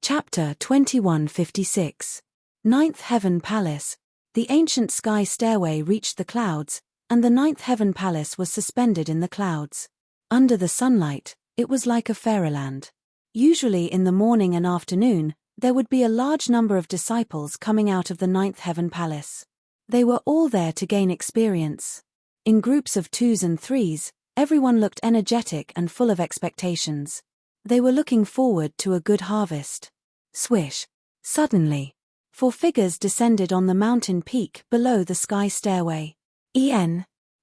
Chapter 2156. Ninth Heaven Palace. The ancient sky stairway reached the clouds, and the Ninth Heaven Palace was suspended in the clouds. Under the sunlight, it was like a fairyland. Usually in the morning and afternoon, there would be a large number of disciples coming out of the Ninth Heaven Palace. They were all there to gain experience. In groups of 2s and 3s, everyone looked energetic and full of expectations. They were looking forward to a good harvest. Swish. Suddenly, 4 figures descended on the mountain peak below the sky stairway.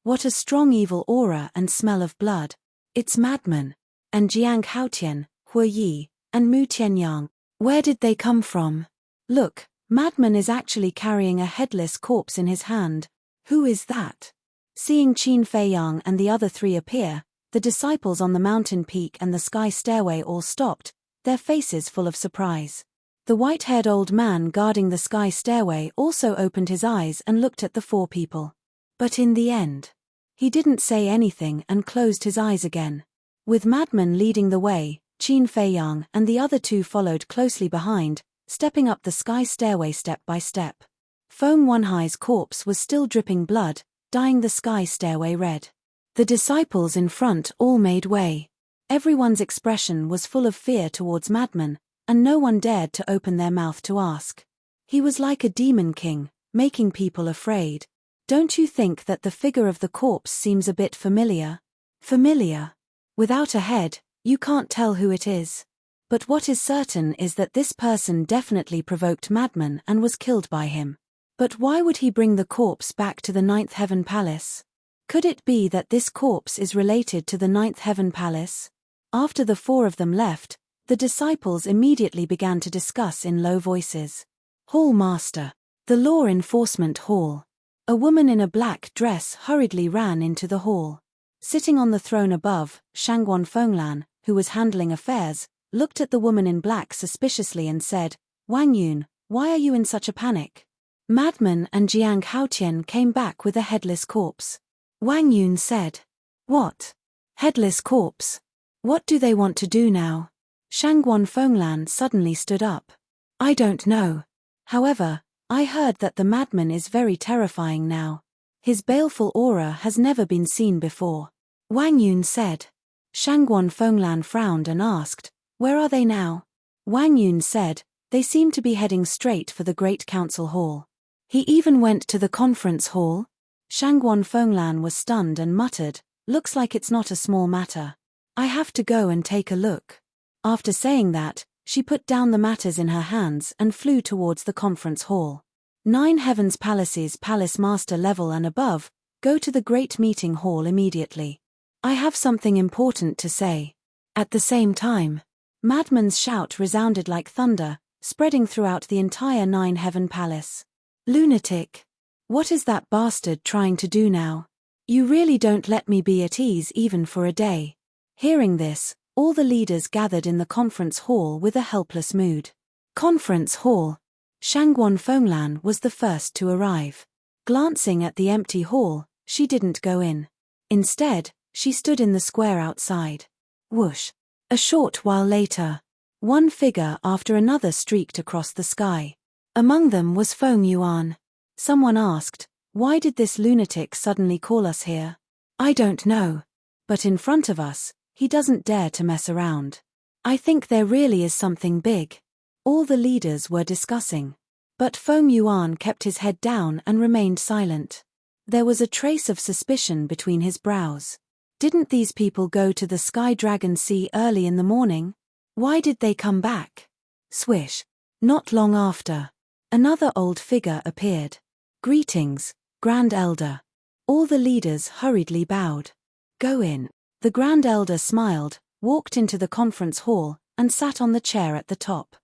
What a strong evil aura and smell of blood. It's madmen. And Jiang Haotian, Hu Yi, and Mu Tianyang. Where did they come from? Look, madman is actually carrying a headless corpse in his hand. Who is that? Seeing Qin Feiyang and the other 3 appear, the disciples on the mountain peak and the sky stairway all stopped, their faces full of surprise. The white-haired old man guarding the sky stairway also opened his eyes and looked at the 4 people. But in the end, he didn't say anything and closed his eyes again. With madman leading the way, Qin Feiyang and the other 2 followed closely behind, stepping up the sky stairway step by step. Feng Wanhai's corpse was still dripping blood, dyeing the sky stairway red. The disciples in front all made way. Everyone's expression was full of fear towards madman, and no one dared to open their mouth to ask. He was like a demon king, making people afraid. Don't you think that the figure of the corpse seems a bit familiar? Familiar? Without a head, you can't tell who it is. But what is certain is that this person definitely provoked madman and was killed by him. But why would he bring the corpse back to the Ninth Heaven Palace? Could it be that this corpse is related to the Ninth Heaven Palace? After the 4 of them left, the disciples immediately began to discuss in low voices. Hall Master. The Law Enforcement Hall. A woman in a black dress hurriedly ran into the hall. Sitting on the throne above, Shangguan Fenglan, who was handling affairs, looked at the woman in black suspiciously and said, Wang Yun, why are you in such a panic? Madman and Jiang Haotian came back with a headless corpse. Wang Yun said, What? Headless corpse? What do they want to do now? Shangguan Fenglan suddenly stood up. I don't know. However, I heard that the madman is very terrifying now. His baleful aura has never been seen before. Wang Yun said. Shangguan Fenglan frowned and asked, Where are they now? Wang Yun said, They seem to be heading straight for the Great Council Hall. He even went to the conference hall? Shangguan Fenglan was stunned and muttered, Looks like it's not a small matter. I have to go and take a look. After saying that, she put down the matters in her hands and flew towards the conference hall. 9 Heavens Palaces Palace Master level and above, go to the Great Meeting Hall immediately. I have something important to say. At the same time, madman's shout resounded like thunder, spreading throughout the entire 9 Heaven Palace. Lunatic! What is that bastard trying to do now? You really don't let me be at ease even for a day. Hearing this, all the leaders gathered in the conference hall with a helpless mood. Conference hall. Shangguan Fenglan was the first to arrive. Glancing at the empty hall, she didn't go in. Instead, she stood in the square outside. Whoosh. A short while later, one figure after another streaked across the sky. Among them was Feng Yuan. Someone asked, Why did this lunatic suddenly call us here? I don't know. But in front of us, he doesn't dare to mess around. I think there really is something big. All the leaders were discussing. But Feng Yuan kept his head down and remained silent. There was a trace of suspicion between his brows. Didn't these people go to the Sky Dragon Sea early in the morning? Why did they come back? Swish. Not long after, another old figure appeared. Greetings, Grand Elder. All the leaders hurriedly bowed. Go in. The Grand Elder smiled, walked into the conference hall, and sat on the chair at the top.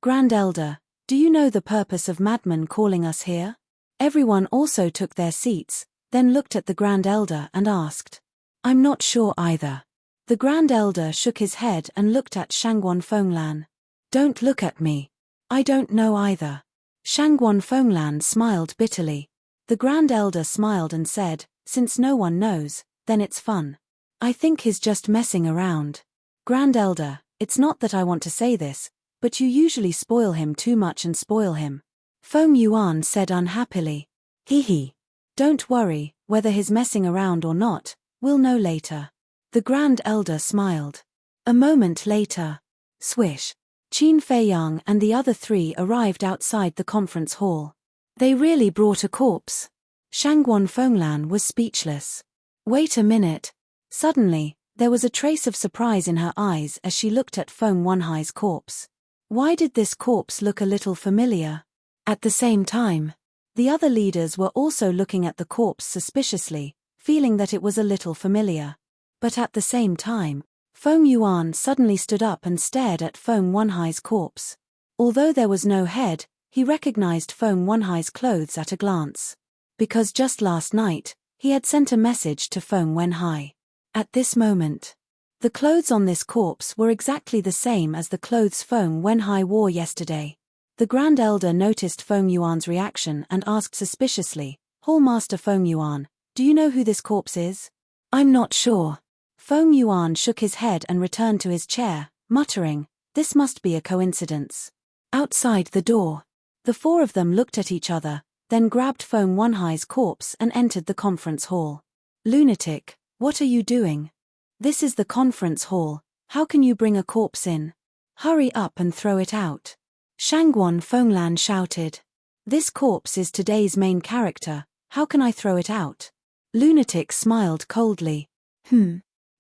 Grand Elder, do you know the purpose of madman calling us here? Everyone also took their seats, then looked at the Grand Elder and asked. I'm not sure either. The Grand Elder shook his head and looked at Shangguan Fenglan. Don't look at me. I don't know either. Shangguan Fenglan smiled bitterly. The Grand Elder smiled and said, Since no one knows, then it's fun. I think he's just messing around. Grand Elder, it's not that I want to say this, but you usually spoil him too much and spoil him. Feng Yuan said unhappily. Hee. Don't worry, whether he's messing around or not, we'll know later. The Grand Elder smiled. A moment later. Swish. Qin Feiyang and the other three arrived outside the conference hall. They really brought a corpse. Shangguan Fenglan was speechless. Wait a minute. Suddenly, there was a trace of surprise in her eyes as she looked at Feng Wenhai's corpse. Why did this corpse look a little familiar? At the same time, the other leaders were also looking at the corpse suspiciously, feeling that it was a little familiar. But at the same time, Feng Yuan suddenly stood up and stared at Feng Wenhai's corpse. Although there was no head, he recognized Feng Wenhai's clothes at a glance. Because just last night, he had sent a message to Feng Wenhai. At this moment, the clothes on this corpse were exactly the same as the clothes Feng Wenhai wore yesterday. The Grand Elder noticed Feng Yuan's reaction and asked suspiciously, Hallmaster Feng Yuan, do you know who this corpse is? I'm not sure. Feng Yuan shook his head and returned to his chair, muttering, this must be a coincidence. Outside the door, the four of them looked at each other, then grabbed Feng Wenhai's corpse and entered the conference hall. Lunatic, what are you doing? This is the conference hall, how can you bring a corpse in? Hurry up and throw it out. Shangguan Fenglan shouted. This corpse is today's main character, how can I throw it out? Lunatic smiled coldly.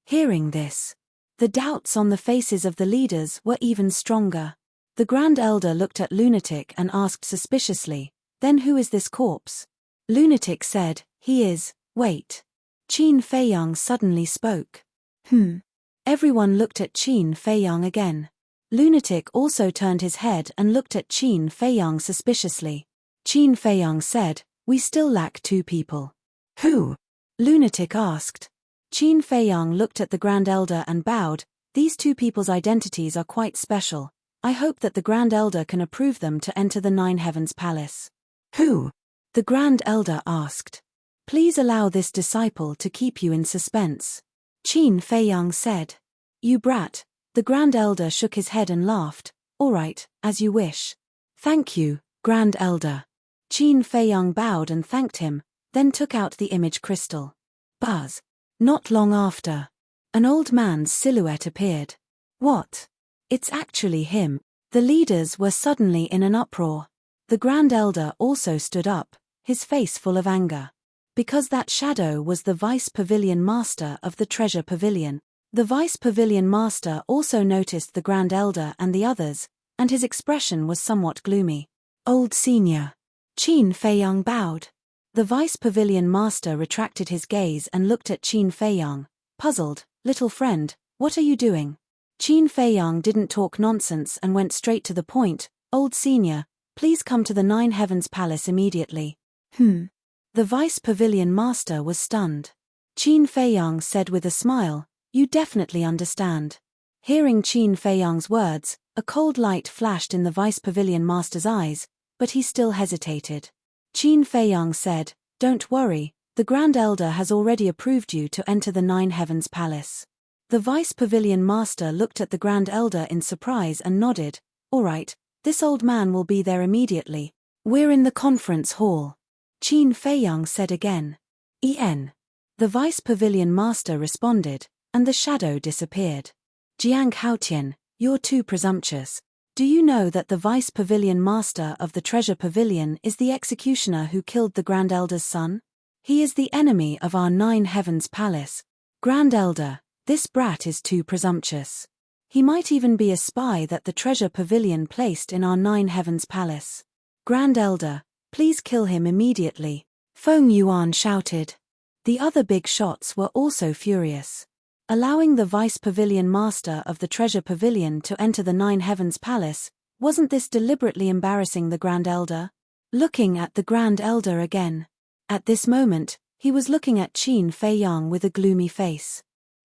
Hearing this, the doubts on the faces of the leaders were even stronger. The Grand Elder looked at Lunatic and asked suspiciously, then who is this corpse? Lunatic said, he is, wait. Qin Feiyang suddenly spoke. Everyone looked at Qin Feiyang again. Lunatic also turned his head and looked at Qin Feiyang suspiciously. Qin Feiyang said, we still lack 2 people. Who? Lunatic asked. Qin Feiyang looked at the Grand Elder and bowed, these 2 people's identities are quite special. I hope that the Grand Elder can approve them to enter the Nine Heavens Palace. Who? The Grand Elder asked. Please allow this disciple to keep you in suspense. Qin Feiyang said. You brat. The Grand Elder shook his head and laughed. All right, as you wish. Thank you, Grand Elder. Qin Feiyang bowed and thanked him, then took out the image crystal. Buzz. Not long after, an old man's silhouette appeared. What? It's actually him. The leaders were suddenly in an uproar. The Grand Elder also stood up, his face full of anger. Because that shadow was the Vice Pavilion Master of the Treasure Pavilion. The Vice Pavilion Master also noticed the Grand Elder and the others, and his expression was somewhat gloomy. Old Senior. Qin Feiyang bowed. The Vice Pavilion Master retracted his gaze and looked at Qin Feiyang, puzzled. Little friend, what are you doing? Qin Feiyang didn't talk nonsense and went straight to the point. Old Senior, please come to the Nine Heavens Palace immediately. The Vice Pavilion Master was stunned. Qin Feiyang said with a smile, you definitely understand. Hearing Qin Feiyang's words, a cold light flashed in the Vice Pavilion Master's eyes, but he still hesitated. Qin Feiyang said, don't worry, the Grand Elder has already approved you to enter the Nine Heavens Palace. The Vice Pavilion Master looked at the Grand Elder in surprise and nodded, all right, this old man will be there immediately. We're in the conference hall. Qin Feiyang said again. The Vice Pavilion Master responded, and the shadow disappeared. Jiang Haotian, you're too presumptuous. Do you know that the Vice Pavilion Master of the Treasure Pavilion is the executioner who killed the Grand Elder's son? He is the enemy of our Nine Heavens Palace. Grand Elder, this brat is too presumptuous. He might even be a spy that the Treasure Pavilion placed in our Nine Heavens Palace. Grand Elder, please kill him immediately. Feng Yuan shouted. The other big shots were also furious. Allowing the Vice Pavilion Master of the Treasure Pavilion to enter the Nine Heavens Palace, wasn't this deliberately embarrassing the Grand Elder? Looking at the Grand Elder again. At this moment, he was looking at Qin Feiyang with a gloomy face.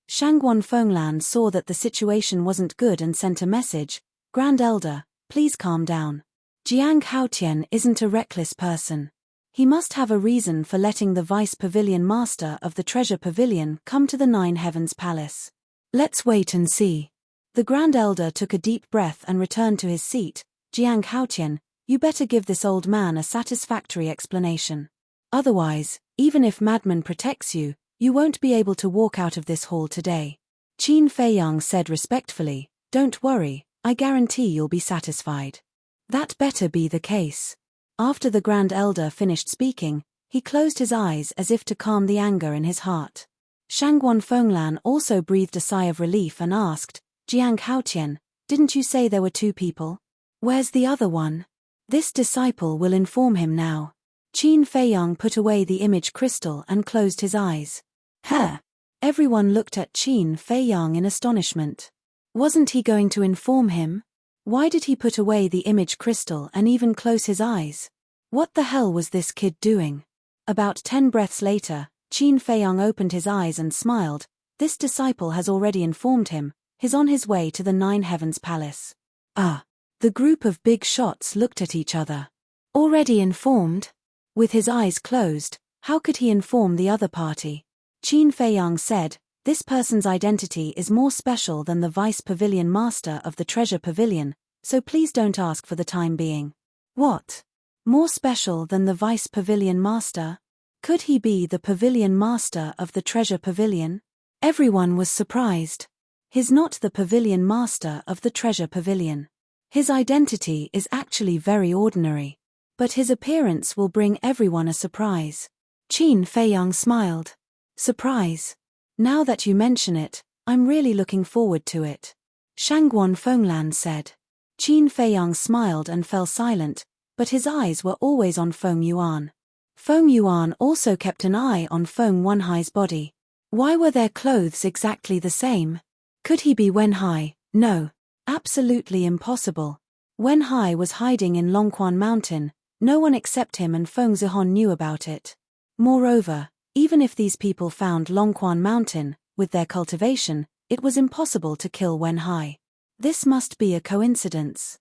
Shangguan Fenglan saw that the situation wasn't good and sent a message, Grand Elder, please calm down. Jiang Haotian isn't a reckless person. He must have a reason for letting the Vice Pavilion Master of the Treasure Pavilion come to the Nine Heavens Palace. Let's wait and see. The Grand Elder took a deep breath and returned to his seat. Jiang Haotian, you better give this old man a satisfactory explanation. Otherwise, even if Madman protects you, you won't be able to walk out of this hall today. Qin Feiyang said respectfully, don't worry, I guarantee you'll be satisfied. That better be the case. After the Grand Elder finished speaking, he closed his eyes as if to calm the anger in his heart. Shangguan Fenglan also breathed a sigh of relief and asked, Jiang Haotian, didn't you say there were 2 people? Where's the other one? This disciple will inform him now. Qin Feiyang put away the image crystal and closed his eyes. Huh? Everyone looked at Qin Feiyang in astonishment. Wasn't he going to inform him? Why did he put away the image crystal and even close his eyes? What the hell was this kid doing? About 10 breaths later, Qin Feiyang opened his eyes and smiled. This disciple has already informed him. He's on his way to the 9 Heavens Palace. Ah. The group of big shots looked at each other. Already informed? With his eyes closed, how could he inform the other party? Qin Feiyang said, this person's identity is more special than the Vice Pavilion Master of the Treasure Pavilion, so please don't ask for the time being. What? More special than the Vice Pavilion Master? Could he be the Pavilion Master of the Treasure Pavilion? Everyone was surprised. He's not the Pavilion Master of the Treasure Pavilion. His identity is actually very ordinary. But his appearance will bring everyone a surprise. Qin Feiyang smiled. Surprise? Now that you mention it, I'm really looking forward to it. Shangguan Fenglan said. Qin Feiyang smiled and fell silent, but his eyes were always on Feng Yuan. Feng Yuan also kept an eye on Feng Wenhai's body. Why were their clothes exactly the same? Could he be Wenhai? No. Absolutely impossible. Wenhai was hiding in Longquan Mountain, no one except him and Feng Zihon knew about it. Moreover, even if these people found Longquan Mountain, with their cultivation, it was impossible to kill Wenhai. This must be a coincidence.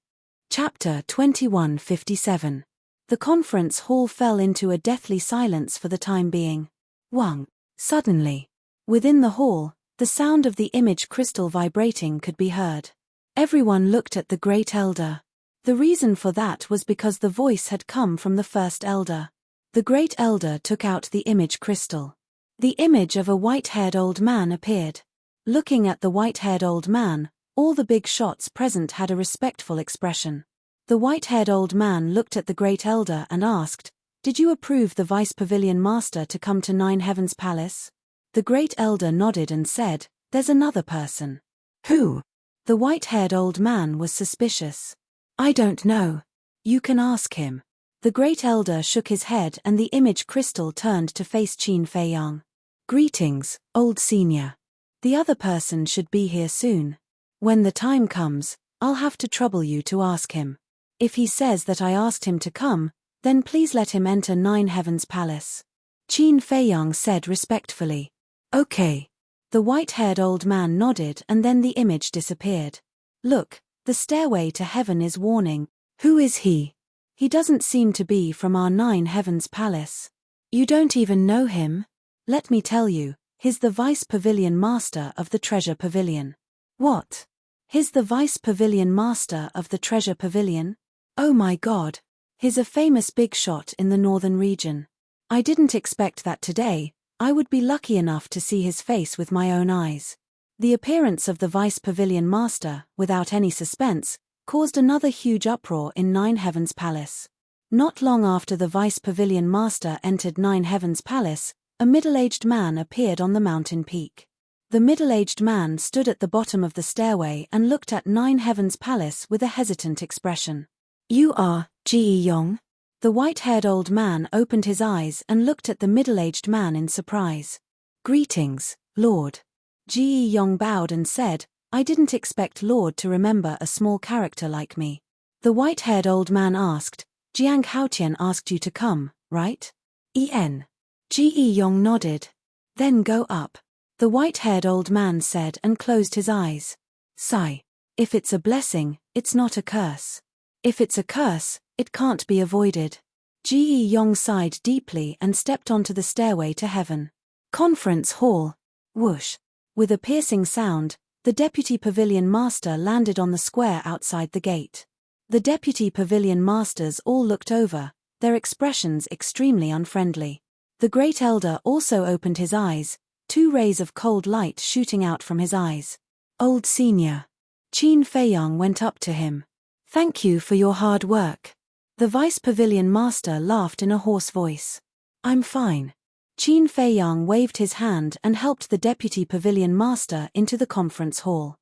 Chapter 2157. The conference hall fell into a deathly silence for the time being. Wang. Suddenly. Within the hall, the sound of the image crystal vibrating could be heard. Everyone looked at the Great Elder. The reason for that was because the voice had come from the First Elder. The Great Elder took out the image crystal. The image of a white-haired old man appeared. Looking at the white-haired old man, all the big shots present had a respectful expression. The white-haired old man looked at the Great Elder and asked, did you approve the Vice Pavilion Master to come to 9 Heavens Palace? The Great Elder nodded and said, there's another person. Who? The white-haired old man was suspicious. I don't know. You can ask him. The Great Elder shook his head and the image crystal turned to face Qin Feiyang. Greetings, old senior. The other person should be here soon. When the time comes, I'll have to trouble you to ask him. If he says that I asked him to come, then please let him enter 9 Heavens Palace. Qin Feiyang said respectfully. Okay. The white-haired old man nodded and then the image disappeared. Look, the stairway to heaven is warning. Who is he? He doesn't seem to be from our 9 Heavens Palace. You don't even know him? Let me tell you, he's the Vice Pavilion Master of the Treasure Pavilion. What? He's the Vice Pavilion Master of the Treasure Pavilion? Oh my God. He's a famous big shot in the northern region. I didn't expect that today. I would be lucky enough to see his face with my own eyes. The appearance of the Vice Pavilion Master, without any suspense, caused another huge uproar in 9 Heavens Palace. Not long after the Vice Pavilion Master entered 9 Heavens Palace, a middle-aged man appeared on the mountain peak. The middle-aged man stood at the bottom of the stairway and looked at 9 Heavens Palace with a hesitant expression. You are, Ji Yong? The white-haired old man opened his eyes and looked at the middle-aged man in surprise. Greetings, Lord. Ji Yong bowed and said, I didn't expect Lord to remember a small character like me. The white-haired old man asked, Jiang Haotian asked you to come, right? En. Ji Yong nodded. Then go up. The white-haired old man said and closed his eyes. Sigh. If it's a blessing, it's not a curse. If it's a curse, it can't be avoided. Ji Yong sighed deeply and stepped onto the stairway to heaven. Conference hall. Whoosh. With a piercing sound, The deputy pavilion master landed on the square outside the gate. The deputy pavilion masters all looked over, their expressions extremely unfriendly. The great elder also opened his eyes, 2 rays of cold light shooting out from his eyes. Old senior. Qin Feiyang went up to him. Thank you for your hard work. The vice pavilion master laughed in a hoarse voice. I'm fine. Qin Feiyang waved his hand and helped the deputy pavilion master into the conference hall.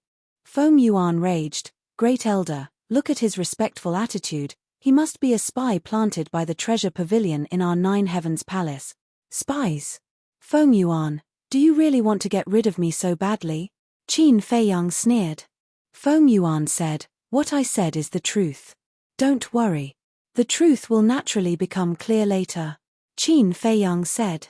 Feng Yuan raged, Great Elder, look at his respectful attitude, he must be a spy planted by the treasure pavilion in our 9 Heavens Palace. Spies? Feng Yuan, do you really want to get rid of me so badly? Qin Feiyang sneered. Feng Yuan said, what I said is the truth. Don't worry. The truth will naturally become clear later. Qin Feiyang said.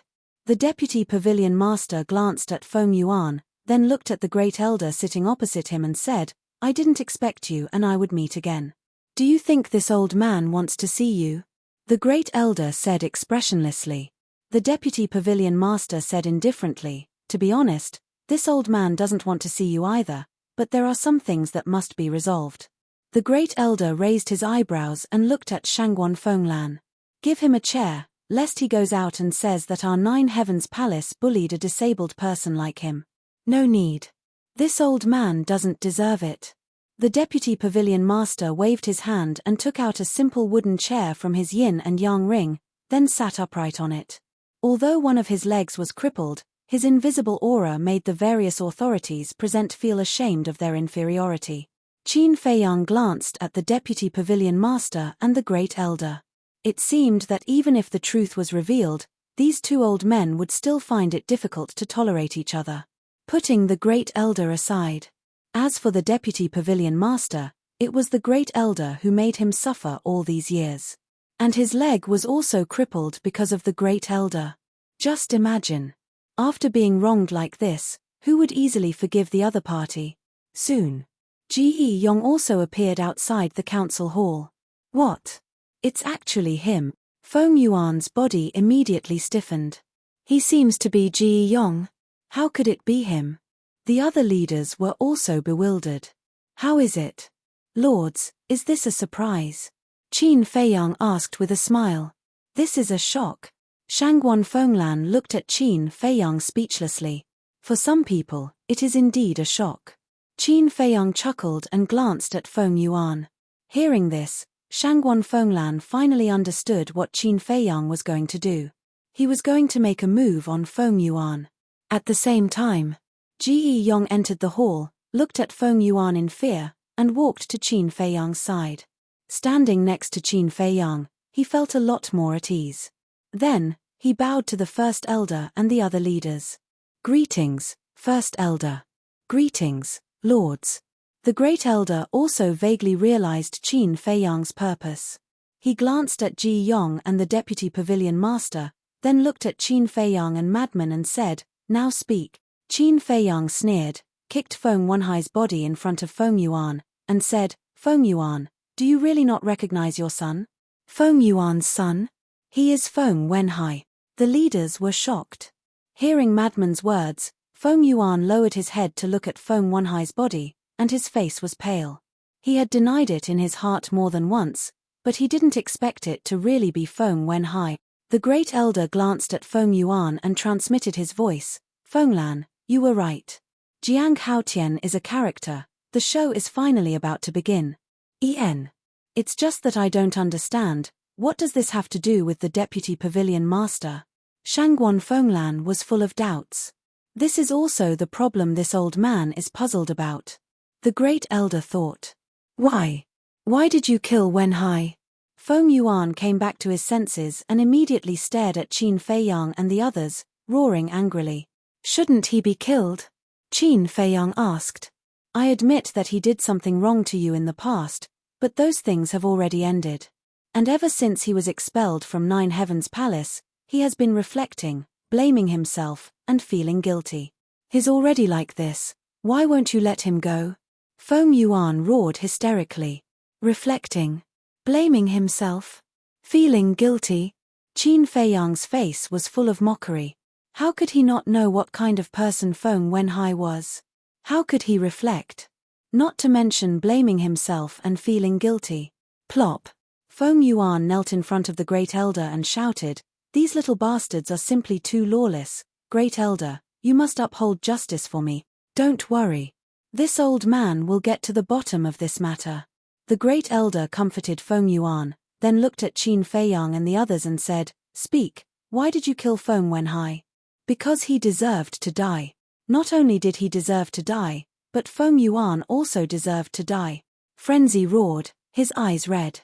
The deputy pavilion master glanced at Feng Yuan, then looked at the great elder sitting opposite him and said, I didn't expect you and I would meet again. Do you think this old man wants to see you? The great elder said expressionlessly. The deputy pavilion master said indifferently, to be honest, this old man doesn't want to see you either, but there are some things that must be resolved. The great elder raised his eyebrows and looked at Shangguan Fenglan. Give him a chair, lest he goes out and says that our 9 Heavens Palace bullied a disabled person like him. No need. This old man doesn't deserve it. The deputy pavilion master waved his hand and took out a simple wooden chair from his yin and yang ring, then sat upright on it. Although one of his legs was crippled, his invisible aura made the various authorities present feel ashamed of their inferiority. Qin Feiyang glanced at the deputy pavilion master and the great elder. It seemed that even if the truth was revealed, these 2 old men would still find it difficult to tolerate each other. Putting the great elder aside. As for the deputy pavilion master, it was the great elder who made him suffer all these years. And his leg was also crippled because of the great elder. Just imagine. After being wronged like this, who would easily forgive the other party? Soon. Ji Yong also appeared outside the council hall. What? It's actually him. Feng Yuan's body immediately stiffened. He seems to be Ji Yong. How could it be him? The other leaders were also bewildered. How is it? Lords, is this a surprise? Qin Feiyang asked with a smile. This is a shock. Shangguan Fenglan looked at Qin Feiyang speechlessly. For some people, it is indeed a shock. Qin Feiyang chuckled and glanced at Feng Yuan. Hearing this, Shangguan Fenglan finally understood what Qin Feiyang was going to do. He was going to make a move on Feng Yuan. At the same time, Ji Yong entered the hall, looked at Feng Yuan in fear, and walked to Qin Feiyang's side. Standing next to Qin Feiyang, he felt a lot more at ease. Then, he bowed to the first elder and the other leaders. Greetings, first elder. Greetings, lords. The great elder also vaguely realized Qin Feiyang's purpose. He glanced at Ji Yong and the deputy pavilion master, then looked at Qin Feiyang and Madman and said, now speak. Qin Feiyang sneered, kicked Feng Wenhai's body in front of Feng Yuan, and said, Feng Yuan, do you really not recognize your son? Feng Yuan's son? He is Feng Wenhai. The leaders were shocked. Hearing Madman's words, Feng Yuan lowered his head to look at Feng Wenhai's body, and his face was pale. He had denied it in his heart more than once, but he didn't expect it to really be Feng Wenhai. The great elder glanced at Feng Yuan and transmitted his voice, Fenglan, you were right. Jiang Haotian is a character, the show is finally about to begin. It's just that I don't understand, what does this have to do with the deputy pavilion master? Shangguan Fenglan was full of doubts. This is also the problem this old man is puzzled about. The great elder thought. Why? Why did you kill Wenhai? Feng Yuan came back to his senses and immediately stared at Qin Feiyang and the others, roaring angrily. Shouldn't he be killed? Qin Feiyang asked. I admit that he did something wrong to you in the past, but those things have already ended. And ever since he was expelled from 9 Heavens Palace, he has been reflecting, blaming himself, and feeling guilty. He's already like this, why won't you let him go? Feng Yuan roared hysterically. Reflecting. Blaming himself. Feeling guilty. Qin Feiyang's face was full of mockery. How could he not know what kind of person Feng Wenhai was? How could he reflect? Not to mention blaming himself and feeling guilty. Plop. Feng Yuan knelt in front of the Great Elder and shouted, "These little bastards are simply too lawless. Great Elder, you must uphold justice for me. Don't worry. This old man will get to the bottom of this matter." The Great Elder comforted Feng Yuan, then looked at Qin Feiyang and the others and said, "Speak, why did you kill Feng Wenhai?" "Because he deserved to die. Not only did he deserve to die, but Feng Yuan also deserved to die." Frenzy roared, his eyes red.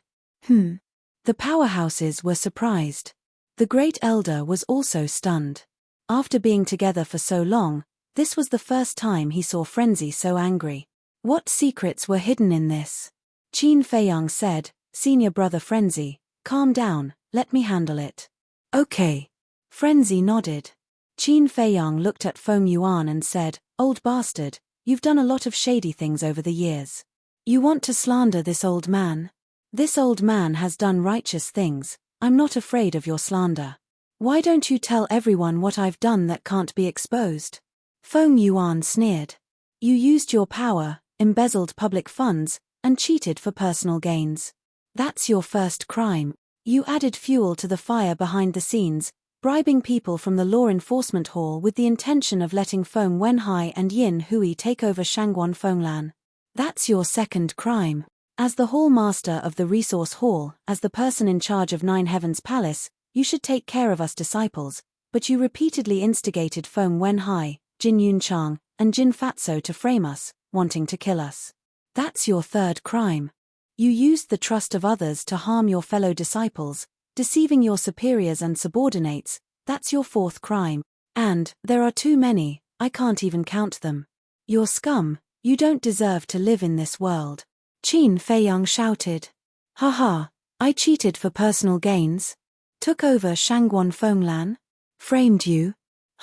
The powerhouses were surprised. The Great Elder was also stunned. After being together for so long, this was the first time he saw Frenzy so angry. What secrets were hidden in this? Qin Feiyang said, "Senior brother Frenzy, calm down, let me handle it." "Okay." Frenzy nodded. Qin Feiyang looked at Feng Yuan and said, "Old bastard, you've done a lot of shady things over the years. You want to slander this old man? This old man has done righteous things. I'm not afraid of your slander. Why don't you tell everyone what I've done that can't be exposed?" Feng Yuan sneered. "You used your power, embezzled public funds, and cheated for personal gains. That's your first crime. You added fuel to the fire behind the scenes, bribing people from the law enforcement hall with the intention of letting Feng Wenhai and Yin Hui take over Shangguan Fenglan. That's your second crime. As the hall master of the resource hall, as the person in charge of Nine Heavens Palace, you should take care of us disciples, but you repeatedly instigated Feng Wenhai, Jin Yunchang, and Jin Fatso to frame us, wanting to kill us. That's your third crime. You used the trust of others to harm your fellow disciples, deceiving your superiors and subordinates. That's your fourth crime. And, there are too many, I can't even count them. You're scum, you don't deserve to live in this world." Qin Feiyang shouted. "Haha, I cheated for personal gains? Took over Shangguan Fenglan? Framed you?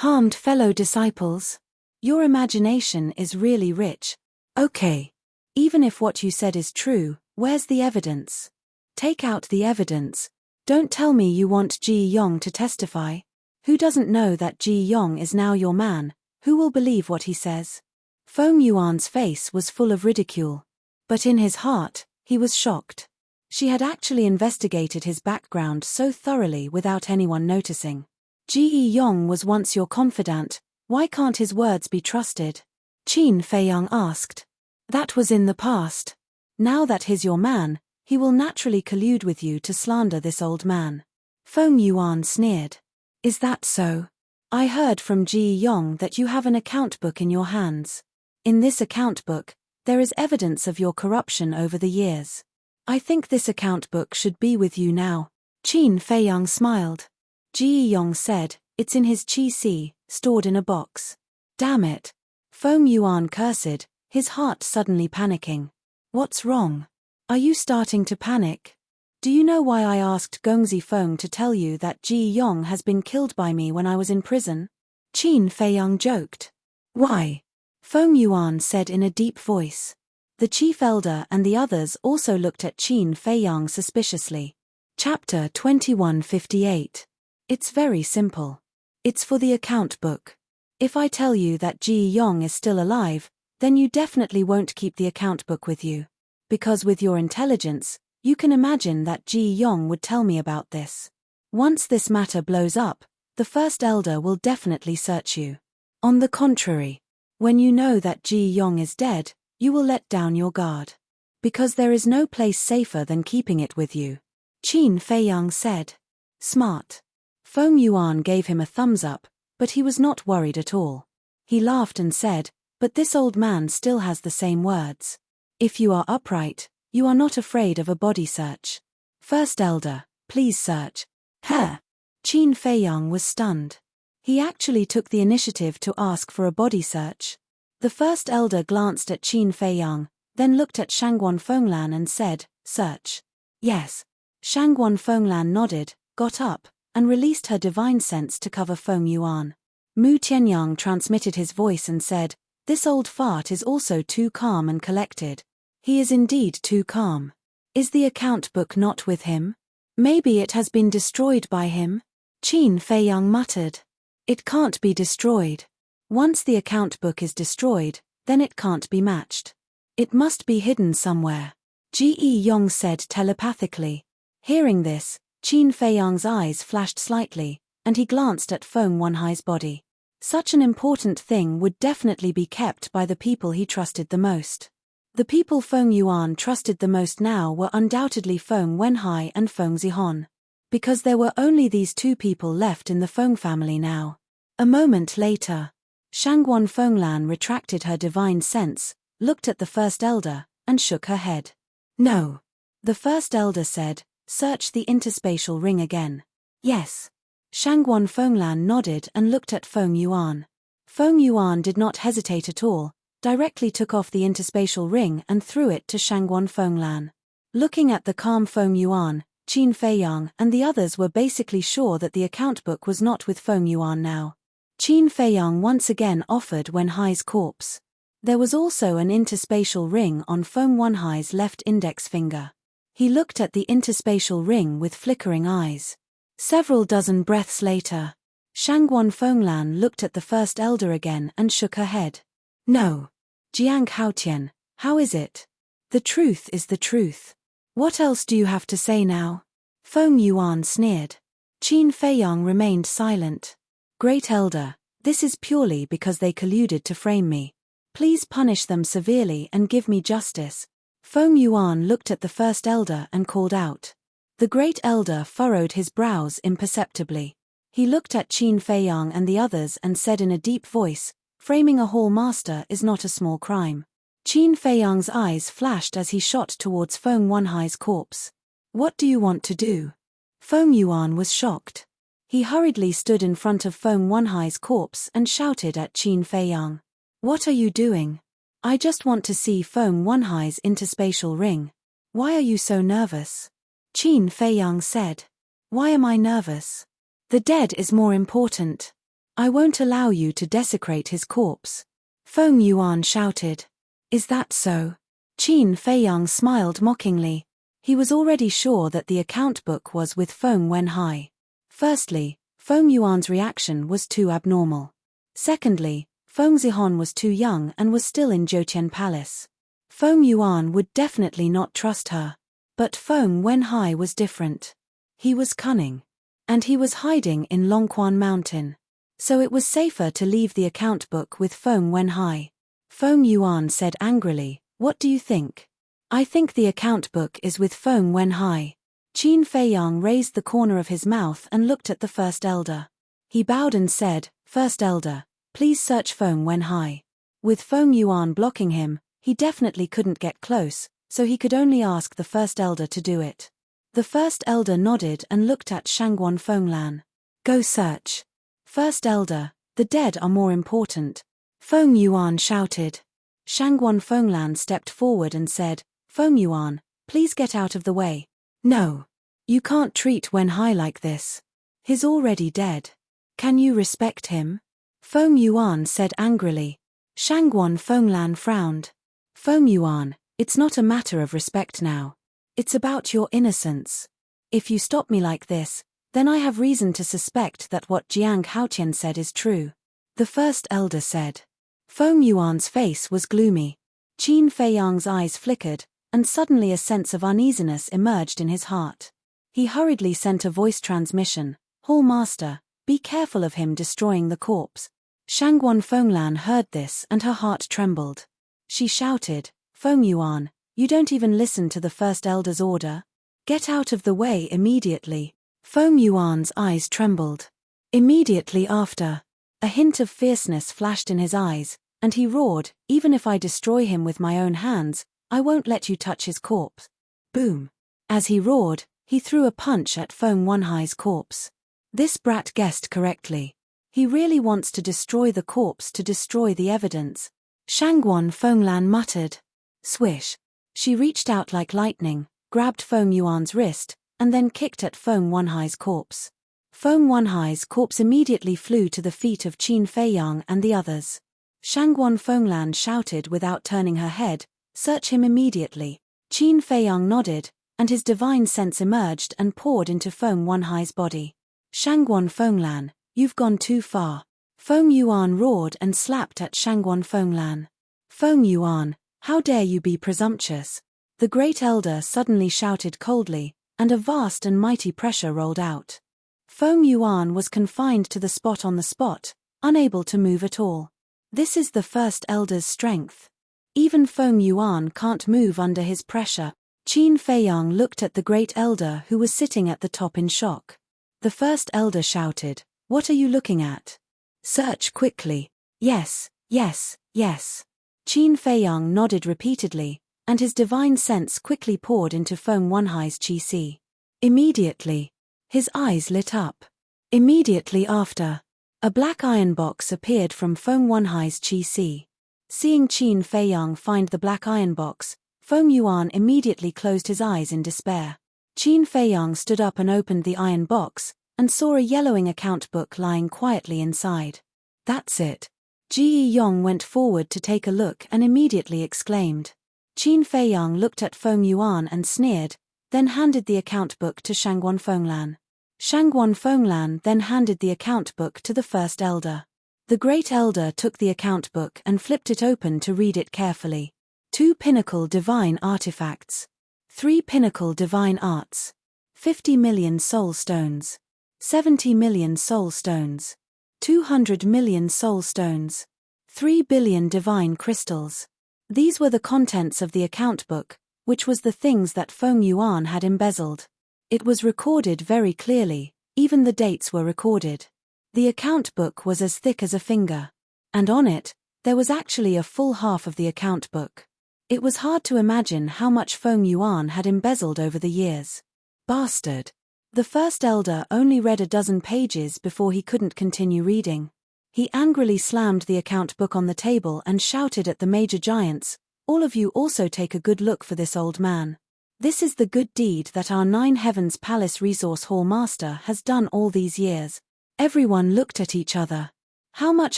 Harmed fellow disciples? Your imagination is really rich. Okay. Even if what you said is true, where's the evidence? Take out the evidence. Don't tell me you want Ji Yong to testify. Who doesn't know that Ji Yong is now your man? Who will believe what he says?" Feng Yuan's face was full of ridicule. But in his heart, he was shocked. She had actually investigated his background so thoroughly without anyone noticing. Ji Yong was once your confidant, why can't his words be trusted? Qin Feiyang asked. That was in the past. Now that he's your man, he will naturally collude with you to slander this old man. Feng Yuan sneered. Is that so? I heard from Ji Yong that you have an account book in your hands. In this account book, there is evidence of your corruption over the years. I think this account book should be with you now. Qin Feiyang smiled. Ji Yong said, it's in his qi, stored in a box. Damn it. Feng Yuan cursed, his heart suddenly panicking. What's wrong? Are you starting to panic? Do you know why I asked Gongzi Feng to tell you that Ji Yong has been killed by me when I was in prison? Qin Feiyang joked. Why? Feng Yuan said in a deep voice. The chief elder and the others also looked at Qin Feiyang suspiciously. Chapter 2158. It's very simple. It's for the account book. If I tell you that Ji Yong is still alive, then you definitely won't keep the account book with you. Because with your intelligence, you can imagine that Ji Yong would tell me about this. Once this matter blows up, the first elder will definitely search you. On the contrary, when you know that Ji Yong is dead, you will let down your guard. Because there is no place safer than keeping it with you. Qin Feiyang said. Smart. Feng Yuan gave him a thumbs up, but he was not worried at all. He laughed and said, but this old man still has the same words. If you are upright, you are not afraid of a body search. First elder, please search. Huh. Qin Feiyang was stunned. He actually took the initiative to ask for a body search. The first elder glanced at Qin Feiyang, then looked at Shangguan Fenglan and said, search. Yes. Shangguan Fenglan nodded, got up, and released her divine sense to cover Feng Yuan. Mu Tianyang transmitted his voice and said, this old fart is also too calm and collected. He is indeed too calm. Is the account book not with him? Maybe it has been destroyed by him? Qin Feiyang muttered. It can't be destroyed. Once the account book is destroyed, then it can't be matched. It must be hidden somewhere. Ji Yong said telepathically. Hearing this, Qin Feiyang's eyes flashed slightly, and he glanced at Feng Wanhai's body. Such an important thing would definitely be kept by the people he trusted the most. The people Feng Yuan trusted the most now were undoubtedly Feng Wenhai and Feng Zihon. Because there were only these two people left in the Feng family now. A moment later, Shangguan Fenglan retracted her divine sense, looked at the first elder, and shook her head. No. The first elder said, search the interspatial ring again. Yes. Shangguan Fenglan nodded and looked at Feng Yuan. Feng Yuan did not hesitate at all, directly took off the interspatial ring and threw it to Shangguan Fenglan. Looking at the calm Feng Yuan, Qin Feiyang and the others were basically sure that the account book was not with Feng Yuan now. Qin Feiyang once again offered Wenhai's corpse. There was also an interspatial ring on Feng Wanhai's left index finger. He looked at the interspatial ring with flickering eyes. Several dozen breaths later, Shangguan Fenglan looked at the first elder again and shook her head. No. Jiang Haotian, how is it? The truth is the truth. What else do you have to say now? Feng Yuan sneered. Qin Feiyang remained silent. Great elder, this is purely because they colluded to frame me. Please punish them severely and give me justice. Feng Yuan looked at the first elder and called out. The great elder furrowed his brows imperceptibly. He looked at Qin Feiyang and the others and said in a deep voice, framing a hall master is not a small crime. Qin Feiyang's eyes flashed as he shot towards Feng Wanhai's corpse. What do you want to do? Feng Yuan was shocked. He hurriedly stood in front of Feng Wanhai's corpse and shouted at Qin Feiyang. What are you doing? I just want to see Feng Wanhai's interspatial ring. Why are you so nervous? Qin Feiyang said. Why am I nervous? The dead is more important. I won't allow you to desecrate his corpse. Feng Yuan shouted. Is that so? Qin Feiyang smiled mockingly. He was already sure that the account book was with Feng Wenhai. Firstly, Feng Yuan's reaction was too abnormal. Secondly, Feng Zihon was too young and was still in Jiutian Palace. Feng Yuan would definitely not trust her. But Feng Wenhai was different. He was cunning. And he was hiding in Longquan Mountain. So it was safer to leave the account book with Feng Wenhai. Feng Yuan said angrily, what do you think? I think the account book is with Feng Wenhai. Qin Feiyang raised the corner of his mouth and looked at the first elder. He bowed and said, First elder, please search Feng Wenhai. With Feng Yuan blocking him, he definitely couldn't get close, so he could only ask the first elder to do it. The first elder nodded and looked at Shangguan Fenglan. Go search. First elder, the dead are more important. Feng Yuan shouted. Shangguan Fenglan stepped forward and said, Feng Yuan, please get out of the way. No. You can't treat Wenhai like this. He's already dead. Can you respect him? Feng Yuan said angrily. Shangguan Fenglan frowned. Feng Yuan, it's not a matter of respect now. It's about your innocence. If you stop me like this, then I have reason to suspect that what Jiang Haotian said is true. The first elder said. Feng Yuan's face was gloomy. Qin Feiyang's eyes flickered, and suddenly a sense of uneasiness emerged in his heart. He hurriedly sent a voice transmission, Hall Master, be careful of him destroying the corpse. Shangguan Fenglan heard this and her heart trembled. She shouted, Feng Yuan, you don't even listen to the first elder's order? Get out of the way immediately. Feng Yuan's eyes trembled. Immediately after, a hint of fierceness flashed in his eyes, and he roared, even if I destroy him with my own hands, I won't let you touch his corpse. Boom. As he roared, he threw a punch at Feng Wanhai's corpse. This brat guessed correctly. He really wants to destroy the corpse to destroy the evidence. Shangguan Fenglan muttered. Swish. She reached out like lightning, grabbed Feng Yuan's wrist, and then kicked at Feng Wanhai's corpse. Feng Wanhai's corpse immediately flew to the feet of Qin Feiyang and the others. Shangguan Fenglan shouted without turning her head, search him immediately. Qin Feiyang nodded, and his divine sense emerged and poured into Feng Wanhai's body. Shangguan Fenglan, you've gone too far. Feng Yuan roared and slapped at Shangguan Fenglan. Feng Yuan, how dare you be presumptuous? The great elder suddenly shouted coldly, and a vast and mighty pressure rolled out. Feng Yuan was confined to the spot on the spot, unable to move at all. This is the first elder's strength. Even Feng Yuan can't move under his pressure. Qin Feiyang looked at the great elder who was sitting at the top in shock. The first elder shouted, "What are you looking at? Search quickly." "Yes, yes, yes." Qin Feiyang nodded repeatedly, and his divine sense quickly poured into Feng Wanhai's qi. Immediately, his eyes lit up. Immediately after, a black iron box appeared from Feng Wanhai's qi. Seeing Qin Feiyang find the black iron box, Feng Yuan immediately closed his eyes in despair. Qin Feiyang stood up and opened the iron box, and saw a yellowing account book lying quietly inside. "That's it." Ji Yong went forward to take a look and immediately exclaimed. Qin Feiyang looked at Feng Yuan and sneered, then handed the account book to Shangguan Fenglan. Shangguan Fenglan then handed the account book to the first elder. The great elder took the account book and flipped it open to read it carefully. 2 pinnacle divine artifacts. 3 pinnacle divine arts. 50 million soul stones. 70 million soul stones. 200 million soul stones. 3 billion divine crystals. These were the contents of the account book, which was the things that Feng Yuan had embezzled. It was recorded very clearly, even the dates were recorded. The account book was as thick as a finger. And on it, there was actually a full half of the account book. It was hard to imagine how much Feng Yuan had embezzled over the years. Bastard! The first elder only read a dozen pages before he couldn't continue reading. He angrily slammed the account book on the table and shouted at the major giants, "All of you also take a good look for this old man. This is the good deed that our 9 Heavens Palace Resource Hall Master has done all these years." Everyone looked at each other. How much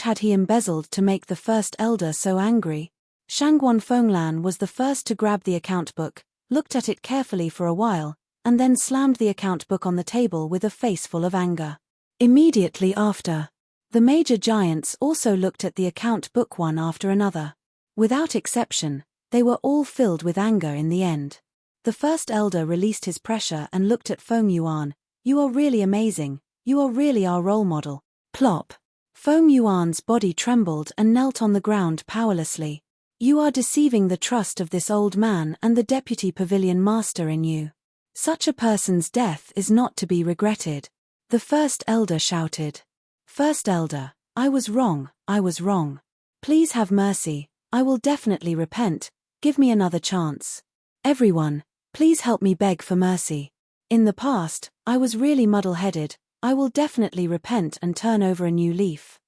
had he embezzled to make the first elder so angry? Shangguan Fenglan was the first to grab the account book, looked at it carefully for a while, and then slammed the account book on the table with a face full of anger. Immediately after, the major giants also looked at the account book one after another. Without exception, they were all filled with anger in the end. The first elder released his pressure and looked at Feng Yuan. "You are really amazing, you are really our role model." Plop! Feng Yuan's body trembled and knelt on the ground powerlessly. "You are deceiving the trust of this old man and the deputy pavilion master in you. Such a person's death is not to be regretted." The first elder shouted. "First elder, I was wrong, I was wrong. Please have mercy, I will definitely repent, give me another chance. Everyone, please help me beg for mercy. In the past, I was really muddle-headed, I will definitely repent and turn over a new leaf."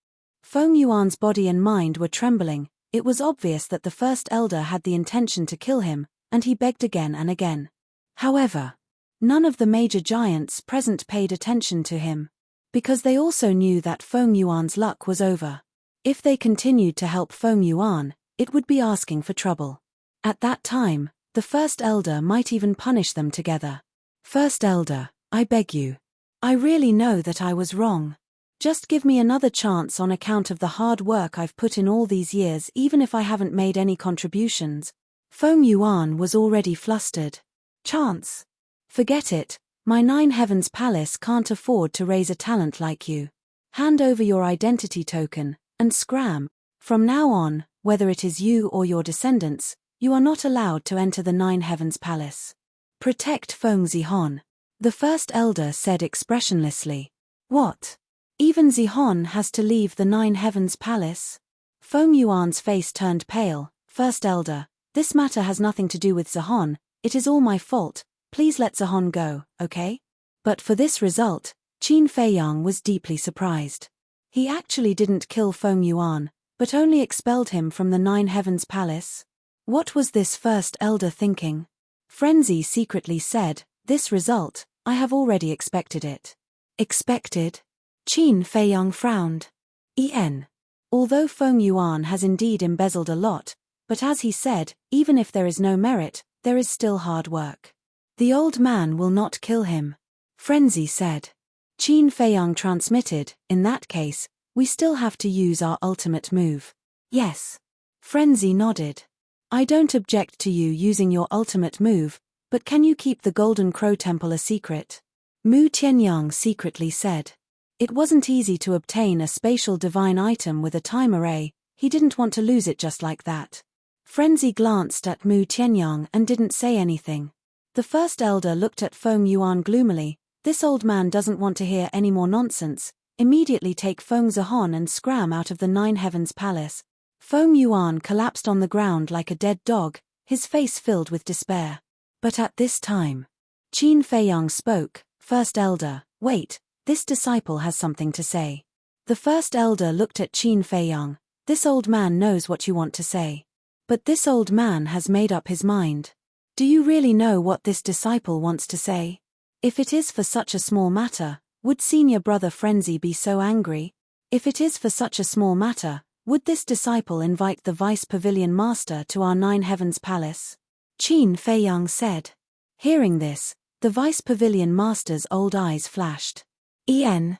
Feng Yuan's body and mind were trembling. It was obvious that the first elder had the intention to kill him, and he begged again and again. However, none of the major giants present paid attention to him, because they also knew that Feng Yuan's luck was over. If they continued to help Feng Yuan, it would be asking for trouble. At that time, the first elder might even punish them together. "First elder, I beg you. I really know that I was wrong. Just give me another chance on account of the hard work I've put in all these years, even if I haven't made any contributions." Feng Yuan was already flustered. "Chance? Forget it, my 9 Heavens Palace can't afford to raise a talent like you. Hand over your identity token, and scram. From now on, whether it is you or your descendants, you are not allowed to enter the 9 Heavens Palace. Protect Feng Zihon." The first elder said expressionlessly. "What? Even Zihon has to leave the 9 Heavens Palace?" Feng Yuan's face turned pale. "First elder, this matter has nothing to do with Zihon, it is all my fault, please let Zihon go, okay?" But for this result, Qin Feiyang was deeply surprised. He actually didn't kill Feng Yuan, but only expelled him from the 9 Heavens Palace. What was this first elder thinking? Frenzy secretly said, "This result, I have already expected it." Expected? Qin Feiyang frowned. Although Feng Yuan has indeed embezzled a lot, but as he said, even if there is no merit, there is still hard work. The old man will not kill him. Frenzy said. Qin Feiyang transmitted, "In that case, we still have to use our ultimate move." "Yes." Frenzy nodded. I don't object to you using your ultimate move, but can you keep the Golden Crow Temple a secret? Mu Tianyang secretly said. It wasn't easy to obtain a spatial divine item with a time array, he didn't want to lose it just like that. Frenzy glanced at Mu Tianyang and didn't say anything. The first elder looked at Feng Yuan gloomily. This old man doesn't want to hear any more nonsense. Immediately take Feng Zihon and scram out of the Nine Heavens Palace. Feng Yuan collapsed on the ground like a dead dog, his face filled with despair. But at this time, Qin Feiyang spoke. First elder, wait, this disciple has something to say. The first elder looked at Qin Feiyang. This old man knows what you want to say. But this old man has made up his mind. Do you really know what this disciple wants to say? If it is for such a small matter, would senior brother Frenzy be so angry? If it is for such a small matter, would this disciple invite the Vice Pavilion Master to our Nine Heavens Palace? Qin Feiyang said. Hearing this, the Vice Pavilion Master's old eyes flashed. The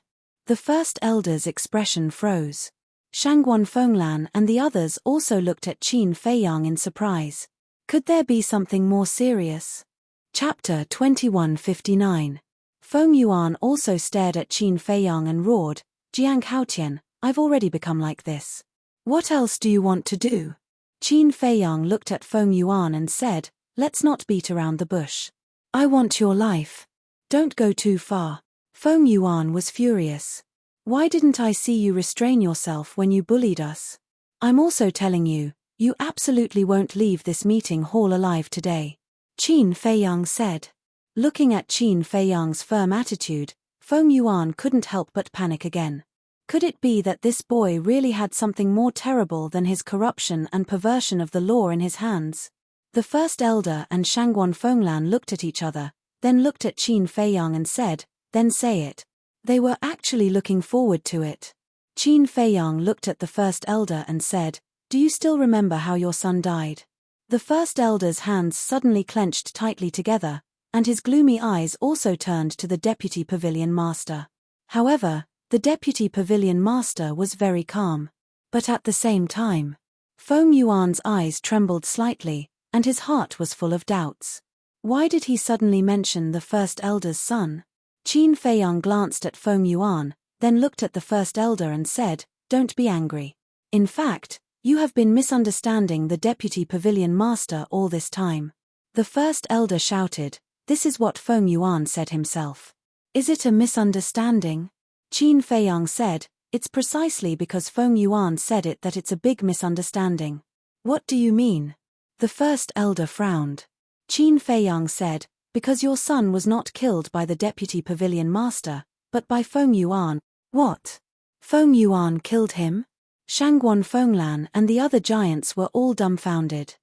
first elder's expression froze. Shangguan Fenglan and the others also looked at Qin Feiyang in surprise. Could there be something more serious? Chapter 2159. Feng Yuan also stared at Qin Feiyang and roared, Jiang Haotian, I've already become like this. What else do you want to do? Qin Feiyang looked at Feng Yuan and said, let's not beat around the bush. I want your life. Don't go too far. Feng Yuan was furious. Why didn't I see you restrain yourself when you bullied us? I'm also telling you, you absolutely won't leave this meeting hall alive today. Qin Feiyang said. Looking at Qin Feiyang's firm attitude, Feng Yuan couldn't help but panic again. Could it be that this boy really had something more terrible than his corruption and perversion of the law in his hands? The first elder and Shangguan Fenglan looked at each other, then looked at Qin Feiyang and said, then say it. They were actually looking forward to it. Qin Feiyang looked at the first elder and said, do you still remember how your son died? The first elder's hands suddenly clenched tightly together, and his gloomy eyes also turned to the Deputy Pavilion Master. However, the Deputy Pavilion Master was very calm. But at the same time, Feng Yuan's eyes trembled slightly, and his heart was full of doubts. Why did he suddenly mention the first elder's son? Qin Feiyang glanced at Feng Yuan, then looked at the first elder and said, don't be angry. In fact, you have been misunderstanding the Deputy Pavilion Master all this time. The first elder shouted, this is what Feng Yuan said himself. Is it a misunderstanding? Qin Feiyang said, it's precisely because Feng Yuan said it that it's a big misunderstanding. What do you mean? The first elder frowned. Qin Feiyang said, because your son was not killed by the Deputy Pavilion Master, but by Feng Yuan. What? Feng Yuan killed him? Shangguan Fenglan and the other giants were all dumbfounded.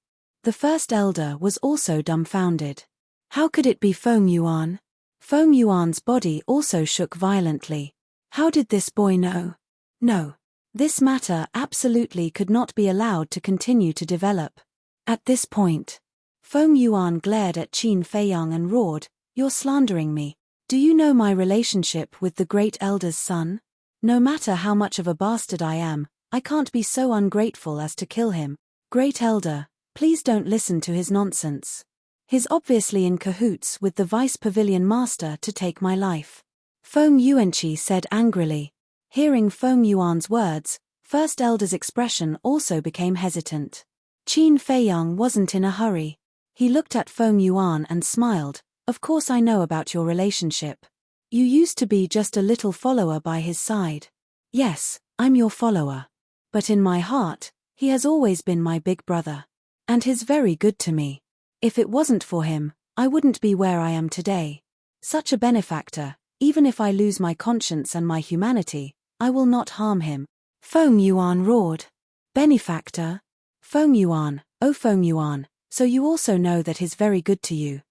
The first elder was also dumbfounded. How could it be Feng Yuan? Feng Yuan's body also shook violently. How did this boy know? No. This matter absolutely could not be allowed to continue to develop. At this point, Feng Yuan glared at Qin Feiyang and roared, you're slandering me. Do you know my relationship with the great elder's son? No matter how much of a bastard I am, I can't be so ungrateful as to kill him. Great elder, please don't listen to his nonsense. He's obviously in cahoots with the Vice Pavilion Master to take my life. Feng Yuanqi said angrily. Hearing Feng Yuan's words, first elder's expression also became hesitant. Qin Feiyang wasn't in a hurry. He looked at Feng Yuan and smiled, of course I know about your relationship. You used to be just a little follower by his side. Yes, I'm your follower. But in my heart, he has always been my big brother. And he's very good to me. If it wasn't for him, I wouldn't be where I am today. Such a benefactor, even if I lose my conscience and my humanity, I will not harm him. Feng Yuan roared. Benefactor? Feng Yuan, oh Feng Yuan, so you also know that he's very good to you.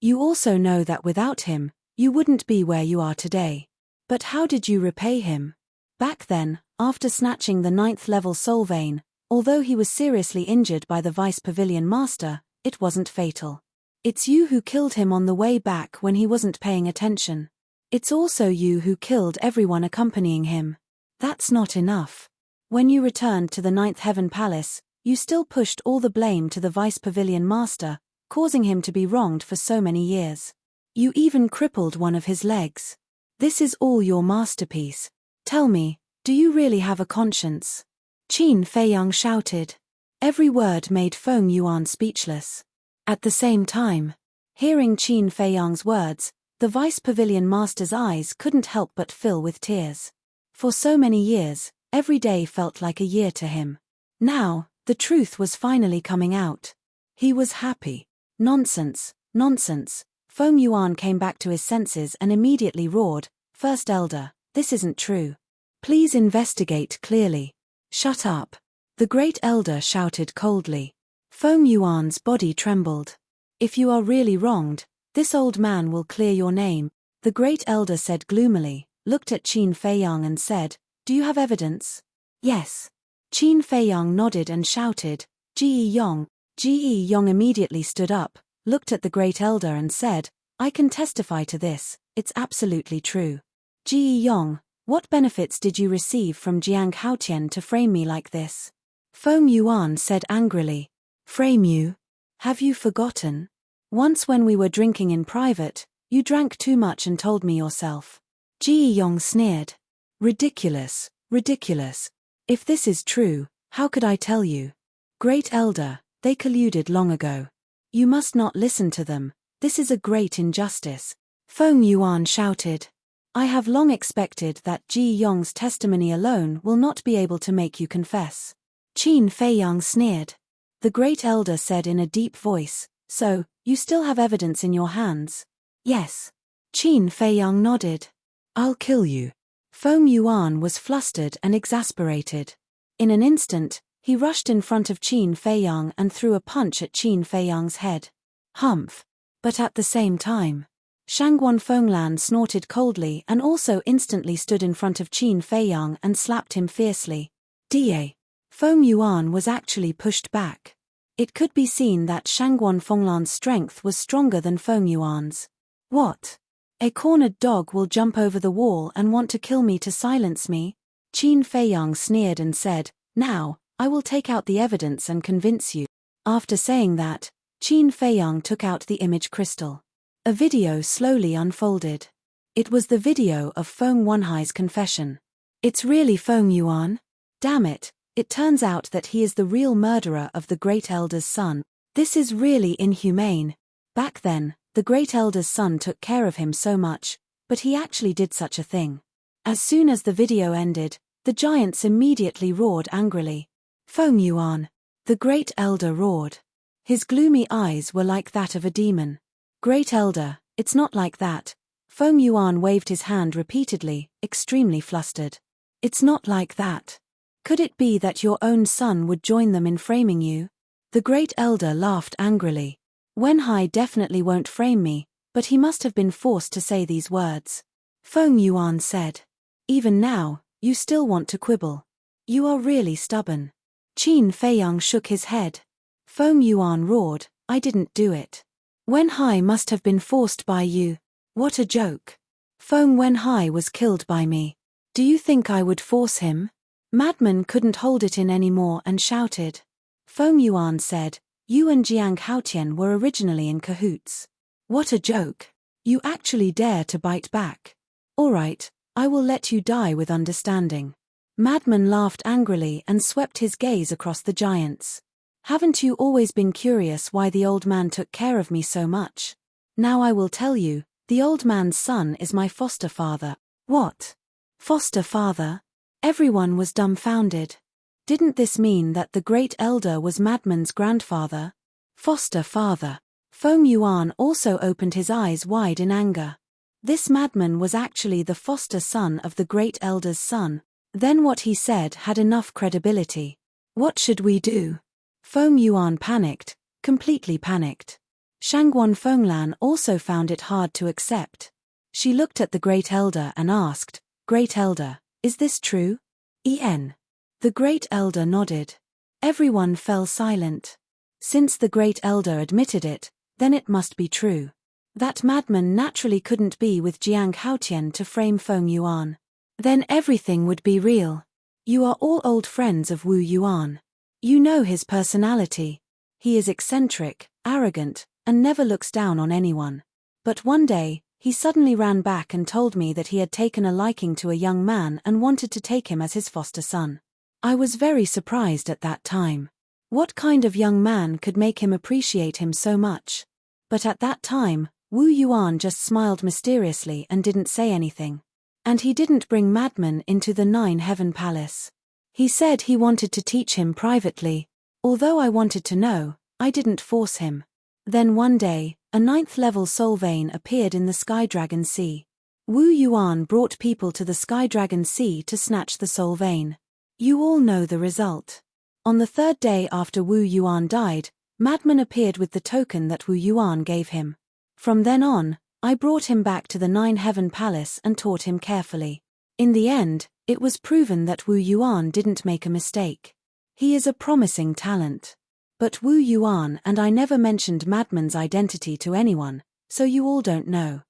You also know that without him, you wouldn't be where you are today. But how did you repay him? Back then, after snatching the 9th level soul vein, although he was seriously injured by the Vice Pavilion Master, it wasn't fatal. It's you who killed him on the way back when he wasn't paying attention. It's also you who killed everyone accompanying him. That's not enough. When you returned to the 9th Heaven Palace, you still pushed all the blame to the Vice Pavilion Master, causing him to be wronged for so many years. You even crippled one of his legs. This is all your masterpiece. Tell me, do you really have a conscience? Qin Feiyang shouted. Every word made Feng Yuan speechless. At the same time, hearing Qin Feiyang's words, the Vice Pavilion Master's eyes couldn't help but fill with tears. For so many years, every day felt like a year to him. Now, the truth was finally coming out. He was happy. Nonsense, nonsense. Feng Yuan came back to his senses and immediately roared, First Elder, this isn't true. Please investigate clearly. Shut up. The Great Elder shouted coldly. Feng Yuan's body trembled. If you are really wronged, this old man will clear your name, the Great Elder said gloomily, looked at Qin Feiyang and said, Do you have evidence? Yes. Qin Feiyang nodded and shouted, Ji Yong. Ji Yong immediately stood up, looked at the Great Elder and said, I can testify to this, it's absolutely true. Ji Yong, what benefits did you receive from Jiang Haotian to frame me like this? Feng Yuan said angrily. Frame you? Have you forgotten? Once when we were drinking in private, you drank too much and told me yourself. Ji Yong sneered. Ridiculous, ridiculous. If this is true, how could I tell you? Great Elder, they colluded long ago. You must not listen to them, this is a great injustice. Feng Yuan shouted. I have long expected that Ji Yong's testimony alone will not be able to make you confess. Qin Feiyang sneered. The Great Elder said in a deep voice, So, you still have evidence in your hands? Yes. Qin Feiyang nodded. I'll kill you. Feng Yuan was flustered and exasperated. In an instant, he rushed in front of Qin Feiyang and threw a punch at Qin Feiyang's head. Humph. But at the same time, Shangguan Fenglan snorted coldly and also instantly stood in front of Qin Feiyang and slapped him fiercely. Da. Feng Yuan was actually pushed back. It could be seen that Shangguan Fenglan's strength was stronger than Feng Yuan's. What? A cornered dog will jump over the wall and want to kill me to silence me? Qin Feiyang sneered and said, Now, I will take out the evidence and convince you. After saying that, Qin Feiyang took out the image crystal. A video slowly unfolded. It was the video of Feng Wenhai's confession. It's really Feng Yuan? Damn it, it turns out that he is the real murderer of the Great Elder's son. This is really inhumane. Back then, the Great Elder's son took care of him so much, but he actually did such a thing. As soon as the video ended, the giants immediately roared angrily. Feng Yuan. The Great Elder roared. His gloomy eyes were like that of a demon. Great Elder, it's not like that. Feng Yuan waved his hand repeatedly, extremely flustered. It's not like that. Could it be that your own son would join them in framing you? The Great Elder laughed angrily. Wenhai definitely won't frame me, but he must have been forced to say these words. Feng Yuan said. Even now, you still want to quibble. You are really stubborn. Qin Feiyang shook his head. Feng Yuan roared, I didn't do it. Wenhai must have been forced by you. What a joke. Feng Wenhai was killed by me. Do you think I would force him? Madman couldn't hold it in anymore and shouted. Feng Yuan said, You and Jiang Haotian were originally in cahoots. What a joke. You actually dare to bite back. All right, I will let you die with understanding. Madman laughed angrily and swept his gaze across the giants. Haven't you always been curious why the old man took care of me so much? Now I will tell you, the old man's son is my foster father. What? Foster father? Everyone was dumbfounded. Didn't this mean that the Great Elder was Madman's grandfather? Foster father. Feng Yuan also opened his eyes wide in anger. This Madman was actually the foster son of the Great Elder's son. Then what he said had enough credibility. What should we do? Feng Yuan panicked, completely panicked. Shangguan Fenglan also found it hard to accept. She looked at the Great Elder and asked, Great Elder, is this true? En. The Great Elder nodded. Everyone fell silent. Since the Great Elder admitted it, then it must be true. That madman naturally couldn't be with Jiang Haotian to frame Feng Yuan. Then everything would be real. You are all old friends of Wu Yuan. You know his personality. He is eccentric, arrogant, and never looks down on anyone. But one day, he suddenly ran back and told me that he had taken a liking to a young man and wanted to take him as his foster son. I was very surprised at that time. What kind of young man could make him appreciate him so much? But at that time, Wu Yuan just smiled mysteriously and didn't say anything. And he didn't bring Madman into the 9-heaven palace. He said he wanted to teach him privately. Although I wanted to know, I didn't force him. Then one day, a 9th-level soul vein appeared in the Sky Dragon Sea. Wu Yuan brought people to the Sky Dragon Sea to snatch the soul vein. You all know the result. On the 3rd day after Wu Yuan died, Madman appeared with the token that Wu Yuan gave him. From then on, I brought him back to the 9-heaven palace and taught him carefully. In the end, it was proven that Wu Yuan didn't make a mistake. He is a promising talent. But Wu Yuan and I never mentioned Madman's identity to anyone, so you all don't know.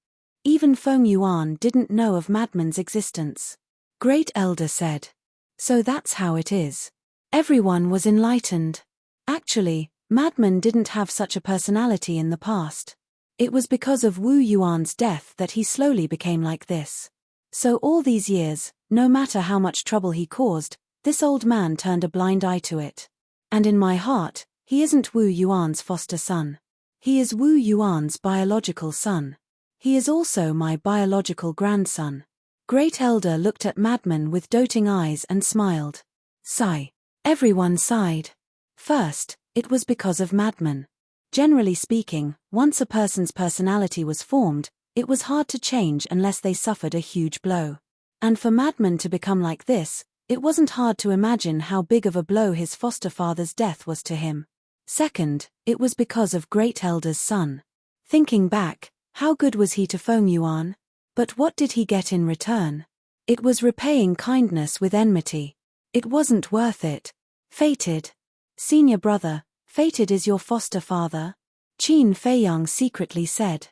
Even Feng Yuan didn't know of Madman's existence. Great Elder said. So that's how it is. Everyone was enlightened. Actually, Madman didn't have such a personality in the past. It was because of Wu Yuan's death that he slowly became like this. So all these years, no matter how much trouble he caused, this old man turned a blind eye to it. And in my heart, he isn't Wu Yuan's foster son. He is Wu Yuan's biological son. He is also my biological grandson. Great Elder looked at Madman with doting eyes and smiled. Sigh. Everyone sighed. First, it was because of Madman. Generally speaking, once a person's personality was formed, it was hard to change unless they suffered a huge blow. And for Madman to become like this, it wasn't hard to imagine how big of a blow his foster father's death was to him. Second, it was because of Great Elder's son. Thinking back, how good was he to Feng Yuan? But what did he get in return? It was repaying kindness with enmity. It wasn't worth it. Fated. Senior brother, Fated is your foster father? Qin Feiyang secretly said.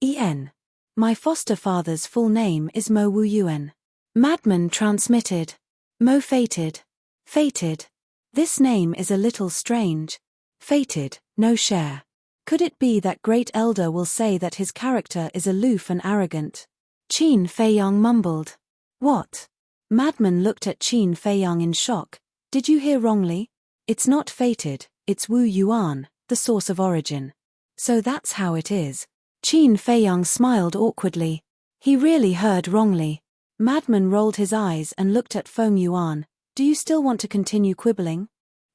En. My foster father's full name is Mo Wu Yuan. Madman transmitted. Mo Fated. Fated. This name is a little strange. Fated, no share. Could it be that Great Elder will say that his character is aloof and arrogant? Qin Feiyang mumbled. What? Madman looked at Qin Feiyang in shock. Did you hear wrongly? It's not Fated, it's Wu Yuan, the source of origin. So that's how it is. Qin Feiyang smiled awkwardly. He really heard wrongly. Madman rolled his eyes and looked at Feng Yuan. Do you still want to continue quibbling?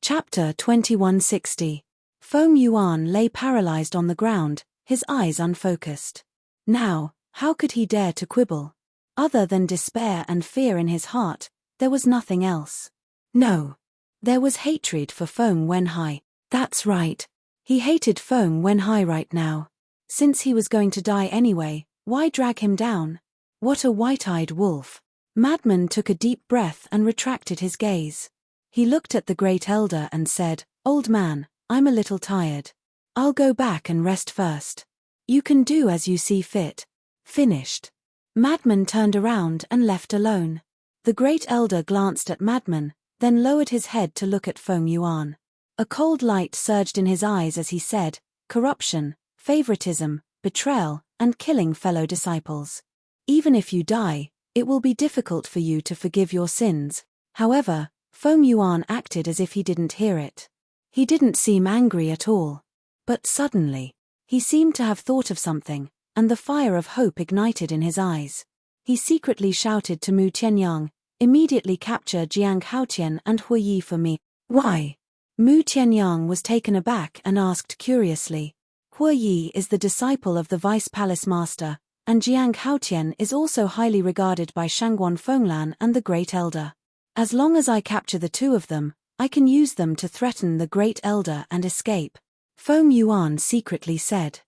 Chapter 2160. Feng Yuan lay paralyzed on the ground, his eyes unfocused. Now, how could he dare to quibble? Other than despair and fear in his heart, there was nothing else. No. There was hatred for Feng Wenhai. That's right. He hated Feng Wenhai right now. Since he was going to die anyway, why drag him down? What a white-eyed wolf. Madman took a deep breath and retracted his gaze. He looked at the Great Elder and said, Old man, I'm a little tired. I'll go back and rest first. You can do as you see fit. Finished. Madman turned around and left alone. The Great Elder glanced at Madman, then lowered his head to look at Feng Yuan. A cold light surged in his eyes as he said, corruption, favoritism, betrayal, and killing fellow disciples. Even if you die, it will be difficult for you to forgive your sins. However, Feng Yuan acted as if he didn't hear it. He didn't seem angry at all. But suddenly, he seemed to have thought of something, and the fire of hope ignited in his eyes. He secretly shouted to Mu Tianyang, immediately capture Jiang Haotian and Hui Yi for me. Why? Mu Tianyang was taken aback and asked curiously. Hui Yi is the disciple of the Vice Palace Master, and Jiang Haotian is also highly regarded by Shangguan Fenglan and the Great Elder. As long as I capture the two of them, I can use them to threaten the Great Elder and escape. Feng Yuan secretly said.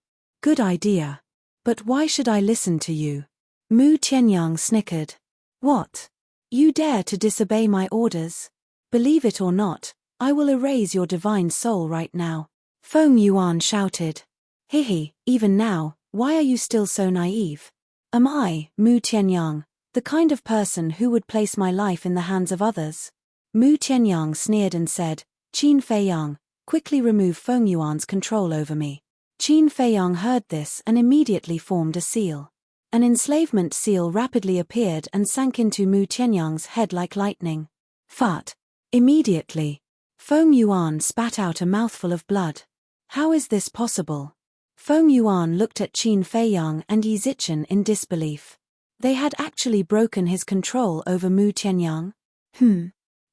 Good idea. But why should I listen to you? Mu Tianyang snickered. What? You dare to disobey my orders? Believe it or not, I will erase your divine soul right now. Feng Yuan shouted. Hihi, even now, why are you still so naive? Am I, Mu Tianyang, the kind of person who would place my life in the hands of others? Mu Tianyang sneered and said, Qin Feiyang, quickly remove Feng Yuan's control over me. Qin Feiyang heard this and immediately formed a seal. An enslavement seal rapidly appeared and sank into Mu Qianyang's head like lightning. Fart. Immediately, Feng Yuan spat out a mouthful of blood. How is this possible? Feng Yuan looked at Qin Feiyang and Yi Zichen in disbelief. They had actually broken his control over Mu Qianyang?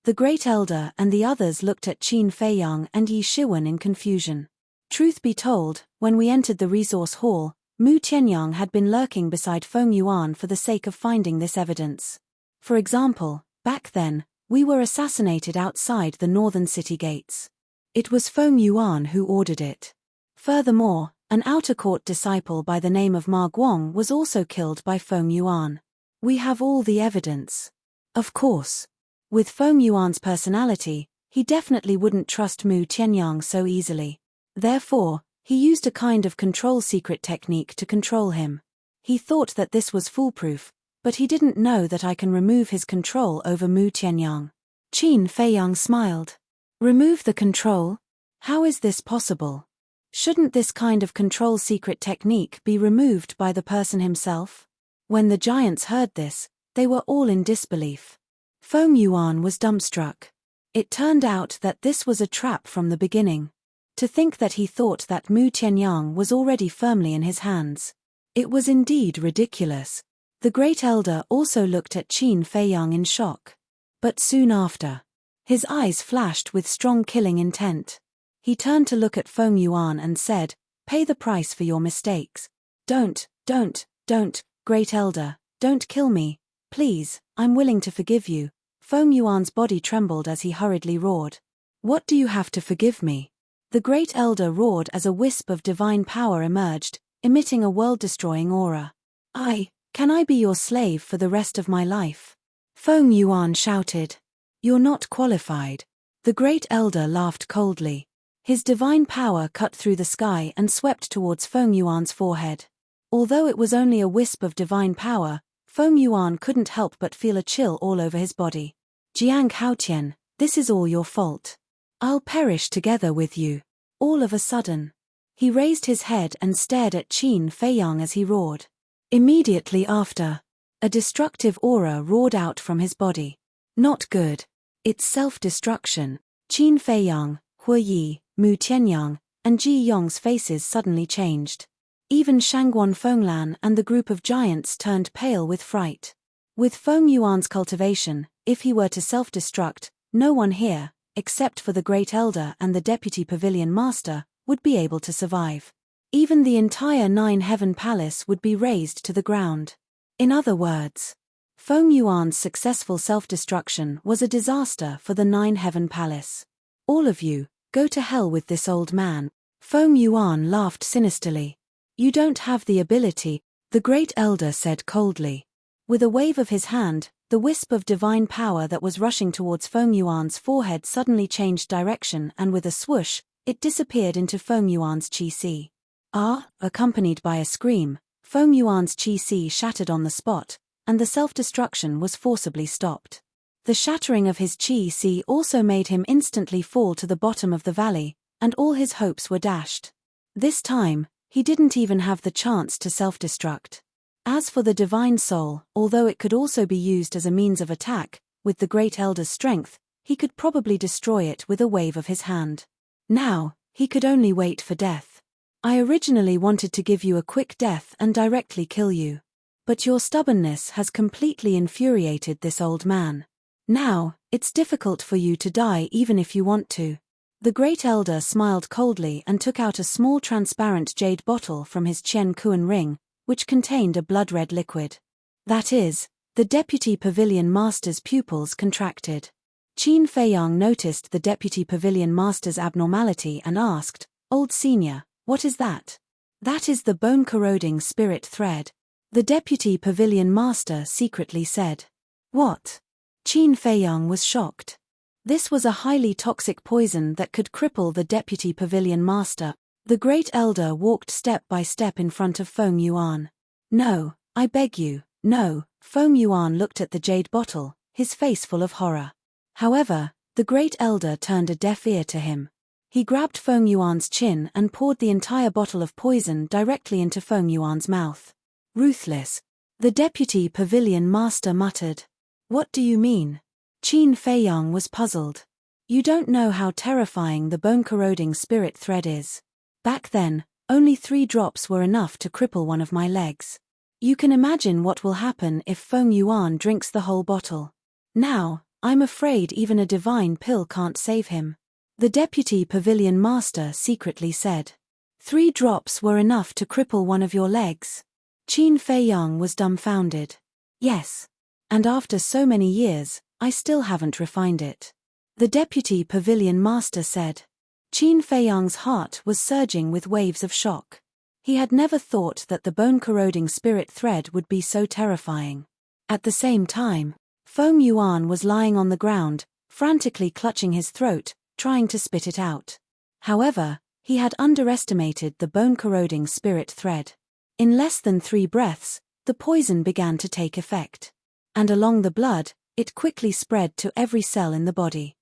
The Great Elder and the others looked at Qin Feiyang and Yi Shiwen in confusion. Truth be told, when we entered the resource hall, Mu Qianyang had been lurking beside Feng Yuan for the sake of finding this evidence. For example, back then, we were assassinated outside the northern city gates. It was Feng Yuan who ordered it. Furthermore, an outer court disciple by the name of Ma Guang was also killed by Feng Yuan. We have all the evidence. Of course. With Feng Yuan's personality, he definitely wouldn't trust Mu Qianyang so easily. Therefore, he used a kind of control secret technique to control him. He thought that this was foolproof, but he didn't know that I can remove his control over Mu Qianyang. Qin Feiyang smiled. Remove the control? How is this possible? Shouldn't this kind of control secret technique be removed by the person himself? When the giants heard this, they were all in disbelief. Feng Yuan was dumbstruck. It turned out that this was a trap from the beginning. To think that he thought that Mu Qianyang was already firmly in his hands. It was indeed ridiculous. The Great Elder also looked at Qin Feiyang in shock. But soon after, his eyes flashed with strong killing intent. He turned to look at Feng Yuan and said, "Pay the price for your mistakes. Don't, Great Elder, don't kill me. Please, I'm willing to forgive you." Feng Yuan's body trembled as he hurriedly roared. "What do you have to forgive me?" The Great Elder roared as a wisp of divine power emerged, emitting a world-destroying aura. Can I be your slave for the rest of my life?" Feng Yuan shouted. "You're not qualified." The Great Elder laughed coldly. His divine power cut through the sky and swept towards Feng Yuan's forehead. Although it was only a wisp of divine power, Feng Yuan couldn't help but feel a chill all over his body. "Jiang Haotian, this is all your fault. I'll perish together with you." All of a sudden, he raised his head and stared at Qin Feiyang as he roared. Immediately after, a destructive aura roared out from his body. Not good. It's self-destruction. Qin Feiyang, Hu Yi, Mu Qianyang, and Ji Yong's faces suddenly changed. Even Shangguan Fenglan and the group of giants turned pale with fright. With Feng Yuan's cultivation, if he were to self-destruct, no one here, except for the Great Elder and the Deputy Pavilion Master, would be able to survive. Even the entire Nine Heaven Palace would be razed to the ground. In other words, Feng Yuan's successful self-destruction was a disaster for the Nine Heaven Palace. "All of you, go to hell with this old man." Feng Yuan laughed sinisterly. "You don't have the ability," the Great Elder said coldly. With a wave of his hand, the wisp of divine power that was rushing towards Feng Yuan's forehead suddenly changed direction and with a swoosh, it disappeared into Feng Yuan's qi. Accompanied by a scream, Feng Yuan's qi shattered on the spot, and the self-destruction was forcibly stopped. The shattering of his qi also made him instantly fall to the bottom of the valley, and all his hopes were dashed. This time, he didn't even have the chance to self-destruct. As for the divine soul, although it could also be used as a means of attack, with the Great Elder's strength, he could probably destroy it with a wave of his hand. Now, he could only wait for death. "I originally wanted to give you a quick death and directly kill you. But your stubbornness has completely infuriated this old man. Now, it's difficult for you to die even if you want to." The Great Elder smiled coldly and took out a small transparent jade bottle from his Qian Kuan ring, which contained a blood-red liquid. That is, the Deputy Pavilion Master's pupils contracted. Qin Feiyang noticed the Deputy Pavilion Master's abnormality and asked, "Old Senior, what is that?" "That is the bone-corroding spirit thread," the Deputy Pavilion Master secretly said. "What?" Qin Feiyang was shocked. This was a highly toxic poison that could cripple the Deputy Pavilion Master. The Great Elder walked step by step in front of Feng Yuan. "No, I beg you, no." Feng Yuan looked at the jade bottle, his face full of horror. However, The great elder turned a deaf ear to him. He grabbed Feng Yuan's chin and poured the entire bottle of poison directly into Feng Yuan's mouth. Ruthless. The deputy pavilion master muttered. What do you mean? Qin Feiyang was puzzled. You don't know how terrifying the bone-corroding spirit thread is. Back then, only 3 drops were enough to cripple one of my legs. You can imagine what will happen if Feng Yuan drinks the whole bottle. Now, I'm afraid even a divine pill can't save him. The deputy pavilion master secretly said. 3 drops were enough to cripple one of your legs. Qin Feiyang was dumbfounded. Yes. And after so many years, I still haven't refined it. The deputy pavilion master said. Qin Feiyang's heart was surging with waves of shock. He had never thought that the bone-corroding spirit thread would be so terrifying. At the same time, Feng Yuan was lying on the ground, frantically clutching his throat, trying to spit it out. However, he had underestimated the bone-corroding spirit thread. In less than 3 breaths, the poison began to take effect. And along the blood, it quickly spread to every cell in the body.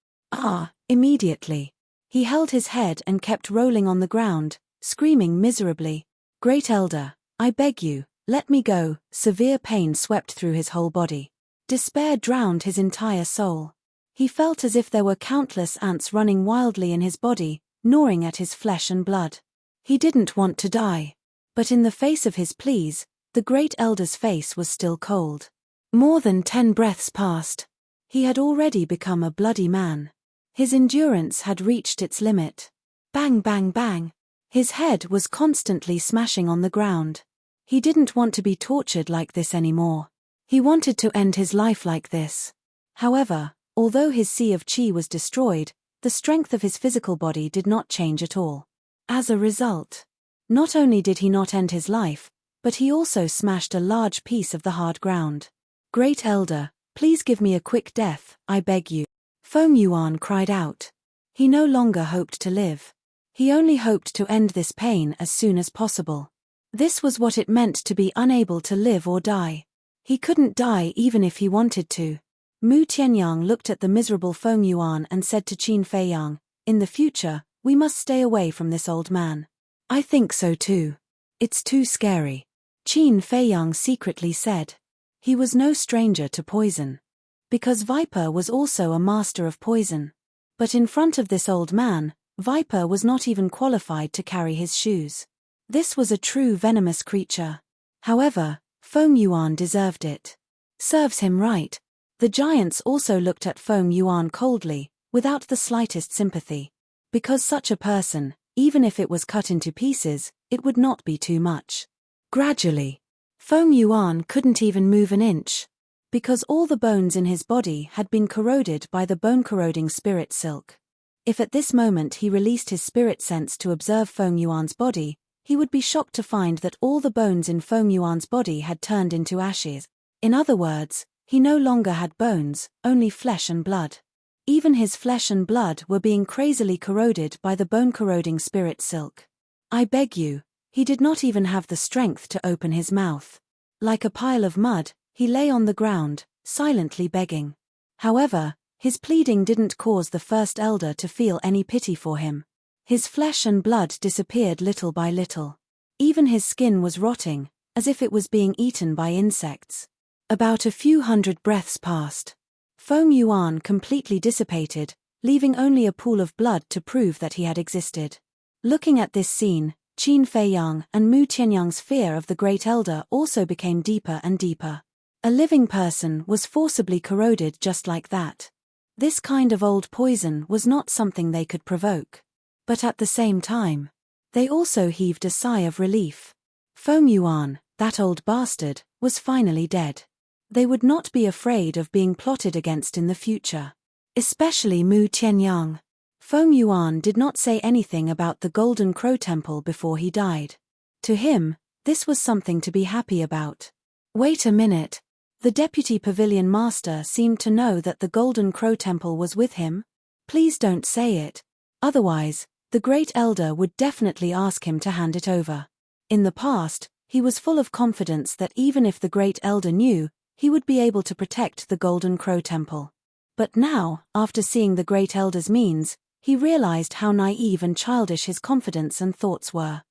Immediately. He held his head and kept rolling on the ground, screaming miserably. Great Elder, I beg you, let me go. Severe pain swept through his whole body. Despair drowned his entire soul. He felt as if there were countless ants running wildly in his body, gnawing at his flesh and blood. He didn't want to die. But in the face of his pleas, the Great Elder's face was still cold. More than 10 breaths passed. He had already become a bloody man. His endurance had reached its limit. Bang, bang, bang. His head was constantly smashing on the ground. He didn't want to be tortured like this anymore. He wanted to end his life like this. However, although his sea of qi was destroyed, the strength of his physical body did not change at all. As a result, not only did he not end his life, but he also smashed a large piece of the hard ground. Great Elder, please give me a quick death, I beg you. Feng Yuan cried out. He no longer hoped to live. He only hoped to end this pain as soon as possible. This was what it meant to be unable to live or die. He couldn't die even if he wanted to. Mu Tianyang looked at the miserable Feng Yuan and said to Qin Feiyang, in the future, we must stay away from this old man. I think so too. It's too scary. Qin Feiyang secretly said. He was no stranger to poison. Because Viper was also a master of poison. But in front of this old man, Viper was not even qualified to carry his shoes. This was a true venomous creature. However, Feng Yuan deserved it. Serves him right. The giants also looked at Feng Yuan coldly, without the slightest sympathy. Because such a person, even if it was cut into pieces, it would not be too much. Gradually, Feng Yuan couldn't even move an inch. Because all the bones in his body had been corroded by the bone-corroding spirit silk. If at this moment he released his spirit sense to observe Feng Yuan's body, he would be shocked to find that all the bones in Feng Yuan's body had turned into ashes. In other words, he no longer had bones, only flesh and blood. Even his flesh and blood were being crazily corroded by the bone-corroding spirit silk. I beg you, he did not even have the strength to open his mouth. Like a pile of mud, he lay on the ground, silently begging. However, his pleading didn't cause the first elder to feel any pity for him. His flesh and blood disappeared little by little. Even his skin was rotting, as if it was being eaten by insects. About a few hundred breaths passed. Feng Yuan completely dissipated, leaving only a pool of blood to prove that he had existed. Looking at this scene, Qin Feiyang and Mu Tianyang's fear of the Great Elder also became deeper and deeper. A living person was forcibly corroded just like that. This kind of old poison was not something they could provoke. But at the same time, they also heaved a sigh of relief. Feng Yuan, that old bastard, was finally dead. They would not be afraid of being plotted against in the future. Especially Mu Tianyang. Feng Yuan did not say anything about the Golden Crow Temple before he died. To him, this was something to be happy about. Wait a minute. The deputy pavilion master seemed to know that the Golden Crow Temple was with him. Please don't say it. Otherwise, the Great Elder would definitely ask him to hand it over. In the past, he was full of confidence that even if the Great Elder knew, he would be able to protect the Golden Crow Temple. But now, after seeing the great elder's means, he realized how naive and childish his confidence and thoughts were.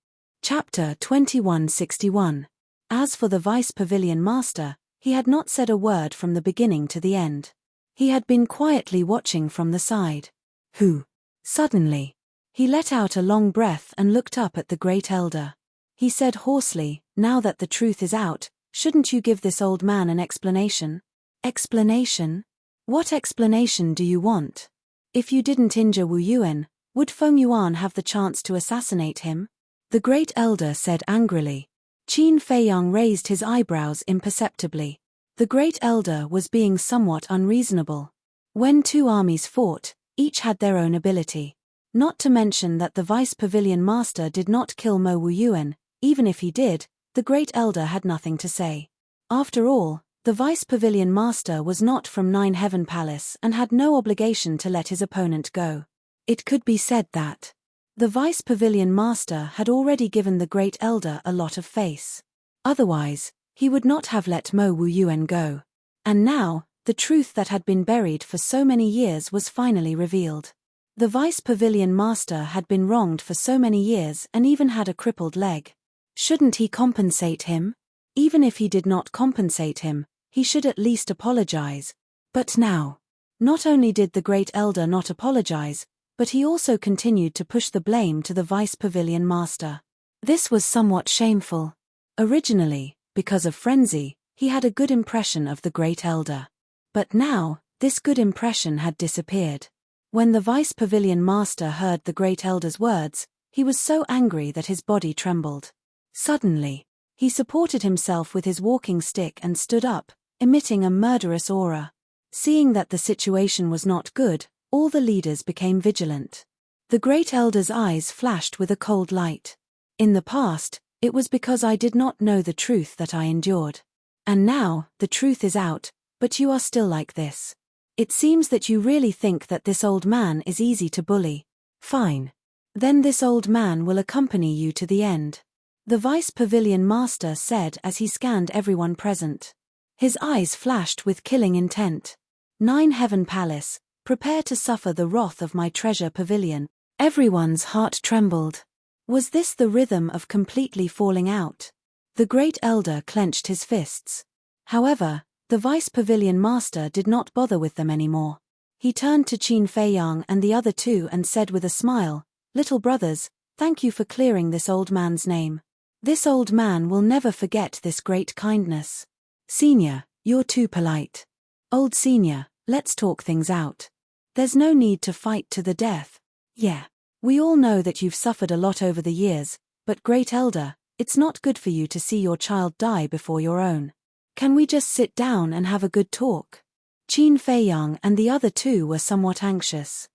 Chapter 2161. As for the Vice Pavilion Master, he had not said a word from the beginning to the end. He had been quietly watching from the side. Who? Suddenly, he let out a long breath and looked up at the great elder. He said hoarsely, "Now that the truth is out, shouldn't you give this old man an explanation?" Explanation? What explanation do you want? If you didn't injure Wu Yuan, would Feng Yuan have the chance to assassinate him? The great elder said angrily. Qin Feiyang raised his eyebrows imperceptibly. The great elder was being somewhat unreasonable. When two armies fought, each had their own ability. Not to mention that the Vice Pavilion Master did not kill Mo Wu Yuan. Even if he did, the great elder had nothing to say. After all, the Vice Pavilion Master was not from Nine Heaven Palace and had no obligation to let his opponent go. It could be said that the Vice Pavilion Master had already given the great elder a lot of face. Otherwise, he would not have let Mo Wu Yuan go. And now, the truth that had been buried for so many years was finally revealed. The Vice Pavilion Master had been wronged for so many years and even had a crippled leg. Shouldn't he compensate him? Even if he did not compensate him, he should at least apologize. But now, not only did the great elder not apologize, but he also continued to push the blame to the Vice Pavilion Master. This was somewhat shameful. Originally, because of frenzy, he had a good impression of the great elder. But now, this good impression had disappeared. When the Vice Pavilion Master heard the great elder's words, he was so angry that his body trembled. Suddenly, he supported himself with his walking stick and stood up, emitting a murderous aura. Seeing that the situation was not good, all the leaders became vigilant. The great elder's eyes flashed with a cold light. In the past, it was because I did not know the truth that I endured. And now, the truth is out, but you are still like this. It seems that you really think that this old man is easy to bully. Fine. Then this old man will accompany you to the end. The Vice Pavilion Master said as he scanned everyone present. His eyes flashed with killing intent. Nine Heaven Palace, prepare to suffer the wrath of my treasure pavilion. Everyone's heart trembled. Was this the rhythm of completely falling out? The great elder clenched his fists. However, the Vice Pavilion Master did not bother with them anymore. He turned to Qin Feiyang and the other two and said with a smile, "Little brothers, thank you for clearing this old man's name. This old man will never forget this great kindness. Senior, you're too polite. Old senior, let's talk things out. There's no need to fight to the death. Yeah. We all know that you've suffered a lot over the years, but great elder, it's not good for you to see your child die before your own. Can we just sit down and have a good talk?" Qin Feiyang and the other two were somewhat anxious.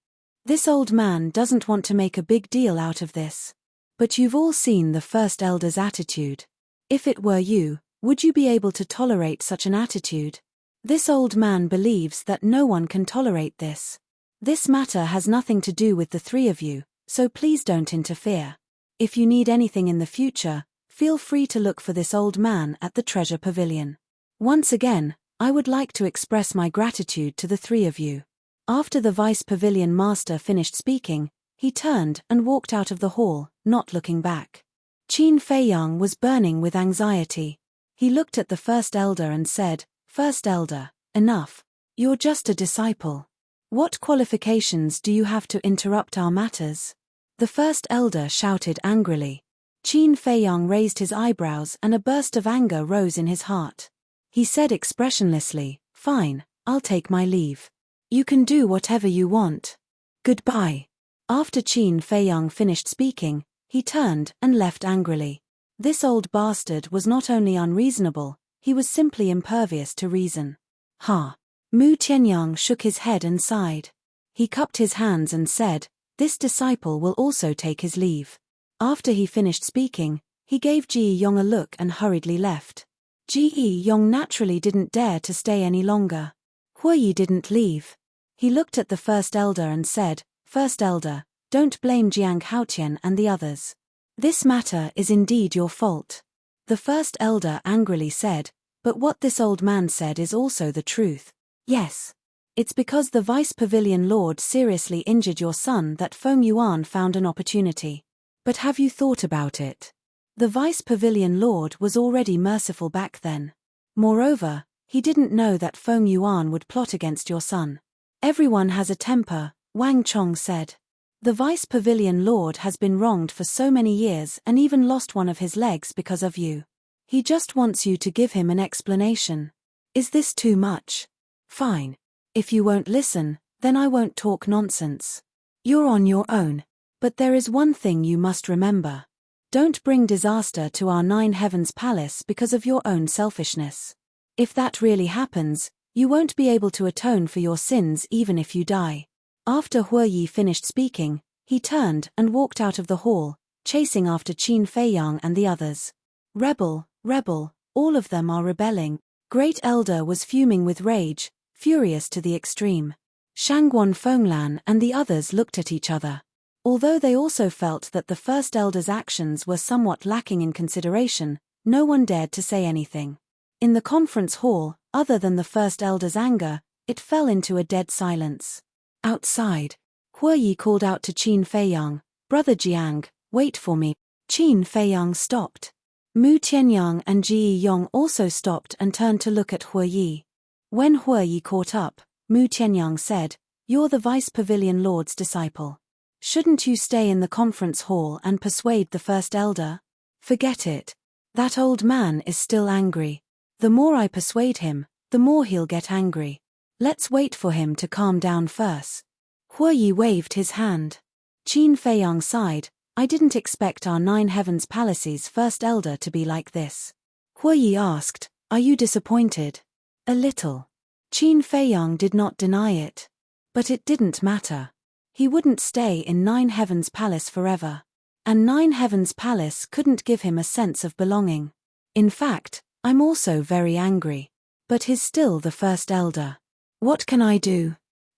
This old man doesn't want to make a big deal out of this. But you've all seen the first elder's attitude. If it were you, would you be able to tolerate such an attitude? This old man believes that no one can tolerate this. This matter has nothing to do with the three of you, so please don't interfere. If you need anything in the future, feel free to look for this old man at the Treasure Pavilion. Once again, I would like to express my gratitude to the three of you. After the Vice Pavilion Master finished speaking, he turned and walked out of the hall, not looking back. Qin Feiyang was burning with anxiety. He looked at the First Elder and said, "First Elder, enough. You're just a disciple. What qualifications do you have to interrupt our matters?" The First Elder shouted angrily. Qin Feiyang raised his eyebrows and a burst of anger rose in his heart. He said expressionlessly, "Fine, I'll take my leave. You can do whatever you want. Goodbye." After Qin Feiyang finished speaking, he turned and left angrily. This old bastard was not only unreasonable, he was simply impervious to reason. Ha! Mu Tianyang shook his head and sighed. He cupped his hands and said, "This disciple will also take his leave." After he finished speaking, he gave Ji Yong a look and hurriedly left. Ji Yong naturally didn't dare to stay any longer. Huiyi didn't leave. He looked at the First Elder and said, "First Elder, don't blame Jiang Haotian and the others. This matter is indeed your fault." The First Elder angrily said, "But what this old man said is also the truth." "Yes. It's because the Vice Pavilion Lord seriously injured your son that Feng Yuan found an opportunity. But have you thought about it? The Vice Pavilion Lord was already merciful back then. Moreover, he didn't know that Feng Yuan would plot against your son. Everyone has a temper, Wang Chong said. The Vice Pavilion Lord has been wronged for so many years and even lost one of his legs because of you. He just wants you to give him an explanation. Is this too much? Fine. If you won't listen, then I won't talk nonsense. You're on your own. But there is one thing you must remember. Don't bring disaster to our Nine Heavens Palace because of your own selfishness. If that really happens, you won't be able to atone for your sins even if you die. After Hue Yi finished speaking, he turned and walked out of the hall, chasing after Qin Feiyang and the others. Rebel, rebel, all of them are rebelling. Great Elder was fuming with rage, furious to the extreme. Shangguan Fenglan and the others looked at each other. Although they also felt that the First Elder's actions were somewhat lacking in consideration, no one dared to say anything. In the conference hall, other than the First Elder's anger, it fell into a dead silence. Outside, Hue Yi called out to Qin Feiyang, "Brother Jiang, wait for me." Qin Feiyang stopped. Mu Tianyang and Ji Yong also stopped and turned to look at Hue Yi. When Hue Yi caught up, Mu Tianyang said, "You're the Vice Pavilion Lord's disciple. Shouldn't you stay in the conference hall and persuade the First Elder?" "Forget it. That old man is still angry. The more I persuade him, the more he'll get angry. Let's wait for him to calm down first." Hue Yi waved his hand. Qin Feiyang sighed, "I didn't expect our Nine Heavens Palace's First Elder to be like this." Hue Yi asked, "Are you disappointed?" "A little." Qin Feiyang did not deny it. But it didn't matter. He wouldn't stay in Nine Heavens Palace forever. And Nine Heavens Palace couldn't give him a sense of belonging. "In fact, I'm also very angry. But he's still the First Elder. What can I do?"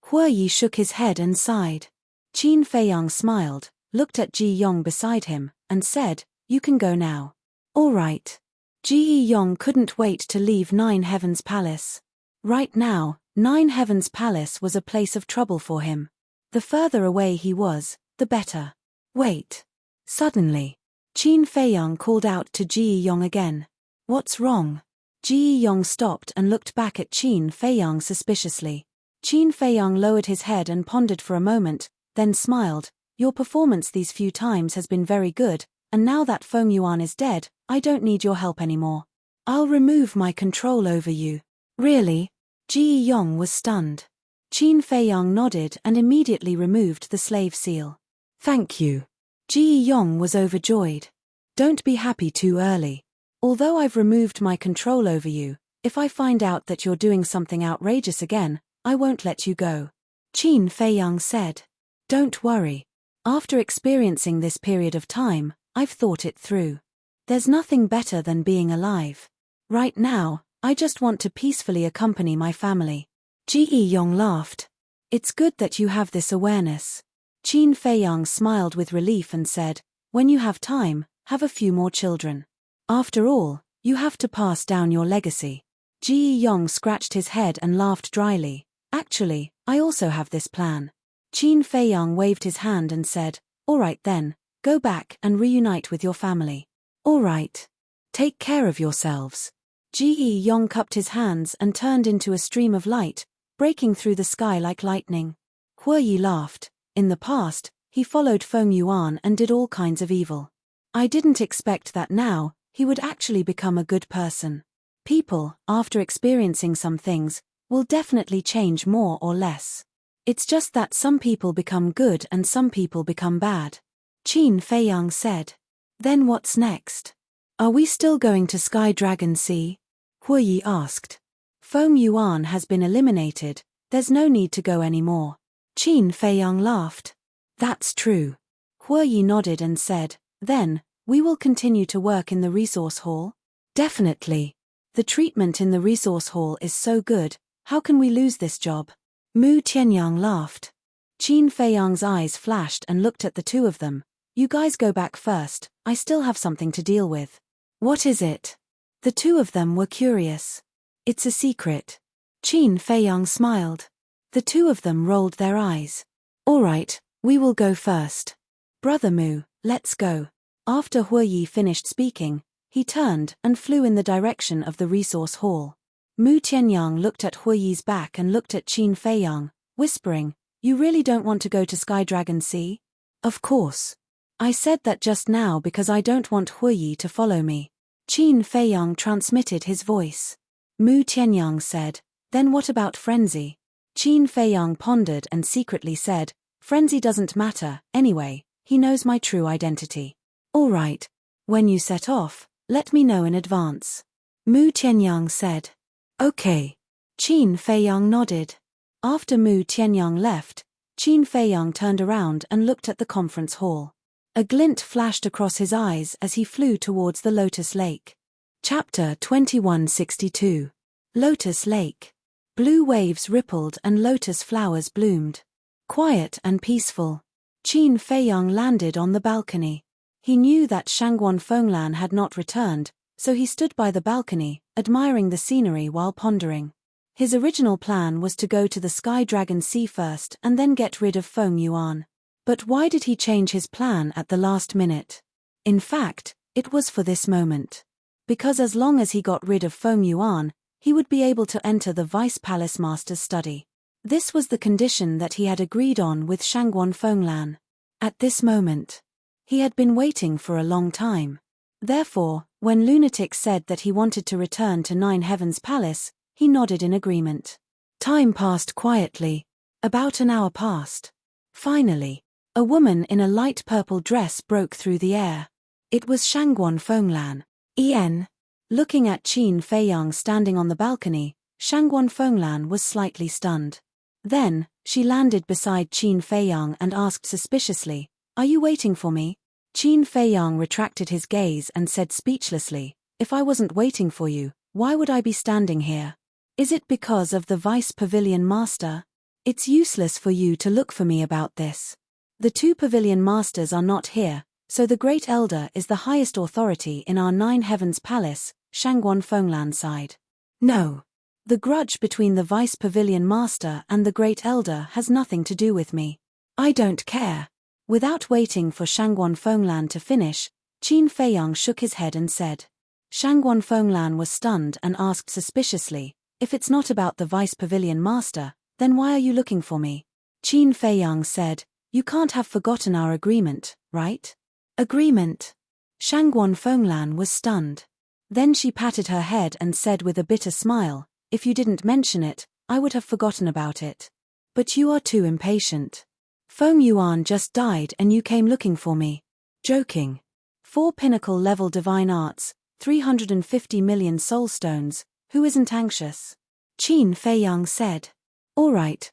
Hue Yi shook his head and sighed. Qin Feiyang smiled, looked at Ji Yong beside him, and said, "You can go now." "All right." Ji Yong couldn't wait to leave Nine Heavens Palace. Right now, Nine Heavens Palace was a place of trouble for him. The further away he was, the better. "Wait." Suddenly, Qin Feiyang called out to Ji Yong again. "What's wrong?" Ji Yong stopped and looked back at Qin Feiyang suspiciously. Qin Feiyang lowered his head and pondered for a moment, then smiled. "Your performance these few times has been very good, and now that Feng Yuan is dead, I don't need your help anymore. I'll remove my control over you." "Really?" Ji Yong was stunned. Qin Feiyang nodded and immediately removed the slave seal. "Thank you." Ji Yong was overjoyed. "Don't be happy too early. Although I've removed my control over you, if I find out that you're doing something outrageous again, I won't let you go." Qin Feiyang said. "Don't worry. After experiencing this period of time, I've thought it through. There's nothing better than being alive. Right now, I just want to peacefully accompany my family." Ji Yong laughed. "It's good that you have this awareness." Qin Feiyang smiled with relief and said, "When you have time, have a few more children. After all, you have to pass down your legacy." Ji Yong scratched his head and laughed dryly. "Actually, I also have this plan." Qin Feiyang waved his hand and said, "All right then, go back and reunite with your family." "All right. Take care of yourselves." Ji Yong cupped his hands and turned into a stream of light, breaking through the sky like lightning. Hue Yi laughed. In the past, he followed Feng Yuan and did all kinds of evil. I didn't expect that now, he would actually become a good person. People, after experiencing some things, will definitely change more or less. It's just that some people become good and some people become bad. Qin Feiyang said. "Then what's next? Are we still going to Sky Dragon Sea?" Hue Yi asked. "Feng Yuan has been eliminated, there's no need to go anymore." Qin Feiyang laughed. "That's true." Hue Yi nodded and said, "Then, we will continue to work in the resource hall?" "Definitely. The treatment in the resource hall is so good, how can we lose this job?" Mu Tianyang laughed. Qin Feiyang's eyes flashed and looked at the two of them. "You guys go back first, I still have something to deal with." "What is it?" The two of them were curious. "It's a secret." Qin Feiyang smiled. The two of them rolled their eyes. All right, we will go first. Brother Mu, let's go. After Huiyi finished speaking, he turned and flew in the direction of the resource hall. Mu Tianyang looked at Huiyi's back and looked at Qin Feiyang, whispering, "You really don't want to go to Sky Dragon Sea?" "Of course. I said that just now because I don't want Huiyi to follow me." Qin Feiyang transmitted his voice. Mu Tianyang said, "Then what about Frenzy?" Qin Feiyang pondered and secretly said, "Frenzy doesn't matter, anyway, he knows my true identity." "All right. When you set off, let me know in advance." Mu Tianyang said. "Okay." Qin Feiyang nodded. After Mu Tianyang left, Qin Feiyang turned around and looked at the conference hall. A glint flashed across his eyes as he flew towards the Lotus Lake. Chapter 2162. Lotus Lake. Blue waves rippled and lotus flowers bloomed. Quiet and peaceful. Qin Feiyang landed on the balcony. He knew that Shangguan Fenglan had not returned, so he stood by the balcony, admiring the scenery while pondering. His original plan was to go to the Sky Dragon Sea first and then get rid of Feng Yuan. But why did he change his plan at the last minute? In fact, it was for this moment. Because as long as he got rid of Feng Yuan, he would be able to enter the Vice Palace Master's study. This was the condition that he had agreed on with Shangguan Fenglan. At this moment, he had been waiting for a long time. Therefore, when Lunatic said that he wanted to return to Nine Heavens Palace, he nodded in agreement. Time passed quietly. About an hour passed. Finally, a woman in a light purple dress broke through the air. It was Shangguan Fenglan. En. Looking at Qin Feiyang standing on the balcony, Shangguan Fenglan was slightly stunned. Then, she landed beside Qin Feiyang and asked suspiciously, "Are you waiting for me?" Qin Feiyang retracted his gaze and said speechlessly, "If I wasn't waiting for you, why would I be standing here? Is it because of the Vice Pavilion Master? It's useless for you to look for me about this. The two Pavilion Masters are not here, so the Great Elder is the highest authority in our Nine Heavens Palace," Shangguan Fenglan sighed. "No. The grudge between the Vice Pavilion Master and the Great Elder has nothing to do with me. I don't care." Without waiting for Shangguan Fenglan to finish, Qin Feiyang shook his head and said. Shangguan Fenglan was stunned and asked suspiciously, "If it's not about the Vice Pavilion Master, then why are you looking for me?" Qin Feiyang said, "You can't have forgotten our agreement, right?" "Agreement?" Shangguan Fenglan was stunned. Then she patted her head and said with a bitter smile, "If you didn't mention it, I would have forgotten about it. But you are too impatient. Feng Yuan just died and you came looking for me." Joking. 4 pinnacle-level divine arts, 350 million soul stones, who isn't anxious? Qin Feiyang said. All right.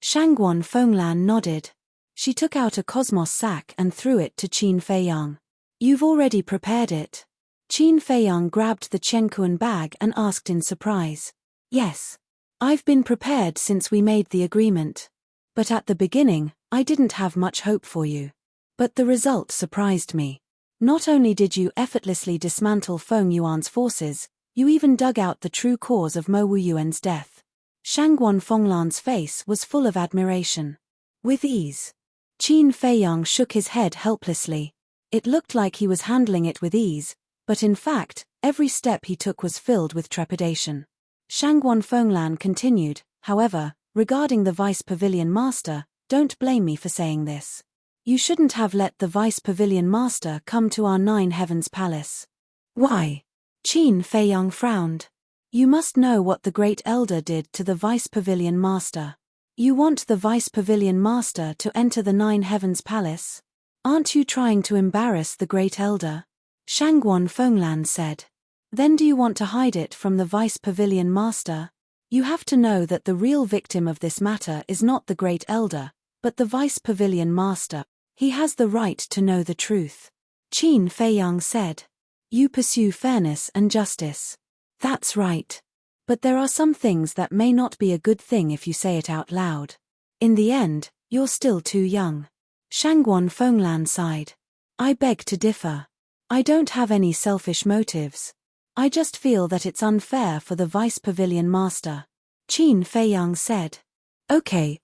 Shangguan Fenglan nodded. She took out a cosmos sack and threw it to Qin Feiyang. "You've already prepared it." Qin Feiyang grabbed the Chenkuan bag and asked in surprise. "Yes. I've been prepared since we made the agreement. But at the beginning, I didn't have much hope for you. But the result surprised me. Not only did you effortlessly dismantle Feng Yuan's forces, you even dug out the true cause of Mo Wuyuan's death." Shangguan Fenglan's face was full of admiration. "With ease." Qin Feiyang shook his head helplessly. It looked like he was handling it with ease, but in fact, every step he took was filled with trepidation. Shangguan Fenglan continued, "However, regarding the Vice Pavilion Master, don't blame me for saying this. You shouldn't have let the Vice Pavilion Master come to our Nine Heavens Palace." "Why?" Qin Feiyang frowned. "You must know what the Great Elder did to the Vice Pavilion Master. You want the Vice Pavilion Master to enter the Nine Heavens Palace? Aren't you trying to embarrass the Great Elder?" Shangguan Fenglan said. "Then do you want to hide it from the Vice Pavilion Master? You have to know that the real victim of this matter is not the Great Elder, but the Vice Pavilion Master. He has the right to know the truth." Qin Feiyang said. "You pursue fairness and justice." "That's right. But there are some things that may not be a good thing if you say it out loud. In the end, you're still too young." Shangguan Fenglan sighed. "I beg to differ. I don't have any selfish motives. I just feel that it's unfair for the Vice Pavilion Master." Qin Feiyang said. Okay.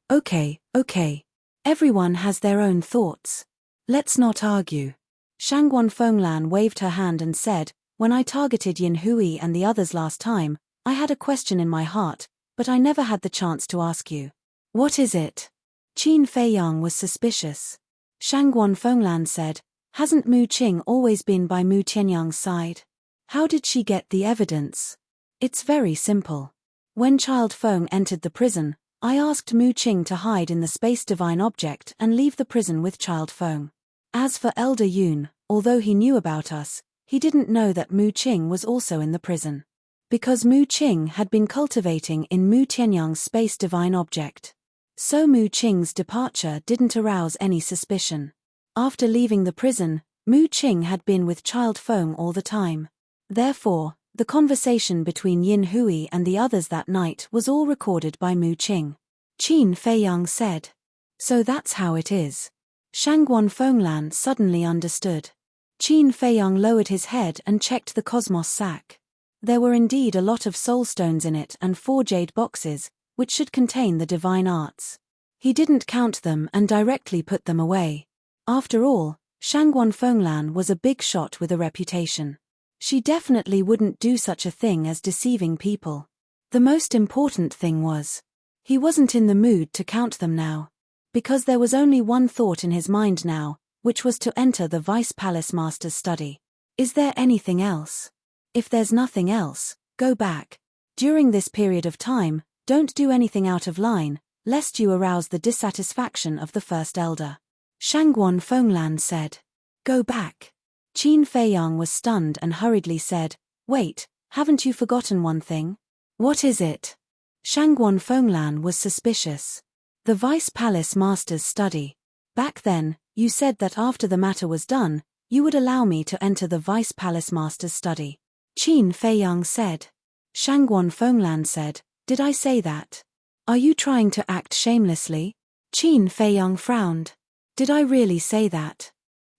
Everyone has their own thoughts. Let's not argue. Shangguan Fenglan waved her hand and said, when I targeted Yin Hui and the others last time, I had a question in my heart, but I never had the chance to ask you. What is it? Qin Feiyang was suspicious. Shangguan Fenglan said, hasn't Mu Qing always been by Mu Tianyang's side? How did she get the evidence? It's very simple. When Child Feng entered the prison, I asked Mu Qing to hide in the space divine object and leave the prison with Child Feng. As for Elder Yun, although he knew about us, he didn't know that Mu Qing was also in the prison. Because Mu Qing had been cultivating in Mu Tianyang's space divine object. So Mu Qing's departure didn't arouse any suspicion. After leaving the prison, Mu Qing had been with Child Feng all the time. Therefore, the conversation between Yin Hui and the others that night was all recorded by Mu Qing. Qin Feiyang said. So that's how it is. Shangguan Fenglan suddenly understood. Qin Feiyang lowered his head and checked the cosmos sack. There were indeed a lot of soul stones in it and 4 jade boxes, which should contain the divine arts. He didn't count them and directly put them away. After all, Shangguan Fenglan was a big shot with a reputation. She definitely wouldn't do such a thing as deceiving people. The most important thing was, he wasn't in the mood to count them now. Because there was only one thought in his mind now, which was to enter the Vice Palace Master's study. Is there anything else? If there's nothing else, go back. During this period of time, don't do anything out of line, lest you arouse the dissatisfaction of the First Elder. Shangguan Fenglan said. Go back. Qin Feiyang was stunned and hurriedly said, wait, haven't you forgotten one thing? What is it? Shangguan Fenglan was suspicious. The Vice Palace Master's study. Back then, you said that after the matter was done, you would allow me to enter the Vice Palace Master's study. Qin Feiyang said. Shangguan Fenglan said, did I say that? Are you trying to act shamelessly? Qin Feiyang frowned. Did I really say that?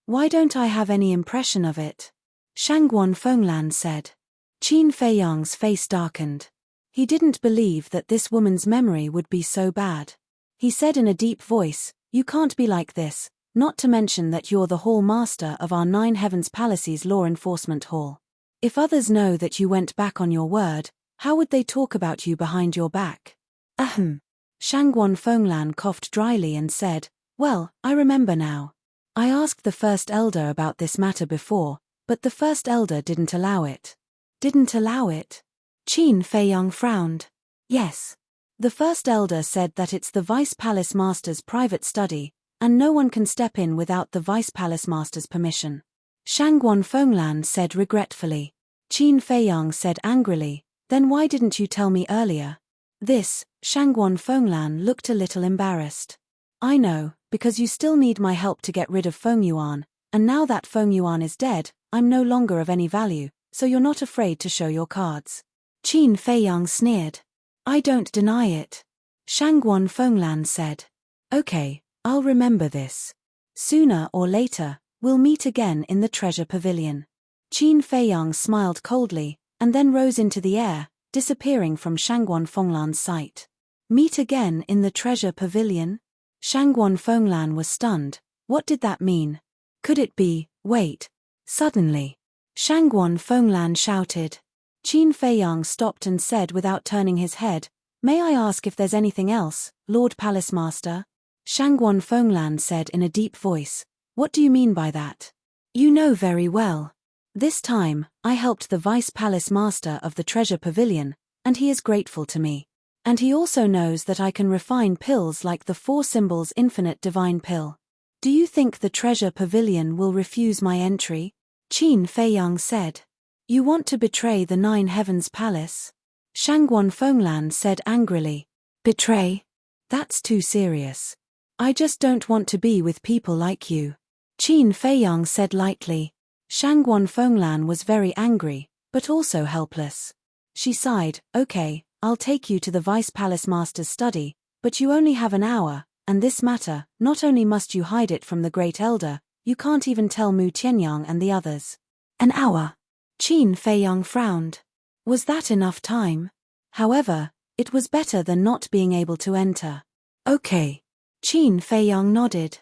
Why don't I have any impression of it? Shangguan Fenglan said. Qin Feiyang's face darkened. He didn't believe that this woman's memory would be so bad. He said in a deep voice, you can't be like this, not to mention that you're the Hall Master of our 9 Heavens Palace's Law Enforcement Hall. If others know that you went back on your word, how would they talk about you behind your back? Ahem. Shangguan Fenglan coughed dryly and said, well, I remember now. I asked the First Elder about this matter before, but the First Elder didn't allow it. Didn't allow it? Qin Feiyang frowned. Yes. The First Elder said that it's the Vice Palace Master's private study, and no one can step in without the Vice Palace Master's permission. Shangguan Fenglan said regretfully. Qin Feiyang said angrily, then why didn't you tell me earlier? This, Shangguan Fenglan looked a little embarrassed. I know, because you still need my help to get rid of Feng Yuan, and now that Feng Yuan is dead, I'm no longer of any value, so you're not afraid to show your cards. Qin Feiyang sneered. I don't deny it. Shangguan Fenglan said. Okay, I'll remember this. Sooner or later, we'll meet again in the treasure pavilion. Qin Feiyang smiled coldly, and then rose into the air, disappearing from Shangguan Fenglan's sight. Meet again in the treasure pavilion? Shangguan Fenglan was stunned. What did that mean? Could it be, wait. Suddenly, Shangguan Fenglan shouted. Qin Feiyang stopped and said without turning his head, may I ask if there's anything else, Lord Palace Master? Shangguan Fenglan said in a deep voice, what do you mean by that? You know very well. This time, I helped the Vice Palace Master of the Treasure Pavilion, and he is grateful to me. And he also knows that I can refine pills like the 4 Symbols Infinite Divine Pill. Do you think the Treasure Pavilion will refuse my entry? Qin Feiyang said. You want to betray the 9 Heavens Palace? Shangguan Fenglan said angrily. Betray? That's too serious. I just don't want to be with people like you. Qin Feiyang said lightly. Shangguan Fenglan was very angry, but also helpless. She sighed, okay, I'll take you to the Vice Palace Master's study, but you only have an hour, and this matter, not only must you hide it from the Great Elder, you can't even tell Mu Tianyang and the others. An hour? Qin Feiyang frowned. Was that enough time? However, It was better than not being able to enter. Okay. Qin Feiyang nodded.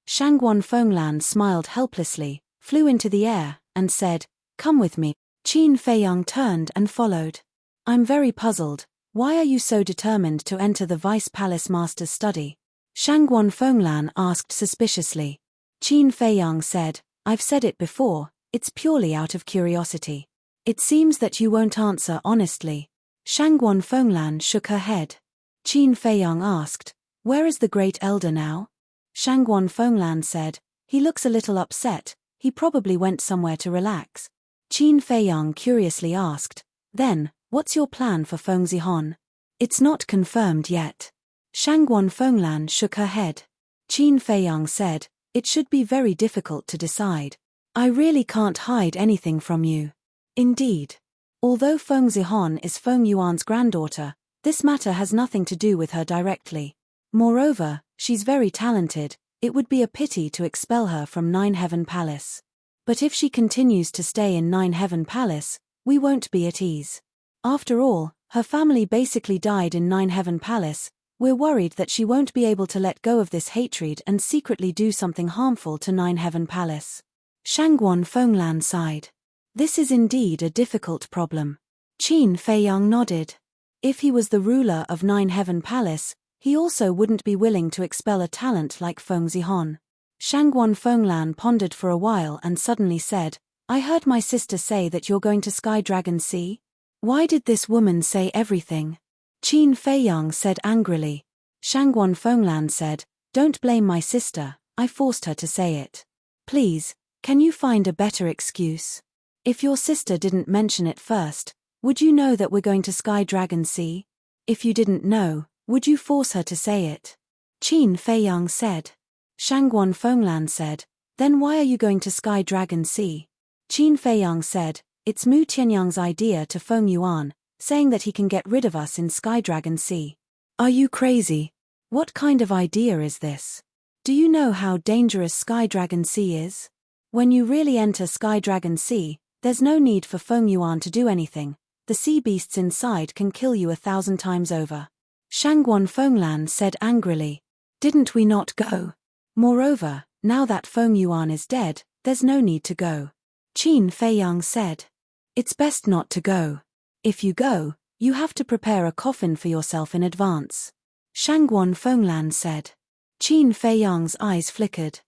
Shangguan Fenglan smiled helplessly, flew into the air, and said, "Come with me." Qin Feiyang turned and followed. "I'm very puzzled. Why are you so determined to enter the Vice Palace Master's study?" Shangguan Fenglan asked suspiciously. Qin Feiyang said, "I've said it before, it's purely out of curiosity." "It seems that you won't answer honestly." Shangguan Fenglan shook her head. Qin Feiyang asked, "Where is the Great Elder now?" Shangguan Fenglan said, "He looks a little upset, he probably went somewhere to relax." Qin Feiyang curiously asked, "Then, what's your plan for Feng Zihon?" "It's not confirmed yet." Shangguan Fenglan shook her head. Qin Feiyang said, "It should be very difficult to decide. I really can't hide anything from you." Indeed. Although Feng Zihon is Feng Yuan's granddaughter, this matter has nothing to do with her directly. Moreover, she's very talented, it would be a pity to expel her from Nine Heaven Palace. But if she continues to stay in Nine Heaven Palace, we won't be at ease. After all, her family basically died in Nine Heaven Palace. We're worried that she won't be able to let go of this hatred and secretly do something harmful to Nine Heaven Palace. Shangguan Fenglan sighed. This is indeed a difficult problem. Qin Feiyang nodded. If he was the ruler of Nine Heaven Palace, he also wouldn't be willing to expel a talent like Feng Zihon. Shangguan Fenglan pondered for a while and suddenly said, "I heard my sister say that you're going to Sky Dragon Sea? Why did this woman say everything?" Qin Feiyang said angrily. Shangguan Fenglan said, "Don't blame my sister, I forced her to say it. Please, can you find a better excuse? If your sister didn't mention it first, would you know that we're going to Sky Dragon Sea? If you didn't know, would you force her to say it?" Qin Feiyang said. Shangguan Fenglan said, "Then why are you going to Sky Dragon Sea?" Qin Feiyang said, "It's Mu Tianyang's idea to Feng Yuan, saying that he can get rid of us in Sky Dragon Sea." "Are you crazy? What kind of idea is this? Do you know how dangerous Sky Dragon Sea is? When you really enter Sky Dragon Sea, there's no need for Feng Yuan to do anything. The sea beasts inside can kill you 1,000 times over." Shangguan Fenglan said angrily, "Didn't we not go? Moreover, now that Feng Yuan is dead, there's no need to go." Qin Feiyang said, "It's best not to go. If you go, you have to prepare a coffin for yourself in advance." Shangguan Fenglan said. Qin Feiyang's eyes flickered.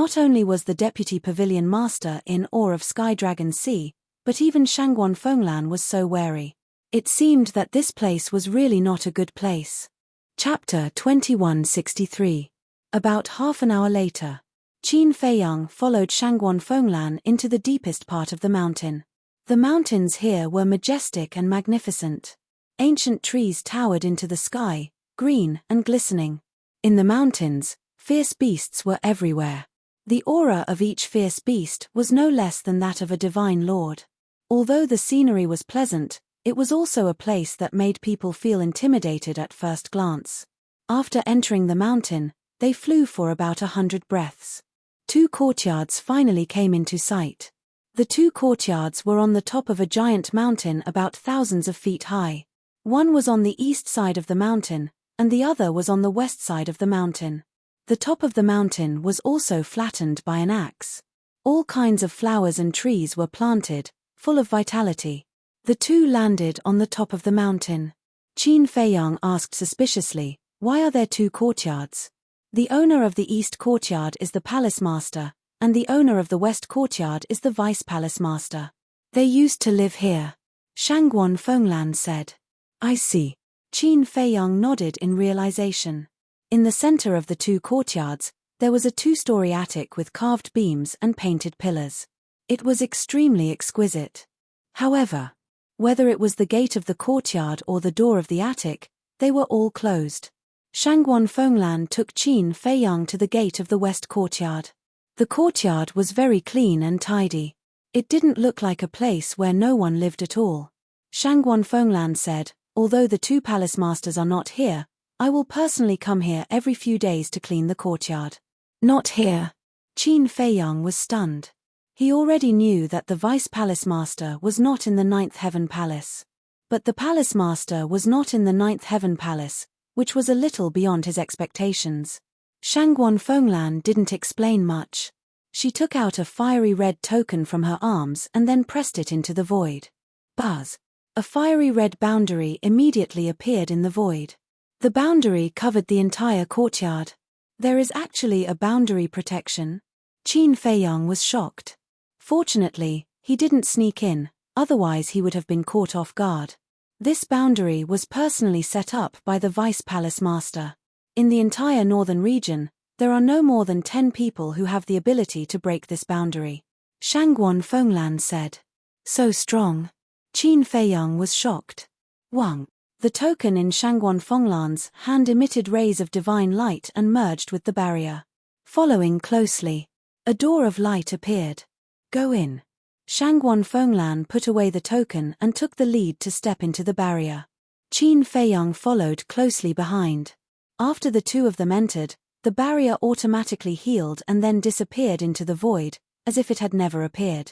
Not only was the deputy pavilion master in awe of Sky Dragon Sea, but even Shangguan Fenglan was so wary. It seemed that this place was really not a good place. Chapter 2163. About half an hour later, Qin Feiyang followed Shangguan Fenglan into the deepest part of the mountain. The mountains here were majestic and magnificent. Ancient trees towered into the sky, green and glistening. In the mountains, fierce beasts were everywhere. The aura of each fierce beast was no less than that of a divine lord. Although the scenery was pleasant, it was also a place that made people feel intimidated at first glance. After entering the mountain, they flew for about 100 breaths. 2 courtyards finally came into sight. The 2 courtyards were on the top of a giant mountain about thousands of feet high. One was on the east side of the mountain, and the other was on the west side of the mountain. The top of the mountain was also flattened by an axe. All kinds of flowers and trees were planted, full of vitality. The 2 landed on the top of the mountain. Qin Feiyang asked suspiciously, "Why are there 2 courtyards?" "The owner of the east courtyard is the palace master, and the owner of the west courtyard is the vice palace master. They used to live here," Shangguan Fenglan said. "I see." Qin Feiyang nodded in realization. In the center of the 2 courtyards, there was a 2-story attic with carved beams and painted pillars. It was extremely exquisite. However, whether it was the gate of the courtyard or the door of the attic, they were all closed. Shangguan Fenglan took Qin Feiyang to the gate of the west courtyard. The courtyard was very clean and tidy. It didn't look like a place where no one lived at all. Shangguan Fenglan said, "Although the 2 palace masters are not here, I will personally come here every few days to clean the courtyard." "Not here." Qin Feiyang was stunned. He already knew that the vice palace master was not in the 9th Heaven Palace. But the palace master was not in the ninth heaven palace, which was a little beyond his expectations. Shangguan Fenglan didn't explain much. She took out a fiery red token from her arms and then pressed it into the void. Buzz! A fiery red boundary immediately appeared in the void. The boundary covered the entire courtyard. There is actually a boundary protection? Qin Feiyang was shocked. Fortunately, he didn't sneak in, otherwise he would have been caught off guard. This boundary was personally set up by the vice palace master. In the entire northern region, there are no more than 10 people who have the ability to break this boundary. Shangguan Fenglan said. So strong. Qin Feiyang was shocked. Wang. The token in Shangguan Fenglan's hand emitted rays of divine light and merged with the barrier. Following closely, a door of light appeared. Go in. Shangguan Fenglan put away the token and took the lead to step into the barrier. Qin Feiyang followed closely behind. After the two of them entered, the barrier automatically healed and then disappeared into the void, as if it had never appeared.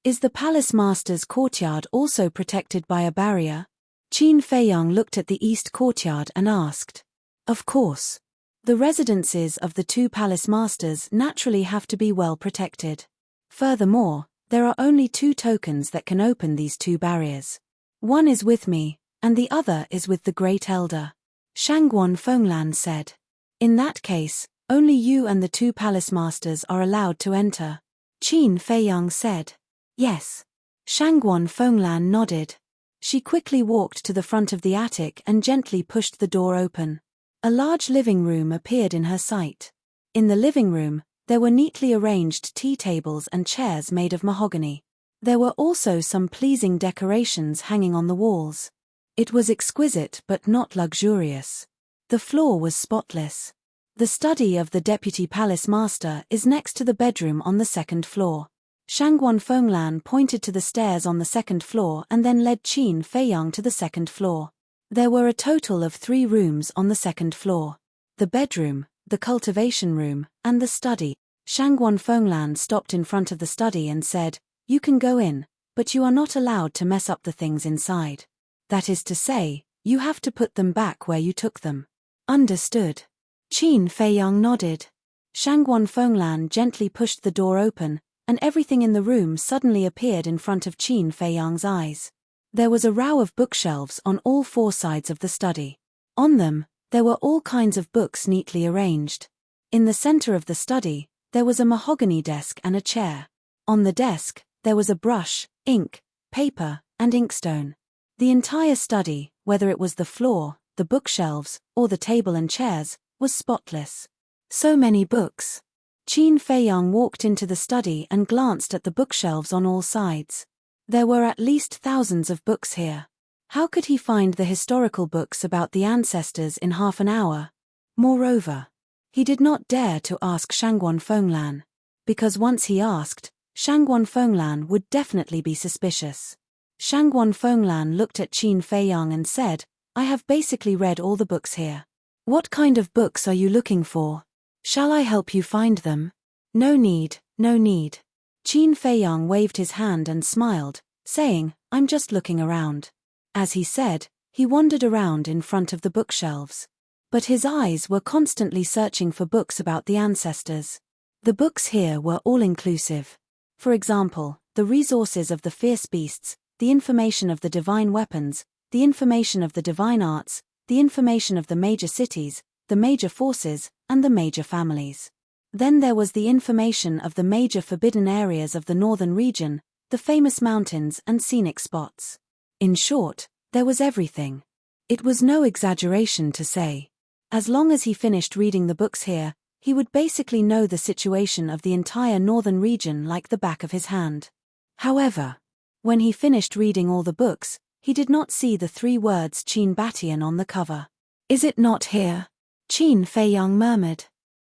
Is the palace master's courtyard also protected by a barrier? Qin Feiyang looked at the east courtyard and asked. Of course. The residences of the two palace masters naturally have to be well protected. Furthermore, there are only 2 tokens that can open these 2 barriers. One is with me, and the other is with the Great Elder. Shangguan Fenglan said. In that case, only you and the 2 palace masters are allowed to enter. Qin Feiyang said. Yes. Shangguan Fenglan nodded. She quickly walked to the front of the attic and gently pushed the door open. A large living room appeared in her sight. In the living room, there were neatly arranged tea tables and chairs made of mahogany. There were also some pleasing decorations hanging on the walls. It was exquisite but not luxurious. The floor was spotless. The study of the deputy palace master is next to the bedroom on the 2nd floor. Shangguan Fenglan pointed to the stairs on the 2nd floor and then led Qin Feiyang to the 2nd floor. There were a total of 3 rooms on the 2nd floor. The bedroom, the cultivation room, and the study. Shangguan Fenglan stopped in front of the study and said, You can go in, but you are not allowed to mess up the things inside. That is to say, you have to put them back where you took them. Understood. Qin Feiyang nodded. Shangguan Fenglan gently pushed the door open, and everything in the room suddenly appeared in front of Qin Feiyang's eyes. There was a row of bookshelves on all 4 sides of the study. On them, there were all kinds of books neatly arranged. In the center of the study, there was a mahogany desk and a chair. On the desk, there was a brush, ink, paper, and inkstone. The entire study, whether it was the floor, the bookshelves, or the table and chairs, was spotless. So many books. Qin Feiyang walked into the study and glanced at the bookshelves on all sides. There were at least thousands of books here. How could he find the historical books about the ancestors in half an hour? Moreover, he did not dare to ask Shangguan Fenglan, because once he asked, Shangguan Fenglan would definitely be suspicious. Shangguan Fenglan looked at Qin Feiyang and said, I have basically read all the books here. What kind of books are you looking for? Shall I help you find them? No need, no need. Qin Feiyang waved his hand and smiled, saying, I'm just looking around. As he said, he wandered around in front of the bookshelves. But his eyes were constantly searching for books about the ancestors. The books here were all-inclusive. For example, the resources of the fierce beasts, the information of the divine weapons, the information of the divine arts, the information of the major cities, the major forces, and the major families. Then there was the information of the major forbidden areas of the northern region, the famous mountains and scenic spots. In short, there was everything. It was no exaggeration to say. As long as he finished reading the books here, he would basically know the situation of the entire northern region like the back of his hand. However, when he finished reading all the books, he did not see the 3 words Qin Batian on the cover. Is it not here? Qin Feiyang murmured.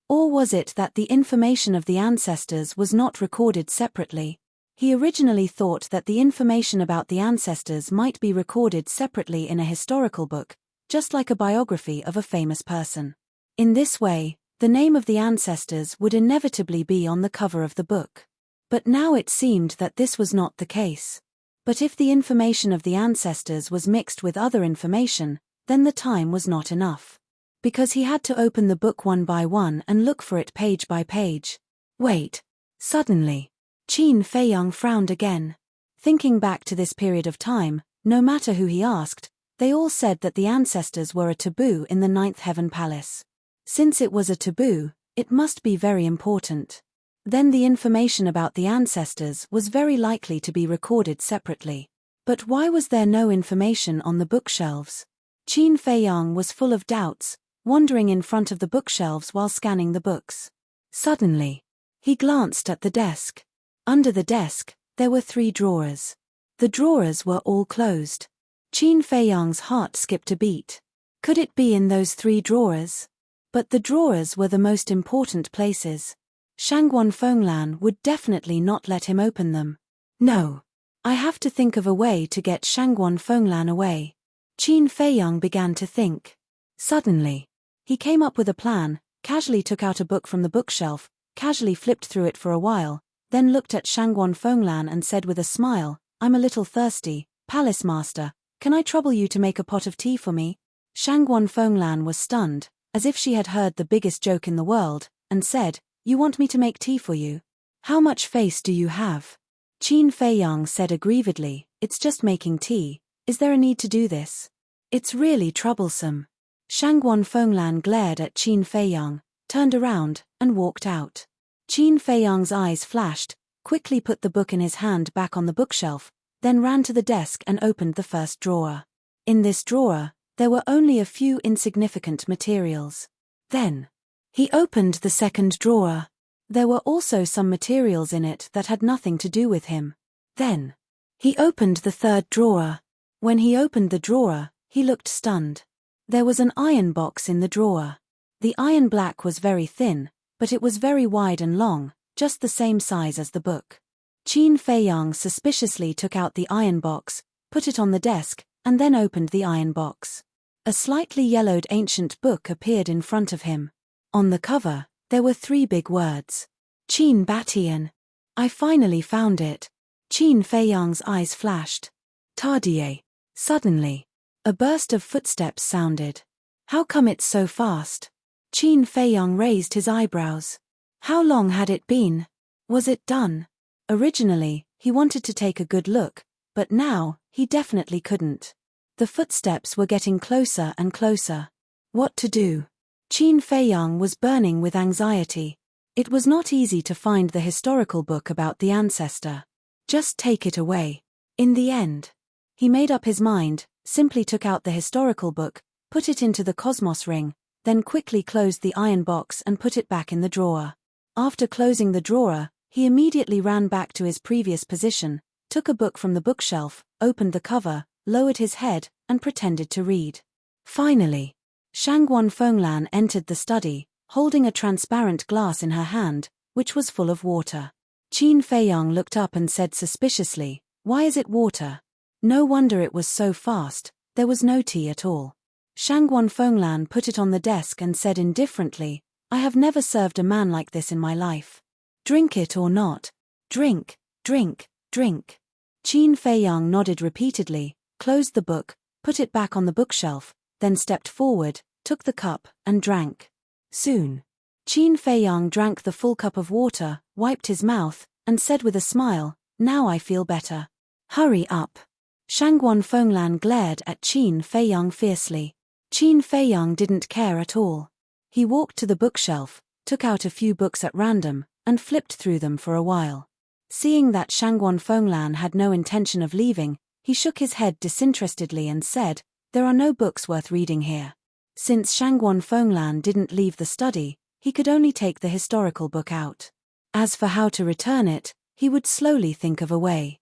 Or was it that the information of the ancestors was not recorded separately? He originally thought that the information about the ancestors might be recorded separately in a historical book, just like a biography of a famous person. In this way, the name of the ancestors would inevitably be on the cover of the book. But now it seemed that this was not the case. But if the information of the ancestors was mixed with other information, then the time was not enough. Because he had to open the book one by one and look for it page by page. Wait. Suddenly, Qin Feiyang frowned again. Thinking back to this period of time, no matter who he asked, they all said that the ancestors were a taboo in the Ninth Heaven Palace. Since it was a taboo, it must be very important. Then the information about the ancestors was very likely to be recorded separately. But why was there no information on the bookshelves? Qin Feiyang was full of doubts, wandering in front of the bookshelves while scanning the books. Suddenly, he glanced at the desk. Under the desk, there were 3 drawers. The drawers were all closed. Qin Feiyang's heart skipped a beat. Could it be in those 3 drawers? But the drawers were the most important places. Shangguan Fenglan would definitely not let him open them. No. I have to think of a way to get Shangguan Fenglan away. Qin Feiyang began to think. Suddenly, he came up with a plan, casually took out a book from the bookshelf, casually flipped through it for a while, then looked at Shangguan Fenglan and said with a smile, "I'm a little thirsty, Palace Master, can I trouble you to make a pot of tea for me?" Shangguan Fenglan was stunned, as if she had heard the biggest joke in the world, and said, "You want me to make tea for you? How much face do you have?" Qin Feiyang said aggrievedly, "It's just making tea. Is there a need to do this? It's really troublesome." Shangguan Fenglan glared at Qin Feiyang, turned around, and walked out. Qin Feiyang's eyes flashed, quickly put the book in his hand back on the bookshelf, then ran to the desk and opened the first drawer. In this drawer, there were only a few insignificant materials. Then, he opened the second drawer. There were also some materials in it that had nothing to do with him. Then, he opened the third drawer. When he opened the drawer, he looked stunned. There was an iron box in the drawer. The iron block was very thin, but it was very wide and long, just the same size as the book. Qin Feiyang suspiciously took out the iron box, put it on the desk, and then opened the iron box. A slightly yellowed ancient book appeared in front of him. On the cover, there were 3 big words. Qin Batian. I finally found it. Qin Feiyang's eyes flashed. Tardier. Suddenly, a burst of footsteps sounded. How come it's so fast? Qin Feiyang raised his eyebrows. How long had it been? Was it done? Originally, he wanted to take a good look, but now, he definitely couldn't. The footsteps were getting closer and closer. What to do? Qin Feiyang was burning with anxiety. It was not easy to find the historical book about the ancestor. Just take it away. In the end, he made up his mind, simply took out the historical book, put it into the cosmos ring, then quickly closed the iron box and put it back in the drawer. After closing the drawer, he immediately ran back to his previous position, took a book from the bookshelf, opened the cover, lowered his head, and pretended to read. Finally, Shangguan Fenglan entered the study, holding a transparent glass in her hand, which was full of water. Qin Feiyang looked up and said suspiciously, "Why is it water?" No wonder it was so fast, there was no tea at all. Shangguan Fenglan put it on the desk and said indifferently, "I have never served a man like this in my life. Drink it or not. Drink, drink, drink." Qin Feiyang nodded repeatedly, closed the book, put it back on the bookshelf, then stepped forward, took the cup, and drank. Soon, Qin Feiyang drank the full cup of water, wiped his mouth, and said with a smile, "Now I feel better." "Hurry up." Shangguan Fenglan glared at Qin Feiyang fiercely. Qin Feiyang didn't care at all. He walked to the bookshelf, took out a few books at random, and flipped through them for a while. Seeing that Shangguan Fenglan had no intention of leaving, he shook his head disinterestedly and said, "There are no books worth reading here." Since Shangguan Fenglan didn't leave the study, he could only take the historical book out. As for how to return it, he would slowly think of a way.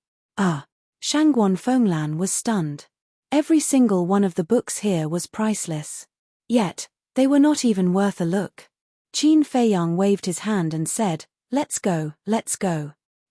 Shangguan Fenglan was stunned. Every single one of the books here was priceless. Yet, they were not even worth a look. Qin Feiyang waved his hand and said, let's go.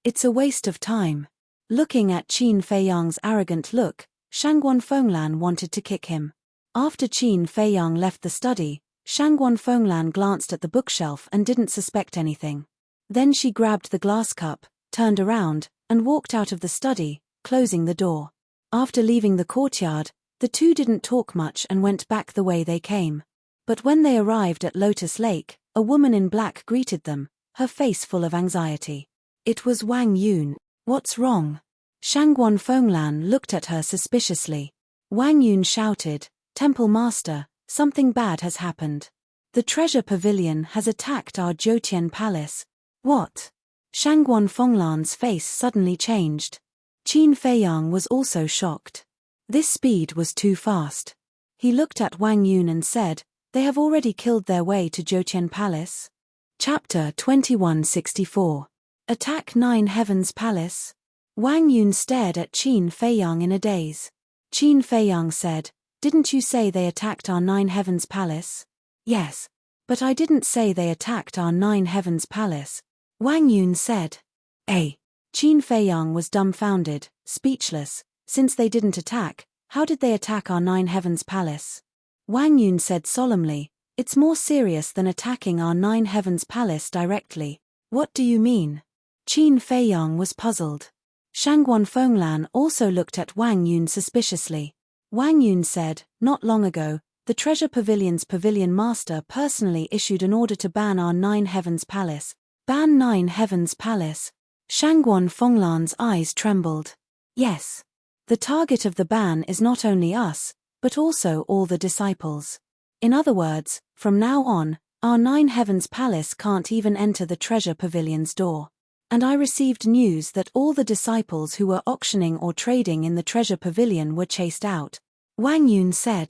It's a waste of time." Looking at Qin Feiyang's arrogant look, Shangguan Fenglan wanted to kick him. After Qin Feiyang left the study, Shangguan Fenglan glanced at the bookshelf and didn't suspect anything. Then she grabbed the glass cup, turned around, and walked out of the study, closing the door. After leaving the courtyard, the two didn't talk much and went back the way they came. But when they arrived at Lotus Lake, a woman in black greeted them, her face full of anxiety. It was Wang Yun. "What's wrong?" Shangguan Fenglan looked at her suspiciously. Wang Yun shouted, "Temple Master, something bad has happened. The treasure pavilion has attacked our Jiutian palace." "What?" Shangguan Fenglan's face suddenly changed. Qin Feiyang was also shocked. This speed was too fast. He looked at Wang Yun and said, "They have already killed their way to Jiutian Palace?" Chapter 2164. Attack Nine Heavens Palace. Wang Yun stared at Qin Feiyang in a daze. Qin Feiyang said, "Didn't you say they attacked our Nine Heavens Palace?" "Yes. But I didn't say they attacked our Nine Heavens Palace," Wang Yun said. Qin Feiyang was dumbfounded, speechless. Since they didn't attack, how did they attack our Nine Heavens Palace? Wang Yun said solemnly, "It's more serious than attacking our Nine Heavens Palace directly." "What do you mean?" Qin Feiyang was puzzled. Shangguan Fenglan also looked at Wang Yun suspiciously. Wang Yun said, "Not long ago, the Treasure Pavilion's Pavilion Master personally issued an order to ban our Nine Heavens Palace." "Ban Nine Heavens Palace?" Shangguan Fenglan's eyes trembled. "Yes. The target of the ban is not only us, but also all the disciples. In other words, from now on, our Nine Heavens Palace can't even enter the Treasure Pavilion's door. And I received news that all the disciples who were auctioning or trading in the Treasure Pavilion were chased out," Wang Yun said.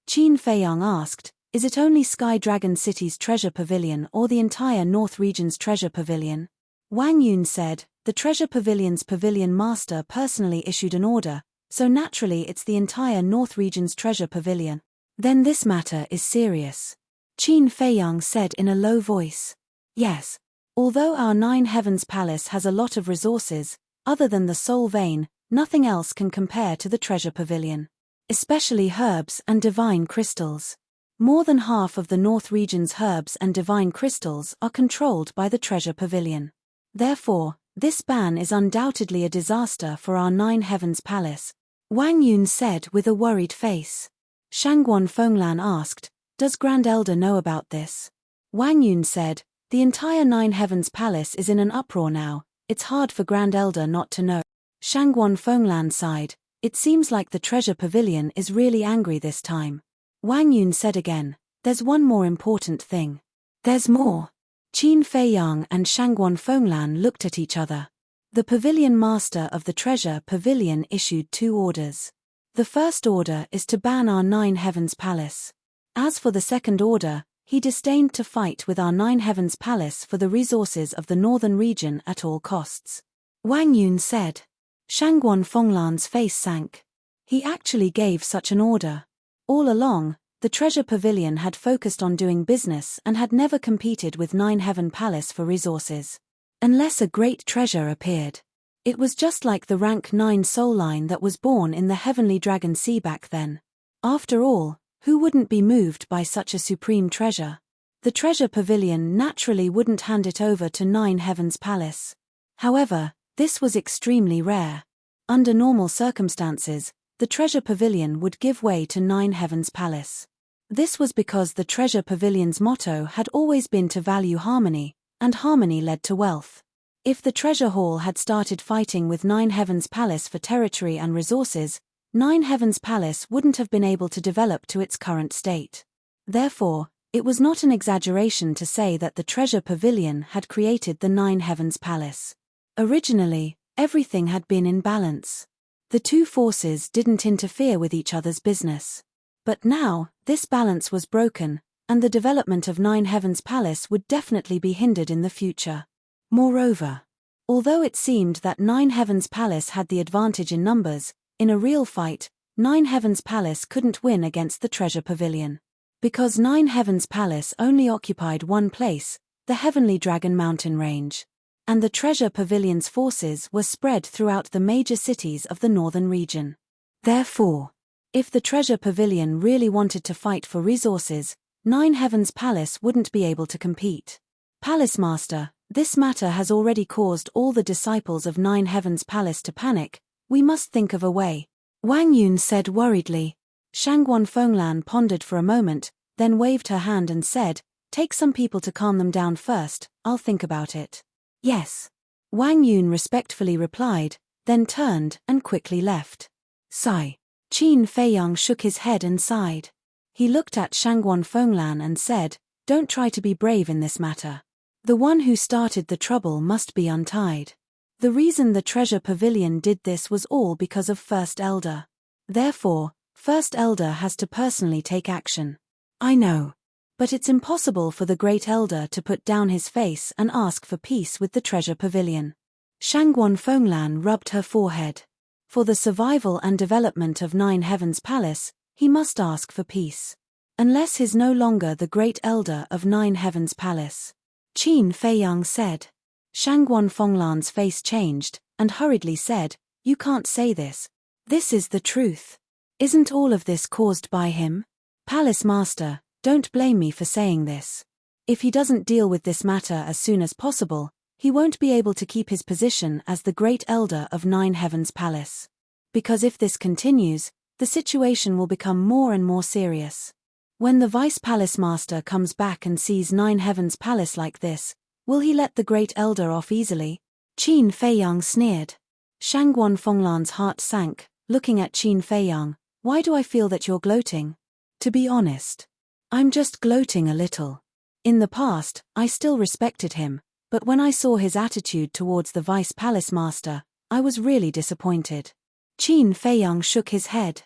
Qin Feiyang asked, "Is it only Sky Dragon City's Treasure Pavilion or the entire North Region's Treasure Pavilion?" Wang Yun said, "The Treasure Pavilion's Pavilion Master personally issued an order, so naturally it's the entire North Region's Treasure Pavilion." "Then this matter is serious," Qin Feiyang said in a low voice. "Yes. Although our Nine Heavens Palace has a lot of resources, other than the Soul Vein, nothing else can compare to the Treasure Pavilion. Especially herbs and divine crystals. More than half of the North Region's herbs and divine crystals are controlled by the Treasure Pavilion. Therefore, this ban is undoubtedly a disaster for our Nine Heavens Palace," Wang Yun said with a worried face. Shangguan Fenglan asked, "Does Grand Elder know about this?" Wang Yun said, "The entire Nine Heavens Palace is in an uproar now, it's hard for Grand Elder not to know." Shangguan Fenglan sighed, "It seems like the Treasure Pavilion is really angry this time." Wang Yun said again, "There's one more important thing." "There's more?" Qin Feiyang and Shangguan Fenglan looked at each other. The Pavilion Master of the Treasure Pavilion issued 2 orders. The first order is to ban our Nine Heavens Palace. As for the second order, he disdained to fight with our Nine Heavens Palace for the resources of the northern region at all costs. Wang Yun said. Shangguan Fenglan's face sank. He actually gave such an order. All along, the Treasure Pavilion had focused on doing business and had never competed with Nine Heaven Palace for resources. Unless a great treasure appeared. It was just like the rank 9 soul line that was born in the Heavenly Dragon Sea back then. After all, who wouldn't be moved by such a supreme treasure? The Treasure Pavilion naturally wouldn't hand it over to Nine Heavens Palace. However, this was extremely rare. Under normal circumstances, the Treasure Pavilion would give way to Nine Heavens Palace. This was because the Treasure Pavilion's motto had always been to value harmony, and harmony led to wealth. If the Treasure Hall had started fighting with Nine Heavens Palace for territory and resources, Nine Heavens Palace wouldn't have been able to develop to its current state. Therefore, it was not an exaggeration to say that the Treasure Pavilion had created the Nine Heavens Palace. Originally, everything had been in balance. The two forces didn't interfere with each other's business. But now, this balance was broken, and the development of Nine Heavens Palace would definitely be hindered in the future. Moreover, although it seemed that Nine Heavens Palace had the advantage in numbers, in a real fight, Nine Heavens Palace couldn't win against the Treasure Pavilion. Because Nine Heavens Palace only occupied one place, the Heavenly Dragon Mountain Range. And the Treasure Pavilion's forces were spread throughout the major cities of the northern region. Therefore, if the Treasure Pavilion really wanted to fight for resources, Nine Heavens Palace wouldn't be able to compete. Palace Master, this matter has already caused all the disciples of Nine Heavens Palace to panic. We must think of a way. Wang Yun said worriedly. Shangguan Fenglan pondered for a moment, then waved her hand and said, "Take some people to calm them down first, I'll think about it." "Yes." Wang Yun respectfully replied, then turned and quickly left. Sigh. Qin Feiyang shook his head and sighed. He looked at Shangguan Fenglan and said, "Don't try to be brave in this matter. The one who started the trouble must be untied. The reason the treasure pavilion did this was all because of First Elder. Therefore, First Elder has to personally take action." "I know. But it's impossible for the Great Elder to put down his face and ask for peace with the treasure pavilion." Shangguan Fenglan rubbed her forehead. For the survival and development of Nine Heavens Palace, he must ask for peace. Unless he's no longer the Great Elder of Nine Heavens Palace. Qin Feiyang said. Shangguan Fenglan's face changed, and hurriedly said, "You can't say this. This is the truth. Isn't all of this caused by him? Palace Master, don't blame me for saying this. If he doesn't deal with this matter as soon as possible, he won't be able to keep his position as the Great Elder of Nine Heavens Palace. Because if this continues, the situation will become more and more serious. When the Vice Palace Master comes back and sees Nine Heavens Palace like this, will he let the Great Elder off easily?" Qin Feiyang sneered. Shangguan Fenglan's heart sank, looking at Qin Feiyang. "Why do I feel that you're gloating?" "To be honest, I'm just gloating a little. In the past, I still respected him, but when I saw his attitude towards the Vice Palace Master, I was really disappointed." Qin Feiyang shook his head.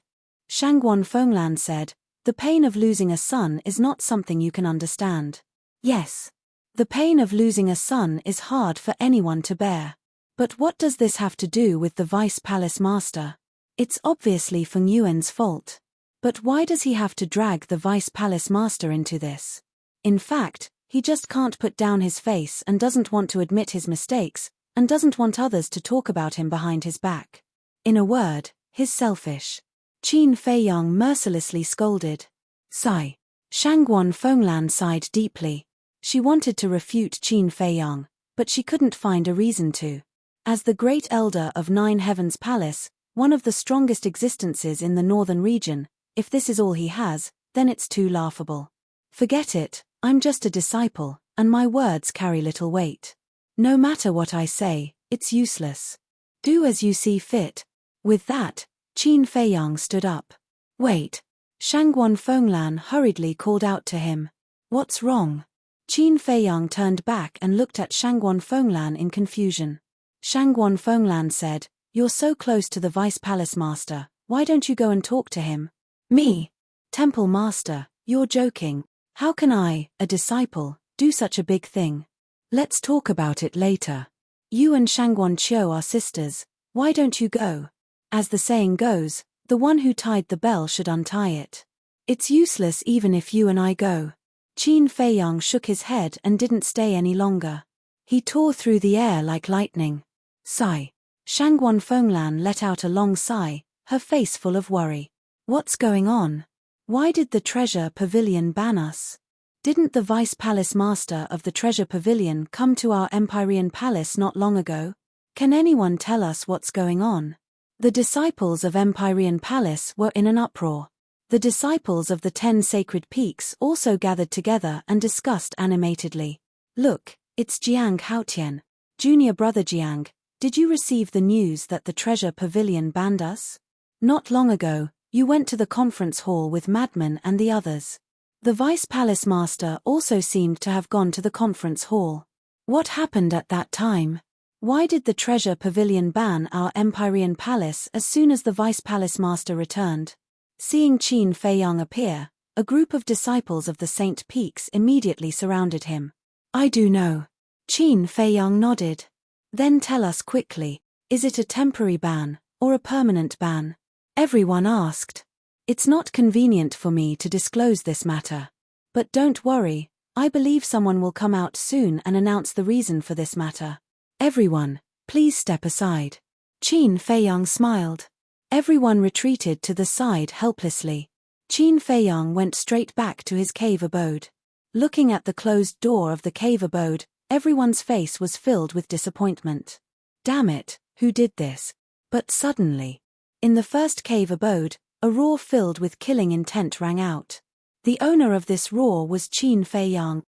Shangguan Fenglan said, "The pain of losing a son is not something you can understand." "Yes. The pain of losing a son is hard for anyone to bear. But what does this have to do with the Vice Palace Master? It's obviously Feng Yuan's fault. But why does he have to drag the Vice Palace Master into this? In fact, he just can't put down his face and doesn't want to admit his mistakes, and doesn't want others to talk about him behind his back. In a word, he's selfish." Qin Feiyang mercilessly scolded. Sigh. Shangguan Fenglan sighed deeply. She wanted to refute Qin Feiyang, but she couldn't find a reason to. As the Great Elder of Nine Heavens Palace, one of the strongest existences in the northern region, if this is all he has, then it's too laughable. "Forget it, I'm just a disciple, and my words carry little weight. No matter what I say, it's useless. Do as you see fit." With that, Qin Feiyang stood up. "Wait." Shangguan Fenglan hurriedly called out to him. "What's wrong?" Qin Feiyang turned back and looked at Shangguan Fenglan in confusion. Shangguan Fenglan said, "You're so close to the Vice Palace Master, why don't you go and talk to him?" "Me? Temple Master, you're joking. How can I, a disciple, do such a big thing? Let's talk about it later. You and Shangguan Qiu are sisters, why don't you go? As the saying goes, the one who tied the bell should untie it. It's useless even if you and I go." Qin Feiyang shook his head and didn't stay any longer. He tore through the air like lightning. Sigh. Shangguan Fenglan let out a long sigh, her face full of worry. "What's going on? Why did the treasure pavilion ban us? Didn't the Vice Palace Master of the treasure pavilion come to our Empyrean Palace not long ago? Can anyone tell us what's going on?" The disciples of Empyrean Palace were in an uproar. The disciples of the 10 Sacred Peaks also gathered together and discussed animatedly. "Look, it's Jiang Haotian. Junior brother Jiang, did you receive the news that the treasure pavilion banned us? Not long ago, you went to the conference hall with Madman and the others. The Vice Palace Master also seemed to have gone to the conference hall. What happened at that time? Why did the treasure pavilion ban our Empyrean Palace as soon as the Vice Palace Master returned?" Seeing Qin Feiyang appear, a group of disciples of the Saint Peaks immediately surrounded him. "I do know." Qin Feiyang nodded. "Then tell us quickly, is it a temporary ban, or a permanent ban?" Everyone asked. "It's not convenient for me to disclose this matter. But don't worry, I believe someone will come out soon and announce the reason for this matter. Everyone, please step aside." Qin Feiyang smiled. Everyone retreated to the side helplessly. Qin Feiyang went straight back to his cave abode. Looking at the closed door of the cave abode, everyone's face was filled with disappointment. Damn it, who did this? But suddenly, in the first cave abode, a roar filled with killing intent rang out. The owner of this roar was Qin Fei Yang.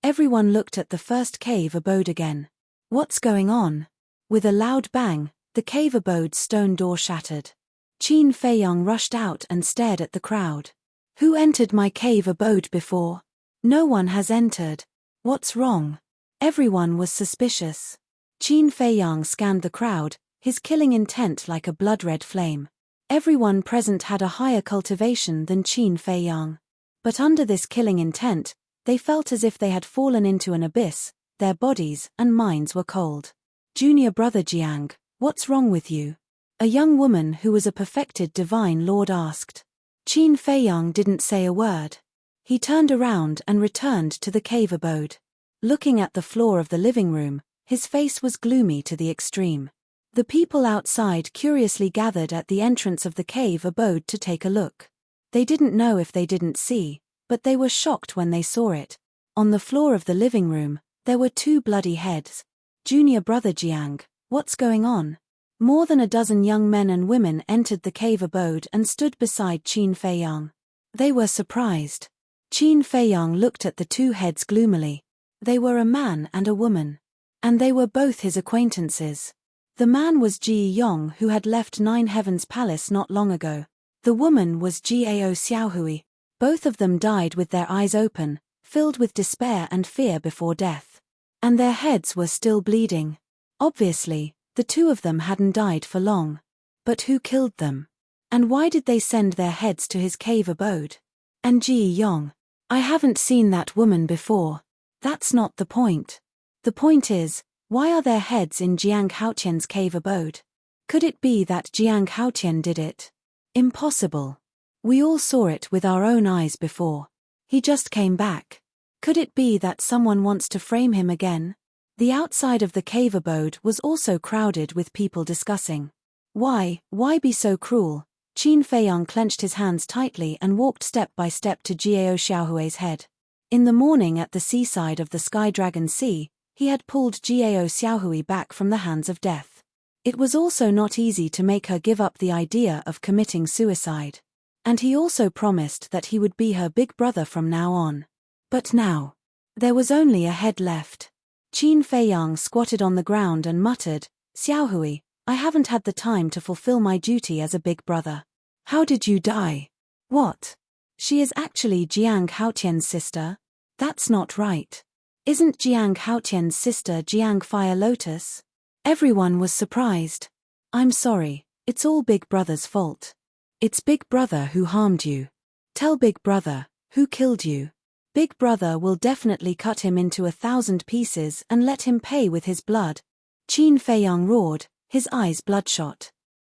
Everyone looked at the first cave abode again. What's going on? With a loud bang, the cave abode's stone door shattered. Qin Fei Yang rushed out and stared at the crowd. Who entered my cave abode before? No one has entered. What's wrong? Everyone was suspicious. Qin Fei Yang scanned the crowd, his killing intent like a blood-red flame. Everyone present had a higher cultivation than Qin Fei Yang. But under this killing intent, they felt as if they had fallen into an abyss, their bodies and minds were cold. Junior brother Jiang, what's wrong with you? A young woman who was a perfected divine lord asked. Qin Fei Yang didn't say a word. He turned around and returned to the cave abode. Looking at the floor of the living room, his face was gloomy to the extreme. The people outside curiously gathered at the entrance of the cave abode to take a look. They didn't know if they didn't see, but they were shocked when they saw it. On the floor of the living room, there were 2 bloody heads. Junior brother Jiang, what's going on? More than a dozen young men and women entered the cave abode and stood beside Qin Fei Yang. They were surprised. Qin Fei Yang looked at the 2 heads gloomily. They were a man and a woman. And they were both his acquaintances. The man was Ji Yong, who had left 9 Heavens Palace not long ago. The woman was Gao Xiaohui. Both of them died with their eyes open, filled with despair and fear before death. And their heads were still bleeding. Obviously, the 2 of them hadn't died for long. But who killed them? And why did they send their heads to his cave abode? And Ji Yong? I haven't seen that woman before. That's not the point. The point is, why are their heads in Jiang Haotian's cave abode? Could it be that Jiang Haotian did it? Impossible. We all saw it with our own eyes before. He just came back. Could it be that someone wants to frame him again? The outside of the cave abode was also crowded with people discussing. Why be so cruel? Qin Fei Yang clenched his hands tightly and walked step by step to Gao Xiaohui's head. In the morning at the seaside of the Sky Dragon Sea, he had pulled Gao Xiaohui back from the hands of death. It was also not easy to make her give up the idea of committing suicide. And he also promised that he would be her big brother from now on. But now, there was only a head left. Qin Fei Yang squatted on the ground and muttered, Xiaohui, I haven't had the time to fulfill my duty as a big brother. How did you die? What? She is actually Jiang Haotian's sister? That's not right. Isn't Jiang Haotian's sister Jiang Fire Lotus? Everyone was surprised. I'm sorry, it's all Big Brother's fault. It's Big Brother who harmed you. Tell Big Brother, who killed you? Big Brother will definitely cut him into 1,000 pieces and let him pay with his blood. Qin Fei Yang roared, his eyes bloodshot.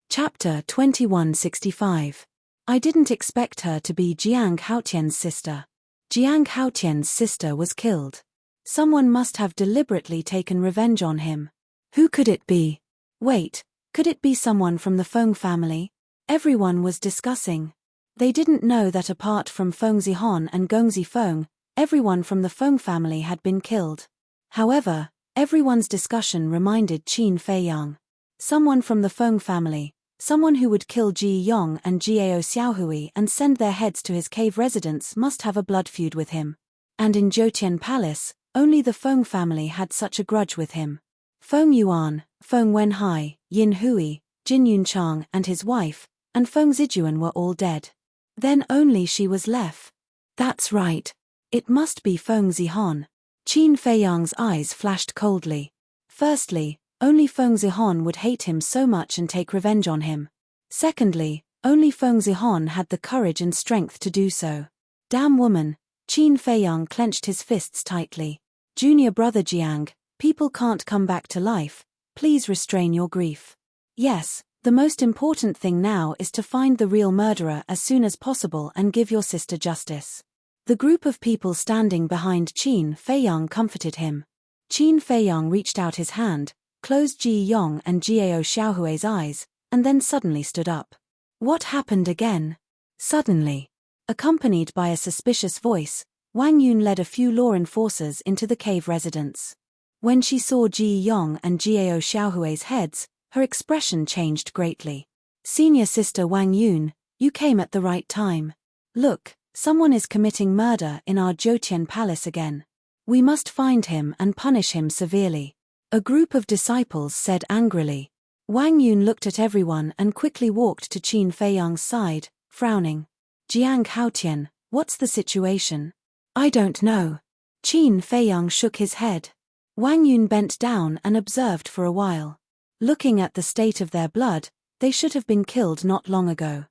Chapter 2165. I didn't expect her to be Jiang Haotian's sister. Jiang Haotian's sister was killed. Someone must have deliberately taken revenge on him. Who could it be? Wait, could it be someone from the Feng family? Everyone was discussing. They didn't know that apart from Feng Zihon and Gong Zifeng, everyone from the Feng family had been killed. However, everyone's discussion reminded Qin Fei Yang. Someone from the Feng family, someone who would kill Ji Yong and Gao Xiaohui and send their heads to his cave residence must have a blood feud with him. And in Zhoutian Palace, only the Feng family had such a grudge with him. Feng Yuan, Feng Wenhai, Yin Hui, Jin Yunchang and his wife, and Feng Zijuan were all dead. Then only she was left. That's right. It must be Feng Zihon. Qin Fei Yang's eyes flashed coldly. Firstly, only Feng Zihon would hate him so much and take revenge on him. Secondly, only Feng Zihon had the courage and strength to do so. Damn woman. Qin Fei Yang clenched his fists tightly. Junior brother Jiang, people can't come back to life. Please restrain your grief. Yes, the most important thing now is to find the real murderer as soon as possible and give your sister justice. The group of people standing behind Qin Fei Yang comforted him. Qin Fei Yang reached out his hand, closed Ji Yong and Gao Xiaohui's eyes, and then suddenly stood up. What happened again? Suddenly, accompanied by a suspicious voice, Wang Yun led a few law enforcers into the cave residence. When she saw Ji Yong and Gao Xiaohui's heads, Her expression changed greatly. Senior sister Wang Yun, you came at the right time. Look, someone is committing murder in our Jotian palace again. We must find him and punish him severely. A group of disciples said angrily. Wang Yun looked at everyone and quickly walked to Qin Feiyang's side, frowning. Jiang Haotian, what's the situation? I don't know. Qin Feiyang shook his head. Wang Yun bent down and observed for a while. Looking at the state of their blood, they should have been killed not long ago.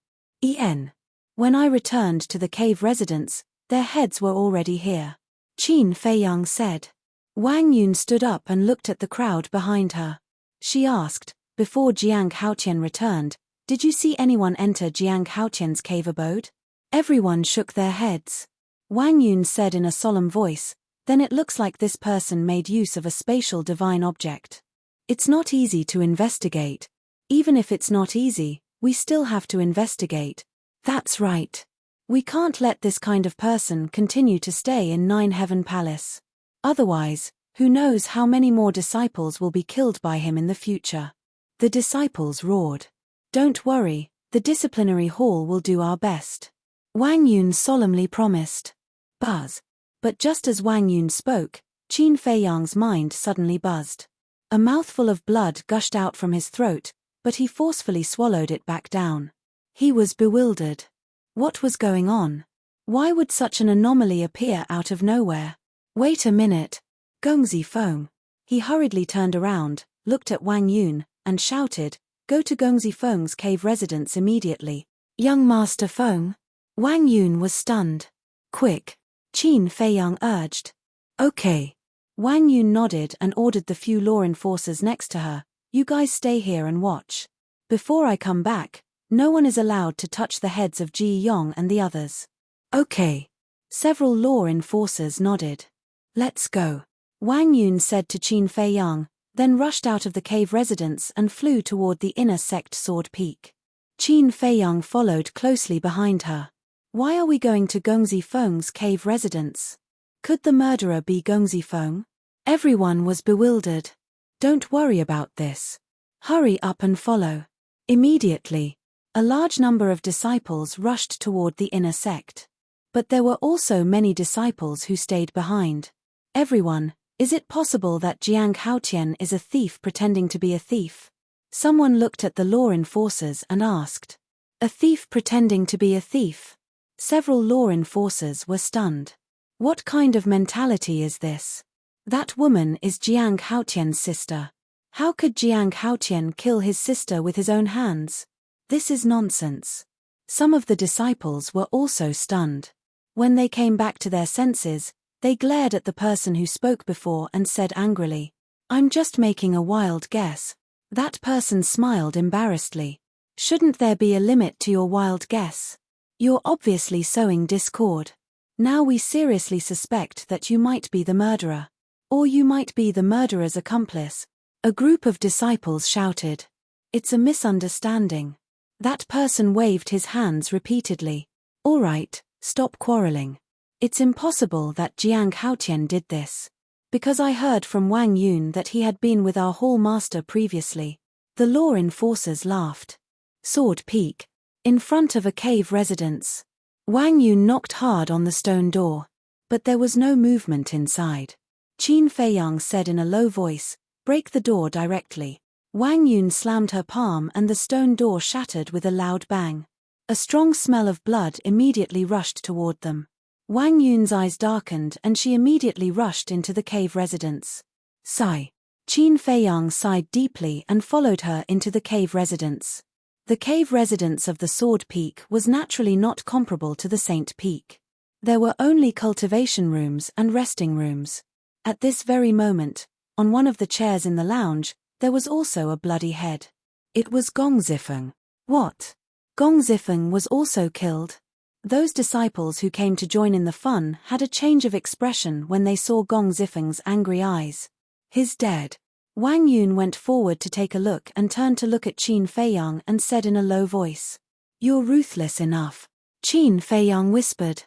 When I returned to the cave residence, their heads were already here. Qin Feiyang said. Wang Yun stood up and looked at the crowd behind her. She asked, before Jiang Haotian returned, did you see anyone enter Jiang Haotian's cave abode? Everyone shook their heads. Wang Yun said in a solemn voice, then it looks like this person made use of a spatial divine object. It's not easy to investigate. Even if it's not easy, we still have to investigate. That's right. We can't let this kind of person continue to stay in Nine Heaven Palace. Otherwise, who knows how many more disciples will be killed by him in the future. The disciples roared. Don't worry, the disciplinary hall will do our best. Wang Yun solemnly promised. Buzz. But just as Wang Yun spoke, Qin Feiyang's mind suddenly buzzed. A mouthful of blood gushed out from his throat, but he forcefully swallowed it back down. He was bewildered. What was going on? Why would such an anomaly appear out of nowhere? Wait a minute. Gongzi Feng. He hurriedly turned around, looked at Wang Yun, and shouted, go to Gongzi Feng's cave residence immediately. Young Master Feng. Wang Yun was stunned. Quick. Qin Feiyang urged. Okay. Wang Yun nodded and ordered the few law enforcers next to her, you guys stay here and watch. Before I come back, no one is allowed to touch the heads of Ji Yong and the others. Okay. Several law enforcers nodded. Let's go. Wang Yun said to Qin Feiyang, then rushed out of the cave residence and flew toward the inner sect Sword Peak. Qin Feiyang followed closely behind her. Why are we going to Gongzi Feng's cave residence? Could the murderer be Gongzi Feng? Everyone was bewildered. Don't worry about this. Hurry up and follow. Immediately, a large number of disciples rushed toward the inner sect. But there were also many disciples who stayed behind. Everyone, is it possible that Jiang Haotian is a thief pretending to be a thief? Someone looked at the law enforcers and asked. A thief pretending to be a thief? Several law enforcers were stunned. What kind of mentality is this? That woman is Jiang Haotian's sister. How could Jiang Haotian kill his sister with his own hands? This is nonsense. Some of the disciples were also stunned. When they came back to their senses, they glared at the person who spoke before and said angrily, I'm just making a wild guess. That person smiled embarrassedly. Shouldn't there be a limit to your wild guess? You're obviously sowing discord. Now we seriously suspect that you might be the murderer. Or you might be the murderer's accomplice. A group of disciples shouted. It's a misunderstanding. That person waved his hands repeatedly. All right, stop quarreling. It's impossible that Jiang Haotian did this. Because I heard from Wang Yun that he had been with our hall master previously. The law enforcers laughed. Sword Peak. In front of a cave residence. Wang Yun knocked hard on the stone door. But there was no movement inside. Qin Feiyang said in a low voice, break the door directly. Wang Yun slammed her palm and the stone door shattered with a loud bang. A strong smell of blood immediately rushed toward them. Wang Yun's eyes darkened and she immediately rushed into the cave residence. Sigh. Qin Feiyang sighed deeply and followed her into the cave residence. The cave residence of the Sword Peak was naturally not comparable to the Saint Peak. There were only cultivation rooms and resting rooms. At this very moment, on one of the chairs in the lounge, there was also a bloody head. It was Gong Zifeng. What? Gong Zifeng was also killed? Those disciples who came to join in the fun had a change of expression when they saw Gong Zifeng's angry eyes. He's dead. Wang Yun went forward to take a look and turned to look at Qin Feiyang and said in a low voice. You're ruthless enough. Qin Feiyang whispered.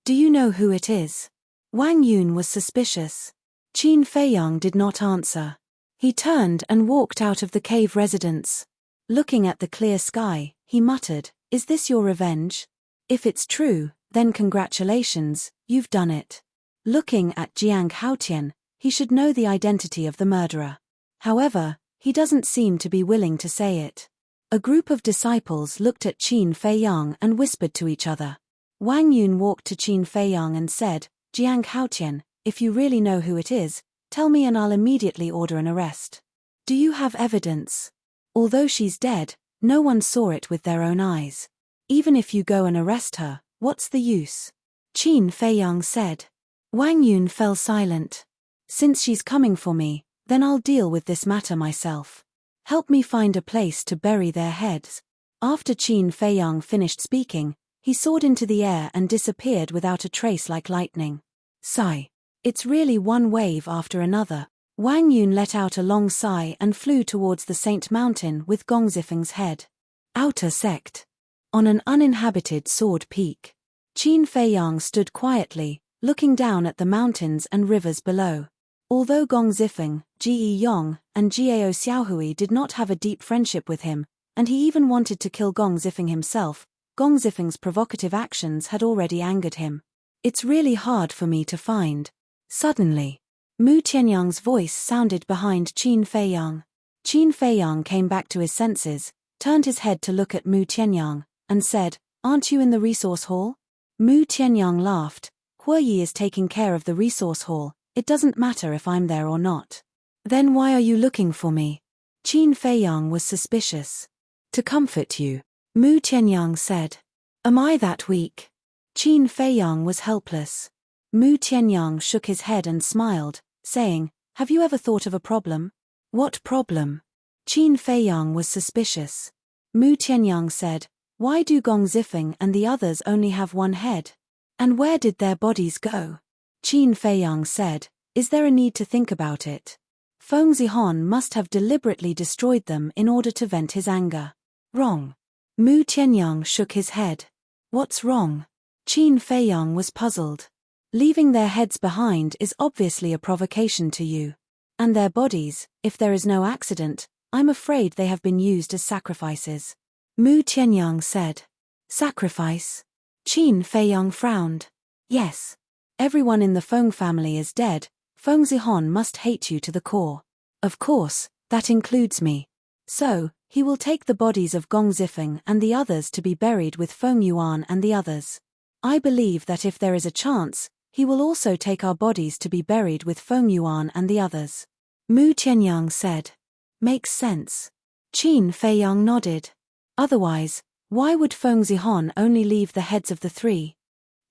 Do you know who it is? Wang Yun was suspicious. Qin Feiyang did not answer. He turned and walked out of the cave residence. Looking at the clear sky, he muttered, "Is this your revenge? If it's true, then congratulations, you've done it." Looking at Jiang Haotian, he should know the identity of the murderer. However, he doesn't seem to be willing to say it. A group of disciples looked at Qin Feiyang and whispered to each other. Wang Yun walked to Qin Feiyang and said, "Jiang Haotian, if you really know who it is, tell me and I'll immediately order an arrest. Do you have evidence? Although she's dead, no one saw it with their own eyes. Even if you go and arrest her, what's the use?" Qin Feiyang said. Wang Yun fell silent. "Since she's coming for me, then I'll deal with this matter myself. Help me find a place to bury their heads." After Qin Feiyang finished speaking, he soared into the air and disappeared without a trace like lightning. Sigh. It's really one wave after another. Wang Yun let out a long sigh and flew towards the Saint Mountain with Gong Zifeng's head. Outer sect. On an uninhabited sword peak. Qin Feiyang stood quietly, looking down at the mountains and rivers below. Although Gong Zifeng, Ji Yong, and Jiao Xiaohui did not have a deep friendship with him, and he even wanted to kill Gong Zifeng himself, Gong Zifeng's provocative actions had already angered him. "It's really hard for me to find." Suddenly, Mu Tianyang's voice sounded behind Qin Feiyang. Qin Feiyang came back to his senses, turned his head to look at Mu Tianyang, and said, "Aren't you in the resource hall?" Mu Tianyang laughed. "Huoyi is taking care of the resource hall, it doesn't matter if I'm there or not." "Then why are you looking for me?" Qin Feiyang was suspicious. "To comfort you," Mu Tianyang said. "Am I that weak?" Qin Feiyang was helpless. Mu Tianyang shook his head and smiled, saying, "Have you ever thought of a problem?" "What problem?" Qin Feiyang was suspicious. Mu Tianyang said, "Why do Gong Zifeng and the others only have one head? And where did their bodies go?" Qin Feiyang said, "Is there a need to think about it? Feng Zihon must have deliberately destroyed them in order to vent his anger." "Wrong." Mu Tianyang shook his head. "What's wrong?" Qin Feiyang was puzzled. "Leaving their heads behind is obviously a provocation to you. And their bodies, if there is no accident, I'm afraid they have been used as sacrifices." Mu Tianyang said. "Sacrifice?" Qin Feiyang frowned. "Yes. Everyone in the Feng family is dead, Feng Zihon must hate you to the core. Of course, that includes me. So, he will take the bodies of Gong Zifeng and the others to be buried with Feng Yuan and the others. I believe that if there is a chance, he will also take our bodies to be buried with Feng Yuan and the others." Mu Tianyang said. "Makes sense." Qin Feiyang nodded. "Otherwise, why would Feng Zihon only leave the heads of the three?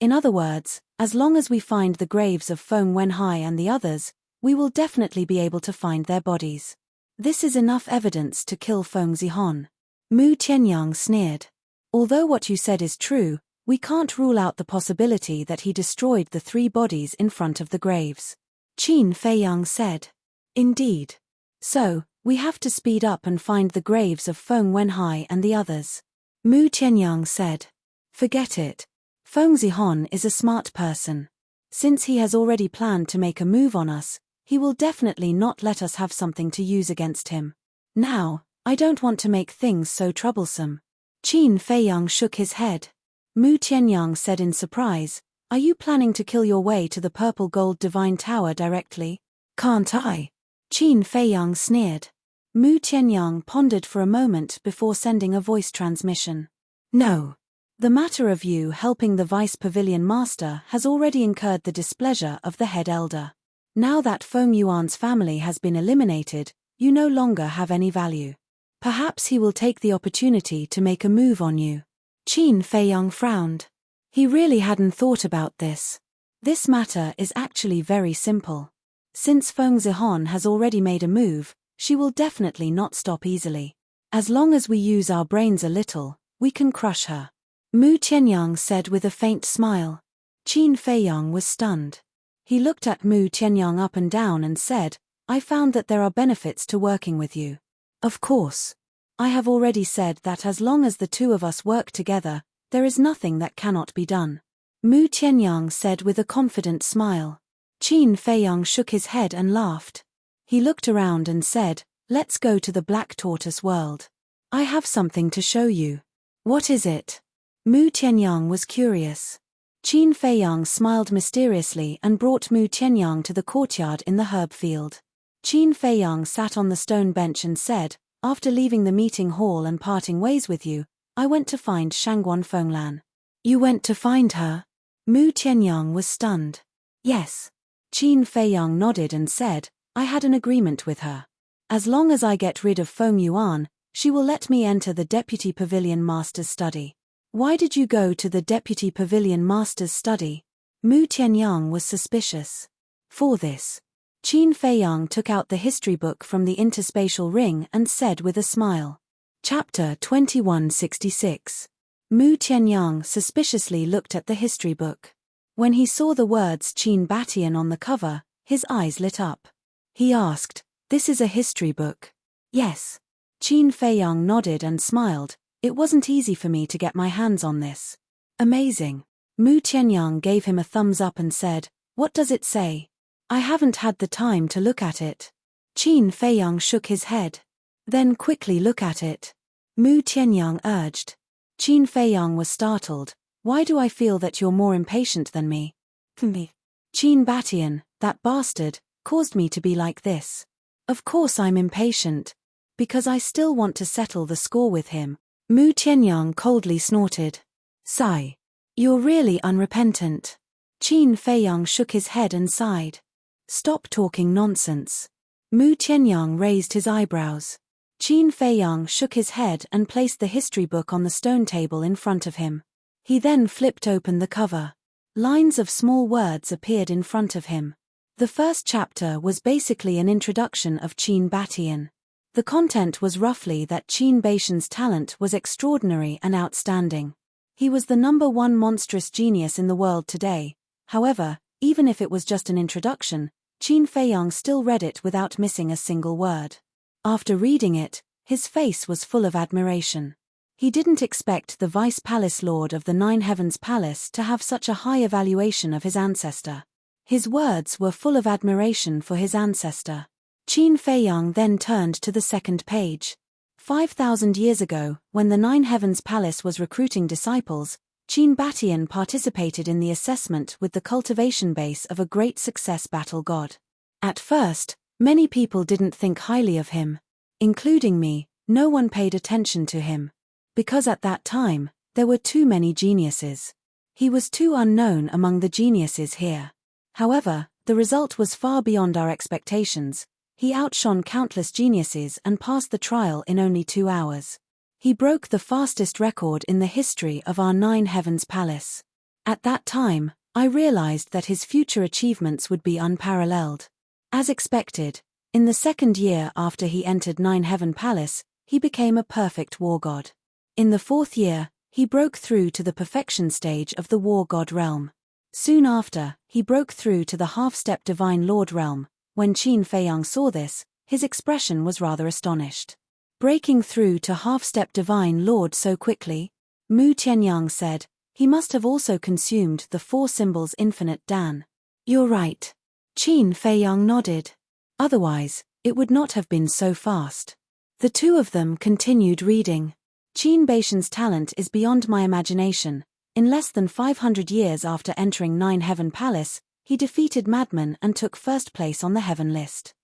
In other words, as long as we find the graves of Feng Wenhai and the others, we will definitely be able to find their bodies. This is enough evidence to kill Feng Zihon." Mu Tianyang sneered. "Although what you said is true, we can't rule out the possibility that he destroyed the three bodies in front of the graves." Qin Feiyang said. "Indeed. So, we have to speed up and find the graves of Feng Wenhai and the others." Mu Tianyang said. "Forget it. Feng Zihon is a smart person. Since he has already planned to make a move on us, he will definitely not let us have something to use against him. Now, I don't want to make things so troublesome." Qin Feiyang shook his head. Mu Tianyang said in surprise, "Are you planning to kill your way to the purple gold divine tower directly?" "Can't I?" Qin Feiyang sneered. Mu Tianyang pondered for a moment before sending a voice transmission. "No. The matter of you helping the Vice Pavilion Master has already incurred the displeasure of the head elder. Now that Feng Yuan's family has been eliminated, you no longer have any value. Perhaps he will take the opportunity to make a move on you." Qin Feiyang frowned. He really hadn't thought about this. This matter is actually very simple. Since Feng Zihon has already made a move, she will definitely not stop easily. As long as we use our brains a little, we can crush her." Mu Tianyang said with a faint smile. Qin Feiyang was stunned. He looked at Mu Tianyang up and down and said, "I found that there are benefits to working with you." "Of course. I have already said that as long as the two of us work together, there is nothing that cannot be done." Mu Tianyang said with a confident smile. Qin Feiyang shook his head and laughed. He looked around and said, "Let's go to the Black Tortoise world. I have something to show you." "What is it?" Mu Tianyang was curious. Qin Feiyang smiled mysteriously and brought Mu Tianyang to the courtyard in the herb field. Qin Feiyang sat on the stone bench and said, "After leaving the meeting hall and parting ways with you, I went to find Shangguan Fenglan." "You went to find her?" Mu Tianyang was stunned. "Yes." Qin Feiyang nodded and said, "I had an agreement with her. As long as I get rid of Feng Yuan, she will let me enter the Deputy Pavilion Master's study." "Why did you go to the Deputy Pavilion Master's study?" Mu Tianyang was suspicious. "For this." Qin Feiyang took out the history book from the interspatial ring and said with a smile. Chapter 2166. Mu Tianyang suspiciously looked at the history book. When he saw the words Qin Batian on the cover, his eyes lit up. He asked, "This is a history book?" "Yes." Qin Feiyang nodded and smiled. "It wasn't easy for me to get my hands on this." "Amazing." Mu Tianyang gave him a thumbs up and said, "What does it say?" "I haven't had the time to look at it." Qin Feiyang shook his head. "Then quickly look at it," Mu Tianyang urged. Qin Feiyang was startled. "Why do I feel that you're more impatient than me?" "Me. Qin Batian, that bastard, caused me to be like this." "Of course I'm impatient. Because I still want to settle the score with him." Mu Tianyang coldly snorted. "Sigh. You're really unrepentant." Qin Feiyang shook his head and sighed. "Stop talking nonsense." Mu Tianyang raised his eyebrows. Qin Feiyang shook his head and placed the history book on the stone table in front of him. He then flipped open the cover. Lines of small words appeared in front of him. The first chapter was basically an introduction of Qin Batian. The content was roughly that Qin Batian's talent was extraordinary and outstanding. He was the #1 monstrous genius in the world today. However, even if it was just an introduction, Qin Feiyang still read it without missing a single word. After reading it, his face was full of admiration. He didn't expect the Vice Palace Lord of the Nine Heavens Palace to have such a high evaluation of his ancestor. His words were full of admiration for his ancestor. Qin Feiyang then turned to the second page. 5,000 years ago, when the Nine Heavens Palace was recruiting disciples, Qin Batian participated in the assessment with the cultivation base of a great success battle god. At first, many people didn't think highly of him. Including me, no one paid attention to him. Because at that time, there were too many geniuses. He was too unknown among the geniuses here. However, the result was far beyond our expectations. He outshone countless geniuses and passed the trial in only 2 hours. He broke the fastest record in the history of our Nine Heavens Palace. At that time, I realized that his future achievements would be unparalleled. As expected, in the second year after he entered Nine Heaven Palace, he became a perfect war god. In the 4th year, he broke through to the perfection stage of the war god realm. Soon after, he broke through to the half-step divine lord realm. When Qin Feiyang saw this, his expression was rather astonished. "Breaking through to half-step divine lord so quickly?" Mu Tianyang said. "He must have also consumed the 4 symbols infinite Dan." "You're right." Qin Feiyang nodded. "Otherwise, it would not have been so fast." The two of them continued reading. "Qin Batian's talent is beyond my imagination. In less than 500 years after entering Nine Heaven Palace, he defeated Madman and took first place on the heaven list."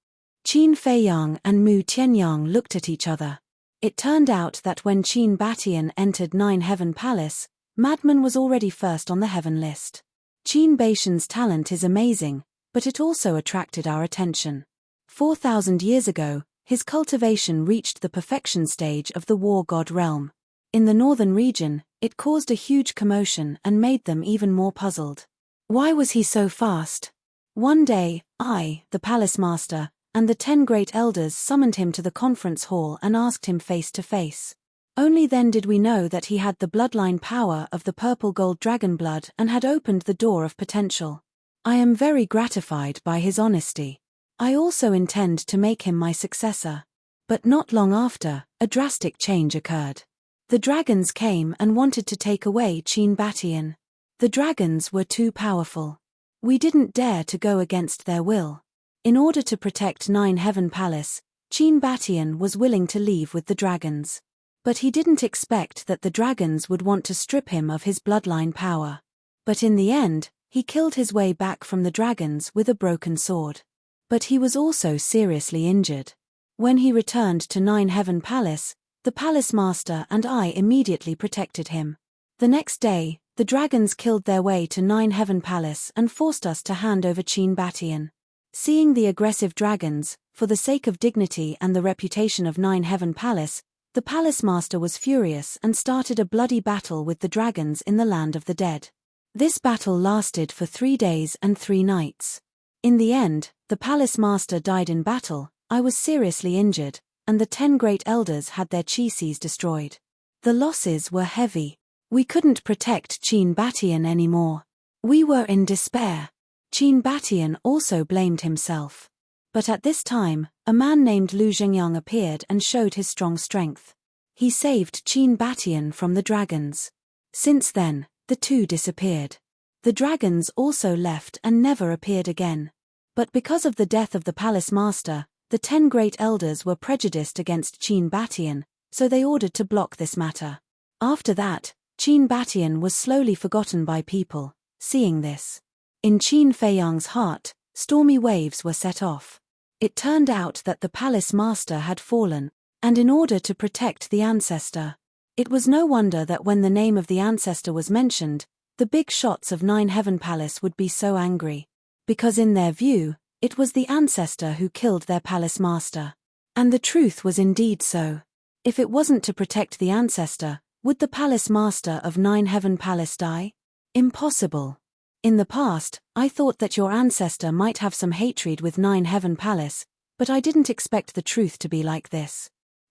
Qin Feiyang and Mu Tianyang looked at each other. It turned out that when Qin Batian entered Nine Heaven Palace, Madman was already first on the heaven list. Qin Batian's talent is amazing, but it also attracted our attention. 4,000 years ago, his cultivation reached the perfection stage of the war god realm. In the northern region, it caused a huge commotion and made them even more puzzled. Why was he so fast? One day, I, the palace master, and the 10 great elders summoned him to the conference hall and asked him face to face. Only then did we know that he had the bloodline power of the purple gold dragon blood and had opened the door of potential. I am very gratified by his honesty. I also intend to make him my successor. But not long after, a drastic change occurred. The dragons came and wanted to take away Qin Batian. The dragons were too powerful. We didn't dare to go against their will. In order to protect Nine Heaven Palace, Qin Batian was willing to leave with the dragons. But he didn't expect that the dragons would want to strip him of his bloodline power. But in the end, he killed his way back from the dragons with a broken sword. But he was also seriously injured. When he returned to Nine Heaven Palace, the palace master and I immediately protected him. The next day, the dragons killed their way to Nine Heaven Palace and forced us to hand over Qin Batian. Seeing the aggressive dragons, for the sake of dignity and the reputation of Nine Heaven Palace, the palace master was furious and started a bloody battle with the dragons in the land of the dead. This battle lasted for 3 days and 3 nights. In the end, the palace master died in battle, I was seriously injured, and the 10 great elders had their chisis destroyed. The losses were heavy. We couldn't protect Qin Batian anymore. We were in despair. Qin Batian also blamed himself. But at this time, a man named Lu Zhengyang appeared and showed his strong strength. He saved Qin Batian from the dragons. Since then, the two disappeared. The dragons also left and never appeared again. But because of the death of the palace master, the 10 great elders were prejudiced against Qin Batian, so they ordered to block this matter. After that, Qin Batian was slowly forgotten by people. Seeing this, in Qin Feiyang's heart, stormy waves were set off. It turned out that the palace master had fallen, and in order to protect the ancestor, it was no wonder that when the name of the ancestor was mentioned, the big shots of Nine Heaven Palace would be so angry. Because in their view, it was the ancestor who killed their palace master. And the truth was indeed so. If it wasn't to protect the ancestor, would the palace master of Nine Heaven Palace die? Impossible. In the past, I thought that your ancestor might have some hatred with Nine Heaven Palace, but I didn't expect the truth to be like this.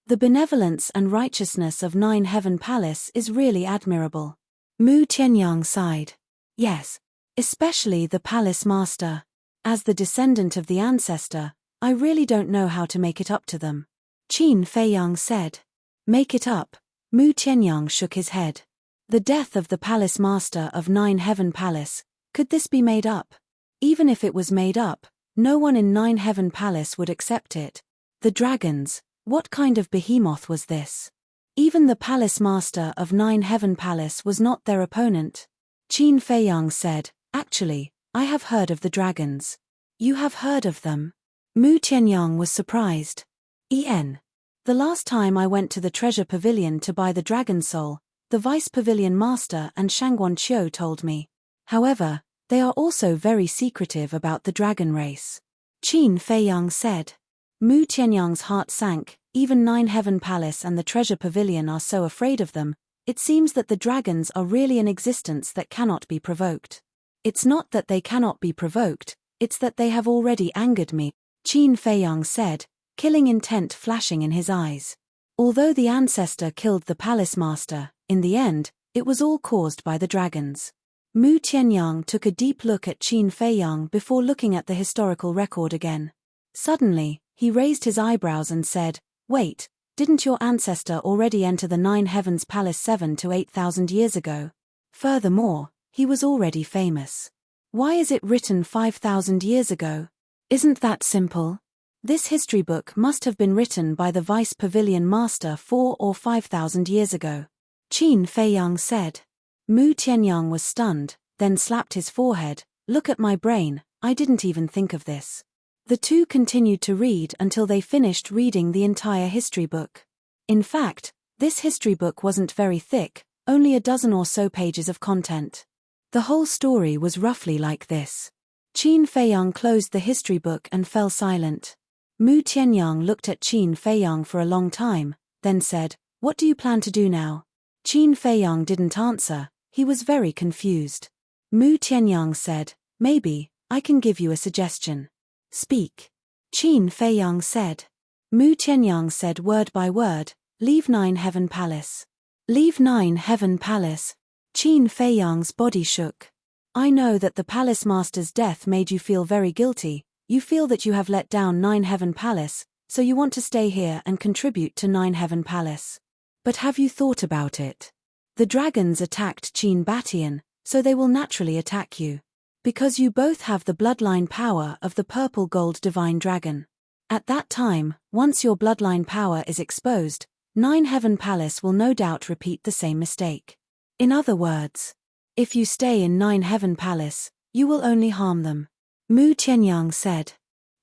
The benevolence and righteousness of Nine Heaven Palace is really admirable. Mu Tianyang sighed. Yes. Especially the palace master. As the descendant of the ancestor, I really don't know how to make it up to them. Qin Feiyang said. Make it up. Mu Tianyang shook his head. The death of the palace master of Nine Heaven Palace, could this be made up? Even if it was made up, no one in Nine Heaven Palace would accept it. The dragons, what kind of behemoth was this? Even the palace master of Nine Heaven Palace was not their opponent. Qin Feiyang said, actually, I have heard of the dragons. You have heard of them? Mu Tianyang was surprised. The last time I went to the treasure pavilion to buy the dragon soul, the vice pavilion master and Shangguan Qiu told me. However, they are also very secretive about the dragon race. Qin Feiyang said. Mu Tianyang's heart sank. Even Nine Heaven Palace and the treasure pavilion are so afraid of them. It seems that the dragons are really an existence that cannot be provoked. It's not that they cannot be provoked, it's that they have already angered me, Qin Feiyang said, killing intent flashing in his eyes. Although the ancestor killed the palace master, in the end, it was all caused by the dragons. Mu Tianyang took a deep look at Qin Feiyang before looking at the historical record again. Suddenly, he raised his eyebrows and said, wait, didn't your ancestor already enter the Nine Heavens Palace 7 to 8,000 years ago? Furthermore, he was already famous. Why is it written 5,000 years ago? Isn't that simple? This history book must have been written by the vice pavilion master 4 or 5,000 years ago. Qin Feiyang said. Mu Tianyang was stunned, then slapped his forehead. Look at my brain, I didn't even think of this. The two continued to read until they finished reading the entire history book. In fact, this history book wasn't very thick, only a dozen or so pages of content. The whole story was roughly like this. Qin Feiyang closed the history book and fell silent. Mu Tianyang looked at Qin Feiyang for a long time, then said, what do you plan to do now? Qin Feiyang didn't answer, he was very confused. Mu Tianyang said, maybe, I can give you a suggestion. Speak. Qin Feiyang said. Mu Tianyang said word by word, leave Nine Heaven Palace. Leave Nine Heaven Palace. Qin Feiyang's body shook. I know that the palace master's death made you feel very guilty, you feel that you have let down Nine Heaven Palace, so you want to stay here and contribute to Nine Heaven Palace. But have you thought about it? The dragons attacked Qin Batian, so they will naturally attack you. Because you both have the bloodline power of the purple gold divine dragon. At that time, once your bloodline power is exposed, 9 Heaven Palace will no doubt repeat the same mistake. In other words, if you stay in 9 Heaven Palace, you will only harm them. Mu Qianyang said.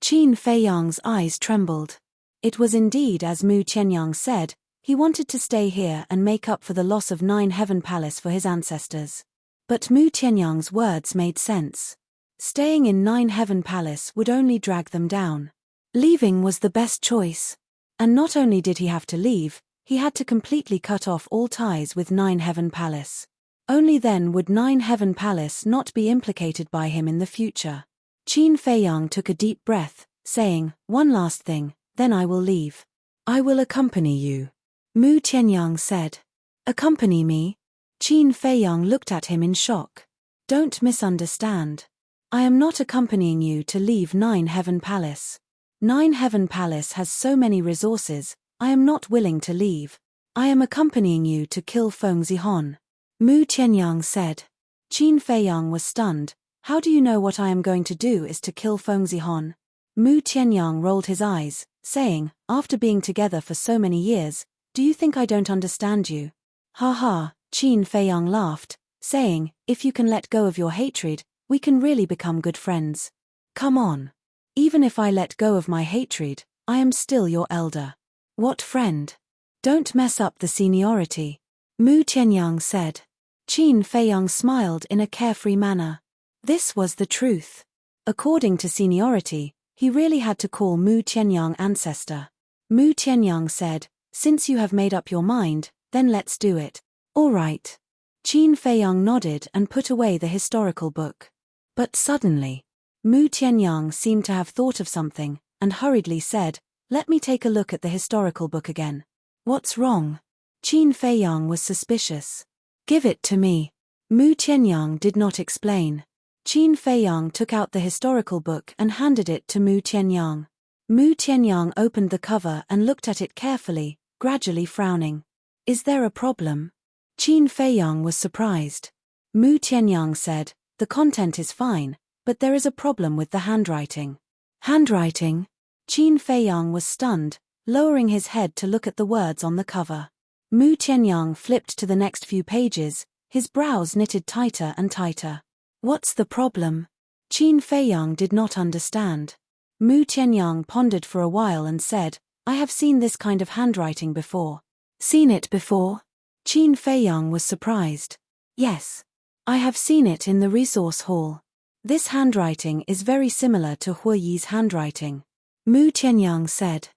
Qin Feiyang's eyes trembled. It was indeed as Mu Qianyang said, he wanted to stay here and make up for the loss of 9 Heaven Palace for his ancestors. But Mu Qianyang's words made sense. Staying in 9 Heaven Palace would only drag them down. Leaving was the best choice. And not only did he have to leave, he had to completely cut off all ties with 9 Heaven Palace. Only then would 9 Heaven Palace not be implicated by him in the future. Qin Feiyang took a deep breath, saying, "One last thing, then I will leave. I will accompany you." Mu Qianyang said. "Accompany me?" Qin Feiyang looked at him in shock. "Don't misunderstand. I am not accompanying you to leave 9 Heaven Palace. 9 Heaven Palace has so many resources, I am not willing to leave. I am accompanying you to kill Feng Zihon." Mu Qianyang said. Qin Feiyang was stunned. "How do you know what I am going to do is to kill Feng Zihon?" Mu Qianyang rolled his eyes, saying, "After being together for so many years, do you think I don't understand you?" "Ha ha," Qin Feiyang laughed, saying, "If you can let go of your hatred, we can really become good friends. Come on. Even if I let go of my hatred, I am still your elder." "What friend? Don't mess up the seniority," Mu Qianyang said. Qin Feiyang smiled in a carefree manner. This was the truth. According to seniority, he really had to call Mu Qianyang ancestor. Mu Qianyang said, "Since you have made up your mind, then let's do it." "All right." Qin Feiyang nodded and put away the historical book. But suddenly, Mu Qianyang seemed to have thought of something, and hurriedly said, "Let me take a look at the historical book again." "What's wrong?" Qin Feiyang was suspicious. "Give it to me." Mu Qianyang did not explain. Qin Feiyang took out the historical book and handed it to Mu Qianyang. Mu Qianyang opened the cover and looked at it carefully, gradually frowning. "Is there a problem?" Qin Feiyang was surprised. Mu Qianyang said, "The content is fine, but there is a problem with the handwriting." "Handwriting?" Qin Feiyang was stunned, lowering his head to look at the words on the cover. Mu Qianyang flipped to the next few pages, his brows knitted tighter and tighter. "What's the problem?" Qin Feiyang did not understand. Mu Qianyang pondered for a while and said, "I have seen this kind of handwriting before." "Seen it before?" Qin Feiyang was surprised. "Yes. I have seen it in the resource hall. This handwriting is very similar to Huiyi's handwriting," Mu Qianyang said.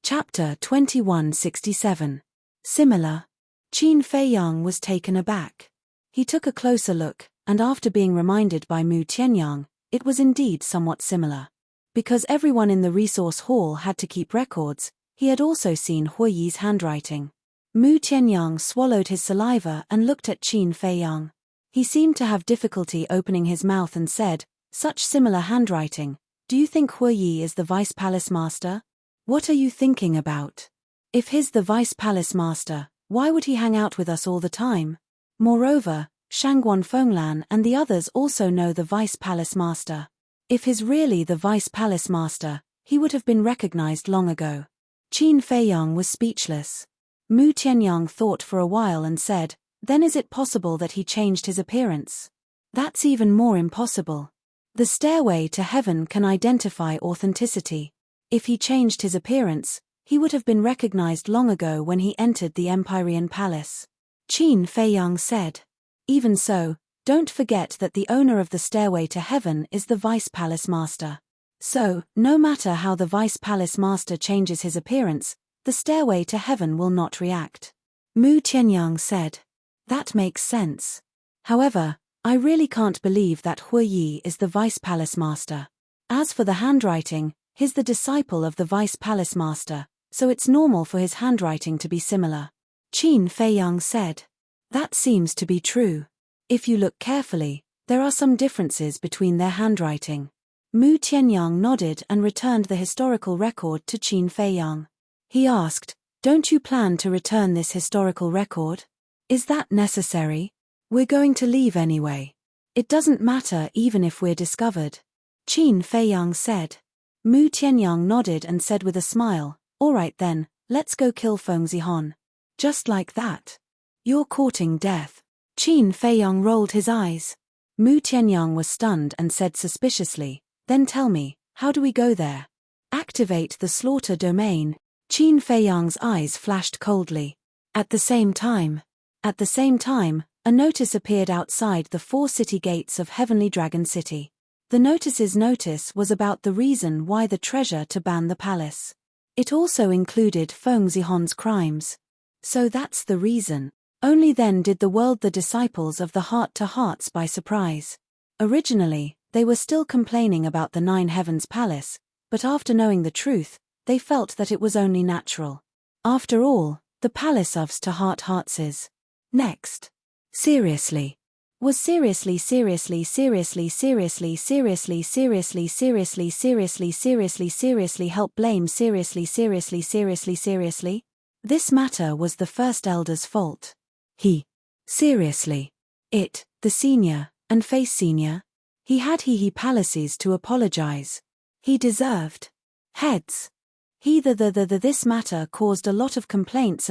Chapter 2167. Similar. Qin Feiyang was taken aback. He took a closer look, and after being reminded by Mu Qianyang, it was indeed somewhat similar. Because everyone in the resource hall had to keep records, he had also seen Huiyi's handwriting. Mu Qianyang swallowed his saliva and looked at Qin Feiyang. He seemed to have difficulty opening his mouth and said, "Such similar handwriting, do you think Huiyi is the Vice Palace Master? What are you thinking about? If he's the Vice Palace Master, why would he hang out with us all the time? Moreover, Shangguan Fenglan and the others also know the Vice Palace Master. If he's really the Vice Palace Master, he would have been recognized long ago." Qin Feiyang was speechless. Mu Qianyang thought for a while and said, "Then is it possible that he changed his appearance?" "That's even more impossible. The stairway to heaven can identify authenticity. If he changed his appearance, he would have been recognized long ago when he entered the Empyrean Palace." Qin Feiyang said. "Even so, don't forget that the owner of the stairway to heaven is the Vice Palace Master. So, no matter how the Vice Palace Master changes his appearance, the stairway to heaven will not react." Mu Qianyang said. "That makes sense. However, I really can't believe that Huiyi is the Vice Palace Master. As for the handwriting, he's the disciple of the Vice Palace Master, so it's normal for his handwriting to be similar." Qin Feiyang said. "That seems to be true. If you look carefully, there are some differences between their handwriting." Mu Qianyang nodded and returned the historical record to Qin Feiyang. He asked, "Don't you plan to return this historical record? Is that necessary? We're going to leave anyway." It doesn't matter even if we're discovered. Qin Feiyang said. Mu Tianyang nodded and said with a smile, all right then, let's go kill Feng Zihon. Just like that. You're courting death. Qin Feiyang rolled his eyes. Mu Tianyang was stunned and said suspiciously, then tell me, how do we go there? Activate the slaughter domain. Qin Feiyang's eyes flashed coldly. At the same time, a notice appeared outside the 4 city gates of Heavenly Dragon City. The notice's notice was about the reason why the treasure to ban the palace. It also included Feng Zihon's crimes. So that's the reason. Only then did the world the disciples of the heart-to-hearts by surprise. Originally, they were still complaining about the 9 Heavens Palace, but after knowing the truth, they felt that it was only natural. After all, the palace of's to heart-hearts. Next. Seriously. Was seriously help blame seriously? This matter was the first elder's fault. Seriously. It, the senior, and face senior. He had palaces to apologize. He deserved. Heads. This matter caused a lot of complaints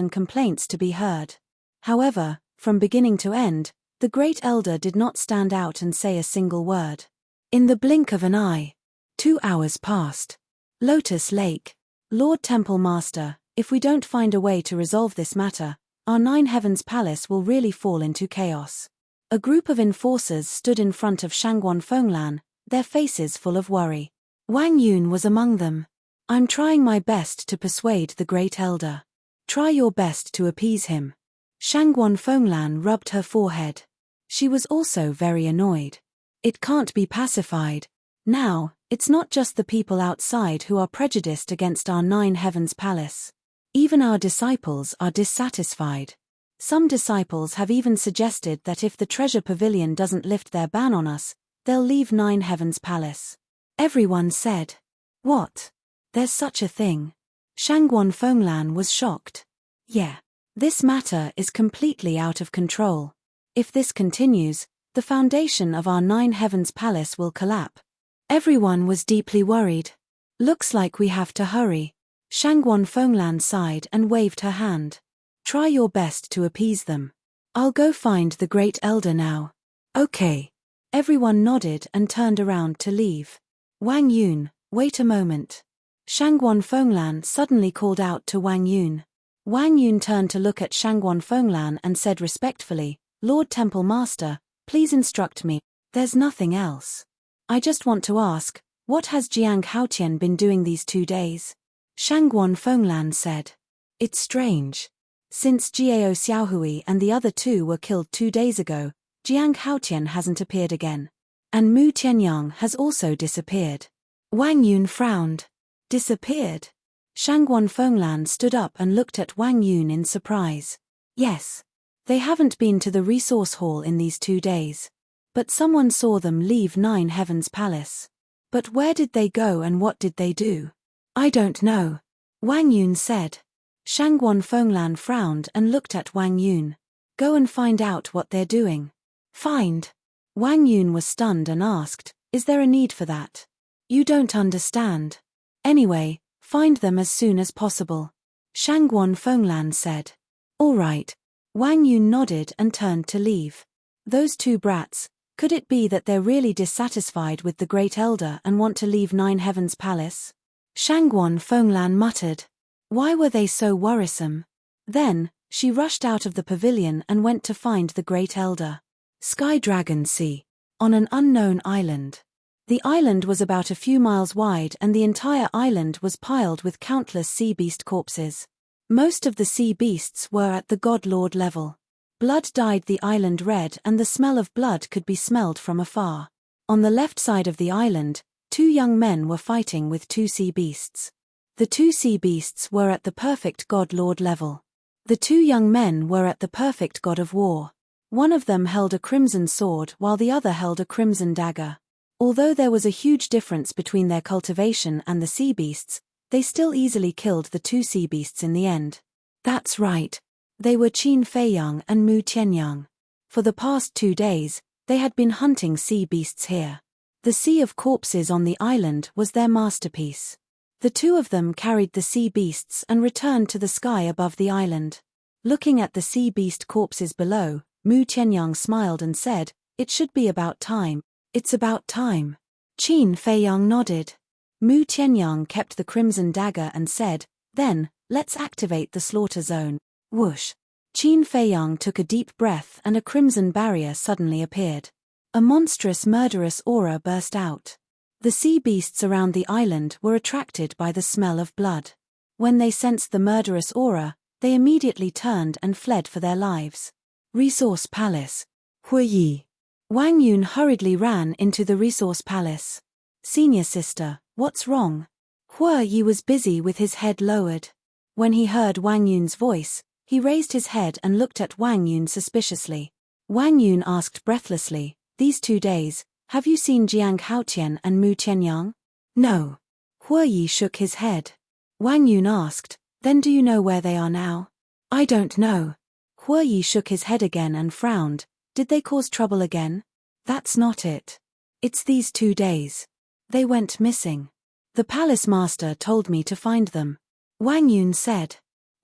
to be heard. However, from beginning to end, the great elder did not stand out and say a single word. In the blink of an eye. 2 hours passed. Lotus Lake. Lord Temple Master, if we don't find a way to resolve this matter, our 9 Heavens Palace will really fall into chaos. A group of enforcers stood in front of Shangguan Fenglan, their faces full of worry. Wang Yun was among them. I'm trying my best to persuade the great elder. Try your best to appease him. Shangguan Fenglan rubbed her forehead. She was also very annoyed. It can't be pacified. Now, it's not just the people outside who are prejudiced against our 9 Heavens Palace. Even our disciples are dissatisfied. Some disciples have even suggested that if the treasure pavilion doesn't lift their ban on us, they'll leave 9 Heavens Palace. Everyone said, what? There's such a thing. Shangguan Fenglan was shocked. Yeah. This matter is completely out of control. If this continues, the foundation of our 9 Heavens Palace will collapse. Everyone was deeply worried. Looks like we have to hurry. Shangguan Fenglan sighed and waved her hand. Try your best to appease them. I'll go find the great elder now. Okay. Everyone nodded and turned around to leave. Wang Yun, wait a moment. Shangguan Fenglan suddenly called out to Wang Yun. Wang Yun turned to look at Shangguan Fenglan and said respectfully, Lord Temple Master, please instruct me. There's nothing else. I just want to ask, what has Jiang Haotian been doing these 2 days? Shangguan Fenglan said. It's strange. Since Jiao Xiaohui and the other 2 were killed 2 days ago, Jiang Haotian hasn't appeared again. And Mu Tianyang has also disappeared. Wang Yun frowned. Disappeared? Shangguan Fenglan stood up and looked at Wang Yun in surprise. Yes. They haven't been to the resource hall in these 2 days. But someone saw them leave 9 Heavens Palace. But where did they go and what did they do? I don't know. Wang Yun said. Shangguan Fenglan frowned and looked at Wang Yun. Go and find out what they're doing. Find? Wang Yun was stunned and asked, is there a need for that? You don't understand. Anyway, find them as soon as possible. Shangguan Fenglan said. All right. Wang Yun nodded and turned to leave. Those 2 brats, could it be that they're really dissatisfied with the great elder and want to leave 9 Heavens Palace? Shangguan Fenglan muttered. Why were they so worrisome? Then, she rushed out of the pavilion and went to find the great elder. Sky Dragon Sea. On an unknown island. The island was about a few miles wide and the entire island was piled with countless sea beast corpses. Most of the sea beasts were at the God Lord level. Blood dyed the island red and the smell of blood could be smelled from afar. On the left side of the island, 2 young men were fighting with 2 sea beasts. The 2 sea beasts were at the perfect God Lord level. The 2 young men were at the perfect God of War. One of them held a crimson sword while the other held a crimson dagger. Although there was a huge difference between their cultivation and the sea beasts, they still easily killed the 2 sea beasts in the end. That's right. They were Qin Feiyang and Mu Tianyang. For the past 2 days, They had been hunting sea beasts here. The sea of corpses on the island was their masterpiece. The two of them carried the sea beasts and returned to the sky above the island. Looking at the sea beast corpses below, Mu Qianyang smiled and said, "It should be about time. It's about time." Qin Feiyang nodded. Mu Qianyang kept the crimson dagger and said, "Then, let's activate the slaughter zone." Whoosh! Qin Feiyang took a deep breath and a crimson barrier suddenly appeared. A monstrous murderous aura burst out. The sea beasts around the island were attracted by the smell of blood. When they sensed the murderous aura, they immediately turned and fled for their lives. Resource Palace. Huiyi. Wang Yun hurriedly ran into the resource palace. "Senior sister, what's wrong?" Huiyi was busy with his head lowered. When he heard Wang Yun's voice, he raised his head and looked at Wang Yun suspiciously. Wang Yun asked breathlessly, "These 2 days, have you seen Jiang Haotian and Mu Qianyang?" "No." Huiyi shook his head. Wang Yun asked, "Then do you know where they are now?" "I don't know." Huiyi shook his head again and frowned. "Did they cause trouble again?" "That's not it. It's these 2 days. They went missing. The palace master told me to find them." Wang Yun said.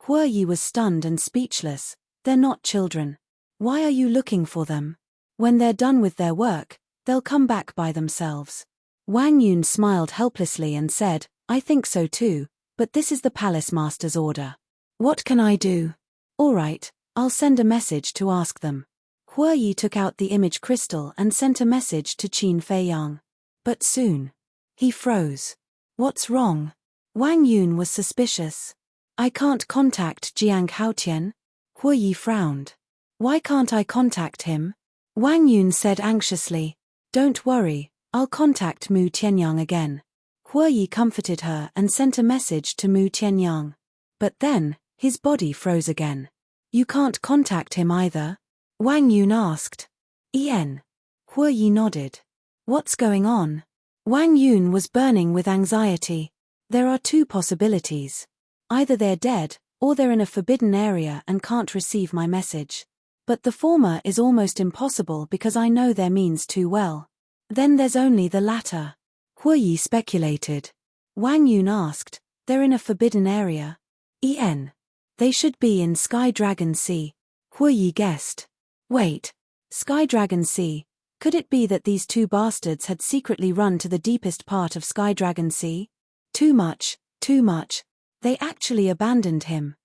Huiyi was stunned and speechless. "They're not children. Why are you looking for them? When they're done with their work, they'll come back by themselves." Wang Yun smiled helplessly and said, "I think so too, but this is the palace master's order. What can I do?" "All right, I'll send a message to ask them." Huiyi took out the image crystal and sent a message to Qin Feiyang. But soon, he froze. "What's wrong?" Wang Yun was suspicious. "I can't contact Jiang Haotian." Huiyi frowned. "Why can't I contact him?" Wang Yun said anxiously. "Don't worry, I'll contact Mu Qianyang again." Huiyi comforted her and sent a message to Mu Qianyang. But then, his body froze again. "You can't contact him either?" Wang Yun asked. "En." Huiyi nodded. "What's going on?" Wang Yun was burning with anxiety. There are 2 possibilities. Either they're dead, or they're in a forbidden area and can't receive my message. But the former is almost impossible because I know their means too well. Then there's only the latter. Huiyi speculated. Wang Yun asked, "They're in a forbidden area?" "En. They should be in Sky Dragon Sea." Huiyi guessed. "Wait. Sky Dragon Sea? Could it be that these 2 bastards had secretly run to the deepest part of Sky Dragon Sea? Too much, too much. They actually abandoned him.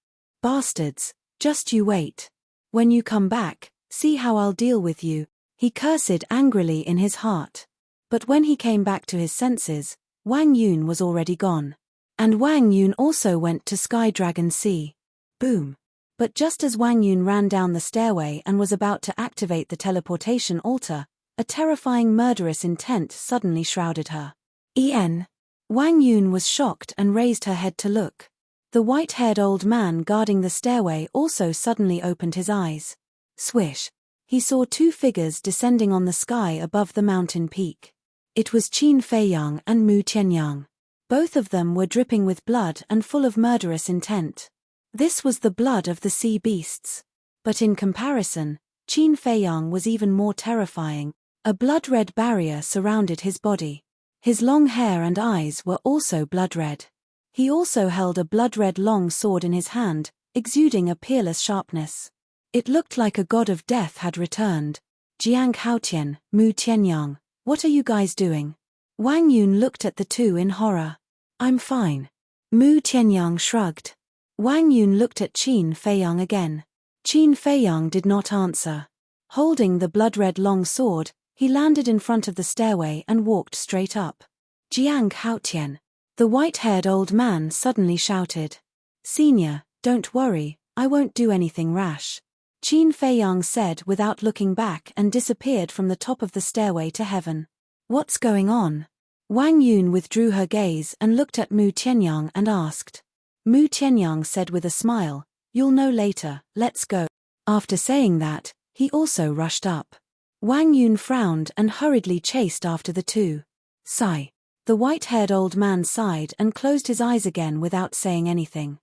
Bastards, just you wait. When you come back, see how I'll deal with you," he cursed angrily in his heart. But when he came back to his senses, Wang Yun was already gone. And Wang Yun also went to Sky Dragon Sea. Boom. But just as Wang Yun ran down the stairway and was about to activate the teleportation altar, a terrifying murderous intent suddenly shrouded her. "En." Wang Yun was shocked and raised her head to look. The white-haired old man guarding the stairway also suddenly opened his eyes. Swish. He saw 2 figures descending on the sky above the mountain peak. It was Qin Feiyang and Mu Qianyang. Both of them were dripping with blood and full of murderous intent. This was the blood of the sea beasts. But in comparison, Qin Feiyang was even more terrifying. A blood-red barrier surrounded his body. His long hair and eyes were also blood-red. He also held a blood-red long sword in his hand, exuding a peerless sharpness. It looked like a god of death had returned. "Jiang Haotian, Mu Qianyang, what are you guys doing?" Wang Yun looked at the 2 in horror. "I'm fine." Mu Qianyang shrugged. Wang Yun looked at Qin Feiyang again. Qin Feiyang did not answer. Holding the blood-red long sword, he landed in front of the stairway and walked straight up. "Jiang Haotian." The white-haired old man suddenly shouted. "Senior, don't worry, I won't do anything rash," Qin Feiyang said without looking back and disappeared from the top of the stairway to heaven. "What's going on?" Wang Yun withdrew her gaze and looked at Mu Qianyang and asked. Mu Qianyang said with a smile, "You'll know later, let's go." After saying that, he also rushed up. Wang Yun frowned and hurriedly chased after the 2. Sigh. The white-haired old man sighed and closed his eyes again without saying anything.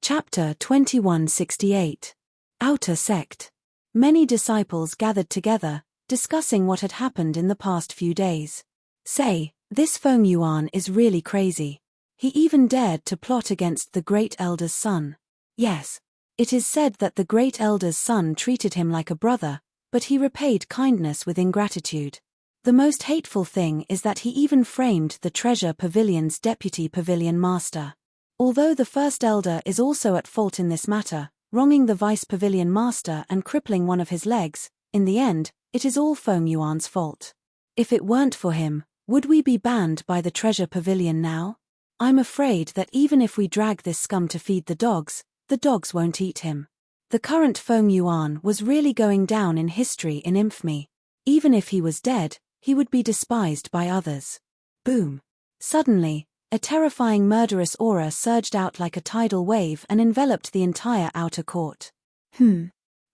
Chapter 2168. Outer Sect. Many disciples gathered together, discussing what had happened in the past few days. Say, this Feng Yuan is really crazy. He even dared to plot against the Great Elder's son. Yes. It is said that the Great Elder's son treated him like a brother, but he repaid kindness with ingratitude. The most hateful thing is that he even framed the Treasure Pavilion's deputy pavilion master. Although the First Elder is also at fault in this matter, wronging the Vice Pavilion Master and crippling one of his legs, in the end, it is all Feng Yuan's fault. If it weren't for him, would we be banned by the Treasure Pavilion now? I'm afraid that even if we drag this scum to feed the dogs won't eat him. The current Feng Yuan was really going down in history in infamy. Even if he was dead, he would be despised by others. Boom. Suddenly, a terrifying murderous aura surged out like a tidal wave and enveloped the entire outer court.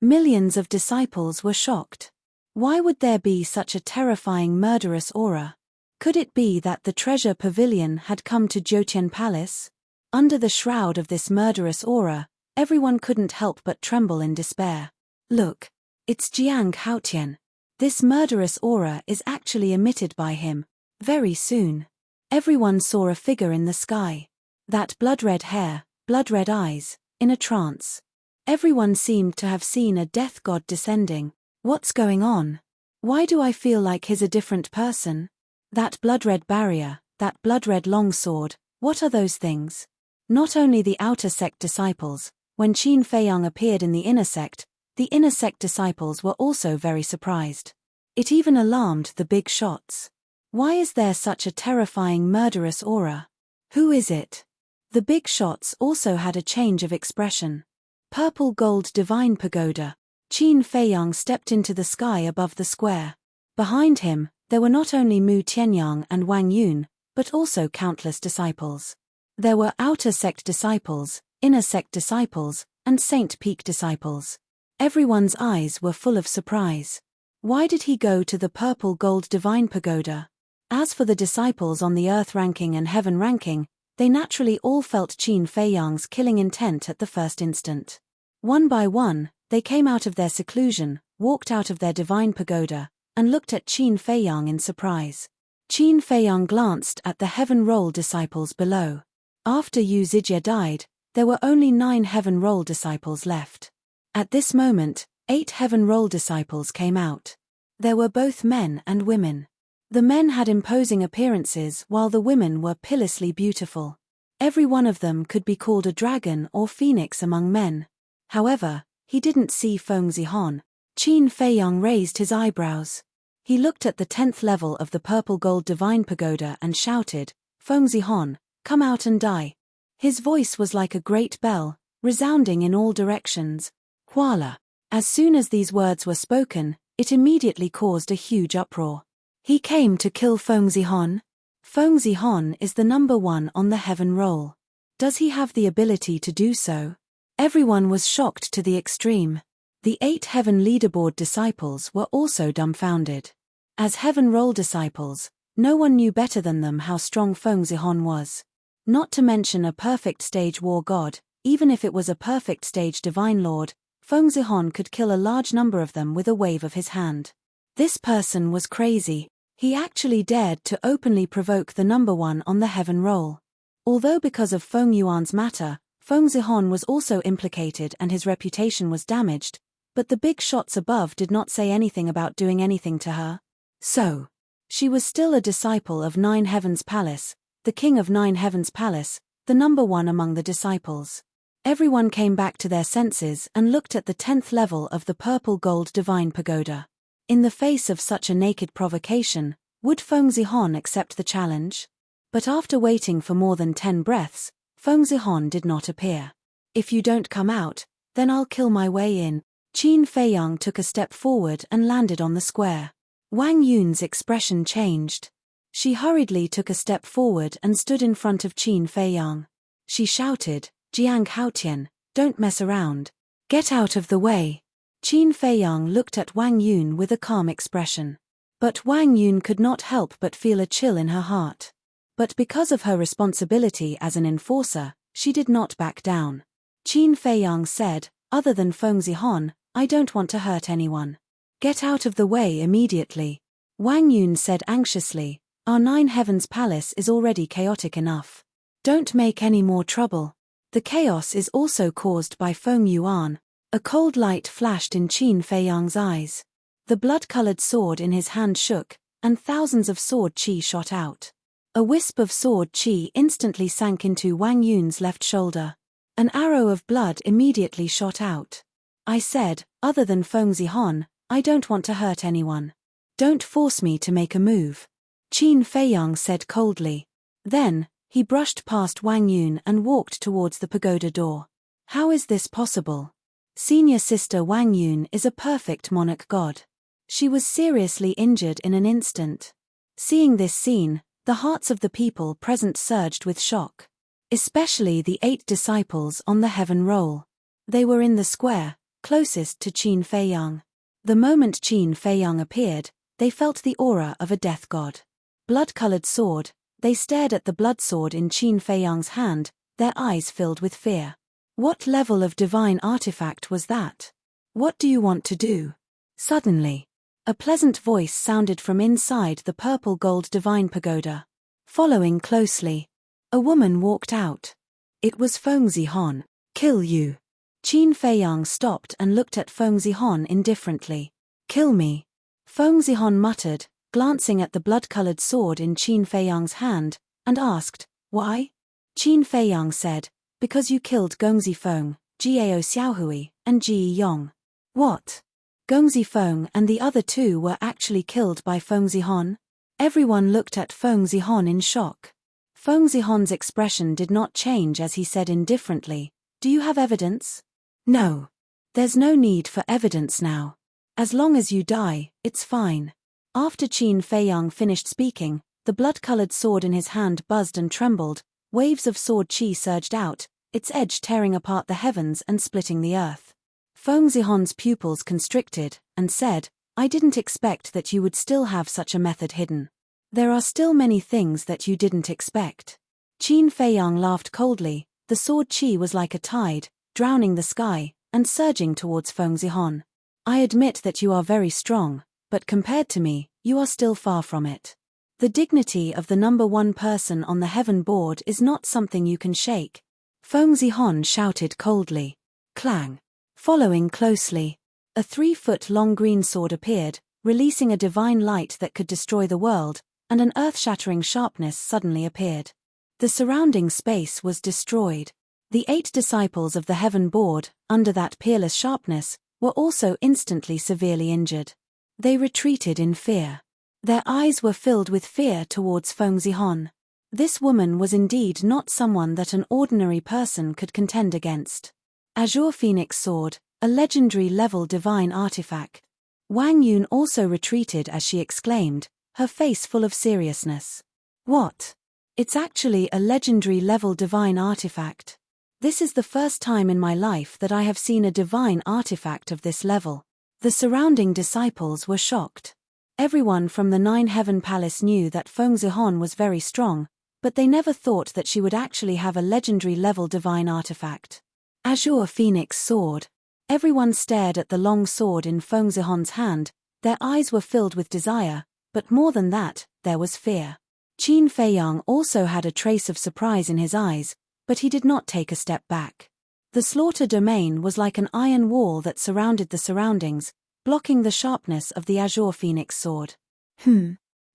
Millions of disciples were shocked. Why would there be such a terrifying murderous aura? Could it be that the Treasure Pavilion had come to Jiutian Palace? Under the shroud of this murderous aura, everyone couldn't help but tremble in despair. Look, it's Jiang Haotian. This murderous aura is actually emitted by him. Very soon. Everyone saw a figure in the sky. That blood-red hair, blood-red eyes, in a trance. Everyone seemed to have seen a death god descending. What's going on? Why do I feel like he's a different person? That blood-red barrier, that blood-red longsword, what are those things? Not only the outer sect disciples, when Qin Feiyang appeared in the inner sect disciples were also very surprised. It even alarmed the big shots. Why is there such a terrifying murderous aura? Who is it? The big shots also had a change of expression. Purple gold divine pagoda. Qin Feiyang stepped into the sky above the square. Behind him, there were not only Mu Tianyang and Wang Yun, but also countless disciples. There were outer sect disciples, inner sect disciples, and Saint Peak disciples. Everyone's eyes were full of surprise. Why did he go to the purple gold divine pagoda? As for the disciples on the earth ranking and heaven ranking, they naturally all felt Qin Feiyang's killing intent at the first instant. One by one, they came out of their seclusion, walked out of their divine pagoda, and looked at Qin Feiyang in surprise. Qin Feiyang glanced at the heaven roll disciples below. After Yu Zijie died, there were only 9 heaven roll disciples left. At this moment, 8 heaven roll disciples came out. There were both men and women. The men had imposing appearances while the women were pitilessly beautiful. Every one of them could be called a dragon or phoenix among men. However, he didn't see Feng Zihon. Qin Feiyang raised his eyebrows. He looked at the 10th level of the purple gold divine pagoda and shouted, "Feng Zihon, come out and die." His voice was like a great bell, resounding in all directions. Huala. As soon as these words were spoken, it immediately caused a huge uproar. He came to kill Feng Zihon? Feng Zihon is the number 1 on the heaven roll. Does he have the ability to do so? Everyone was shocked to the extreme. The 8 heaven leaderboard disciples were also dumbfounded. As heaven roll disciples, no one knew better than them how strong Feng Zihon was. Not to mention a perfect stage war god, even if it was a perfect stage divine lord, Feng Zihon could kill a large number of them with a wave of his hand. This person was crazy. He actually dared to openly provoke the number 1 on the heaven roll. Although because of Feng Yuan's matter, Feng Zihon was also implicated and his reputation was damaged, but the big shots above did not say anything about doing anything to her. So, she was still a disciple of 9 Heavens Palace, the king of 9 Heavens Palace, the number 1 among the disciples. Everyone came back to their senses and looked at the 10th level of the purple gold divine pagoda. In the face of such a naked provocation, would Feng Zihon accept the challenge? But after waiting for more than 10 breaths, Feng Zihon did not appear. "If you don't come out, then I'll kill my way in." Qin Feiyang took a step forward and landed on the square. Wang Yun's expression changed. She hurriedly took a step forward and stood in front of Qin Feiyang. She shouted, "Jiang Haotian, don't mess around. Get out of the way." Qin Feiyang looked at Wang Yun with a calm expression. But Wang Yun could not help but feel a chill in her heart. But because of her responsibility as an enforcer, she did not back down. Qin Feiyang said, "Other than Feng Zihon, I don't want to hurt anyone." Get out of the way immediately. Wang Yun said anxiously, our 9 Heavens Palace is already chaotic enough. Don't make any more trouble. The chaos is also caused by Feng Yuan. A cold light flashed in Qin Feiyang's eyes. The blood-colored sword in his hand shook, and thousands of sword qi shot out. A wisp of sword qi instantly sank into Wang Yun's left shoulder. An arrow of blood immediately shot out. I said, other than Feng Zihon, I don't want to hurt anyone. Don't force me to make a move. Qin Feiyang said coldly. Then, he brushed past Wang Yun and walked towards the pagoda door. How is this possible? Senior sister Wang Yun is a perfect monarch god. She was seriously injured in an instant. Seeing this scene, the hearts of the people present surged with shock. Especially the 8 disciples on the heaven roll. They were in the square, closest to Qin Feiyang. The moment Qin Feiyang appeared, they felt the aura of a death god. Blood-colored sword, they stared at the blood sword in Qin Feiyang's hand, their eyes filled with fear. What level of divine artifact was that? What do you want to do? Suddenly, a pleasant voice sounded from inside the purple-gold divine pagoda. Following closely, a woman walked out. It was Feng Zihon. Kill you. Qin Feiyang stopped and looked at Feng Zihon indifferently. Kill me. Feng Zihon muttered, glancing at the blood-colored sword in Qin Feiyang's hand, and asked, why? Qin Feiyang said, because you killed Gongzi Feng, Jiao Xiaohui, and Ji Yong. What? Gongzi Feng and the other 2 were actually killed by Feng Zihon? Everyone looked at Feng Zihon in shock. Feng Zihon's expression did not change as he said indifferently, do you have evidence? No. There's no need for evidence now. As long as you die, it's fine. After Qin Feiyang finished speaking, the blood-colored sword in his hand buzzed and trembled. Waves of sword qi surged out, its edge tearing apart the heavens and splitting the earth. Feng Zihon's pupils constricted, and said, I didn't expect that you would still have such a method hidden. There are still many things that you didn't expect. Qin Feiyang laughed coldly, the sword qi was like a tide, drowning the sky, and surging towards Feng Zihon. I admit that you are very strong, but compared to me, you are still far from it. The dignity of the number 1 person on the heaven board is not something you can shake. Feng Zihon shouted coldly. Clang. Following closely, a 3-foot-long green sword appeared, releasing a divine light that could destroy the world, and an earth-shattering sharpness suddenly appeared. The surrounding space was destroyed. The 8 disciples of the heaven board, under that peerless sharpness, were also instantly severely injured. They retreated in fear. Their eyes were filled with fear towards Feng Zihon. This woman was indeed not someone that an ordinary person could contend against. Azure Phoenix Sword, a legendary-level divine artifact. Wang Yun also retreated as she exclaimed, her face full of seriousness. What? It's actually a legendary-level divine artifact. This is the first time in my life that I have seen a divine artifact of this level. The surrounding disciples were shocked. Everyone from the 9 Heaven Palace knew that Feng Zihon was very strong, but they never thought that she would actually have a legendary-level divine artifact. Azure Phoenix Sword. Everyone stared at the long sword in Feng Zihon's hand, their eyes were filled with desire, but more than that, there was fear. Qin Feiyang also had a trace of surprise in his eyes, but he did not take a step back. The slaughter domain was like an iron wall that surrounded the surroundings, blocking the sharpness of the Azure Phoenix Sword.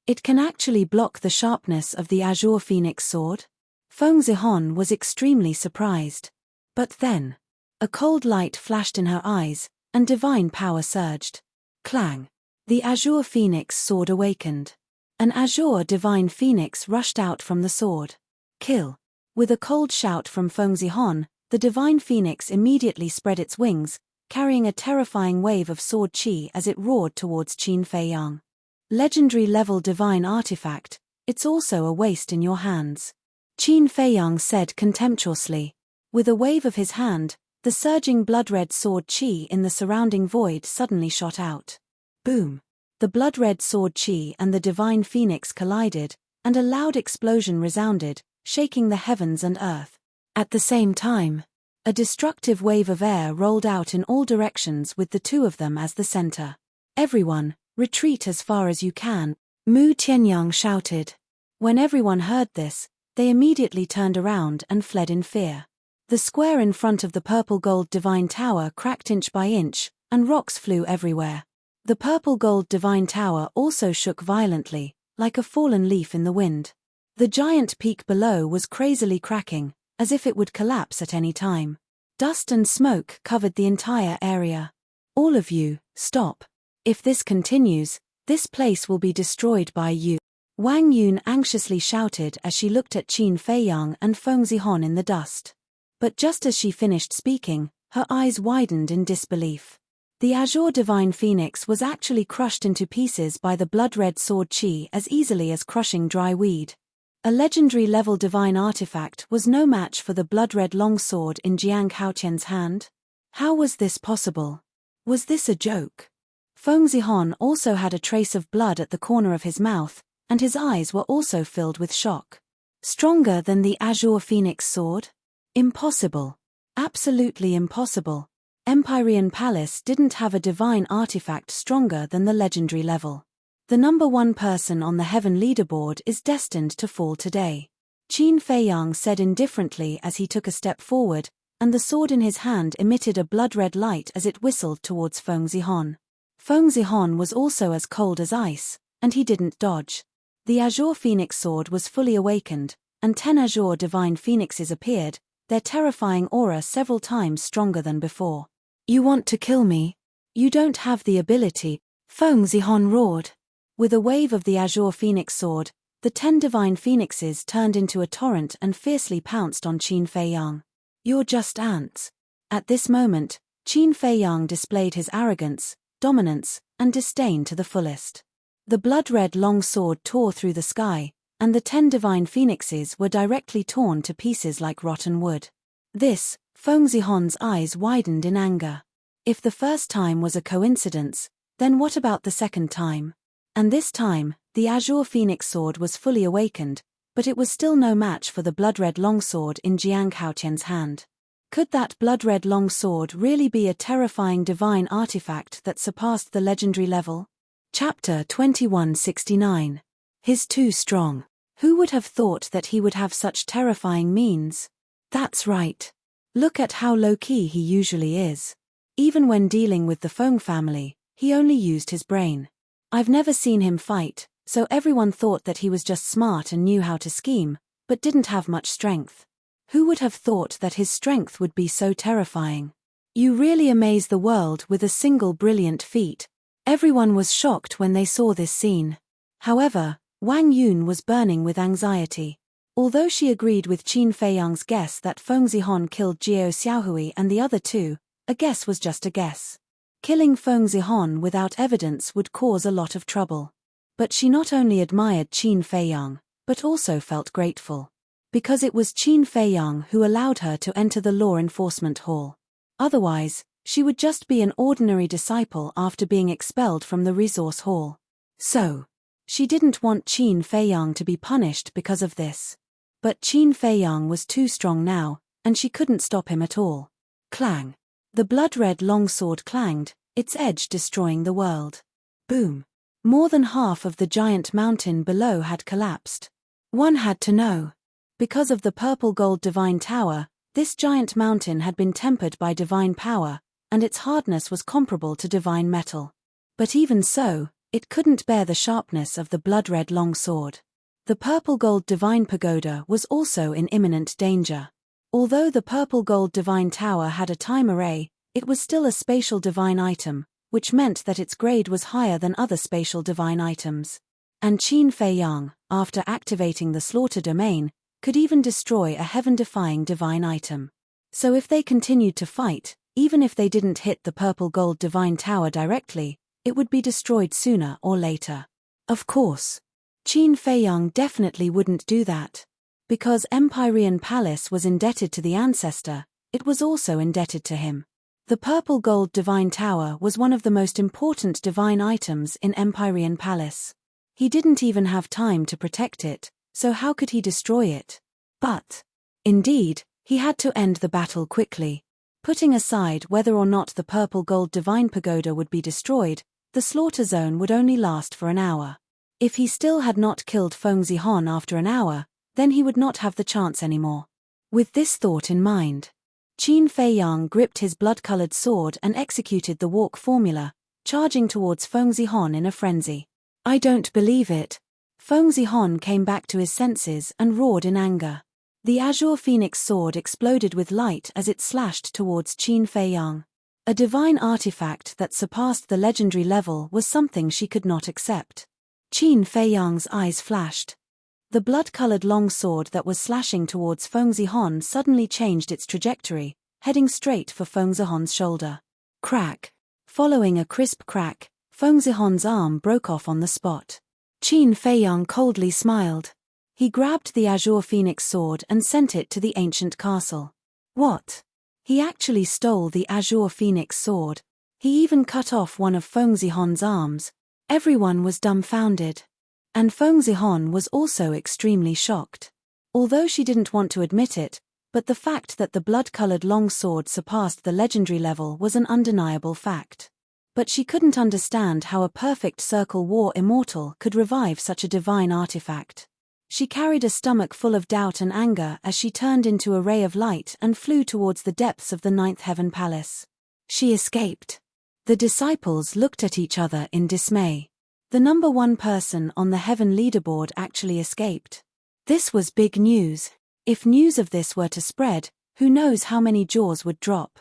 It can actually block the sharpness of the Azure Phoenix Sword? Feng Zihon was extremely surprised. But then, a cold light flashed in her eyes, and divine power surged. Clang! The Azure Phoenix Sword awakened. An azure divine phoenix rushed out from the sword. Kill! With a cold shout from Feng Zihon, the divine phoenix immediately spread its wings, carrying a terrifying wave of sword qi as it roared towards Qin Feiyang. Legendary-level divine artifact, it's also a waste in your hands. Qin Feiyang said contemptuously. With a wave of his hand, the surging blood-red sword qi in the surrounding void suddenly shot out. Boom! The blood-red sword qi and the divine phoenix collided, and a loud explosion resounded, shaking the heavens and earth. At the same time, a destructive wave of air rolled out in all directions with the 2 of them as the center. Everyone, retreat as far as you can, Mu Tianyang shouted. When everyone heard this, they immediately turned around and fled in fear. The square in front of the purple gold divine tower cracked inch by inch, and rocks flew everywhere. The purple gold divine tower also shook violently, like a fallen leaf in the wind. The giant peak below was crazily cracking, as if it would collapse at any time. Dust and smoke covered the entire area. All of you, stop. If this continues, this place will be destroyed by you. Wang Yun anxiously shouted as she looked at Qin Feiyang and Feng Zihon in the dust. But just as she finished speaking, her eyes widened in disbelief. The azure divine phoenix was actually crushed into pieces by the blood-red sword Qi as easily as crushing dry weed. A legendary-level divine artifact was no match for the blood-red longsword in Jiang Haotian's hand. How was this possible? Was this a joke? Feng Zihon also had a trace of blood at the corner of his mouth, and his eyes were also filled with shock. Stronger than the azure phoenix sword? Impossible. Absolutely impossible. Empyrean Palace didn't have a divine artifact stronger than the legendary level. The number one person on the heaven leaderboard is destined to fall today. Qin Feiyang said indifferently as he took a step forward, and the sword in his hand emitted a blood-red light as it whistled towards Feng Zihon. Feng Zihon was also as cold as ice, and he didn't dodge. The azure phoenix sword was fully awakened, and 10 azure divine phoenixes appeared, their terrifying aura several times stronger than before. You want to kill me? You don't have the ability, Feng Zihon roared. With a wave of the azure phoenix sword, the 10 divine phoenixes turned into a torrent and fiercely pounced on Qin Feiyang. You're just ants. At this moment, Qin Feiyang displayed his arrogance, dominance, and disdain to the fullest. The blood-red long sword tore through the sky, and the 10 divine phoenixes were directly torn to pieces like rotten wood. This, Feng Zihon's eyes widened in anger. If the first time was a coincidence, then what about the second time? And this time, the azure phoenix sword was fully awakened, but it was still no match for the blood-red longsword in Jiang Haotian's hand. Could that blood-red long sword really be a terrifying divine artifact that surpassed the legendary level? Chapter 2169. He's too strong. Who would have thought that he would have such terrifying means? That's right. Look at how low-key he usually is. Even when dealing with the Feng family, he only used his brain. I've never seen him fight, so everyone thought that he was just smart and knew how to scheme, but didn't have much strength. Who would have thought that his strength would be so terrifying? You really amaze the world with a single brilliant feat. Everyone was shocked when they saw this scene. However, Wang Yun was burning with anxiety. Although she agreed with Qin Feiyang's guess that Feng Zihon killed Jiao Xiaohui and the other two, a guess was just a guess. Killing Feng Zihon without evidence would cause a lot of trouble. But she not only admired Qin Feiyang, but also felt grateful. Because it was Qin Feiyang who allowed her to enter the law enforcement hall. Otherwise, she would just be an ordinary disciple after being expelled from the resource hall. So, she didn't want Qin Feiyang to be punished because of this. But Qin Feiyang was too strong now, and she couldn't stop him at all. Clang. The blood-red longsword clanged, its edge destroying the world. Boom. More than half of the giant mountain below had collapsed. One had to know. Because of the purple gold divine tower, this giant mountain had been tempered by divine power, and its hardness was comparable to divine metal. But even so, it couldn't bear the sharpness of the blood-red long sword. The purple gold divine pagoda was also in imminent danger. Although the purple gold divine tower had a time array, it was still a spatial divine item, which meant that its grade was higher than other spatial divine items. And Qin Feiyang, after activating the slaughter domain, could even destroy a heaven-defying divine item. So if they continued to fight, even if they didn't hit the purple gold divine tower directly, it would be destroyed sooner or later. Of course. Qin Feiyang definitely wouldn't do that. Because Empyrean Palace was indebted to the ancestor, it was also indebted to him. The purple gold divine tower was one of the most important divine items in Empyrean Palace. He didn't even have time to protect it, so how could he destroy it? But, indeed, he had to end the battle quickly. Putting aside whether or not the purple gold divine pagoda would be destroyed, the slaughter zone would only last for an hour. If he still had not killed Feng Zihon after an hour, then he would not have the chance anymore. With this thought in mind, Qin Feiyang gripped his blood-colored sword and executed the walk formula, charging towards Feng Zihon in a frenzy. I don't believe it. Feng Zihon came back to his senses and roared in anger. The azure phoenix sword exploded with light as it slashed towards Qin Feiyang. A divine artifact that surpassed the legendary level was something she could not accept. Qin Feiyang's eyes flashed. The blood-colored long sword that was slashing towards Feng Zihon suddenly changed its trajectory, heading straight for Feng Zihon's shoulder. Crack. Following a crisp crack, Feng Zihon's arm broke off on the spot. Qin Feiyang coldly smiled. He grabbed the azure phoenix sword and sent it to the ancient castle. What? He actually stole the azure phoenix sword. He even cut off one of Feng Zihon's arms. Everyone was dumbfounded. And Feng Zihon was also extremely shocked. Although she didn't want to admit it, but the fact that the blood-colored long sword surpassed the legendary level was an undeniable fact. But she couldn't understand how a perfect circle war immortal could revive such a divine artifact. She carried a stomach full of doubt and anger as she turned into a ray of light and flew towards the depths of the ninth heaven palace. She escaped. The disciples looked at each other in dismay. The number one person on the heaven leaderboard actually escaped. This was big news. If news of this were to spread, who knows how many jaws would drop.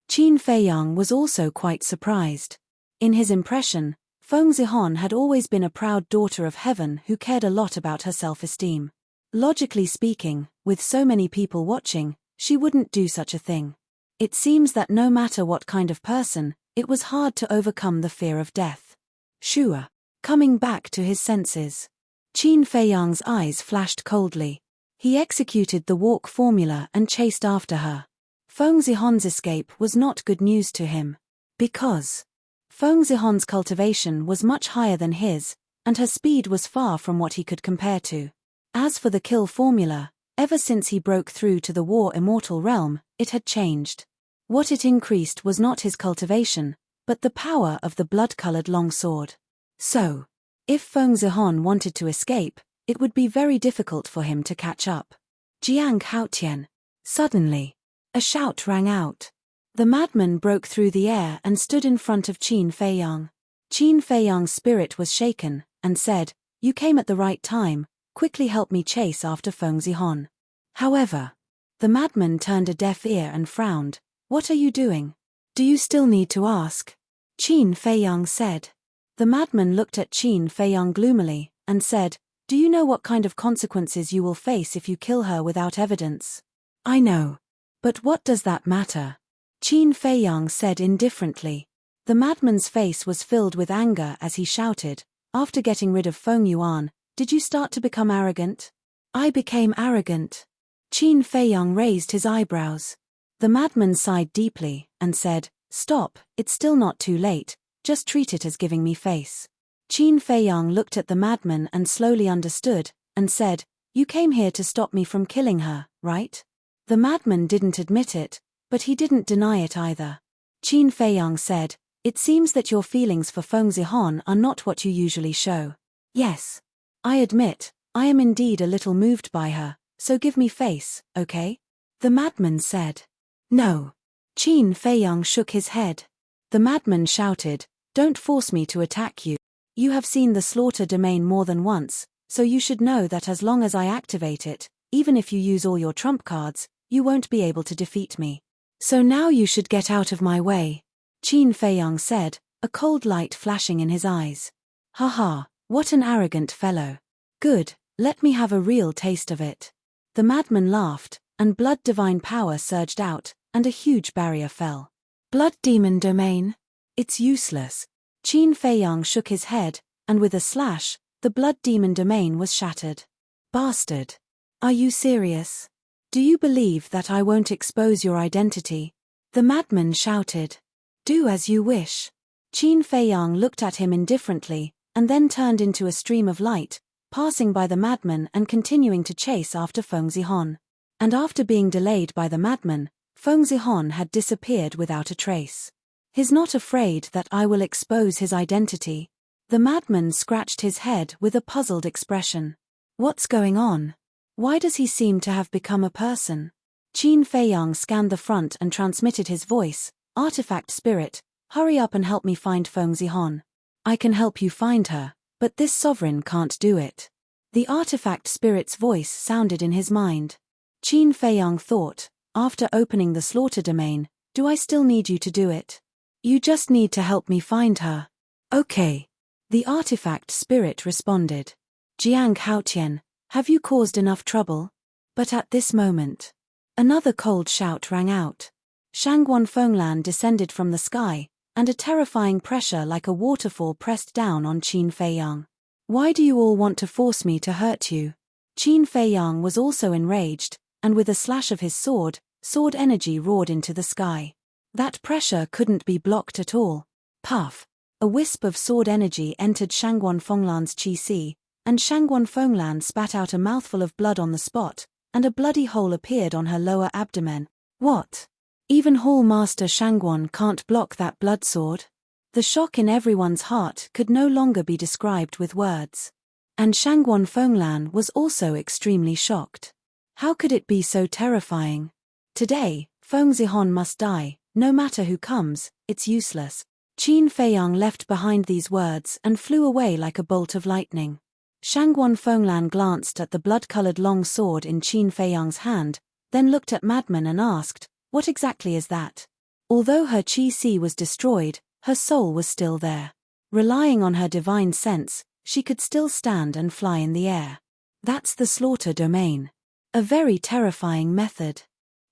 Qin Feiyang was also quite surprised. In his impression, Feng Zihon had always been a proud daughter of heaven who cared a lot about her self-esteem. Logically speaking, with so many people watching, she wouldn't do such a thing. It seems that no matter what kind of person, it was hard to overcome the fear of death. Shua. Coming back to his senses. Qin Feiyang's eyes flashed coldly. He executed the walk formula and chased after her. Feng Zihon's escape was not good news to him. Because Feng Zihon's cultivation was much higher than his, and her speed was far from what he could compare to. As for the kill formula, ever since he broke through to the war immortal realm, it had changed. What it increased was not his cultivation, but the power of the blood-colored longsword. So, if Feng Zihon wanted to escape, it would be very difficult for him to catch up. Jiang Haotian. Suddenly, a shout rang out. The madman broke through the air and stood in front of Qin Feiyang. Qin Feiyang's spirit was shaken, and said, "You came at the right time, quickly help me chase after Feng Zihon." However, the madman turned a deaf ear and frowned. "What are you doing? Do you still need to ask?" Qin Feiyang said. The madman looked at Qin Feiyang gloomily, and said, "Do you know what kind of consequences you will face if you kill her without evidence?" "I know. But what does that matter?" Qin Feiyang said indifferently. The madman's face was filled with anger as he shouted, "After getting rid of Feng Yuan, did you start to become arrogant?" "I became arrogant." Qin Feiyang raised his eyebrows. The madman sighed deeply, and said, "Stop, it's still not too late, just treat it as giving me face." Qin Feiyang looked at the madman and slowly understood, and said, "You came here to stop me from killing her, right?" The madman didn't admit it, but he didn't deny it either. Qin Feiyang said, "It seems that your feelings for Feng Zihon are not what you usually show." "Yes. I admit, I am indeed a little moved by her, so give me face, okay?" The madman said. "No." Qin Feiyang shook his head. The madman shouted, "Don't force me to attack you. You have seen the slaughter domain more than once, so you should know that as long as I activate it, even if you use all your trump cards, you won't be able to defeat me. So now you should get out of my way." Qin Feiyang said, a cold light flashing in his eyes. "Haha, what an arrogant fellow. Good, let me have a real taste of it." The madman laughed, and blood divine power surged out, and a huge barrier fell. "Blood demon domain? It's useless." Qin Feiyang shook his head, and with a slash, the blood demon domain was shattered. "Bastard. Are you serious? Do you believe that I won't expose your identity?" The madman shouted. "Do as you wish." Qin Feiyang looked at him indifferently, and then turned into a stream of light, passing by the madman and continuing to chase after Feng Zihon. And after being delayed by the madman, Feng Zihon had disappeared without a trace. He's not afraid that I will expose his identity. The madman scratched his head with a puzzled expression. What's going on? Why does he seem to have become a person? Qin Feiyang scanned the front and transmitted his voice. Artifact spirit, hurry up and help me find Feng Zihon. I can help you find her, but this sovereign can't do it. The artifact spirit's voice sounded in his mind. Qin Feiyang thought, after opening the slaughter domain, do I still need you to do it? You just need to help me find her. Okay. The artifact spirit responded. Jiang Haotian, have you caused enough trouble? But at this moment, another cold shout rang out. Shangguan Fenglan descended from the sky, and a terrifying pressure like a waterfall pressed down on Qin Feiyang. Why do you all want to force me to hurt you? Qin Feiyang was also enraged, and with a slash of his sword energy roared into the sky. That pressure couldn't be blocked at all. Puff! A wisp of sword energy entered Shangguan Fenglan's qi, and Shangguan Fenglan spat out a mouthful of blood on the spot, and a bloody hole appeared on her lower abdomen. What? Even Hall Master Shangguan can't block that blood sword? The shock in everyone's heart could no longer be described with words. And Shangguan Fenglan was also extremely shocked. How could it be so terrifying? Today, Feng Zihon must die, no matter who comes, it's useless. Qin Feiyang left behind these words and flew away like a bolt of lightning. Shangguan Fenglan glanced at the blood-colored long sword in Qin Feiyang's hand, then looked at Madman and asked, what exactly is that? Although her qi was destroyed, her soul was still there. Relying on her divine sense, she could still stand and fly in the air. That's the slaughter domain. A very terrifying method.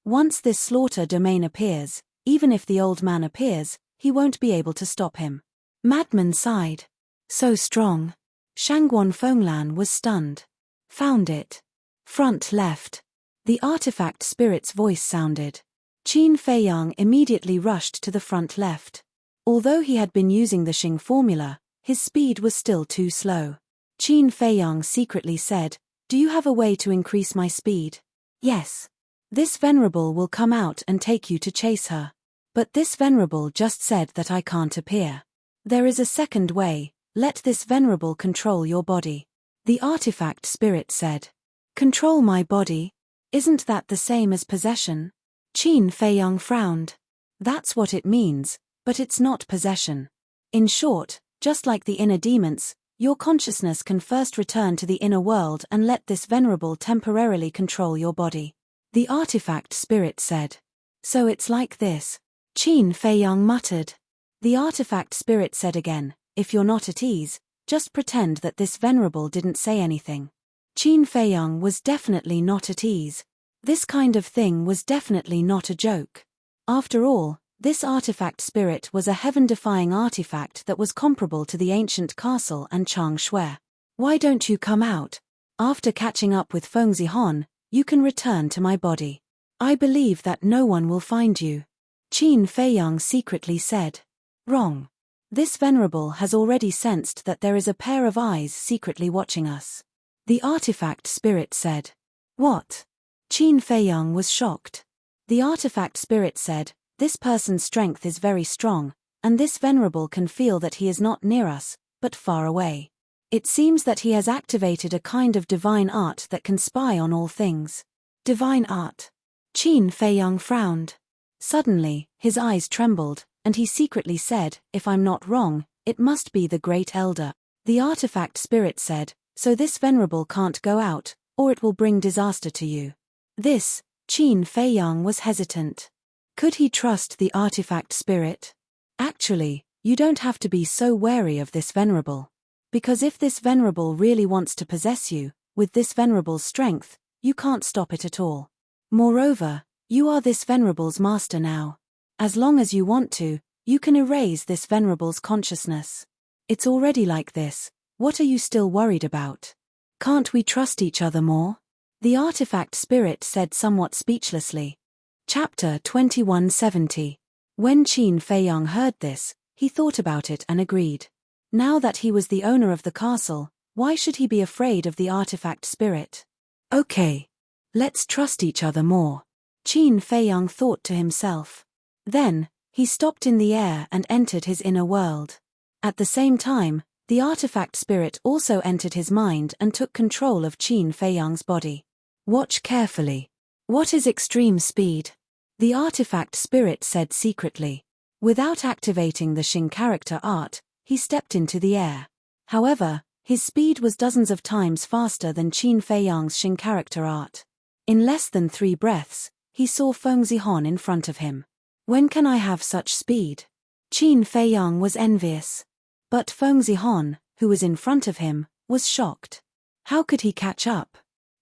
Once this slaughter domain appears, even if the old man appears, he won't be able to stop him. Madman sighed. So strong. Shangguan Fenglan was stunned. Found it. Front left. The artifact spirit's voice sounded. Qin Feiyang immediately rushed to the front left. Although he had been using the Xing formula, his speed was still too slow. Qin Feiyang secretly said, do you have a way to increase my speed? Yes. This venerable will come out and take you to chase her. But this venerable just said that I can't appear. There is a second way, let this venerable control your body. The artifact spirit said. Control my body? Isn't that the same as possession? Qin Feiyang frowned. That's what it means, but it's not possession. In short, just like the inner demons, your consciousness can first return to the inner world and let this venerable temporarily control your body. The artifact spirit said. So it's like this. Qin Feiyang muttered. The artifact spirit said again, if you're not at ease, just pretend that this venerable didn't say anything. Qin Feiyang was definitely not at ease. This kind of thing was definitely not a joke. After all, this artifact spirit was a heaven-defying artifact that was comparable to the ancient castle and Chang Shui. Why don't you come out? After catching up with Feng Zihon, you can return to my body. I believe that no one will find you. Qin Feiyang secretly said. Wrong. This venerable has already sensed that there is a pair of eyes secretly watching us. The artifact spirit said. What? Qin Feiyang was shocked. The artifact spirit said, this person's strength is very strong, and this venerable can feel that he is not near us, but far away. It seems that he has activated a kind of divine art that can spy on all things. Divine art. Qin Feiyang frowned. Suddenly, his eyes trembled, and he secretly said, if I'm not wrong, it must be the Great Elder. The artifact spirit said, so this venerable can't go out, or it will bring disaster to you. This, Qin Feiyang was hesitant. Could he trust the artifact spirit? Actually, you don't have to be so wary of this venerable. Because if this venerable really wants to possess you, with this venerable's strength, you can't stop it at all. Moreover, you are this venerable's master now. As long as you want to, you can erase this venerable's consciousness. It's already like this, what are you still worried about? Can't we trust each other more? The artifact spirit said somewhat speechlessly. Chapter 2170. When Qin Feiyang heard this, he thought about it and agreed. Now that he was the owner of the castle, why should he be afraid of the artifact spirit? Okay. Let's trust each other more. Qin Feiyang thought to himself. Then, He stopped in the air and entered his inner world. At the same time, the artifact spirit also entered his mind and took control of Qin Feiyang's body. Watch carefully. What is extreme speed? The artifact spirit said secretly. Without activating the Xing character art, he stepped into the air. However, his speed was dozens of times faster than Qin Feiyang's Xing character art. In less than 3 breaths, he saw Feng Zihon in front of him. When can I have such speed? Qin Feiyang was envious. But Feng Zihon, who was in front of him, was shocked. How could he catch up?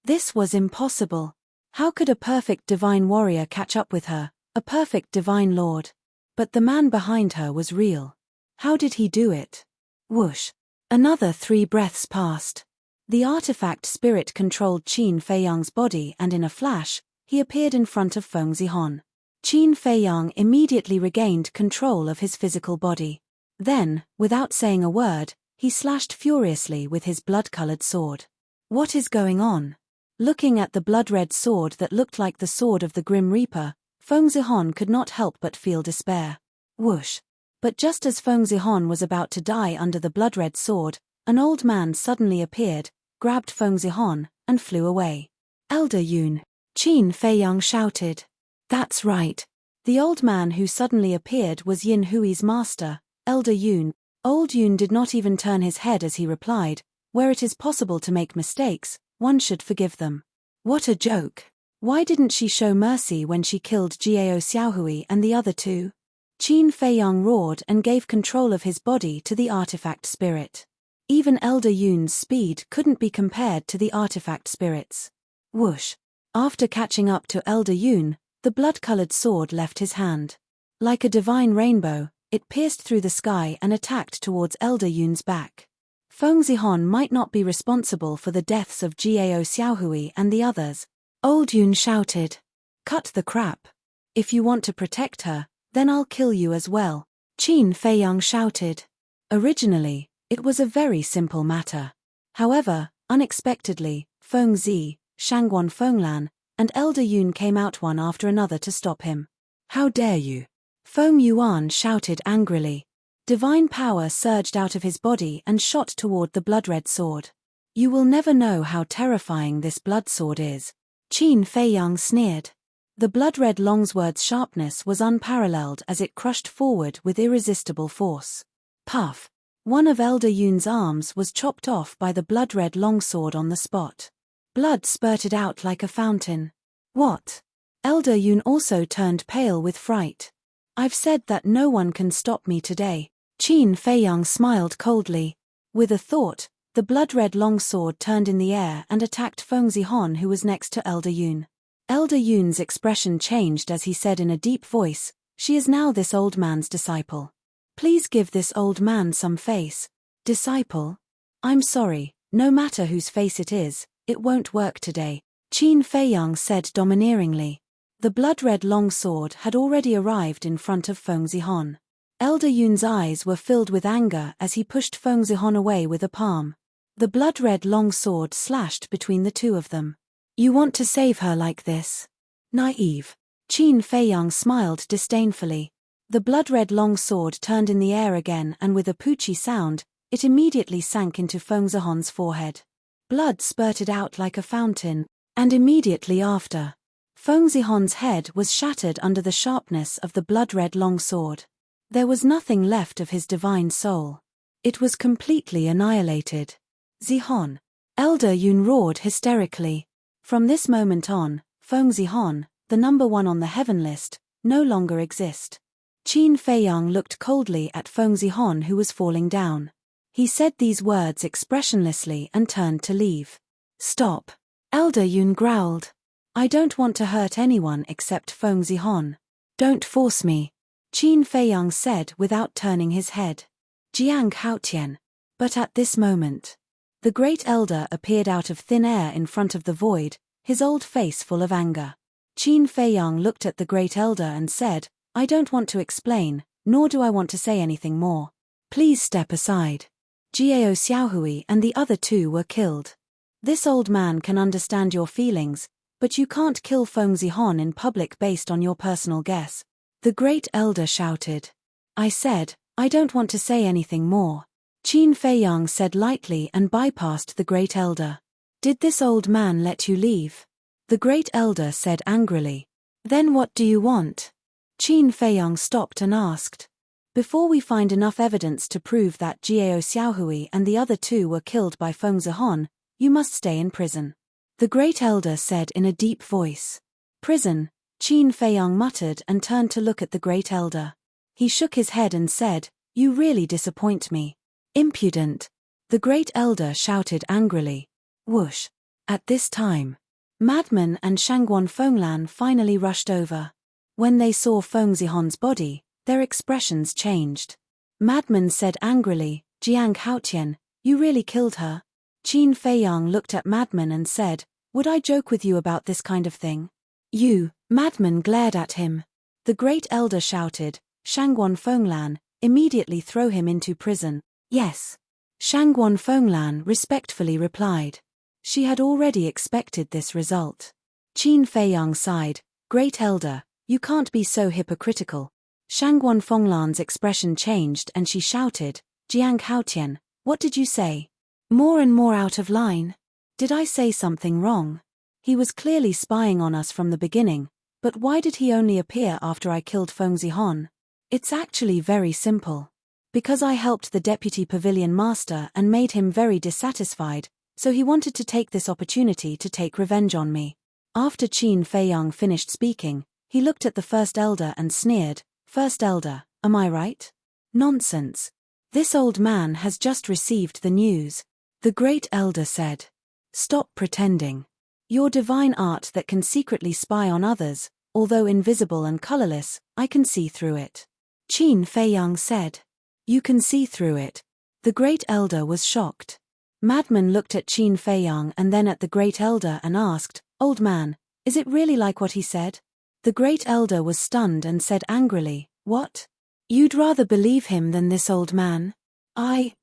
This was impossible. How could a perfect divine warrior catch up with her, a perfect divine lord? But the man behind her was real. How did he do it? Whoosh. Another 3 breaths passed. The artifact spirit controlled Qin Feiyang's body and in a flash, he appeared in front of Feng Zihon. Qin Feiyang immediately regained control of his physical body. Then, without saying a word, he slashed furiously with his blood-colored sword. What is going on? Looking at the blood-red sword that looked like the sword of the Grim Reaper, Feng Zihon could not help but feel despair. Whoosh. But just as Feng Zihon was about to die under the blood-red sword, an old man suddenly appeared, grabbed Feng Zihon, and flew away. Elder Yun. Qin Feiyang shouted. That's right. The old man who suddenly appeared was Yin Hui's master, Elder Yun. Old Yun did not even turn his head as he replied, where it is possible to make mistakes, one should forgive them. What a joke. Why didn't she show mercy when she killed Jiao Xiaohui and the other 2? Qin Feiyang roared and gave control of his body to the artifact spirit. Even Elder Yun's speed couldn't be compared to the artifact spirit's. Whoosh. After catching up to Elder Yun, the blood-colored sword left his hand. Like a divine rainbow, it pierced through the sky and attacked towards Elder Yun's back. Feng Zihon might not be responsible for the deaths of Jiao Xiaohui and the others. Old Yun shouted. Cut the crap. If you want to protect her, then I'll kill you as well. Qin Feiyang shouted. Originally, it was a very simple matter. However, unexpectedly, Feng Zi, Shangguan Fenglan, and Elder Yun came out one after another to stop him. How dare you? Feng Yuan shouted angrily. Divine power surged out of his body and shot toward the blood-red sword. You will never know how terrifying this blood sword is. Qin Feiyang sneered. The blood-red longsword's sharpness was unparalleled as it crushed forward with irresistible force. Puff! One of Elder Yun's arms was chopped off by the blood-red longsword on the spot. Blood spurted out like a fountain. What? Elder Yun also turned pale with fright. I've said that no one can stop me today. Qin Feiyang smiled coldly. With a thought, the blood-red longsword turned in the air and attacked Feng Zihon, who was next to Elder Yun. Elder Yun's expression changed as he said in a deep voice, she is now this old man's disciple. Please give this old man some face. Disciple? I'm sorry, no matter whose face it is, it won't work today, Qin Feiyang said domineeringly. The blood-red longsword had already arrived in front of Feng Zihon. Elder Yun's eyes were filled with anger as he pushed Feng Zihon away with a palm. The blood-red longsword slashed between the 2 of them. You want to save her like this? Naive. Qin Feiyang smiled disdainfully. The blood-red longsword turned in the air again and with a poochie sound, it immediately sank into Feng Zihon's forehead. Blood spurted out like a fountain, and immediately after, Feng Zihon's head was shattered under the sharpness of the blood-red longsword. There was nothing left of his divine soul. It was completely annihilated. Zihon! Elder Yun roared hysterically. From this moment on, Feng Zihon, the number 1 on the heaven list, no longer exist. Qin Feiyang looked coldly at Feng Zihon, who was falling down. He said these words expressionlessly and turned to leave. Stop! Elder Yun growled. I don't want to hurt anyone except Feng Zihon. Don't force me, Qin Feiyang said without turning his head. Jiang Haotian. But at this moment, the great elder appeared out of thin air in front of the void, his old face full of anger. Qin Feiyang looked at the great elder and said, I don't want to explain, nor do I want to say anything more. Please step aside. Jiao Xiaohui and the other 2 were killed. This old man can understand your feelings, but you can't kill Feng Zihon in public based on your personal guess. The Great Elder shouted. I said, I don't want to say anything more. Qin Feiyang said lightly and bypassed the Great Elder. Did this old man let you leave? The Great Elder said angrily. Then what do you want? Qin Feiyang stopped and asked. Before we find enough evidence to prove that Jiao Xiaohui and the other two were killed by Feng Zihon, you must stay in prison. The Great Elder said in a deep voice. Prison, Qin Feiyang muttered and turned to look at the Great Elder. He shook his head and said, You really disappoint me. Impudent. The Great Elder shouted angrily. Whoosh. At this time, Madman and Shangguan Fenglan finally rushed over. When they saw Feng Zihon's body, their expressions changed. Madman said angrily, Jiang Haotian, you really killed her? Qin Feiyang looked at Madman and said, Would I joke with you about this kind of thing? You, Madman glared at him. The Great Elder shouted, Shangguan Fenglan, immediately throw him into prison. Yes. Shangguan Fenglan respectfully replied. She had already expected this result. Qin Feiyang sighed, Great Elder, you can't be so hypocritical. Shangguan Fenglan's expression changed and she shouted, Jiang Haotian, what did you say? More and more out of line. Did I say something wrong? He was clearly spying on us from the beginning, but why did he only appear after I killed Feng Zihon? It's actually very simple. Because I helped the deputy pavilion master and made him very dissatisfied, so he wanted to take this opportunity to take revenge on me. After Qin Feiyang finished speaking, he looked at the First Elder and sneered, First Elder, am I right? Nonsense. This old man has just received the news. The Great Elder said. Stop pretending. Your divine art that can secretly spy on others, although invisible and colorless, I can see through it. Qin Feiyang said. You can see through it. The Great Elder was shocked. Madman looked at Qin Feiyang and then at the Great Elder and asked, Old man, is it really like what he said? The Great Elder was stunned and said angrily, What? You'd rather believe him than this old man?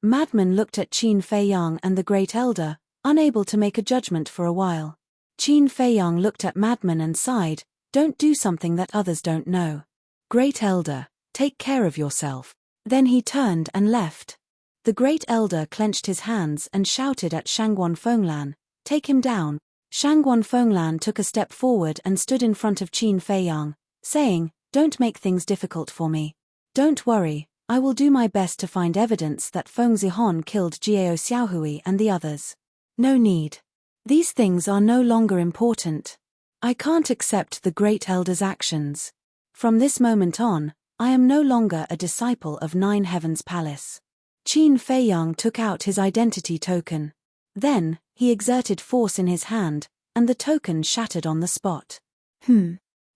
Madman looked at Qin Feiyang and the Great Elder, unable to make a judgment for a while. Qin Feiyang looked at Madman and sighed, Don't do something that others don't know. Great Elder, take care of yourself. Then he turned and left. The Great Elder clenched his hands and shouted at Shangguan Fenglan, Take him down. Shangguan Fenglan took a step forward and stood in front of Qin Feiyang, saying, Don't make things difficult for me. Don't worry, I will do my best to find evidence that Feng Zihon killed Jiao Xiaohui and the others. No need. These things are no longer important. I can't accept the Great Elder's actions. From this moment on, I am no longer a disciple of Nine Heavens Palace. Qin Feiyang took out his identity token. Then, he exerted force in his hand, and the token shattered on the spot.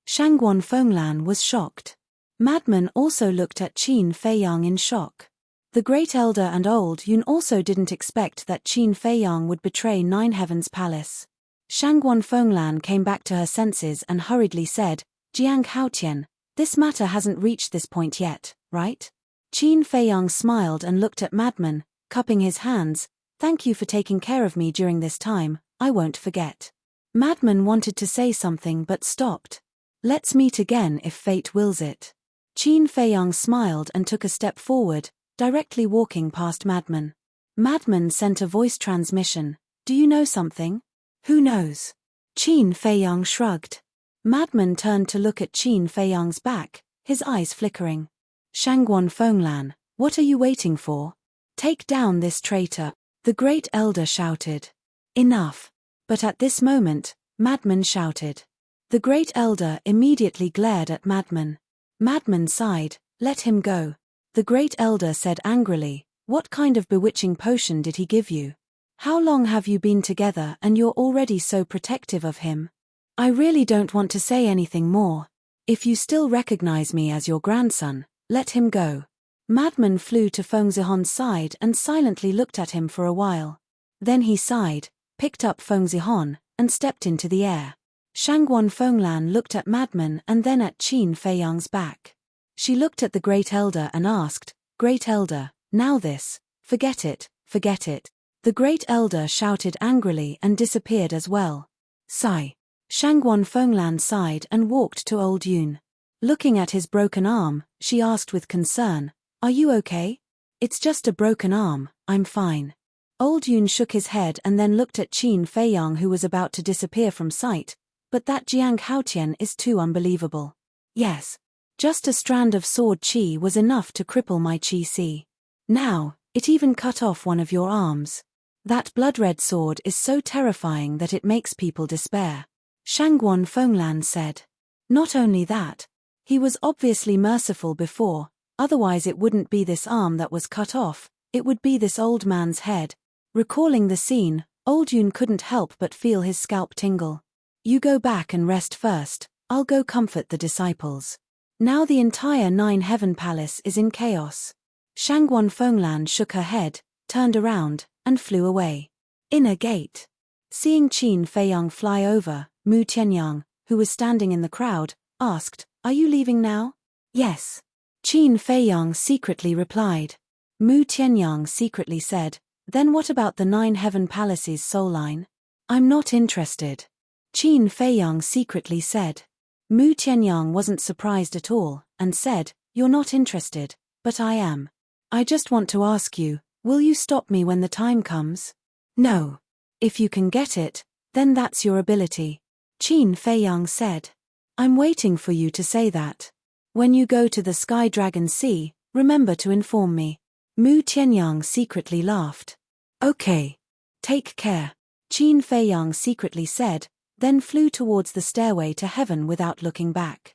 Shangguan Fenglan was shocked. Madman also looked at Qin Feiyang in shock. The Great Elder and Old Yun also didn't expect that Qin Feiyang would betray Nine Heavens Palace. Shangguan Fenglan came back to her senses and hurriedly said, Jiang Haotian, this matter hasn't reached this point yet, right? Qin Feiyang smiled and looked at Madman, cupping his hands, Thank you for taking care of me during this time, I won't forget. Madman wanted to say something but stopped. Let's meet again if fate wills it. Qin Feiyang smiled and took a step forward, directly walking past Madman. Madman sent a voice transmission, Do you know something? Who knows? Qin Feiyang shrugged. Madman turned to look at Qin Feiyang's back, his eyes flickering. Shangguan Fenglan, what are you waiting for? Take down this traitor. The Great Elder shouted. Enough. But at this moment, Madman shouted. The Great Elder immediately glared at Madman. Madman sighed, Let him go. The Great Elder said angrily, What kind of bewitching potion did he give you? How long have you been together and you're already so protective of him? I really don't want to say anything more. If you still recognize me as your grandson, let him go. Madman flew to Feng Zihon's side and silently looked at him for a while. Then he sighed, picked up Feng Zihon, and stepped into the air. Shangguan Fenglan looked at Madman and then at Qin Feiyang's back. She looked at the Great Elder and asked, Great Elder, now this, forget it, forget it. The Great Elder shouted angrily and disappeared as well. Sigh. Shangguan Fenglan sighed and walked to Old Yun. Looking at his broken arm, she asked with concern, "Are you okay?" "It's just a broken arm, I'm fine." Old Yun shook his head and then looked at Qin Feiyang, who was about to disappear from sight. "But that Jiang Haotian is too unbelievable." "Yes. Just a strand of sword qi was enough to cripple my qi si. Now, it even cut off one of your arms. That blood-red sword is so terrifying that it makes people despair," Shangguan Fenglan said. "Not only that, he was obviously merciful before, otherwise it wouldn't be this arm that was cut off, it would be this old man's head." Recalling the scene, Old Yun couldn't help but feel his scalp tingle. "You go back and rest first, I'll go comfort the disciples." Now the entire Nine Heaven Palace is in chaos. Shangguan Fenglan shook her head, turned around, and flew away. Inner gate. Seeing Qin Feiyang fly over, Mu Tianyang, who was standing in the crowd, asked, "Are you leaving now?" "Yes." Qin Feiyang secretly replied. Mu Tianyang secretly said, "Then what about the Nine Heaven Palace's soul line?" "I'm not interested." Qin Feiyang secretly said. Mu Tianyang wasn't surprised at all, and said, "You're not interested, but I am. I just want to ask you, will you stop me when the time comes?" "No. If you can get it, then that's your ability," Qin Feiyang said. "I'm waiting for you to say that. When you go to the Sky Dragon Sea, remember to inform me." Mu Tianyang secretly laughed. "Okay. Take care," Qin Feiyang secretly said, then flew towards the stairway to heaven without looking back.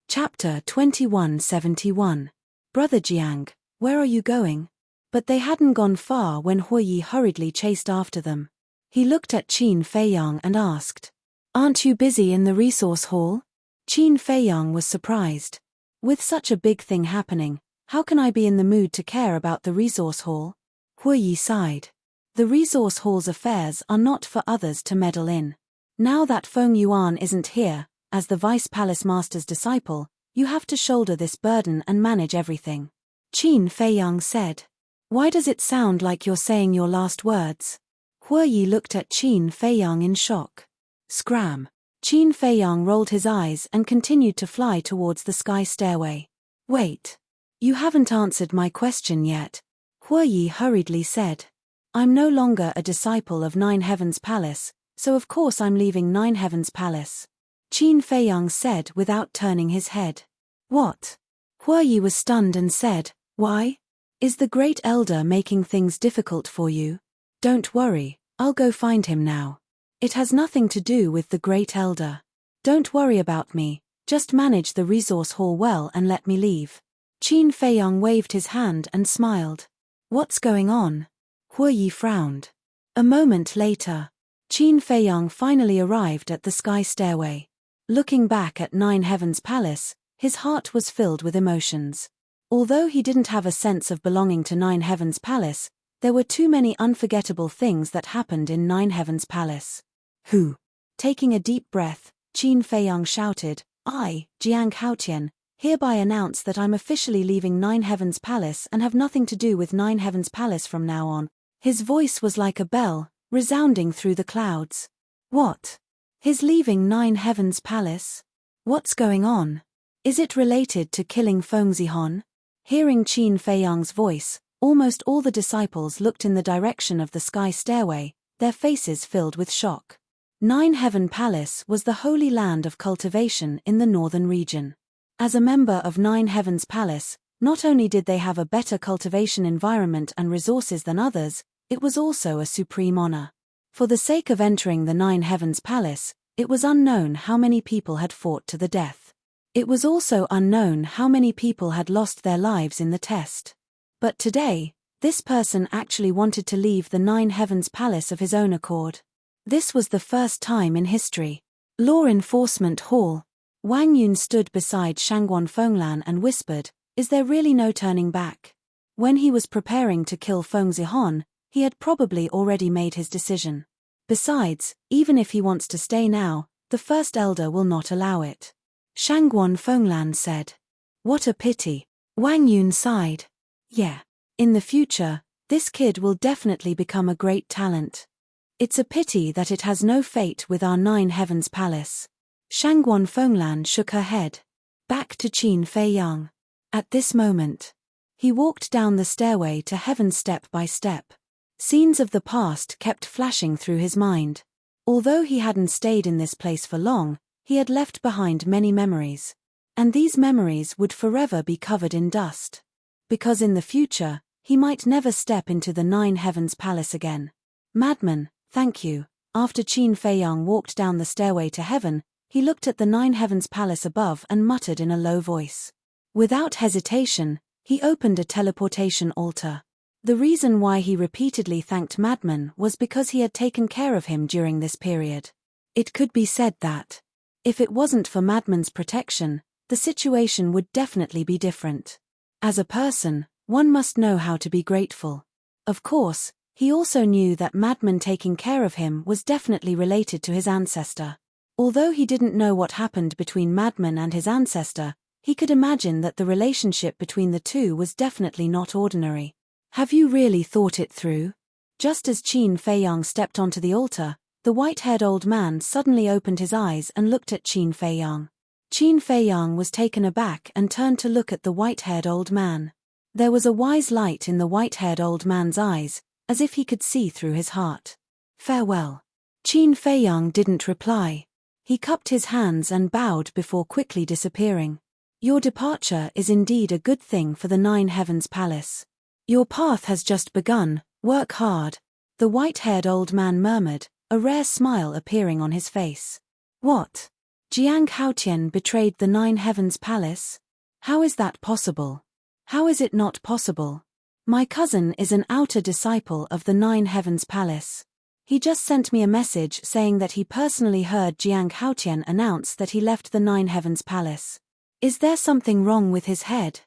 Chapter 2171. "Brother Jiang, where are you going?" But they hadn't gone far when Huoyi hurriedly chased after them. He looked at Qin Feiyang and asked, "Aren't you busy in the resource hall?" Qin Feiyang was surprised. "With such a big thing happening, how can I be in the mood to care about the resource hall?" Huoyi sighed. "The resource hall's affairs are not for others to meddle in. Now that Feng Yuan isn't here, as the Vice Palace Master's disciple, you have to shoulder this burden and manage everything," Qin Feiyang said. "Why does it sound like you're saying your last words?" Huoyi looked at Qin Feiyang in shock. Scram. Qin Feiyang rolled his eyes and continued to fly towards the sky stairway. "Wait. You haven't answered my question yet," Huoyi hurriedly said. "I'm no longer a disciple of Nine Heavens Palace, so of course I'm leaving Nine Heavens Palace," Qin Feiyang said without turning his head. "What?" Huoyi was stunned and said, "Why? Is the Great Elder making things difficult for you?" "Don't worry, I'll go find him now. It has nothing to do with the Great Elder. Don't worry about me, just manage the resource hall well and let me leave." Qin Feiyang waved his hand and smiled. "What's going on?" Huoyi frowned. A moment later, Qin Feiyang finally arrived at the sky stairway. Looking back at Nine Heavens Palace, his heart was filled with emotions. Although he didn't have a sense of belonging to Nine Heavens Palace, there were too many unforgettable things that happened in Nine Heavens Palace. "Who?" Taking a deep breath, Qin Feiyang shouted, "I, Jiang Haotian, hereby announce that I'm officially leaving Nine Heavens Palace and have nothing to do with Nine Heavens Palace from now on." His voice was like a bell, resounding through the clouds. "What? He's leaving Nine Heavens Palace? What's going on? Is it related to killing Feng Zihon?" Hearing Qin Feiyang's voice, almost all the disciples looked in the direction of the sky stairway, their faces filled with shock. Nine Heaven Palace was the holy land of cultivation in the northern region. As a member of Nine Heavens Palace, not only did they have a better cultivation environment and resources than others, it was also a supreme honor. For the sake of entering the Nine Heavens Palace, it was unknown how many people had fought to the death. It was also unknown how many people had lost their lives in the test. But today, this person actually wanted to leave the Nine Heavens Palace of his own accord. This was the first time in history. Law Enforcement Hall. Wang Yun stood beside Shangguan Fenglan and whispered, "Is there really no turning back?" When he was preparing to kill Feng Zihon, he had probably already made his decision. Besides, even if he wants to stay now, the First Elder will not allow it. Shangguan Fenglan said. "What a pity." Wang Yun sighed. "Yeah. In the future, this kid will definitely become a great talent. It's a pity that it has no fate with our Nine Heavens Palace." Shangguan Fenglan shook her head. Back to Qin Fei Yang. At this moment, he walked down the stairway to heaven step by step. Scenes of the past kept flashing through his mind. Although he hadn't stayed in this place for long, he had left behind many memories. And these memories would forever be covered in dust. Because in the future, he might never step into the Nine Heavens Palace again. Madman, thank you. After Qin Fei Yang walked down the stairway to heaven, he looked at the Nine Heavens Palace above and muttered in a low voice. Without hesitation, he opened a teleportation altar. The reason why he repeatedly thanked Madman was because he had taken care of him during this period. It could be said that, if it wasn't for Madman's protection, the situation would definitely be different. As a person, one must know how to be grateful. Of course, he also knew that Madman taking care of him was definitely related to his ancestor. Although he didn't know what happened between Madman and his ancestor, he could imagine that the relationship between the two was definitely not ordinary. Have you really thought it through? Just as Qin Fei Yang stepped onto the altar, the white-haired old man suddenly opened his eyes and looked at Qin Fei Yang. Qin Fei Yang was taken aback and turned to look at the white-haired old man. There was a wise light in the white-haired old man's eyes, as if he could see through his heart. Farewell. Qin Fei Yang didn't reply. He cupped his hands and bowed before quickly disappearing. Your departure is indeed a good thing for the Nine Heavens Palace. Your path has just begun, work hard. The white-haired old man murmured, a rare smile appearing on his face. What? Jiang Haotian betrayed the Nine Heavens Palace? How is that possible? How is it not possible? My cousin is an outer disciple of the Nine Heavens Palace. He just sent me a message saying that he personally heard Jiang Haotian announce that he left the Nine Heavens Palace. Is there something wrong with his head?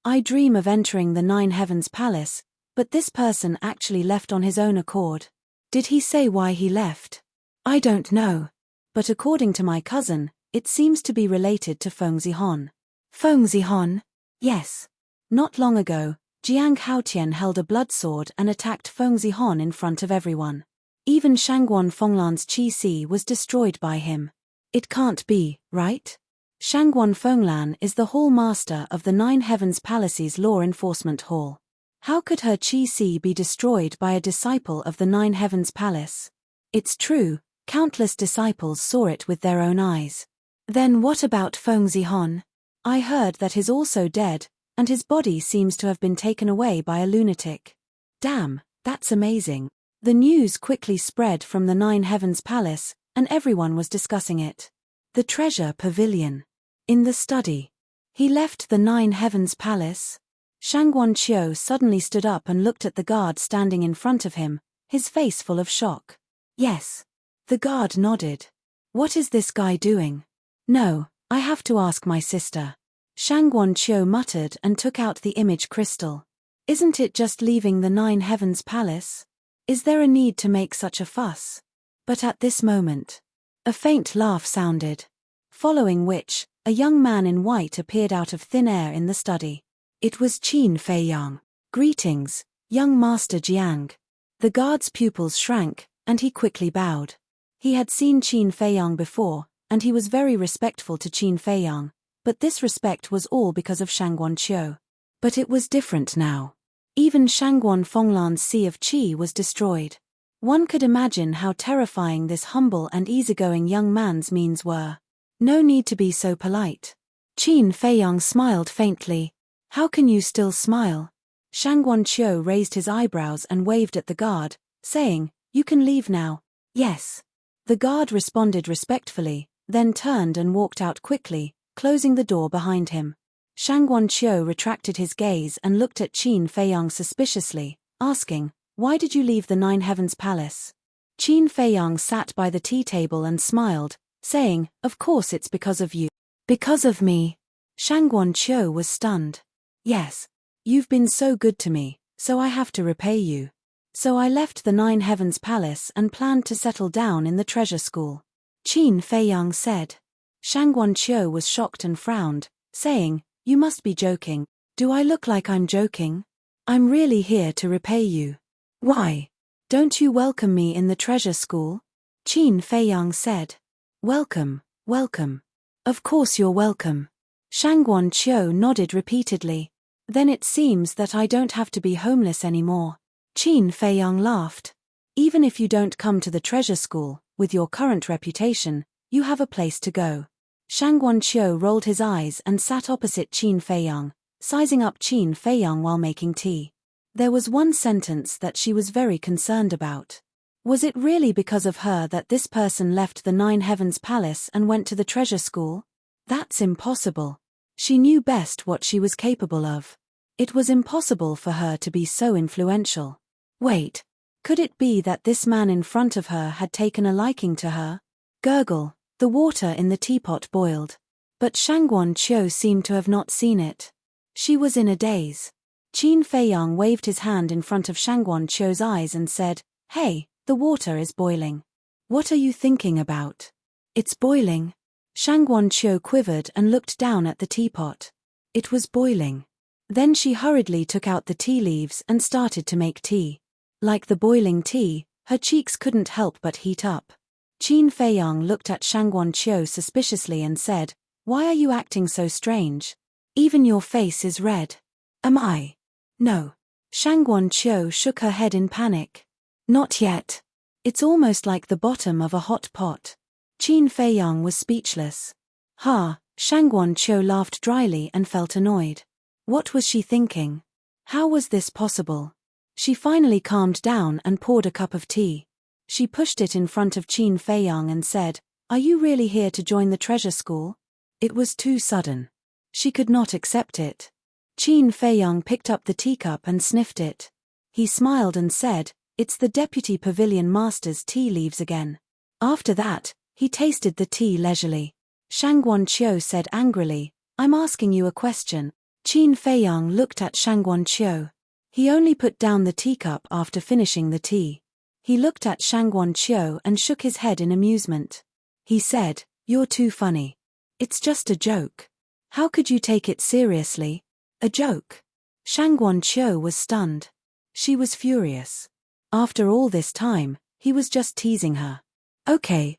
I dream of entering the Nine Heavens Palace, but this person actually left on his own accord. Did he say why he left? I don't know. But according to my cousin, it seems to be related to Feng Zihon. Feng Zihon? Yes. Not long ago, Jiang Haotian held a blood sword and attacked Feng Zihon in front of everyone. Even Shangguan Fenglan's Qi Si was destroyed by him. It can't be, right? Shangguan Fenglan is the Hall Master of the Nine Heavens Palace's Law Enforcement Hall. How could her Qi Si be destroyed by a disciple of the Nine Heavens Palace? It's true, countless disciples saw it with their own eyes. Then what about Feng Zihon? I heard that he's also dead, and his body seems to have been taken away by a lunatic. Damn, that's amazing. The news quickly spread from the Nine Heavens Palace, and everyone was discussing it. The treasure pavilion. In the study. He left the Nine Heavens Palace? Shangguan Qiu suddenly stood up and looked at the guard standing in front of him, his face full of shock. Yes. The guard nodded. What is this guy doing? No, I have to ask my sister. Shangguan Qiu muttered and took out the image crystal. Isn't it just leaving the Nine Heavens Palace? Is there a need to make such a fuss? But at this moment, a faint laugh sounded. Following which, a young man in white appeared out of thin air in the study. It was Qin Fei Yang. Greetings, young Master Jiang. The guard's pupils shrank, and he quickly bowed. He had seen Qin Fei Yang before, and he was very respectful to Qin Fei Yang, but this respect was all because of Shangguan Qiu. But it was different now. Even Shangguan Fenglan's Sea of Qi was destroyed. One could imagine how terrifying this humble and easygoing young man's means were. No need to be so polite. Qin Fei Yang smiled faintly. How can you still smile? Shangguan Qiu raised his eyebrows and waved at the guard, saying, You can leave now. Yes. The guard responded respectfully, then turned and walked out quickly, closing the door behind him. Shangguan Qiu retracted his gaze and looked at Qin Fei Yang suspiciously, asking, Why did you leave the Nine Heavens Palace? Qin Fei Yang sat by the tea table and smiled, saying, Of course it's because of you. Because of me? Shangguan Qiu was stunned. Yes. You've been so good to me, so I have to repay you. So I left the Nine Heavens Palace and planned to settle down in the treasure school. Qin Fei Yang said. Shangguan Qiu was shocked and frowned, saying, You must be joking. Do I look like I'm joking? I'm really here to repay you. Why? Don't you welcome me in the treasure school? Qin Fei Yang said. Welcome, welcome. Of course you're welcome. Shangguan Qiu nodded repeatedly. Then it seems that I don't have to be homeless anymore. Qin Feiyang laughed. Even if you don't come to the treasure school, with your current reputation, you have a place to go. Shangguan Qiu rolled his eyes and sat opposite Qin Feiyang, sizing up Qin Feiyang while making tea. There was one sentence that she was very concerned about. Was it really because of her that this person left the Nine Heavens Palace and went to the treasure school? That's impossible. She knew best what she was capable of. It was impossible for her to be so influential. Wait. Could it be that this man in front of her had taken a liking to her? Gurgle. The water in the teapot boiled. But Shangguan Qiu seemed to have not seen it. She was in a daze. Qin Feiyang waved his hand in front of Shangguan Qiu's eyes and said, "Hey, the water is boiling. What are you thinking about?" "It's boiling." Shangguan Qiu quivered and looked down at the teapot. It was boiling. Then she hurriedly took out the tea leaves and started to make tea. Like the boiling tea, her cheeks couldn't help but heat up. Qin Feiyang looked at Shangguan Qiu suspiciously and said, "Why are you acting so strange? Even your face is red." "Am I?" "No." Shangguan Qiu shook her head in panic. "Not yet. It's almost like the bottom of a hot pot." Qin Feiyang was speechless. Shangguan Qiu laughed dryly and felt annoyed. What was she thinking? How was this possible? She finally calmed down and poured a cup of tea. She pushed it in front of Qin Feiyang and said, "Are you really here to join the treasure school?" It was too sudden. She could not accept it. Qin Feiyang picked up the teacup and sniffed it. He smiled and said, "It's the Deputy Pavilion Master's tea leaves again." After that, he tasted the tea leisurely. Shangguan Qiu said angrily, "I'm asking you a question." Qin Feiyang looked at Shangguan Qiu. He only put down the teacup after finishing the tea. He looked at Shangguan Qiu and shook his head in amusement. He said, "You're too funny. It's just a joke. How could you take it seriously? A joke?" Shangguan Qiu was stunned. She was furious. After all this time, he was just teasing her. Okay.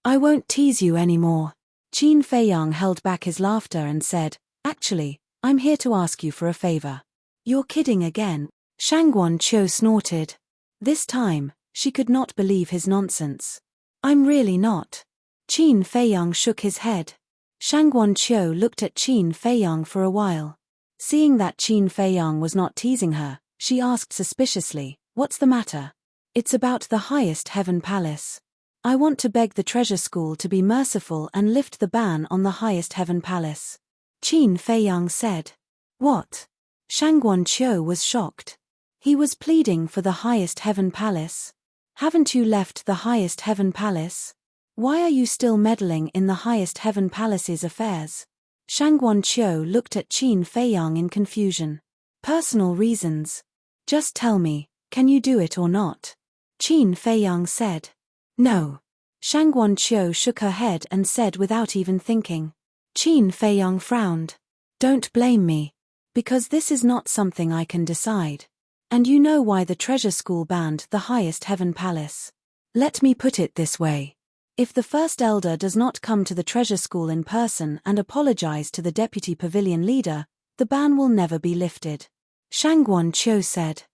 I won't tease you anymore." Qin Feiyang held back his laughter and said, "Actually, I'm here to ask you for a favor." "You're kidding again." Shangguan Qiu snorted. This time, she could not believe his nonsense. "I'm really not." Qin Feiyang shook his head. Shangguan Qiu looked at Qin Feiyang for a while. Seeing that Qin Feiyang was not teasing her, she asked suspiciously, "What's the matter?" "It's about the highest heaven palace. I want to beg the treasure school to be merciful and lift the ban on the highest heaven palace." Qin Feiyang said. "What?" Shangguan Qiu was shocked. He was pleading for the highest heaven palace. "Haven't you left the highest heaven palace? Why are you still meddling in the highest heaven palace's affairs?" Shangguan Qiu looked at Qin Feiyang in confusion. "Personal reasons. Just tell me, can you do it or not?" Qin Feiyang said. "No." Shangguan Qiu shook her head and said without even thinking. Qin Feiyang frowned. "Don't blame me. Because this is not something I can decide. And you know why the treasure school banned the highest heaven palace. Let me put it this way. If the first elder does not come to the treasure school in person and apologize to the deputy pavilion leader, the ban will never be lifted." Shangguan Qiu said.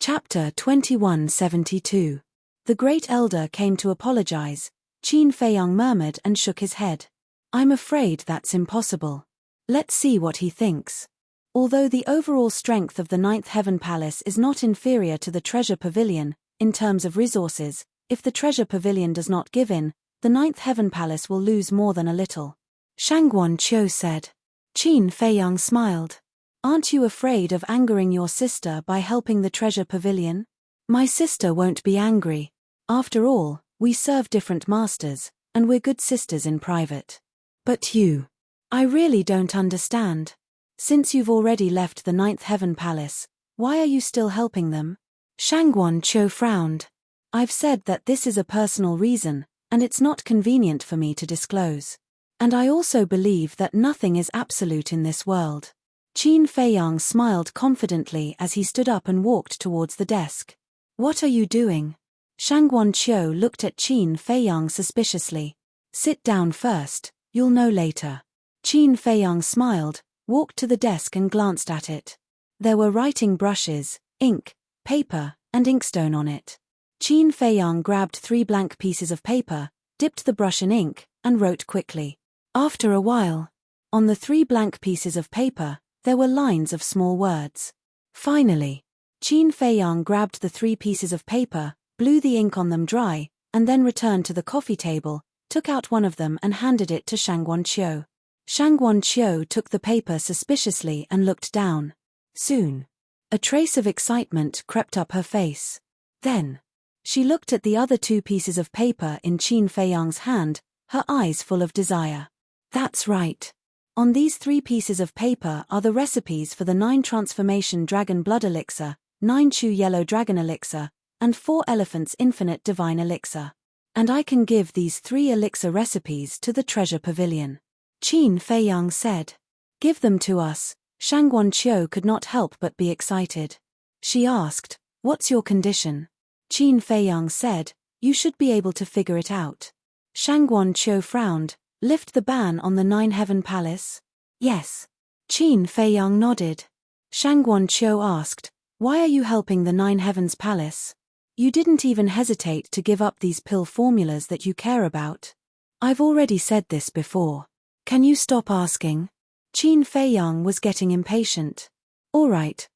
Chapter 2172. The great elder came to apologize. Qin Feiyang murmured and shook his head. "I'm afraid that's impossible. Let's see what he thinks." Although the overall strength of the Ninth Heaven Palace is not inferior to the Treasure Pavilion, in terms of resources, if the Treasure Pavilion does not give in, the Ninth Heaven Palace will lose more than a little. Shangguan Qiu said. Qin Feiyang smiled. "Aren't you afraid of angering your sister by helping the Treasure Pavilion?" "My sister won't be angry. After all, we serve different masters, and we're good sisters in private. But you. I really don't understand. Since you've already left the Ninth Heaven Palace, why are you still helping them?" Shangguan Qiu frowned. "I've said that this is a personal reason, and it's not convenient for me to disclose. And I also believe that nothing is absolute in this world." Qin Feiyang smiled confidently as he stood up and walked towards the desk. "What are you doing?" Shangguan Qiu looked at Qin Feiyang suspiciously. "Sit down first, you'll know later." Qin Feiyang smiled, walked to the desk and glanced at it. There were writing brushes, ink, paper, and inkstone on it. Qin Feiyang grabbed 3 blank pieces of paper, dipped the brush in ink, and wrote quickly. After a while, on the 3 blank pieces of paper, there were lines of small words. Finally, Qin Feiyang grabbed the 3 pieces of paper, blew the ink on them dry, and then returned to the coffee table, took out one of them and handed it to Shangguan Qiu. Shangguan Qiu took the paper suspiciously and looked down. Soon, a trace of excitement crept up her face. Then, she looked at the other 2 pieces of paper in Qin Feiyang's hand, her eyes full of desire. That's right. On these 3 pieces of paper are the recipes for the 9 transformation dragon blood elixir, 9 Chu yellow dragon elixir, and 4 elephants infinite divine elixir. And I can give these 3 elixir recipes to the treasure pavilion. Qin Feiyang said. Give them to us. Shangguan Qiu could not help but be excited. She asked, what's your condition? Qin Feiyang said, you should be able to figure it out. Shangguan Qiu frowned. Lift the ban on the 9 Heaven Palace? Yes. Qin Feiyang nodded. Shangguan Qiu asked, why are you helping the 9 Heavens Palace? You didn't even hesitate to give up these pill formulas that you care about. I've already said this before. Can you stop asking? Qin Feiyang was getting impatient. All right.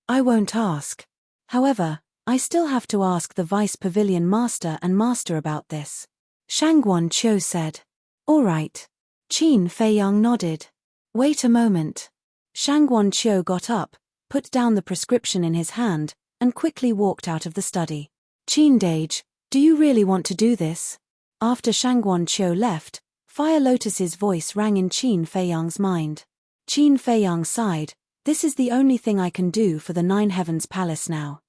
I won't ask. However, I still have to ask the Vice Pavilion Master and Master about this. Shangguan Qiu said. All right. Qin Feiyang nodded. Wait a moment. Shangguan Qiu got up, put down the prescription in his hand, and quickly walked out of the study. Qin Dage, do you really want to do this? After Shangguan Qiu left, Fire Lotus's voice rang in Qin Feiyang's mind. Qin Feiyang sighed, this is the only thing I can do for the 9 Heavens Palace now.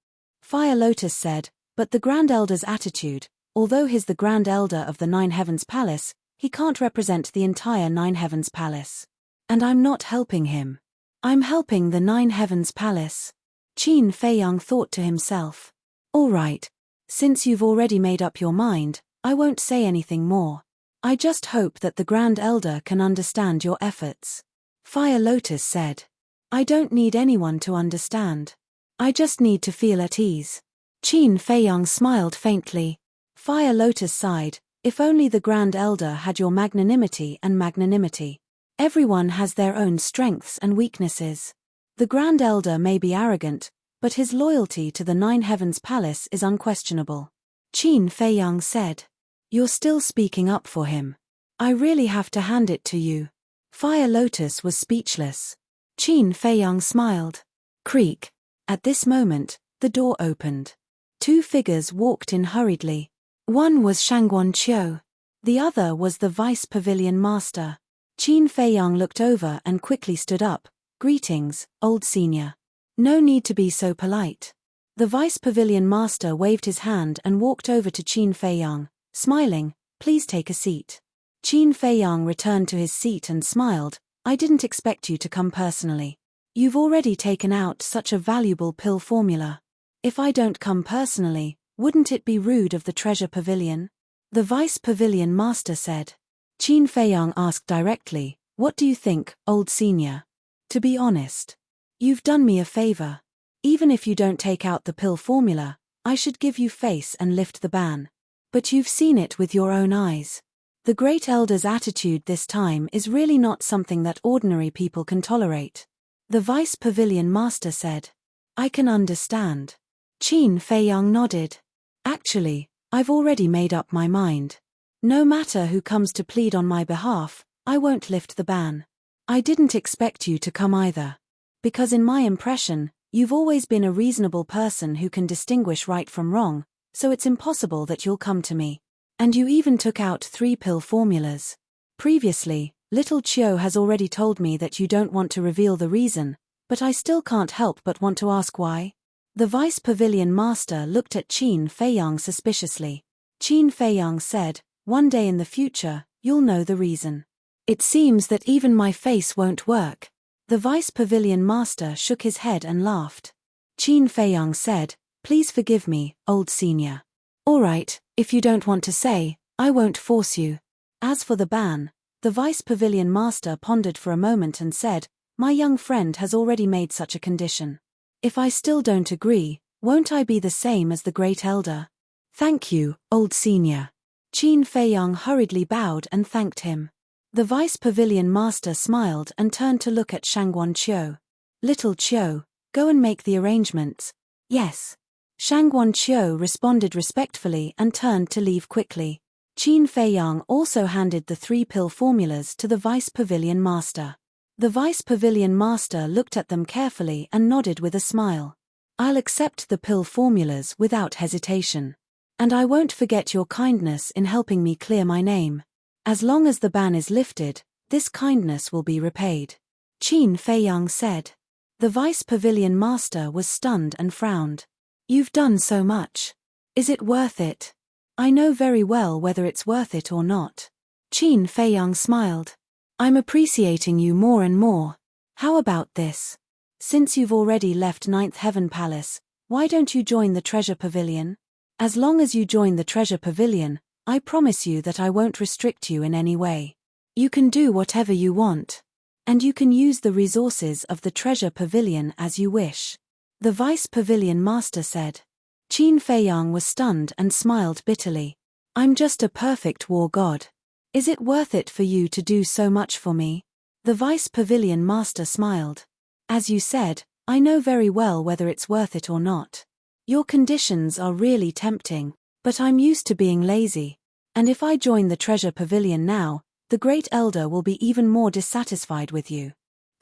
Fire Lotus said, but the Grand Elder's attitude, although he's the Grand Elder of the 9 Heavens Palace, he can't represent the entire 9 Heavens Palace. And I'm not helping him. I'm helping the 9 Heavens Palace. Qin Feiyang thought to himself. All right. Since you've already made up your mind, I won't say anything more. I just hope that the Grand Elder can understand your efforts. Fire Lotus said. I don't need anyone to understand. I just need to feel at ease. Qin Feiyang smiled faintly. Fire Lotus sighed, if only the Grand Elder had your magnanimity and magnanimity. Everyone has their own strengths and weaknesses. The Grand Elder may be arrogant, but his loyalty to the 9 Heavens Palace is unquestionable. Qin Feiyang said. You're still speaking up for him. I really have to hand it to you. Fire Lotus was speechless. Qin Feiyang smiled. Creak. At this moment, the door opened. 2 figures walked in hurriedly. One was Shangguan Qiu. The other was the Vice Pavilion Master. Qin Feiyang looked over and quickly stood up. Greetings, old senior. No need to be so polite. The Vice Pavilion Master waved his hand and walked over to Qin Feiyang, smiling, please take a seat. Qin Feiyang returned to his seat and smiled, I didn't expect you to come personally. You've already taken out such a valuable pill formula. If I don't come personally, wouldn't it be rude of the Treasure Pavilion? The Vice Pavilion Master said. Qin Feiyang asked directly, what do you think, old senior? To be honest, you've done me a favor. Even if you don't take out the pill formula, I should give you face and lift the ban. But you've seen it with your own eyes. The Great Elder's attitude this time is really not something that ordinary people can tolerate. The Vice Pavilion Master said. I can understand. Qin Feiyang nodded. Actually, I've already made up my mind. No matter who comes to plead on my behalf, I won't lift the ban. I didn't expect you to come either. Because in my impression, you've always been a reasonable person who can distinguish right from wrong, so it's impossible that you'll come to me. And you even took out 3 pill formulas. Previously, little Qiu has already told me that you don't want to reveal the reason, but I still can't help but want to ask why. The Vice Pavilion Master looked at Qin Feiyang suspiciously. Qin Feiyang said, one day in the future, you'll know the reason. It seems that even my face won't work. The Vice Pavilion Master shook his head and laughed. Qin Feiyang said, please forgive me, old senior. All right, if you don't want to say, I won't force you. As for the ban, The Vice Pavilion Master pondered for a moment and said, "My young friend has already made such a condition. If I still don't agree, won't I be the same as the Great Elder?" "Thank you, old senior." Qin Feiyang hurriedly bowed and thanked him. The Vice Pavilion Master smiled and turned to look at Shangguan Qiu. "Little Qiu, go and make the arrangements." "Yes." Shangguan Qiu responded respectfully and turned to leave quickly. Qin Feiyang also handed the 3 pill formulas to the Vice Pavilion Master. The Vice Pavilion Master looked at them carefully and nodded with a smile. "I'll accept the pill formulas without hesitation. And I won't forget your kindness in helping me clear my name. As long as the ban is lifted, this kindness will be repaid," Qin Feiyang said. The Vice Pavilion Master was stunned and frowned. "You've done so much. Is it worth it?" "I know very well whether it's worth it or not." Qin Feiyang smiled. "I'm appreciating you more and more. How about this? Since you've already left Ninth Heaven Palace, why don't you join the Treasure Pavilion? As long as you join the Treasure Pavilion, I promise you that I won't restrict you in any way. You can do whatever you want. And you can use the resources of the Treasure Pavilion as you wish," the Vice Pavilion Master said. Qin Feiyang was stunned and smiled bitterly. "I'm just a perfect war god. Is it worth it for you to do so much for me?" The Vice Pavilion Master smiled. "As you said, I know very well whether it's worth it or not. Your conditions are really tempting, but I'm used to being lazy. And if I join the Treasure Pavilion now, the Great Elder will be even more dissatisfied with you.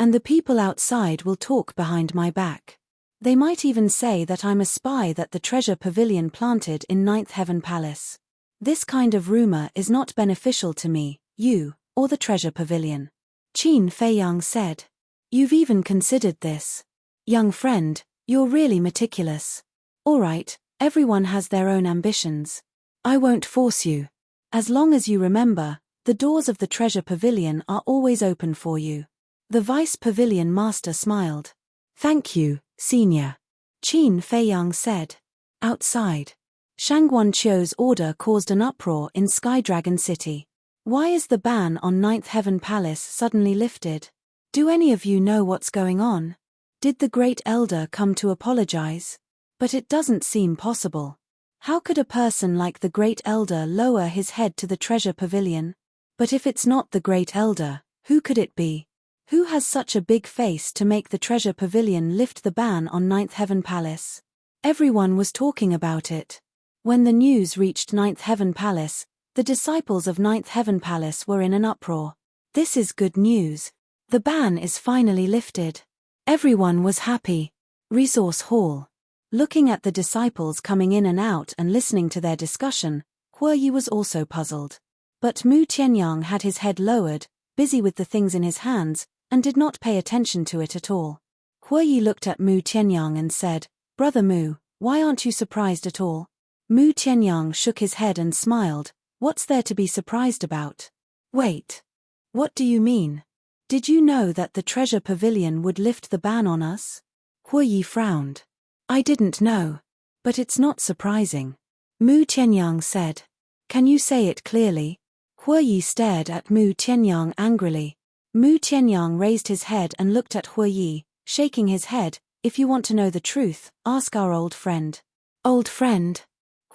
And the people outside will talk behind my back. They might even say that I'm a spy that the Treasure Pavilion planted in Ninth Heaven Palace. This kind of rumor is not beneficial to me, you, or the Treasure Pavilion," Qin Feiyang said. "You've even considered this. Young friend, you're really meticulous. All right, everyone has their own ambitions. I won't force you. As long as you remember, the doors of the Treasure Pavilion are always open for you." The Vice Pavilion Master smiled. "Thank you, senior," Qin Feiyang said. Outside, Shangguan Qiu's order caused an uproar in Sky Dragon City. "Why is the ban on Ninth Heaven Palace suddenly lifted? Do any of you know what's going on? Did the Great Elder come to apologize? But it doesn't seem possible. How could a person like the Great Elder lower his head to the Treasure Pavilion? But if it's not the Great Elder, who could it be? Who has such a big face to make the Treasure Pavilion lift the ban on Ninth Heaven Palace?" Everyone was talking about it. When the news reached Ninth Heaven Palace, the disciples of Ninth Heaven Palace were in an uproar. "This is good news. The ban is finally lifted." Everyone was happy. Resource Hall. Looking at the disciples coming in and out and listening to their discussion, Huo Yi was also puzzled. But Mu Tianyang had his head lowered, busy with the things in his hands, and did not pay attention to it at all. Huo Yi looked at Mu Tianyang and said, "Brother Mu, why aren't you surprised at all?" Mu Tianyang shook his head and smiled. "What's there to be surprised about?" "Wait. What do you mean? Did you know that the Treasure Pavilion would lift the ban on us?" Huo Yi frowned. "I didn't know. But it's not surprising," Mu Tianyang said. "Can you say it clearly?" Huo Yi stared at Mu Tianyang angrily. Mu Tianyang raised his head and looked at Huo Yi, shaking his head. "If you want to know the truth, ask our old friend." "Old friend?"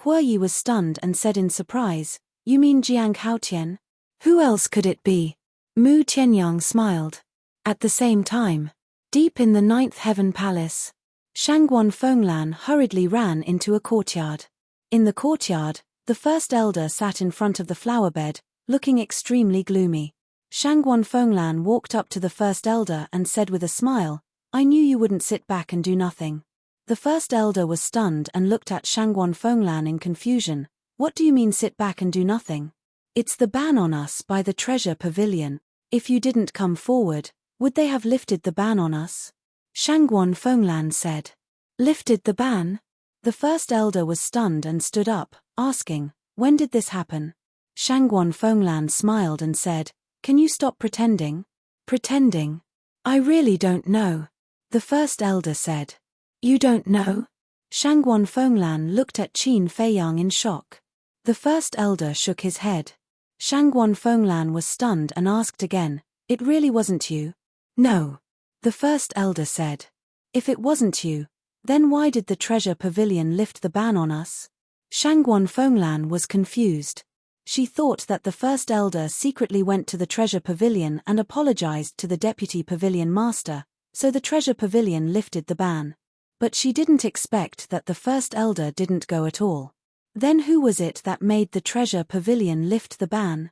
Huo Yi was stunned and said in surprise, "You mean Jiang Haotian? Who else could it be?" Mu Tianyang smiled. At the same time, deep in the Ninth Heaven Palace, Shangguan Fenglan hurriedly ran into a courtyard. In the courtyard, the First Elder sat in front of the flower bed, looking extremely gloomy. Shangguan Fenglan walked up to the First Elder and said with a smile, "I knew you wouldn't sit back and do nothing." The First Elder was stunned and looked at Shangguan Fenglan in confusion. "What do you mean sit back and do nothing?" "It's the ban on us by the Treasure Pavilion. If you didn't come forward, would they have lifted the ban on us?" Shangguan Fenglan said. "Lifted the ban?" The First Elder was stunned and stood up, asking, "When did this happen?" Shangguan Fenglan smiled and said, "Can you stop pretending?" "Pretending? I really don't know," the First Elder said. "You don't know?" Shangguan Fenglan looked at Qin Feiyang in shock. The First Elder shook his head. Shangguan Fenglan was stunned and asked again, "It really wasn't you?" "No," the first elder said. "If it wasn't you, then why did the treasure pavilion lift the ban on us?" Shangguan Fenglan was confused. She thought that the first elder secretly went to the treasure pavilion and apologized to the deputy pavilion master, so the treasure pavilion lifted the ban. But she didn't expect that the first elder didn't go at all. Then who was it that made the treasure pavilion lift the ban?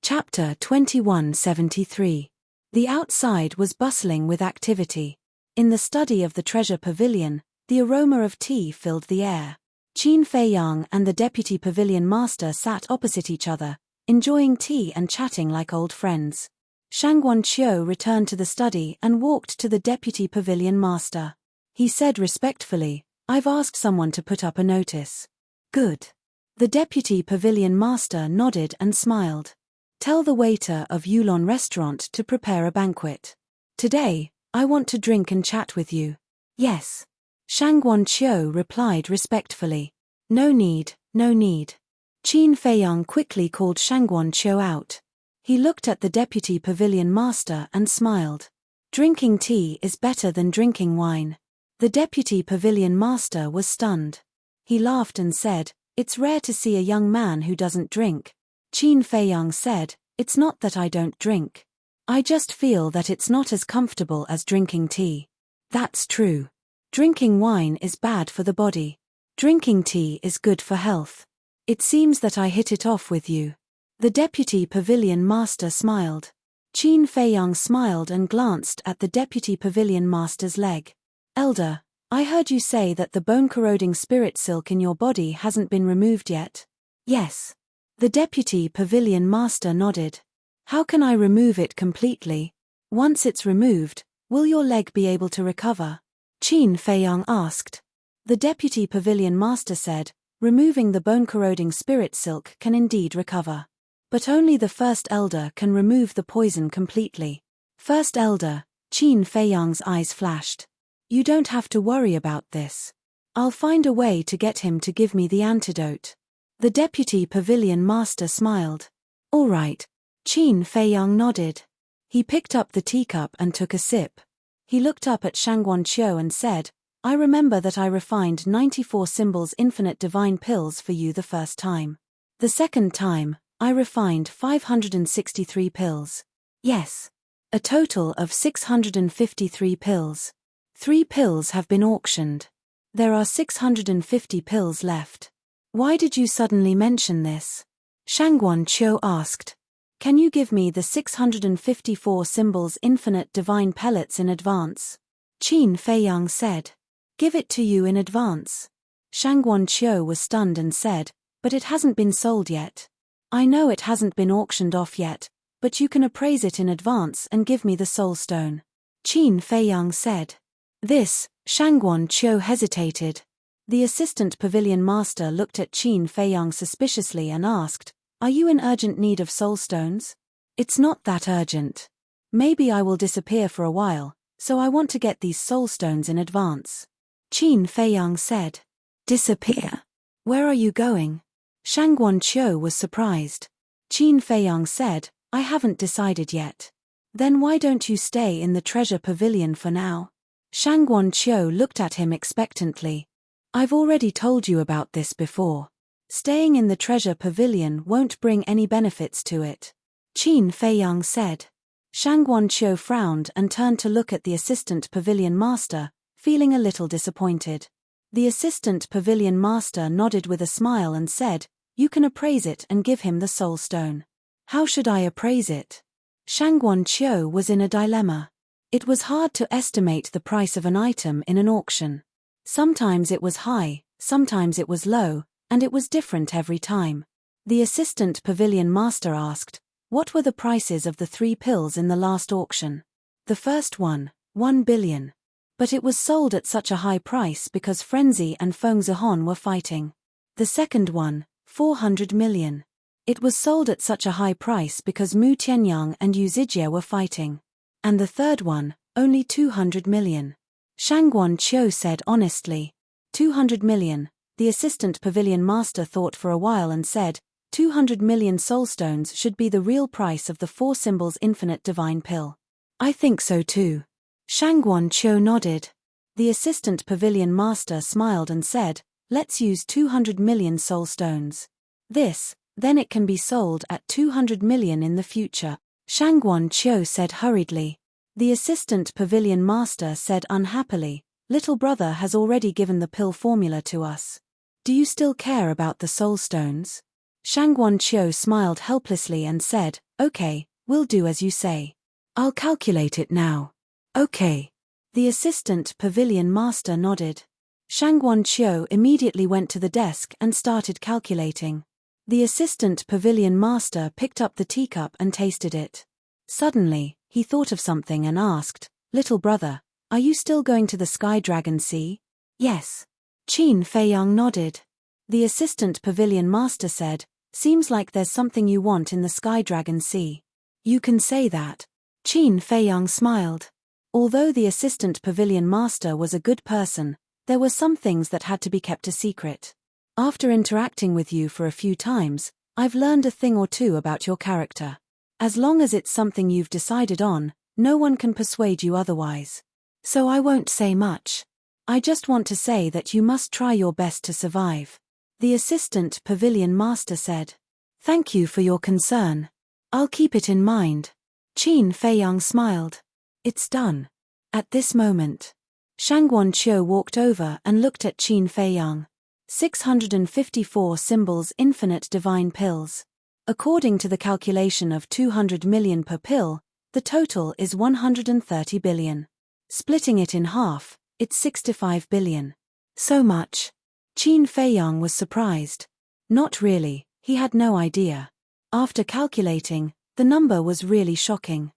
Chapter 2173. The outside was bustling with activity. In the study of the treasure pavilion, the aroma of tea filled the air. Qin Feiyang and the deputy pavilion master sat opposite each other, enjoying tea and chatting like old friends. Shangguan Qiu returned to the study and walked to the deputy pavilion master. He said respectfully, "I've asked someone to put up a notice." "Good." The deputy pavilion master nodded and smiled. "Tell the waiter of Yulon restaurant to prepare a banquet. Today, I want to drink and chat with you." "Yes." Shangguan Qiu replied respectfully. "No need, no need." Qin Feiyang quickly called Shangguan Qiu out. He looked at the deputy pavilion master and smiled. "Drinking tea is better than drinking wine." The deputy pavilion master was stunned. He laughed and said, "It's rare to see a young man who doesn't drink." Qin Feiyang said, "It's not that I don't drink. I just feel that it's not as comfortable as drinking tea." "That's true. Drinking wine is bad for the body. Drinking tea is good for health. It seems that I hit it off with you." The deputy pavilion master smiled. Qin Feiyang smiled and glanced at the deputy pavilion master's leg. "Elder, I heard you say that the bone-corroding spirit silk in your body hasn't been removed yet." "Yes." The deputy pavilion master nodded. "How can I remove it completely? Once it's removed, will your leg be able to recover?" Qin Feiyang asked. The deputy pavilion master said, "Removing the bone-corroding spirit silk can indeed recover. But only the first elder can remove the poison completely." "First elder," Qin Feiyang's eyes flashed. "You don't have to worry about this. I'll find a way to get him to give me the antidote." The deputy pavilion master smiled. "All right." Qin Feiyang nodded. He picked up the teacup and took a sip. He looked up at Shangguan Qiu and said, "I remember that I refined 94 symbols infinite divine pills for you the first time. The second time, I refined 563 pills. Yes. A total of 653 pills. 3 pills have been auctioned. There are 650 pills left." "Why did you suddenly mention this?" Shangguan Qiu asked. "Can you give me the 654 symbols infinite divine pellets in advance?" Qin Feiyang said. "Give it to you in advance." Shangguan Qiu was stunned and said, "But it hasn't been sold yet." "I know it hasn't been auctioned off yet, but you can appraise it in advance and give me the soul stone," Qin Feiyang said. This, Shangguan Qiu hesitated. The assistant pavilion master looked at Qin Feiyang suspiciously and asked, "Are you in urgent need of soul stones?" "It's not that urgent. Maybe I will disappear for a while, so I want to get these soul stones in advance," Qin Feiyang said. "Disappear? Where are you going?" Shangguan Qiu was surprised. Qin Feiyang said, "I haven't decided yet." "Then why don't you stay in the treasure pavilion for now?" Shangguan Qiu looked at him expectantly. "I've already told you about this before. Staying in the treasure pavilion won't bring any benefits to it," Qin Feiyang said. Shangguan Qiu frowned and turned to look at the assistant pavilion master, feeling a little disappointed. The assistant pavilion master nodded with a smile and said, "You can appraise it and give him the soul stone." "How should I appraise it?" Shangguan Qiu was in a dilemma. It was hard to estimate the price of an item in an auction. Sometimes it was high, sometimes it was low, and it was different every time. The assistant pavilion master asked, "What were the prices of the 3 pills in the last auction?" "The first one, 1 billion. But it was sold at such a high price because Frenzy and Feng Zihon were fighting. The second one, 400 million. It was sold at such a high price because Mu Tianyang and Yu Zijie were fighting. And the third one, only 200 million. Shangguan Qiu said honestly. 200 million. The assistant pavilion master thought for a while and said, 200 million soulstones should be the real price of the 4 symbols infinite divine pill. I think so too. Shangguan Qiu nodded. The assistant pavilion master smiled and said, let's use 200 million soulstones. Then it can be sold at 200 million in the future. Shangguan Qiu said hurriedly. The assistant pavilion master said unhappily, little brother has already given the pill formula to us. Do you still care about the soulstones? Shangguan Qiu smiled helplessly and said, okay, we'll do as you say. I'll calculate it now. Okay. The assistant pavilion master nodded. Shangguan Qiu immediately went to the desk and started calculating. The assistant pavilion master picked up the teacup and tasted it. Suddenly, he thought of something and asked, little brother, are you still going to the Sky Dragon Sea? Yes. Qin Feiyang nodded. The assistant pavilion master said, seems like there's something you want in the Sky Dragon Sea. You can say that. Qin Feiyang smiled. Although the assistant pavilion master was a good person, there were some things that had to be kept a secret. After interacting with you for a few times, I've learned a thing or two about your character. As long as it's something you've decided on, no one can persuade you otherwise. So I won't say much. I just want to say that you must try your best to survive. The assistant pavilion master said. Thank you for your concern. I'll keep it in mind. Qin Feiyang smiled. It's done. At this moment, Shangguan Qiu walked over and looked at Qin Feiyang. 654 symbols infinite divine pills. According to the calculation of 200 million per pill, the total is 130 billion. Splitting it in half, it's 65 billion. So much. Qin Feiyang was surprised. Not really, he had no idea. After calculating, the number was really shocking.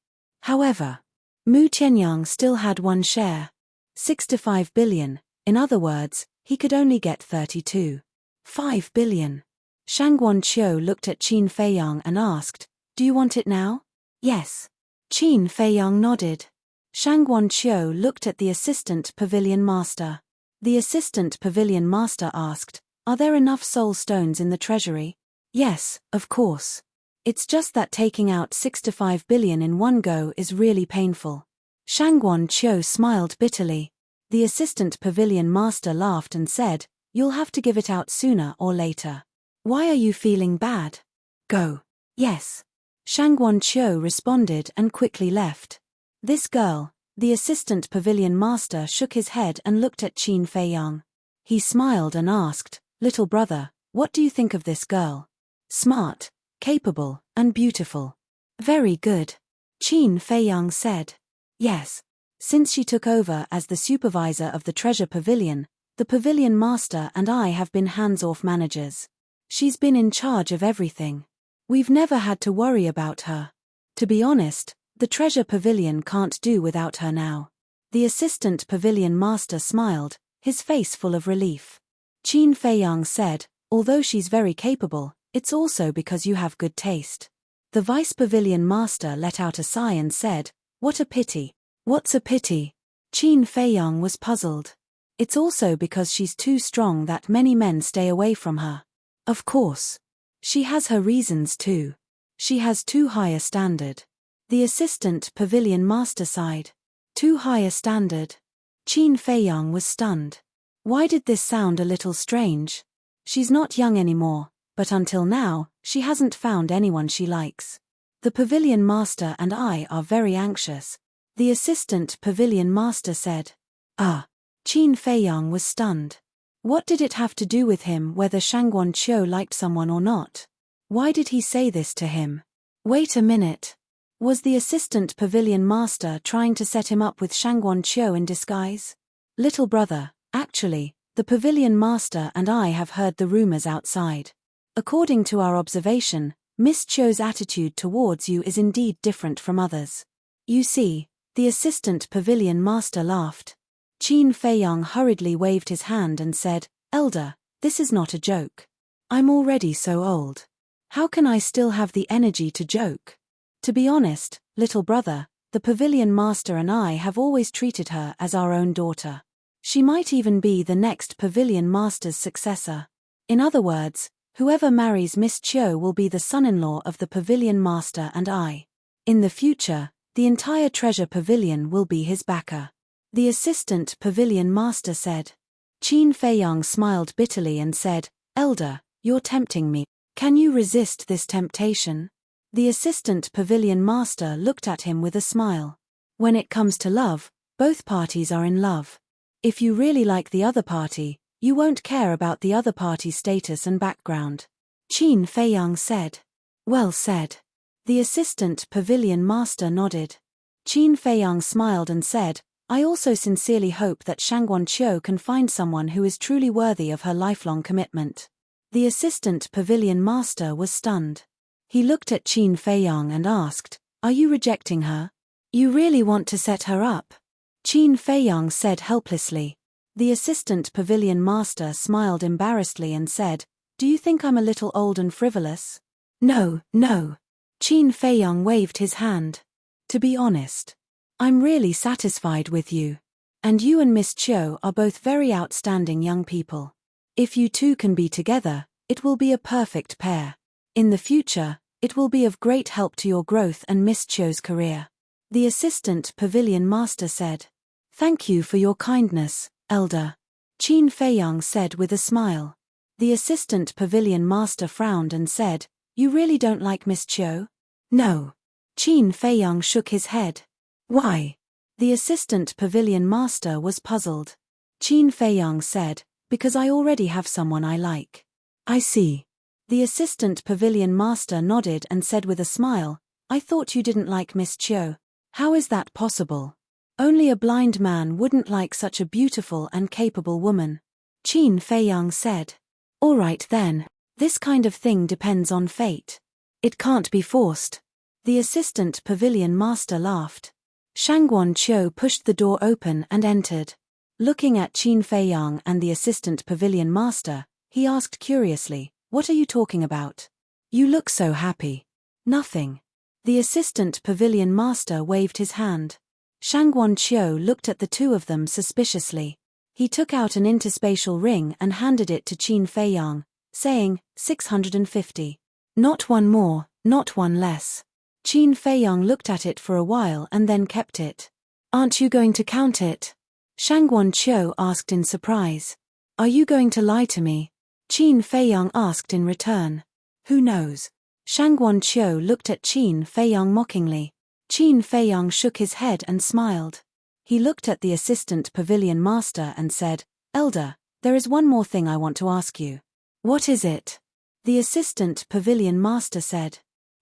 However, Mu Tianyang still had one share. 65 billion, in other words, he could only get 32.5 billion. Shangguan Qiu looked at Qin Feiyang and asked, do you want it now? Yes. Qin Feiyang nodded. Shangguan Qiu looked at the assistant pavilion master. The assistant pavilion master asked, are there enough soul stones in the treasury? Yes, of course. It's just that taking out 65 billion in one go is really painful. Shangguan Qiu smiled bitterly. The assistant pavilion master laughed and said, you'll have to give it out sooner or later. Why are you feeling bad? Go. Yes. Shangguan Qiu responded and quickly left. This girl, the assistant pavilion master shook his head and looked at Qin Feiyang. He smiled and asked, little brother, what do you think of this girl? Smart, capable, and beautiful. Very good. Qin Feiyang said. Yes. Since she took over as the supervisor of the treasure pavilion, the pavilion master and I have been hands-off managers. She's been in charge of everything. We've never had to worry about her. To be honest, the treasure pavilion can't do without her now. The assistant pavilion master smiled, his face full of relief. Qin Feiyang said, although she's very capable, it's also because you have good taste. The vice pavilion master let out a sigh and said, what a pity. What's a pity? Qin Feiyang was puzzled. It's also because she's too strong that many men stay away from her. Of course. She has her reasons too. She has too high a standard. The assistant pavilion master sighed. Too high a standard. Qin Feiyang was stunned. Why did this sound a little strange? She's not young anymore, but until now, she hasn't found anyone she likes. The pavilion master and I are very anxious. The assistant pavilion master said. Qin Feiyang was stunned. What did it have to do with him whether Shangguan Qiu liked someone or not? Why did he say this to him? Wait a minute. Was the assistant pavilion master trying to set him up with Shangguan Qiu in disguise? Little brother, actually, the pavilion master and I have heard the rumors outside. According to our observation, Miss Qiu's attitude towards you is indeed different from others. You see, the assistant pavilion master laughed. Qin Feiyang hurriedly waved his hand and said, Elder, this is not a joke. I'm already so old. How can I still have the energy to joke? To be honest, little brother, the pavilion master and I have always treated her as our own daughter. She might even be the next pavilion master's successor. In other words, Whoever marries Miss Chiu will be the son-in-law of the pavilion master and I. In the future, the entire treasure pavilion will be his backer. The assistant pavilion master said. Qin Feiyang smiled bitterly and said, Elder, you're tempting me. Can you resist this temptation? The assistant pavilion master looked at him with a smile. When it comes to love, both parties are in love. If you really like the other party, you won't care about the other party's status and background. Qin Feiyang said. Well said. The assistant pavilion master nodded. Qin Feiyang smiled and said, I also sincerely hope that Shangguan Qiu can find someone who is truly worthy of her lifelong commitment. The assistant pavilion master was stunned. He looked at Qin Feiyang and asked, Are you rejecting her? You really want to set her up? Qin Feiyang said helplessly. The assistant pavilion master smiled embarrassedly and said, Do you think I'm a little old and frivolous? No, no. Qin Feiyang waved his hand. To be honest, I'm really satisfied with you. And you and Miss Chiu are both very outstanding young people. If you two can be together, it will be a perfect pair. In the future, it will be of great help to your growth and Miss Chiu's career. The assistant pavilion master said. Thank you for your kindness, Elder. Qin Feiyang said with a smile. The assistant pavilion master frowned and said, You really don't like Miss Chiu? No. Qin Feiyang shook his head. Why? The assistant pavilion master was puzzled. Qin Feiyang said, Because I already have someone I like. I see. The assistant pavilion master nodded and said with a smile, I thought you didn't like Miss Chiu. How is that possible? Only a blind man wouldn't like such a beautiful and capable woman. Qin Feiyang said. All right then, this kind of thing depends on fate. It can't be forced. The assistant pavilion master laughed. Shangguan Qiu pushed the door open and entered. Looking at Qin Feiyang and the assistant pavilion master, he asked curiously, What are you talking about? You look so happy. Nothing. The assistant pavilion master waved his hand. Shangguan Qiu looked at the two of them suspiciously. He took out an interspatial ring and handed it to Qin Feiyang, saying, 650. Not one more, not one less. Qin Feiyang looked at it for a while and then kept it. Aren't you going to count it? Shangguan Qiu asked in surprise. Are you going to lie to me? Qin Feiyang asked in return. Who knows? Shangguan Qiu looked at Qin Feiyang mockingly. Qin Feiyang shook his head and smiled. He looked at the assistant pavilion master and said, Elder, there is one more thing I want to ask you. What is it? The assistant pavilion master said.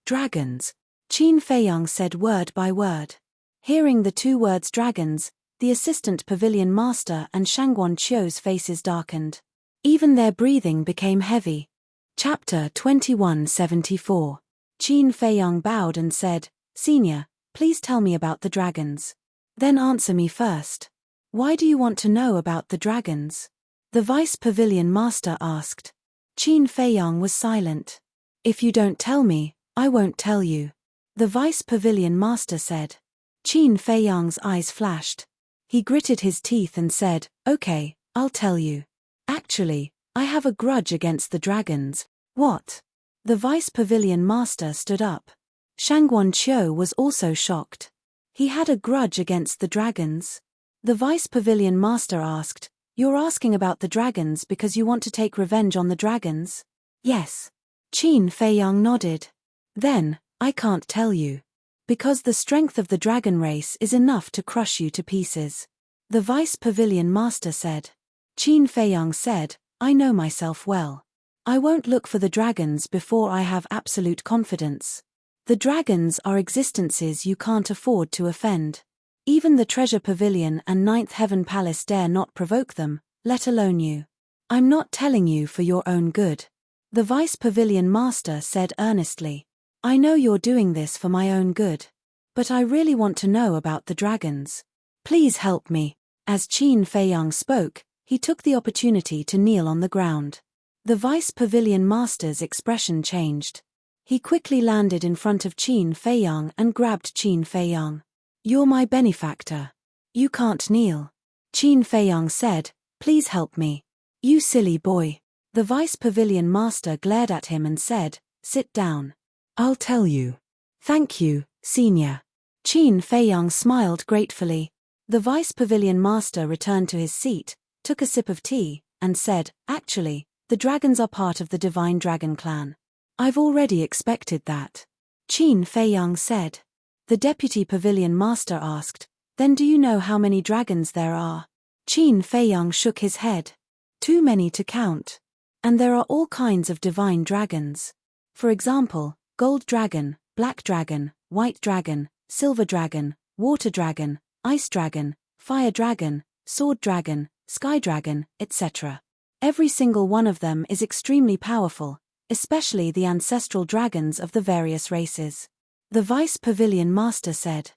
Dragons. Qin Feiyang said word by word. Hearing the two words dragons, the assistant pavilion master and Shangguan Qiu's faces darkened. Even their breathing became heavy. Chapter 2174. Qin Feiyang bowed and said, Senior, please tell me about the dragons. Then answer me first. Why do you want to know about the dragons? The vice pavilion master asked. Qin Feiyang was silent. If you don't tell me, I won't tell you. The vice pavilion master said. Qin Feiyang's eyes flashed. He gritted his teeth and said, Okay, I'll tell you. Actually, I have a grudge against the dragons. What? The vice pavilion master stood up. Shangguan Qiu was also shocked. He had a grudge against the dragons. The vice pavilion master asked, You're asking about the dragons because you want to take revenge on the dragons? Yes. Qin Feiyang nodded. Then, I can't tell you. Because the strength of the dragon race is enough to crush you to pieces. The vice pavilion master said. Qin Feiyang said, I know myself well. I won't look for the dragons before I have absolute confidence. The dragons are existences you can't afford to offend. Even the treasure pavilion and ninth heaven palace dare not provoke them, let alone you. I'm not telling you for your own good. The vice pavilion master said earnestly. I know you're doing this for my own good. But I really want to know about the dragons. Please help me. As Qin Feiyang spoke, he took the opportunity to kneel on the ground. The vice pavilion master's expression changed. He quickly landed in front of Qin Feiyang and grabbed Qin Feiyang. You're my benefactor. You can't kneel. Qin Feiyang said, Please help me. You silly boy. The Vice Pavilion Master glared at him and said, "Sit down. I'll tell you." "Thank you, Senior." Qin Feiyang smiled gratefully. The Vice Pavilion Master returned to his seat, took a sip of tea, and said, "Actually, the dragons are part of the Divine Dragon Clan. I've already expected that." Qin Feiyang said. The Deputy Pavilion Master asked, "Then do you know how many dragons there are?" Qin Feiyang shook his head. "Too many to count. And there are all kinds of divine dragons. For example, gold dragon, black dragon, white dragon, silver dragon, water dragon, ice dragon, fire dragon, sword dragon, sky dragon, etc. Every single one of them is extremely powerful, especially the ancestral dragons of the various races." The Vice Pavilion Master said.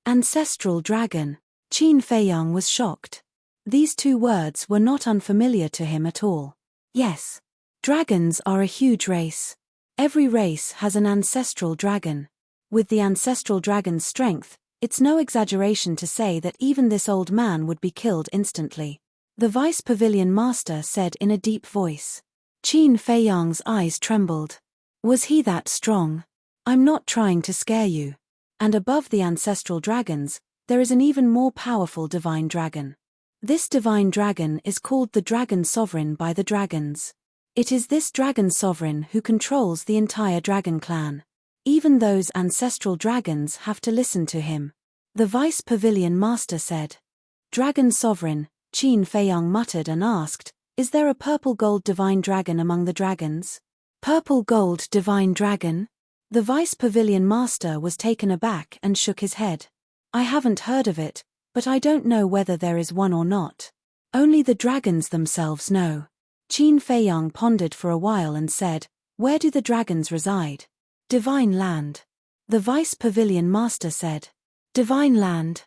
Ancestral dragon. Qin Feiyang was shocked. These two words were not unfamiliar to him at all. Yes. Dragons are a huge race. Every race has an ancestral dragon. With the ancestral dragon's strength, it's no exaggeration to say that even this old man would be killed instantly. The Vice Pavilion Master said in a deep voice. Qin Feiyang's eyes trembled. Was he that strong? I'm not trying to scare you. And above the ancestral dragons, there is an even more powerful divine dragon. This divine dragon is called the Dragon Sovereign by the dragons. It is this Dragon Sovereign who controls the entire dragon clan. Even those ancestral dragons have to listen to him. The Vice Pavilion Master said. Dragon Sovereign, Qin Feiyang muttered and asked, "Is there a purple gold divine dragon among the dragons?" Purple gold divine dragon? The Vice Pavilion Master was taken aback and shook his head. "I haven't heard of it, but I don't know whether there is one or not. Only the dragons themselves know." Qin Feiyang pondered for a while and said, "Where do the dragons reside?" "Divine Land." The Vice Pavilion Master said. Divine Land.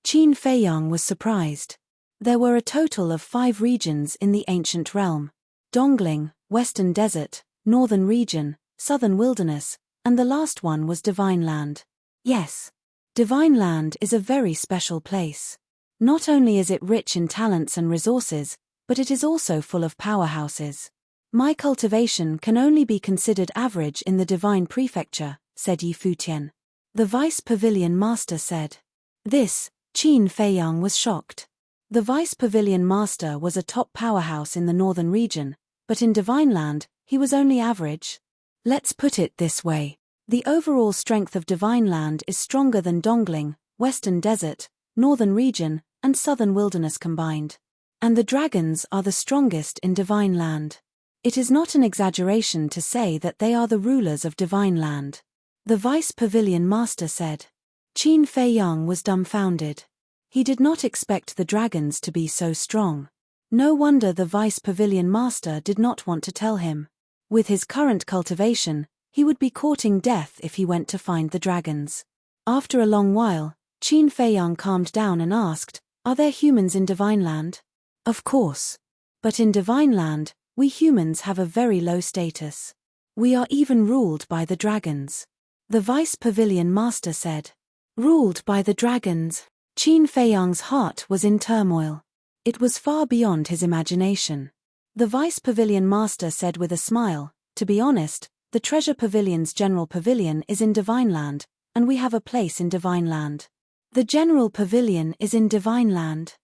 Qin Feiyang was surprised. There were a total of 5 regions in the ancient realm. Dongling, Western Desert, Northern Region, Southern Wilderness, and the last one was Divine Land. Yes. Divine Land is a very special place. Not only is it rich in talents and resources, but it is also full of powerhouses. My cultivation can only be considered average in the Divine Prefecture, said Yi Futian. The Vice Pavilion Master said. This, Qin Feiyang was shocked. The Vice Pavilion Master was a top powerhouse in the Northern Region, but in Divine Land, he was only average. Let's put it this way. The overall strength of Divine Land is stronger than Dongling, Western Desert, Northern Region, and Southern Wilderness combined. And the dragons are the strongest in Divine Land. It is not an exaggeration to say that they are the rulers of Divine Land. The Vice Pavilion Master said. Qin Feiyang was dumbfounded. He did not expect the dragons to be so strong. No wonder the Vice Pavilion Master did not want to tell him. With his current cultivation, he would be courting death if he went to find the dragons. After a long while, Qin Feiyang calmed down and asked, "Are there humans in Divine Land?" "Of course. But in Divine Land, we humans have a very low status. We are even ruled by the dragons." The Vice Pavilion Master said. Ruled by the dragons. Qin Feiyang's heart was in turmoil. It was far beyond his imagination. The Vice Pavilion Master said with a smile, "To be honest, the Treasure Pavilion's General Pavilion is in Divine Land, and we have a place in Divine Land." The General Pavilion is in Divine Land.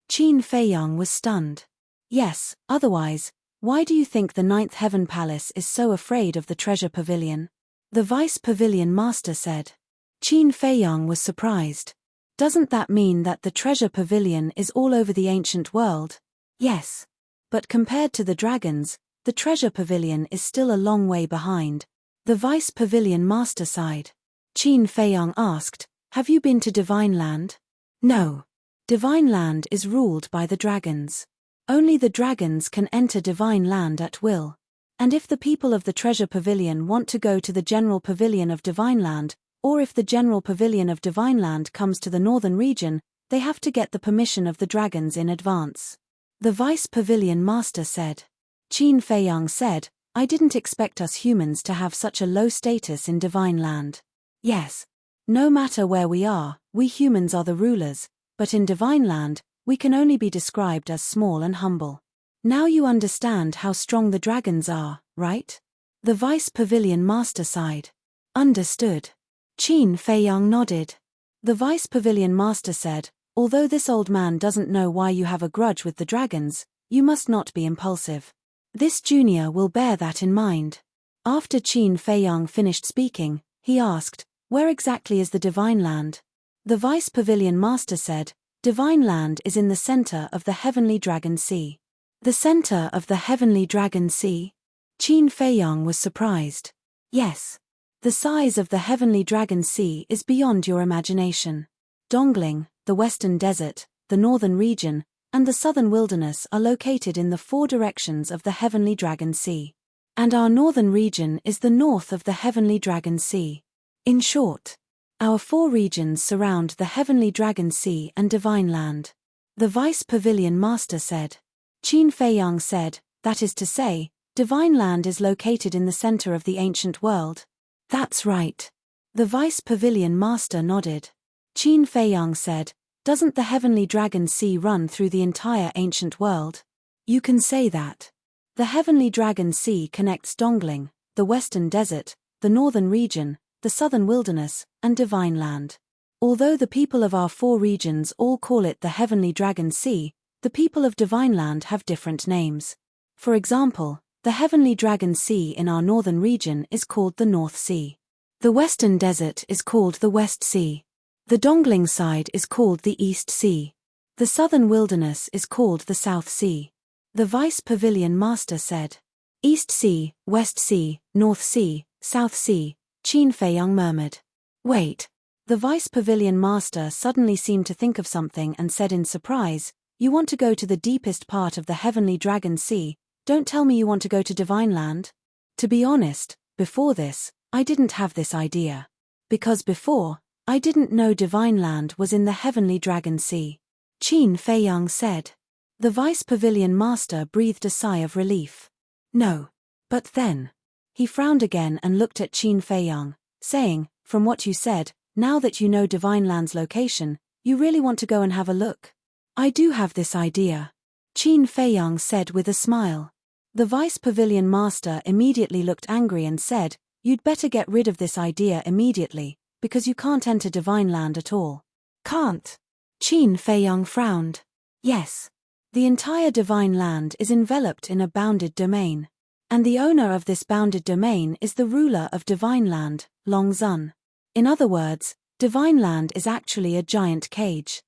Qin Feiyang was stunned. Yes, otherwise, why do you think the Ninth Heaven Palace is so afraid of the Treasure Pavilion? The Vice Pavilion Master said. Qin Feiyang was surprised. Doesn't that mean that the Treasure Pavilion is all over the ancient world? Yes. But compared to the dragons, the Treasure Pavilion is still a long way behind. The Vice Pavilion Master sighed. Qin Feiyang asked, "Have you been to Divine Land?" No. Divine Land is ruled by the dragons. Only the dragons can enter Divine Land at will. And if the people of the Treasure Pavilion want to go to the General Pavilion of Divine Land, or if the General Pavilion of Divine Land comes to the Northern Region, they have to get the permission of the dragons in advance. The Vice Pavilion Master said. Qin Feiyang said, "I didn't expect us humans to have such a low status in Divine Land." Yes. No matter where we are, we humans are the rulers, but in Divine Land, we can only be described as small and humble. Now you understand how strong the dragons are, right? The Vice Pavilion Master sighed. Understood. Qin Feiyang nodded. The Vice Pavilion Master said, although this old man doesn't know why you have a grudge with the dragons, you must not be impulsive. This junior will bear that in mind. After Qin Feiyang finished speaking, he asked, where exactly is the Divine Land? The Vice Pavilion Master said, Divine Land is in the center of the Heavenly Dragon Sea. The center of the Heavenly Dragon Sea? Qin Feiyang was surprised. Yes. The size of the Heavenly Dragon Sea is beyond your imagination. Dongling, the Western Desert, the Northern Region, and the Southern Wilderness are located in the 4 directions of the Heavenly Dragon Sea. And our Northern Region is the north of the Heavenly Dragon Sea. In short, our 4 regions surround the Heavenly Dragon Sea and Divine Land. The Vice Pavilion Master said. Qin Feiyang said, that is to say, Divine Land is located in the center of the ancient world. That's right. The Vice Pavilion Master nodded. Qin Feiyang said, doesn't the Heavenly Dragon Sea run through the entire ancient world? You can say that. The Heavenly Dragon Sea connects Dongling, the Western Desert, the Northern Region, the Southern Wilderness, and Divine Land. Although the people of our 4 regions all call it the Heavenly Dragon Sea, the people of Divine Land have different names. For example, the Heavenly Dragon Sea in our Northern Region is called the North Sea. The Western Desert is called the West Sea. The Dongling side is called the East Sea. The Southern Wilderness is called the South Sea. The Vice Pavilion Master said. East Sea, West Sea, North Sea, South Sea, Qin Feiyang murmured. Wait. The Vice Pavilion Master suddenly seemed to think of something and said in surprise, you want to go to the deepest part of the Heavenly Dragon Sea, don't tell me you want to go to Divine Land? To be honest, before this, I didn't have this idea. Because before, I didn't know Divine Land was in the Heavenly Dragon Sea. Qin Feiyang said. The Vice Pavilion Master breathed a sigh of relief. No. But then. He frowned again and looked at Qin Feiyang, saying, from what you said, now that you know Divine Land's location, you really want to go and have a look? I do have this idea. Qin Feiyang said with a smile. The Vice Pavilion Master immediately looked angry and said, you'd better get rid of this idea immediately, because you can't enter Divine Land at all. Can't? Qin Feiyang frowned. Yes. The entire Divine Land is enveloped in a bounded domain. And the owner of this bounded domain is the ruler of Divine Land, Long Zun. In other words, Divine Land is actually a giant cage.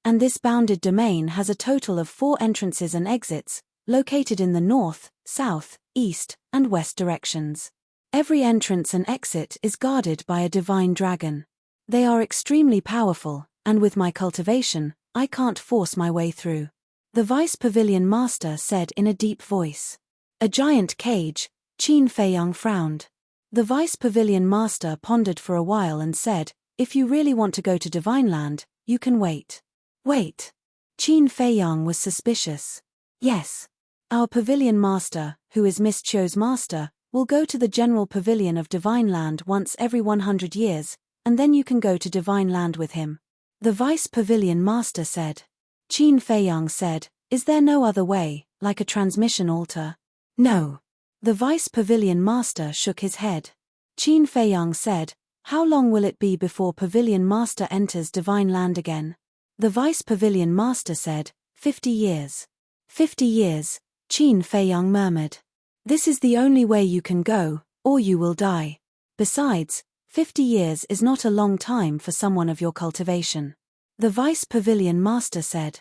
And this bounded domain has a total of 4 entrances and exits, located in the north, south, east, and west directions. Every entrance and exit is guarded by a divine dragon. They are extremely powerful, and with my cultivation, I can't force my way through. The Vice Pavilion Master said in a deep voice. A giant cage, Qin Feiyang frowned. The Vice Pavilion Master pondered for a while and said, if you really want to go to Divine Land, you can wait. Wait. Qin Feiyang was suspicious. Yes. Our Pavilion Master, who is Miss Chou's master, will go to the General Pavilion of Divine Land once every 100 years, and then you can go to Divine Land with him. The Vice Pavilion Master said. Qin Feiyang said, is there no other way, like a transmission altar? No. The Vice Pavilion Master shook his head. Qin Feiyang said, how long will it be before Pavilion Master enters Divine Land again? The Vice Pavilion Master said, 50 years. 50 years, Qin Feiyang murmured. This is the only way you can go, or you will die. Besides, 50 years is not a long time for someone of your cultivation. The Vice Pavilion Master said.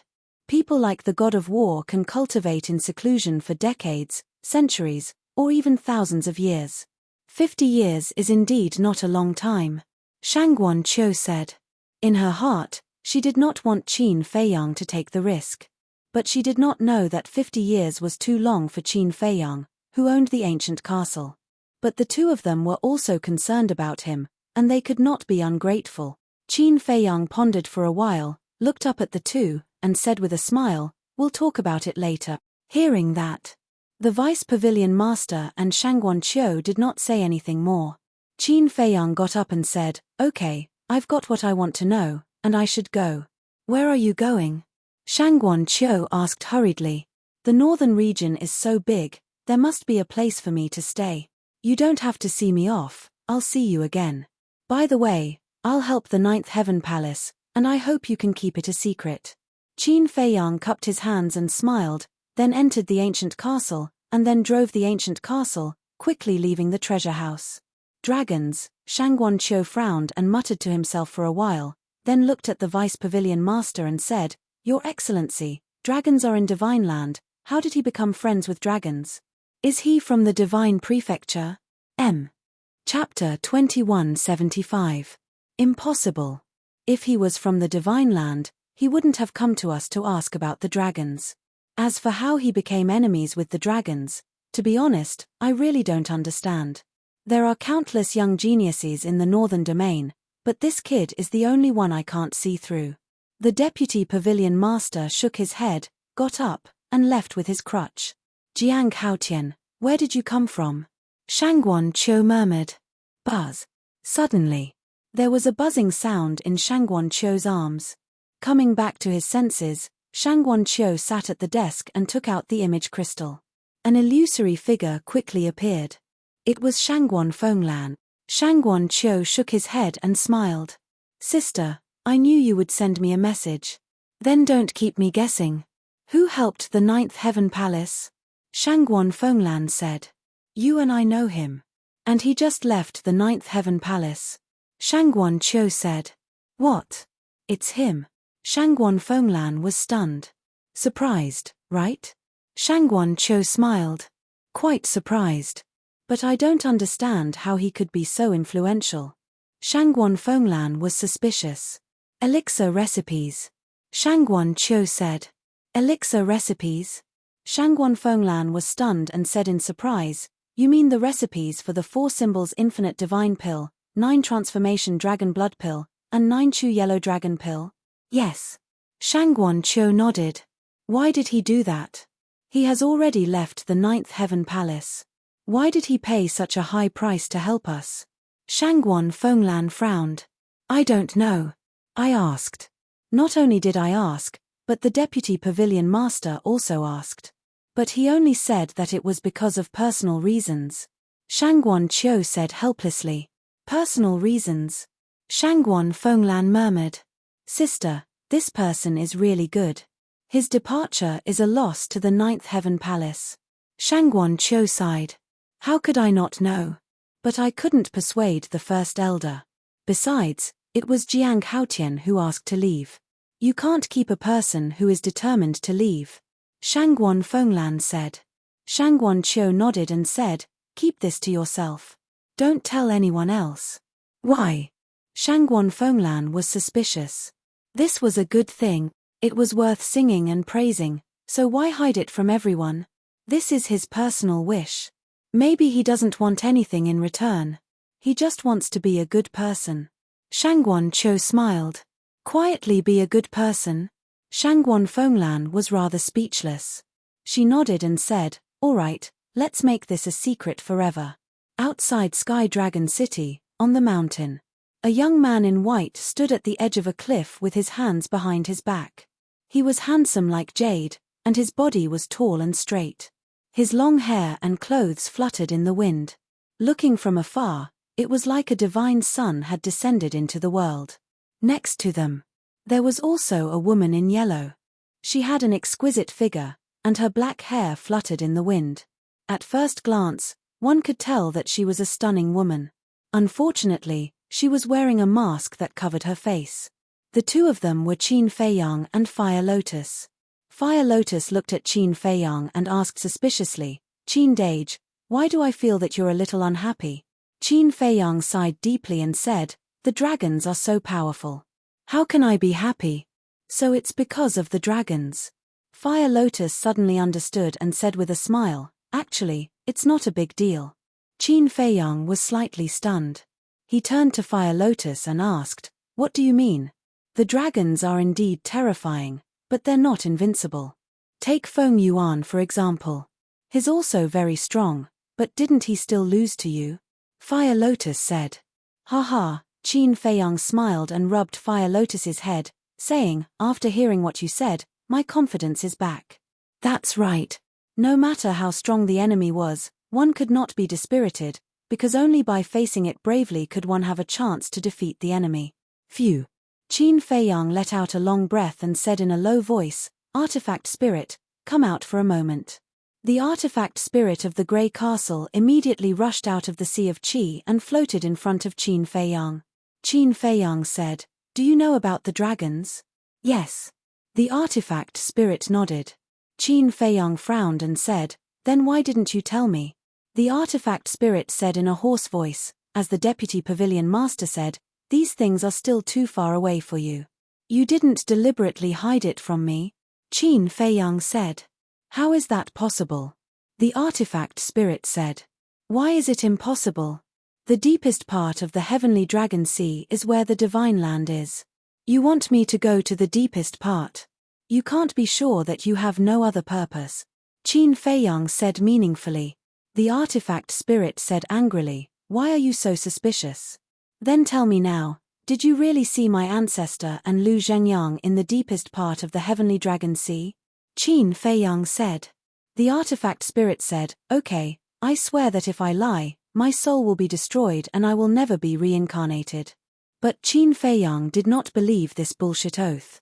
People like the God of War can cultivate in seclusion for decades, centuries, or even thousands of years. 50 years is indeed not a long time. Shangguan Qiu said. In her heart, she did not want Qin Feiyang to take the risk. But she did not know that 50 years was too long for Qin Feiyang, who owned the ancient castle. But the two of them were also concerned about him, and they could not be ungrateful. Qin Feiyang pondered for a while, looked up at the two, and said with a smile, we'll talk about it later. Hearing that, the Vice Pavilion Master and Shangguan Qiu did not say anything more. Qin Feiyang got up and said, okay, I've got what I want to know, and I should go. Where are you going? Shangguan Qiu asked hurriedly. The northern region is so big, there must be a place for me to stay. You don't have to see me off, I'll see you again. By the way, I'll help the Ninth Heaven Palace, and I hope you can keep it a secret. Qin Feiyang cupped his hands and smiled, then entered the ancient castle, and then drove the ancient castle, quickly leaving the treasure house. Dragons, Shangguan Qiu frowned and muttered to himself for a while, then looked at the vice pavilion master and said, Your Excellency, dragons are in Divine Land. How did he become friends with dragons? Is he from the Divine Prefecture? Chapter 2175. Impossible. If he was from the Divine Land, he wouldn't have come to us to ask about the dragons. As for how he became enemies with the dragons, to be honest, I really don't understand. There are countless young geniuses in the Northern Domain, but this kid is the only one I can't see through. The deputy pavilion master shook his head, got up, and left with his crutch. Jiang Haotian, where did you come from? Shangguan Qiu murmured. Buzz. Suddenly, there was a buzzing sound in Shangguan Qiu's arms. Coming back to his senses, Shangguan Qiu sat at the desk and took out the image crystal. An illusory figure quickly appeared. It was Shangguan Fenglan. Shangguan Qiu shook his head and smiled. Sister, I knew you would send me a message. Then don't keep me guessing. Who helped the Ninth Heaven Palace? Shangguan Fenglan said. You and I know him. And he just left the Ninth Heaven Palace. Shangguan Qiu said. What? It's him. Shangguan Fenglan was stunned. Surprised, right? Shangguan Qiu smiled. Quite surprised. But I don't understand how he could be so influential. Shangguan Fenglan was suspicious. Elixir recipes. Shangguan Qiu said. Elixir recipes? Shangguan Fenglan was stunned and said in surprise, You mean the recipes for the 4 symbols Infinite Divine Pill, 9 Transformation Dragon Blood Pill, and 9 Chu Yellow Dragon Pill? Yes. Shangguan Qiu nodded. Why did he do that? He has already left the Ninth Heaven Palace. Why did he pay such a high price to help us? Shangguan Fenglan frowned. I don't know. I asked. Not only did I ask, but the deputy pavilion master also asked. But he only said that it was because of personal reasons. Shangguan Qiu said helplessly. Personal reasons? Shangguan Fenglan murmured. Sister, this person is really good. His departure is a loss to the Ninth Heaven Palace. Shangguan Qiu sighed. How could I not know? But I couldn't persuade the first elder. Besides, it was Jiang Haotian who asked to leave. You can't keep a person who is determined to leave. Shangguan Fenglan said. Shangguan Qiu nodded and said, Keep this to yourself. Don't tell anyone else. Why? Shangguan Fenglan was suspicious. This was a good thing, it was worth singing and praising, so why hide it from everyone? This is his personal wish. Maybe he doesn't want anything in return. He just wants to be a good person. Shangguan Qiu smiled. Quietly be a good person? Shangguan Fenglan was rather speechless. She nodded and said, All right, let's make this a secret forever. Outside Sky Dragon City, on the mountain, a young man in white stood at the edge of a cliff with his hands behind his back. He was handsome like jade, and his body was tall and straight. His long hair and clothes fluttered in the wind. Looking from afar, it was like a divine sun had descended into the world. Next to them, there was also a woman in yellow. She had an exquisite figure, and her black hair fluttered in the wind. At first glance, one could tell that she was a stunning woman. Unfortunately, she was wearing a mask that covered her face. The two of them were Qin Feiyang and Fire Lotus. Fire Lotus looked at Qin Feiyang and asked suspiciously, Qin Dage, why do I feel that you're a little unhappy? Qin Feiyang sighed deeply and said, The dragons are so powerful. How can I be happy? So it's because of the dragons. Fire Lotus suddenly understood and said with a smile, Actually, it's not a big deal. Qin Feiyang was slightly stunned. He turned to Fire Lotus and asked, What do you mean? The dragons are indeed terrifying, but they're not invincible. Take Feng Yuan for example. He's also very strong, but didn't he still lose to you? Fire Lotus said. Ha. Qin Feiyang smiled and rubbed Fire Lotus's head, saying, After hearing what you said, my confidence is back. That's right. No matter how strong the enemy was, one could not be dispirited, because only by facing it bravely could one have a chance to defeat the enemy. Phew. Qin Feiyang let out a long breath and said in a low voice, "Artifact spirit, come out for a moment." The artifact spirit of the Grey Castle immediately rushed out of the sea of qi and floated in front of Qin Feiyang. Qin Feiyang said, "Do you know about the dragons?" "Yes." The artifact spirit nodded. Qin Feiyang frowned and said, "Then why didn't you tell me?" The artifact spirit said in a hoarse voice, as the deputy pavilion master said, "These things are still too far away for you. You didn't deliberately hide it from me?" Qin Feiyang said. "How is that possible?" The artifact spirit said. "Why is it impossible? The deepest part of the heavenly dragon sea is where the divine land is. You want me to go to the deepest part? You can't be sure that you have no other purpose." Qin Feiyang said meaningfully. The artifact spirit said angrily, "Why are you so suspicious? Then tell me now, did you really see my ancestor and Lu Zhengyang in the deepest part of the heavenly dragon sea?" Qin Feiyang said. The artifact spirit said, "Okay, I swear that if I lie, my soul will be destroyed and I will never be reincarnated." But Qin Feiyang did not believe this bullshit oath.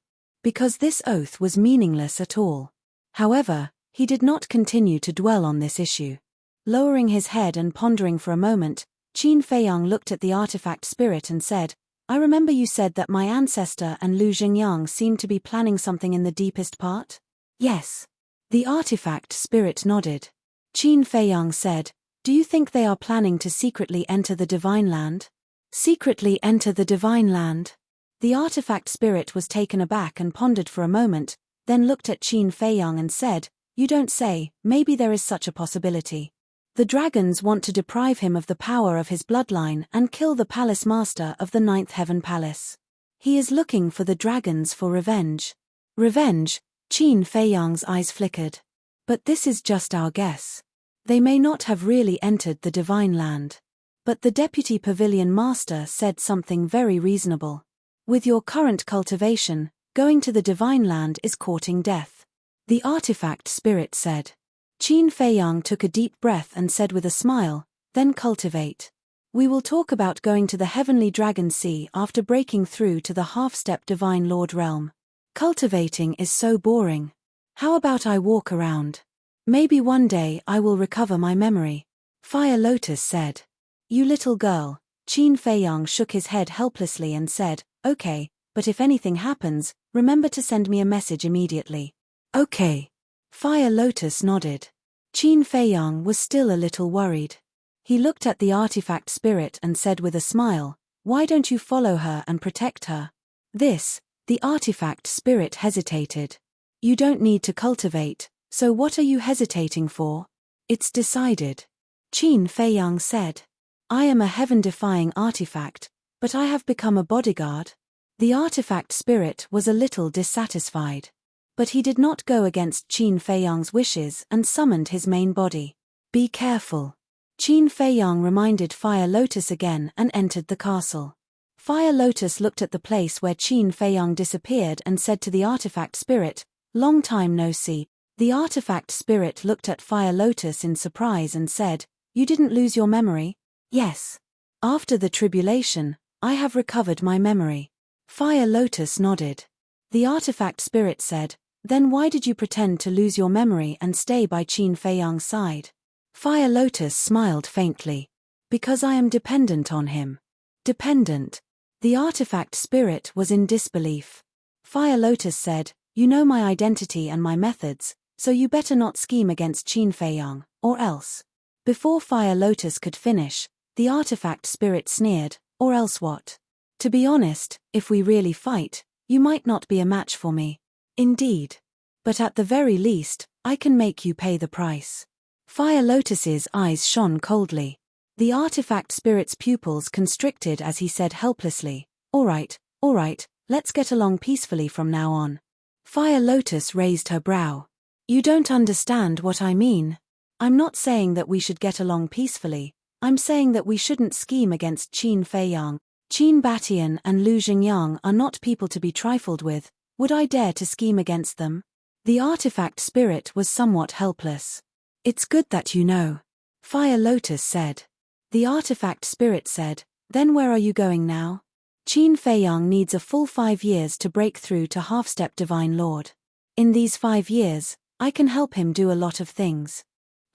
Because this oath was meaningless at all. However, he did not continue to dwell on this issue. Lowering his head and pondering for a moment, Qin Feiyang looked at the artifact spirit and said, "I remember you said that my ancestor and Lu Zhengyang seemed to be planning something in the deepest part?" "Yes." The artifact spirit nodded. Qin Feiyang said, "Do you think they are planning to secretly enter the divine land?" "Secretly enter the divine land?" The artifact spirit was taken aback and pondered for a moment, then looked at Qin Feiyang and said, "You don't say, maybe there is such a possibility. The dragons want to deprive him of the power of his bloodline and kill the palace master of the Ninth Heaven Palace. He is looking for the dragons for revenge." "Revenge?" Qin Feiyang's eyes flickered. "But this is just our guess. They may not have really entered the divine land." But the deputy pavilion master said something very reasonable. "With your current cultivation, going to the divine land is courting death." The artifact spirit said. Qin Feiyang took a deep breath and said with a smile, "Then cultivate. We will talk about going to the heavenly dragon sea after breaking through to the half-step divine lord realm. Cultivating is so boring. How about I walk around? Maybe one day I will recover my memory." Fire Lotus said. "You little girl." Qin Feiyang shook his head helplessly and said, "Okay, but if anything happens, remember to send me a message immediately." "Okay." Fire Lotus nodded. Qin Feiyang was still a little worried. He looked at the artifact spirit and said with a smile, "Why don't you follow her and protect her?" The artifact spirit hesitated. "You don't need to cultivate, so what are you hesitating for?" "It's decided." Qin Feiyang said. "I am a heaven-defying artifact, but I have become a bodyguard." The artifact spirit was a little dissatisfied. But he did not go against Qin Feiyang's wishes and summoned his main body. "Be careful." Qin Feiyang reminded Fire Lotus again and entered the castle. Fire Lotus looked at the place where Qin Feiyang disappeared and said to the artifact spirit, "Long time no see." The artifact spirit looked at Fire Lotus in surprise and said, "You didn't lose your memory?" "Yes. After the tribulation, I have recovered my memory." Fire Lotus nodded. The artifact spirit said, "Then why did you pretend to lose your memory and stay by Qin Feiyang's side?" Fire Lotus smiled faintly. "Because I am dependent on him." "Dependent?" The artifact spirit was in disbelief. Fire Lotus said, "You know my identity and my methods, so you better not scheme against Qin Feiyang, or else." Before Fire Lotus could finish, the artifact spirit sneered, "Or else what? To be honest, if we really fight, you might not be a match for me." "Indeed. But at the very least, I can make you pay the price." Fire Lotus's eyes shone coldly. The artifact spirit's pupils constricted as he said helplessly, all right, let's get along peacefully from now on." Fire Lotus raised her brow. "You don't understand what I mean. I'm not saying that we should get along peacefully, I'm saying that we shouldn't scheme against Qin Feiyang. Qin Batian and Lu Zhengyang are not people to be trifled with. Would I dare to scheme against them?" The artifact spirit was somewhat helpless. "It's good that you know," Fire Lotus said. The artifact spirit said, "Then where are you going now?" "Qin Feiyang needs a full 5 years to break through to half-step Divine Lord. In these 5 years, I can help him do a lot of things."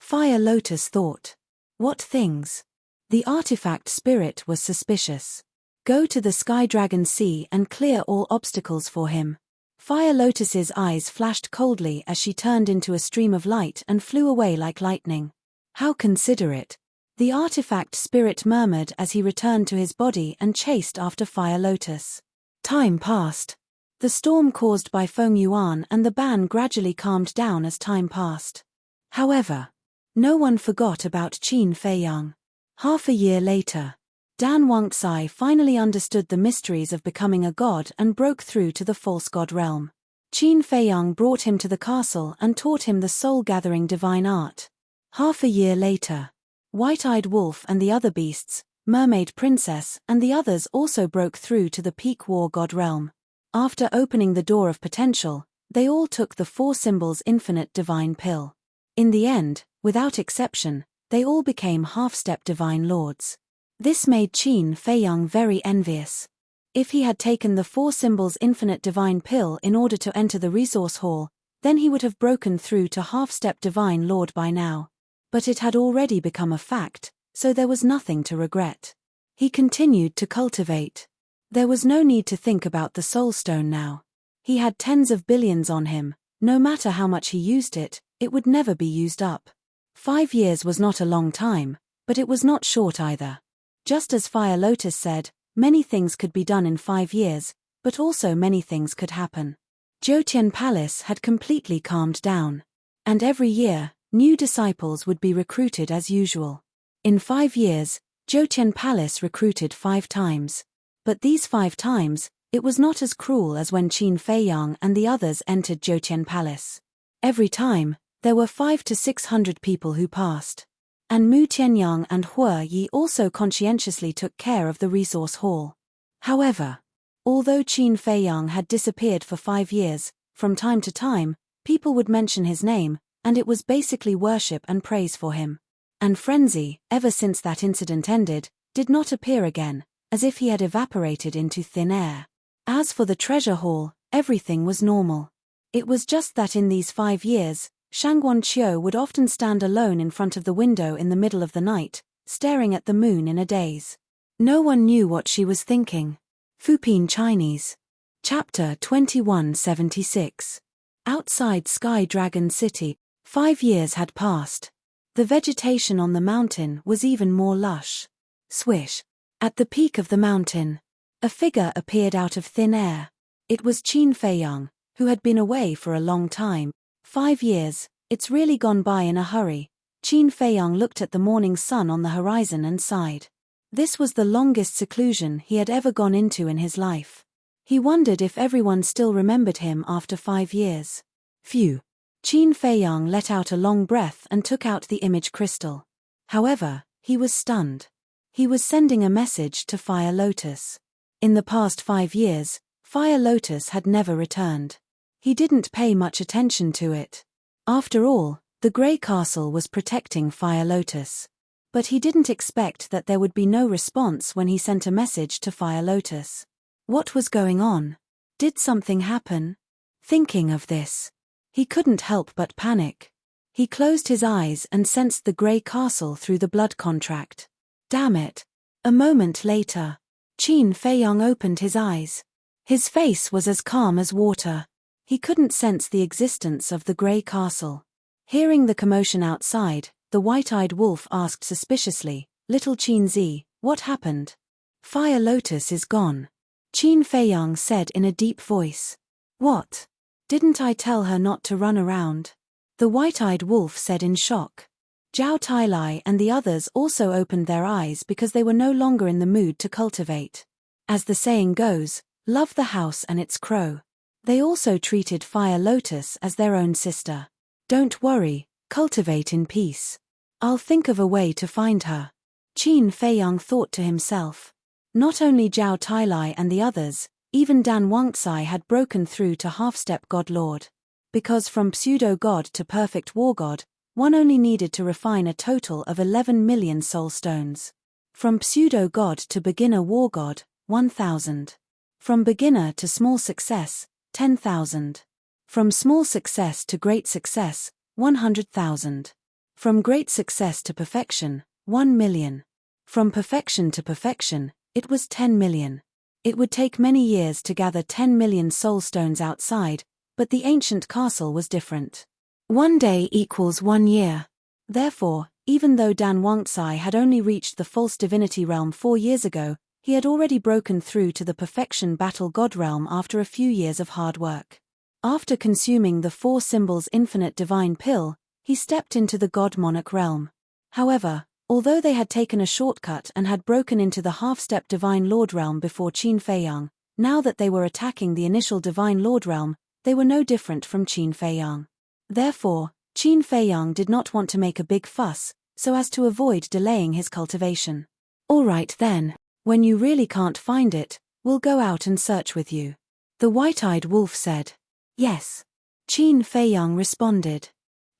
Fire Lotus thought. What things? The artifact spirit was suspicious. "Go to the Sky Dragon Sea and clear all obstacles for him." Fire Lotus's eyes flashed coldly as she turned into a stream of light and flew away like lightning. "How considerate," the artifact spirit murmured as he returned to his body and chased after Fire Lotus. Time passed. The storm caused by Feng Yuan and the ban gradually calmed down as time passed. However, no one forgot about Qin Feiyang. Half a year later, Dan Wangcai finally understood the mysteries of becoming a god and broke through to the false god realm. Qin Feiyang brought him to the castle and taught him the soul-gathering divine art. Half a year later, White-Eyed Wolf and the other beasts, Mermaid Princess and the others also broke through to the peak war god realm. After opening the door of potential, they all took the 4 symbols infinite divine pill. In the end, without exception, they all became half-step divine lords. This made Qin Feiyang very envious. If he had taken the 4 symbols infinite divine pill in order to enter the resource hall, then he would have broken through to half-step divine lord by now. But it had already become a fact, so there was nothing to regret. He continued to cultivate. There was no need to think about the soul stone now. He had tens of billions on him. No matter how much he used it, it would never be used up. 5 years was not a long time, but it was not short either. Just as Fire Lotus said, many things could be done in 5 years, but also many things could happen. Jiutian Palace had completely calmed down. And every year, new disciples would be recruited as usual. In 5 years, Jiutian Palace recruited 5 times. But these 5 times, it was not as cruel as when Qin Feiyang and the others entered Jiutian Palace. Every time, there were 500 to 600 people who passed. And Mu Tianyang and Hua Yi also conscientiously took care of the resource hall. However, although Qin Feiyang had disappeared for 5 years, from time to time, people would mention his name, and it was basically worship and praise for him. And Frenzy, ever since that incident ended, did not appear again, as if he had evaporated into thin air. As for the treasure hall, everything was normal. It was just that in these 5 years, Shangguan Qiu would often stand alone in front of the window in the middle of the night, staring at the moon in a daze. No one knew what she was thinking. Fupin Chinese. Chapter 2176. Outside Sky Dragon City, 5 years had passed. The vegetation on the mountain was even more lush. Swish. At the peak of the mountain, a figure appeared out of thin air. It was Qin Feiyang, who had been away for a long time. 5 years, it's really gone by in a hurry. Qin Feiyang looked at the morning sun on the horizon and sighed. This was the longest seclusion he had ever gone into in his life. He wondered if everyone still remembered him after 5 years. Phew. Qin Feiyang let out a long breath and took out the image crystal. However, he was stunned. He was sending a message to Fire Lotus. In the past 5 years, Fire Lotus had never returned. He didn't pay much attention to it. After all, the Grey Castle was protecting Fire Lotus. But he didn't expect that there would be no response when he sent a message to Fire Lotus. What was going on? Did something happen? Thinking of this, he couldn't help but panic. He closed his eyes and sensed the Grey Castle through the blood contract. Damn it. A moment later, Qin Feiyang opened his eyes. His face was as calm as water. He couldn't sense the existence of the Grey Castle. Hearing the commotion outside, the White-Eyed Wolf asked suspiciously, "Little Qin Zi, what happened?" "Fire Lotus is gone," Qin Feiyang said in a deep voice. "What? Didn't I tell her not to run around?" The White-Eyed Wolf said in shock. Zhao Tailai and the others also opened their eyes because they were no longer in the mood to cultivate. As the saying goes, love the house and its crow. They also treated Fire Lotus as their own sister. "Don't worry, cultivate in peace. I'll think of a way to find her," Qin Feiyang thought to himself. Not only Zhao Tailai and the others, even Dan Wangcai had broken through to half-step God Lord. Because from pseudo-god to perfect war god, one only needed to refine a total of 11 million soul stones. From pseudo-god to beginner war god, 1,000. From beginner to small success, 10,000. From small success to great success, 100,000. From great success to perfection, 1 million. From perfection to perfection, it was 10 million. It would take many years to gather 10 million soul stones outside, but the ancient castle was different. 1 day equals 1 year. Therefore, even though Dan Wangtsai had only reached the false divinity realm 4 years ago, he had already broken through to the perfection battle god realm after a few years of hard work. After consuming the 4 symbols infinite divine pill, he stepped into the god monarch realm. However, although they had taken a shortcut and had broken into the half-step divine lord realm before Qin Feiyang, now that they were attacking the initial divine lord realm, they were no different from Qin Feiyang. Therefore, Qin Feiyang did not want to make a big fuss, so as to avoid delaying his cultivation. "All right then, when you really can't find it, we'll go out and search with you," the white-eyed wolf said. "Yes," Qin Feiyang responded.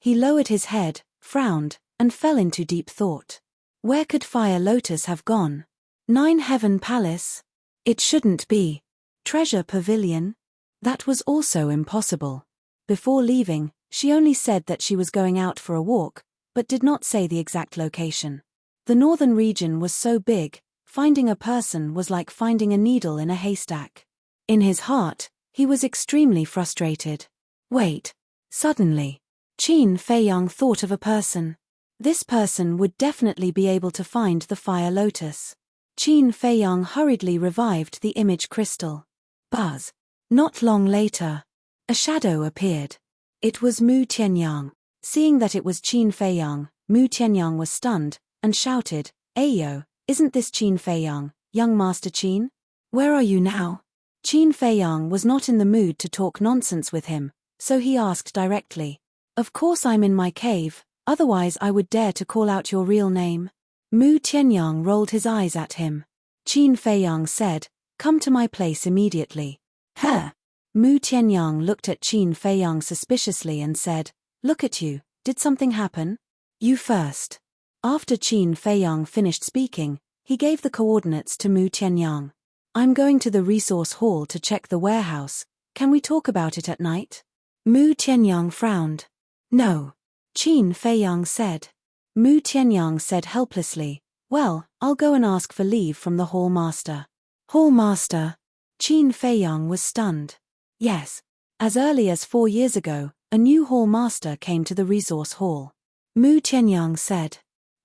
He lowered his head, frowned, and fell into deep thought. Where could Fire Lotus have gone? 9 Heaven Palace? It shouldn't be. Treasure Pavilion? That was also impossible. Before leaving, she only said that she was going out for a walk, but did not say the exact location. The northern region was so big, finding a person was like finding a needle in a haystack. In his heart, he was extremely frustrated. Wait. Suddenly, Qin Feiyang thought of a person. This person would definitely be able to find the Fire Lotus. Qin Feiyang hurriedly revived the image crystal. Buzz. Not long later, a shadow appeared. It was Mu Tianyang. Seeing that it was Qin Feiyang, Mu Tianyang was stunned, and shouted, "Ayo, isn't this Qin Feiyang, young Master Qin? Where are you now?" Qin Feiyang was not in the mood to talk nonsense with him, so he asked directly, "Of course I'm in my cave, otherwise I would dare to call out your real name." Mu Tianyang rolled his eyes at him. Qin Feiyang said, "Come to my place immediately." "Huh?" Mu Tianyang looked at Qin Feiyang suspiciously and said, "Look at you, did something happen? You first." After Qin Feiyang finished speaking, he gave the coordinates to Mu Tianyang. "I'm going to the resource hall to check the warehouse, can we talk about it at night?" Mu Tianyang frowned. "No." Qin Feiyang said. Mu Tianyang said helplessly, "Well, I'll go and ask for leave from the hall master." Hall master? Qin Feiyang was stunned. Yes. As early as 4 years ago, a new hall master came to the resource hall. Mu Tianyang said.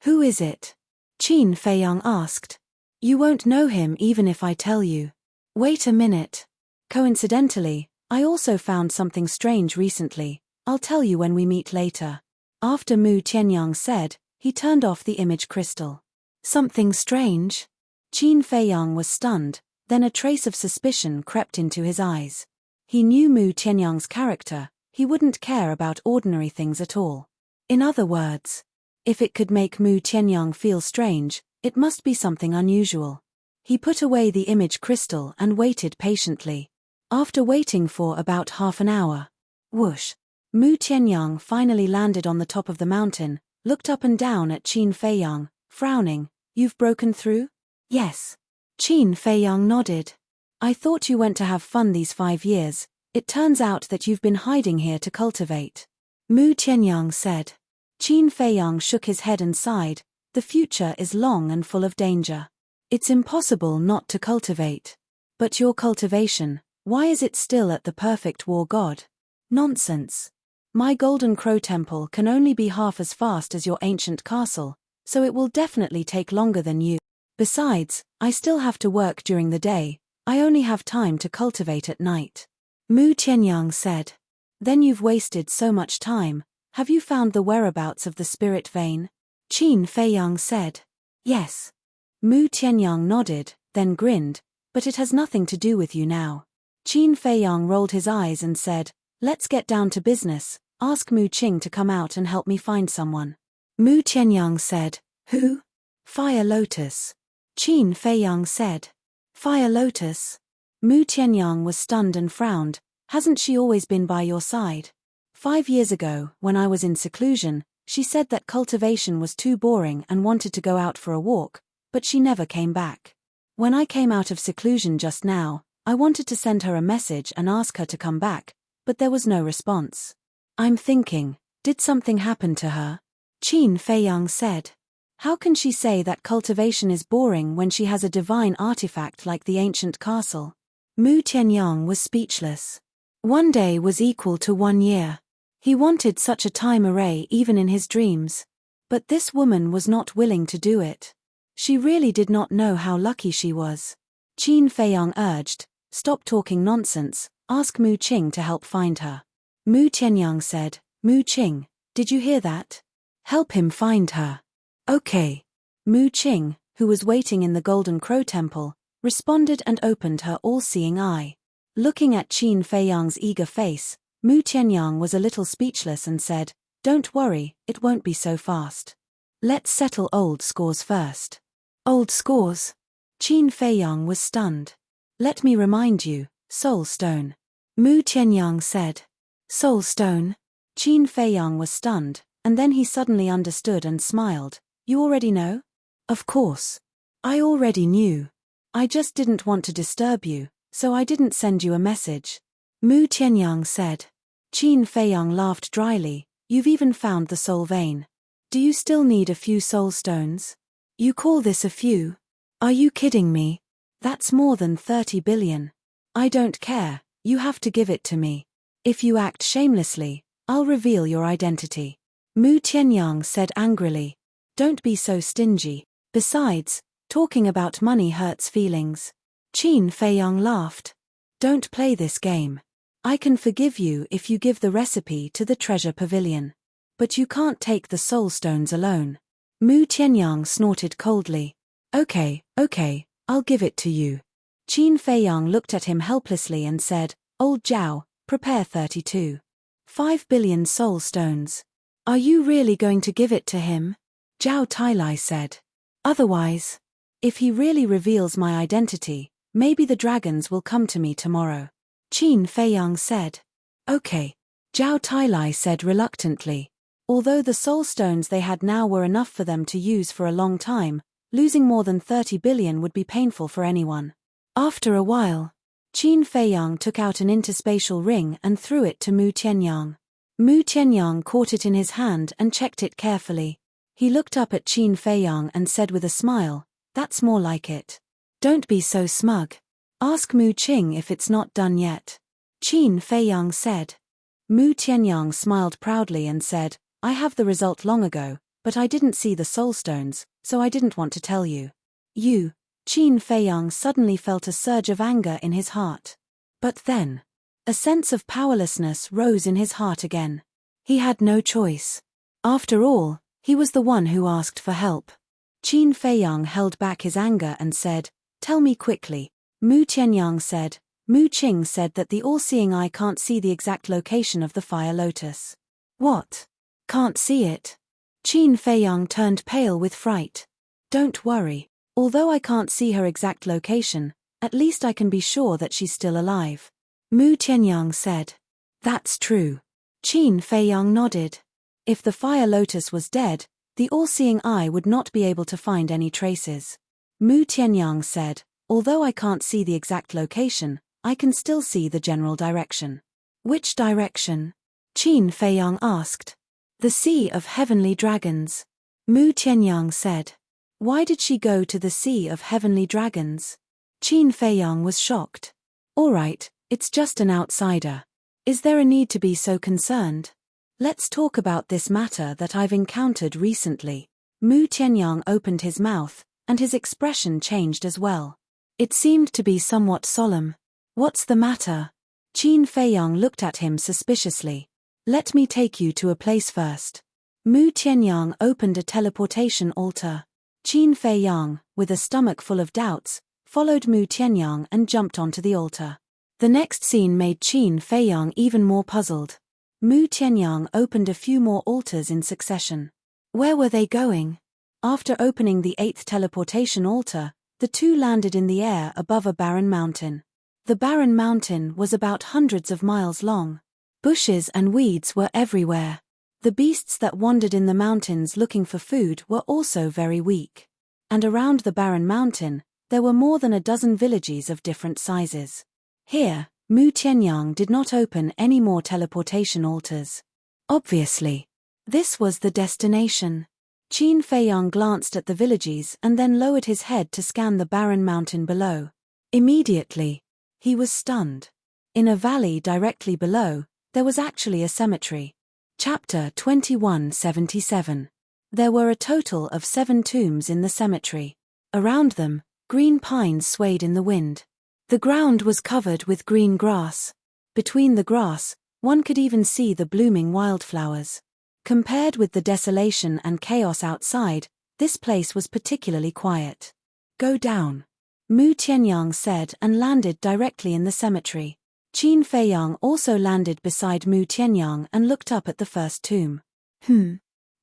"Who is it?" Qin Feiyang asked. "You won't know him even if I tell you." "Wait a minute. Coincidentally, I also found something strange recently, I'll tell you when we meet later." After Mu Tianyang said, he turned off the image crystal. "Something strange?" Qin Feiyang was stunned, then a trace of suspicion crept into his eyes. He knew Mu Tianyang's character, he wouldn't care about ordinary things at all. In other words, if it could make Mu Tianyang feel strange, it must be something unusual. He put away the image crystal and waited patiently. After waiting for about half an hour, whoosh, Mu Tianyang finally landed on the top of the mountain, looked up and down at Qin Feiyang, frowning. "You've broken through?" "Yes." Qin Feiyang nodded. "I thought you went to have fun these 5 years, it turns out that you've been hiding here to cultivate." Mu Tianyang said. Qin Feiyang shook his head and sighed, "The future is long and full of danger. It's impossible not to cultivate. But your cultivation, why is it still at the perfect war god?" "Nonsense. My Golden Crow Temple can only be half as fast as your ancient castle, so it will definitely take longer than you. Besides, I still have to work during the day, I only have time to cultivate at night." Mu Tianyang said. "Then you've wasted so much time, have you found the whereabouts of the spirit vein?" Qin Feiyang said. "Yes." Mu Tianyang nodded, then grinned, "But it has nothing to do with you now." Qin Feiyang rolled his eyes and said, "Let's get down to business, ask Mu Qing to come out and help me find someone." Mu Tianyang said, "Who?" "Fire Lotus." Qin Feiyang said. "Fire Lotus?" Mu Tianyang was stunned and frowned. "Hasn't she always been by your side?" 5 years ago, when I was in seclusion, she said that cultivation was too boring and wanted to go out for a walk, but she never came back. When I came out of seclusion just now, I wanted to send her a message and ask her to come back, but there was no response. I'm thinking, did something happen to her? Qin Feiyang said. How can she say that cultivation is boring when she has a divine artifact like the ancient castle? Mu Tianyang was speechless. 1 day was equal to 1 year. He wanted such a time array even in his dreams. But this woman was not willing to do it. She really did not know how lucky she was. Qin Feiyang urged, stop talking nonsense, ask Mu Qing to help find her. Mu Tianyang said, Mu Qing, did you hear that? Help him find her. Okay. Mu Qing, who was waiting in the Golden Crow Temple, responded and opened her all-seeing eye. Looking at Qin Feiyang's eager face, Mu Tianyang was a little speechless and said, don't worry, it won't be so fast. Let's settle old scores first. Old scores? Qin Feiyang was stunned. Let me remind you, Soul Stone. Mu Tianyang said. Soul Stone? Qin Feiyang was stunned, and then he suddenly understood and smiled. You already know? Of course. I already knew. I just didn't want to disturb you, so I didn't send you a message. Mu Tianyang said. Qin Feiyang laughed dryly. You've even found the soul vein. Do you still need a few soul stones? You call this a few? Are you kidding me? That's more than 30 billion. I don't care, you have to give it to me. If you act shamelessly, I'll reveal your identity. Mu Tianyang said angrily. Don't be so stingy. Besides, talking about money hurts feelings. Qin Feiyang laughed. Don't play this game. I can forgive you if you give the recipe to the treasure pavilion. But you can't take the soul stones alone. Mu Tianyang snorted coldly. Okay, I'll give it to you. Qin Feiyang looked at him helplessly and said, Old Zhao, prepare 32. 5 billion soul stones. Are you really going to give it to him? Zhao Tailai said. Otherwise, if he really reveals my identity, maybe the dragons will come to me tomorrow. Qin Feiyang said. Okay. Zhao Tailai said reluctantly. Although the soul stones they had now were enough for them to use for a long time, losing more than 30 billion would be painful for anyone. After a while, Qin Feiyang took out an interspatial ring and threw it to Mu Tianyang. Mu Tianyang caught it in his hand and checked it carefully. He looked up at Qin Feiyang and said with a smile, That's more like it. Don't be so smug. Ask Mu Qing if it's not done yet. Qin Feiyang said. Mu Tianyang smiled proudly and said, I have the result long ago, but I didn't see the soul stones, so I didn't want to tell you. Qin Feiyang suddenly felt a surge of anger in his heart. But then, a sense of powerlessness rose in his heart again. He had no choice. After all, he was the one who asked for help. Qin Feiyang held back his anger and said, Tell me quickly. Mu Tianyang said. Mu Qing said that the all-seeing eye can't see the exact location of the fire lotus. What? Can't see it? Qin Feiyang turned pale with fright. Don't worry. Although I can't see her exact location, at least I can be sure that she's still alive. Mu Tianyang said. That's true. Qin Feiyang nodded. If the fire lotus was dead, the all-seeing eye would not be able to find any traces. Mu Tianyang said, Although I can't see the exact location, I can still see the general direction. Which direction? Qin Feiyang asked. The Sea of Heavenly Dragons. Mu Tianyang said. Why did she go to the Sea of Heavenly Dragons? Qin Feiyang was shocked. All right, it's just an outsider. Is there a need to be so concerned? Let's talk about this matter that I've encountered recently. Mu Tianyang opened his mouth, and his expression changed as well. It seemed to be somewhat solemn. What's the matter? Qin Feiyang looked at him suspiciously. Let me take you to a place first. Mu Tianyang opened a teleportation altar. Qin Feiyang, with a stomach full of doubts, followed Mu Tianyang and jumped onto the altar. The next scene made Qin Feiyang even more puzzled. Mu Tianyang opened a few more altars in succession. Where were they going? After opening the 8th teleportation altar, the two landed in the air above a barren mountain. The barren mountain was about hundreds of miles long. Bushes and weeds were everywhere. The beasts that wandered in the mountains looking for food were also very weak. And around the barren mountain, there were more than a dozen villages of different sizes. Here, Mu Tianyang did not open any more teleportation altars. Obviously, this was the destination. Qin Feiyang glanced at the villages and then lowered his head to scan the barren mountain below. Immediately, he was stunned. In a valley directly below, there was actually a cemetery. Chapter 2177. There were a total of 7 tombs in the cemetery. Around them, green pines swayed in the wind. The ground was covered with green grass. Between the grass, one could even see the blooming wildflowers. Compared with the desolation and chaos outside, this place was particularly quiet. Go down, Mu Tianyang said and landed directly in the cemetery. Qin Feiyang also landed beside Mu Tianyang and looked up at the first tomb.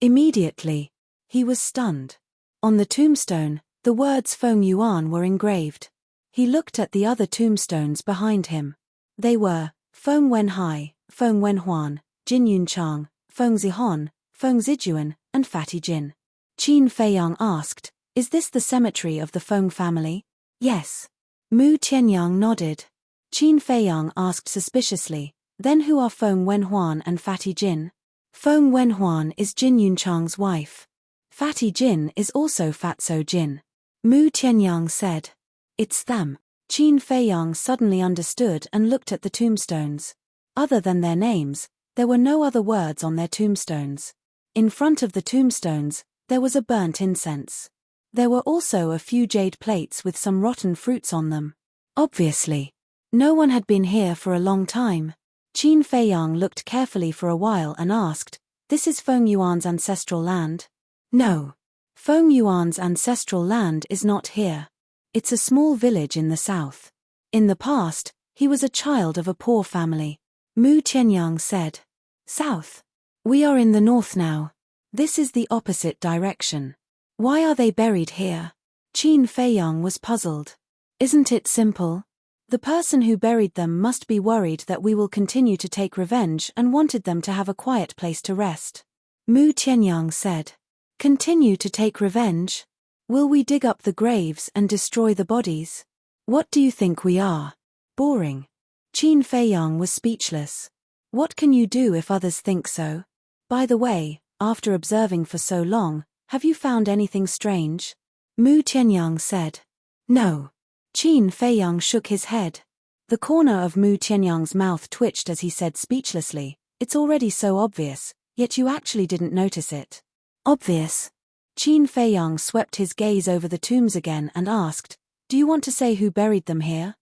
Immediately, he was stunned. On the tombstone, the words Feng Yuan were engraved. He looked at the other tombstones behind him. They were Feng Wenhai, Feng Wenhuan, Jin Yunchang, Feng Zihon, Feng Zijuan, and Fatty Jin. Qin Feiyang asked, "Is this the cemetery of the Feng family?" "Yes." Mu Tianyang nodded. Qin Feiyang asked suspiciously, "Then who are Feng Wenhuan and Fatty Jin?" Feng Wenhuan is Jin Yunchang's wife. Fatty Jin is also Fatso Jin. Mu Tianyang said. "It's them." Qin Feiyang suddenly understood and looked at the tombstones. Other than their names, there were no other words on their tombstones. In front of the tombstones, there was a burnt incense. There were also a few jade plates with some rotten fruits on them. Obviously, no one had been here for a long time. Qin Feiyang looked carefully for a while and asked, "This is Feng Yuan's ancestral land?" "No. Feng Yuan's ancestral land is not here. It's a small village in the south. In the past, he was a child of a poor family." Mu Tianyang said. "South? We are in the north now. This is the opposite direction. Why are they buried here?" Qin Feiyang was puzzled. "Isn't it simple? The person who buried them must be worried that we will continue to take revenge and wanted them to have a quiet place to rest." Mu Tianyang said. "Continue to take revenge? Will we dig up the graves and destroy the bodies? What do you think we are? Boring." Qin Feiyang was speechless. What can you do if others think so? By the way, after observing for so long, have you found anything strange? Mu Tianyang said. "No." Qin Feiyang shook his head. The corner of Mu Tianyang's mouth twitched as he said speechlessly, "It's already so obvious, yet you actually didn't notice it." "Obvious?" Qin Feiyang swept his gaze over the tombs again and asked, "Do you want to say who buried them here?"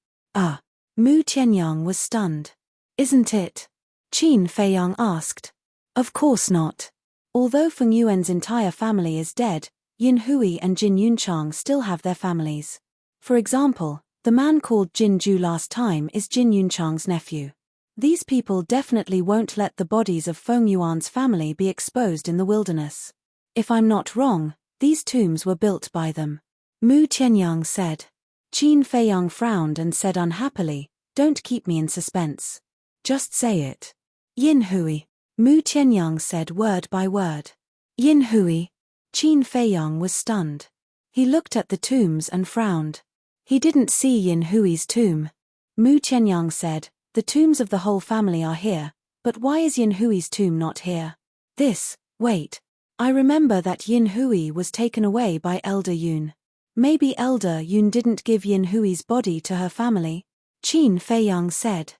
Mu Tianyang was stunned. "Isn't it?" Qin Feiyang asked. "Of course not. Although Feng Yuan's entire family is dead, Yin Hui and Jin Yunchang still have their families. For example, the man called Jin Ju last time is Jin Yunchang's nephew. These people definitely won't let the bodies of Feng Yuan's family be exposed in the wilderness. If I'm not wrong, these tombs were built by them." Mu Tianyang said. Qin Feiyang frowned and said unhappily, "Don't keep me in suspense. Just say it." "Yin Hui," Mu Tianyang said word by word. "Yin Hui." Qin Feiyang was stunned. He looked at the tombs and frowned. He didn't see Yin Hui's tomb. Mu Tianyang said, "The tombs of the whole family are here, but why is Yin Hui's tomb not here? Wait. I remember that Yin Hui was taken away by Elder Yun. Maybe Elder Yun didn't give Yin Hui's body to her family?" Qin Feiyang said.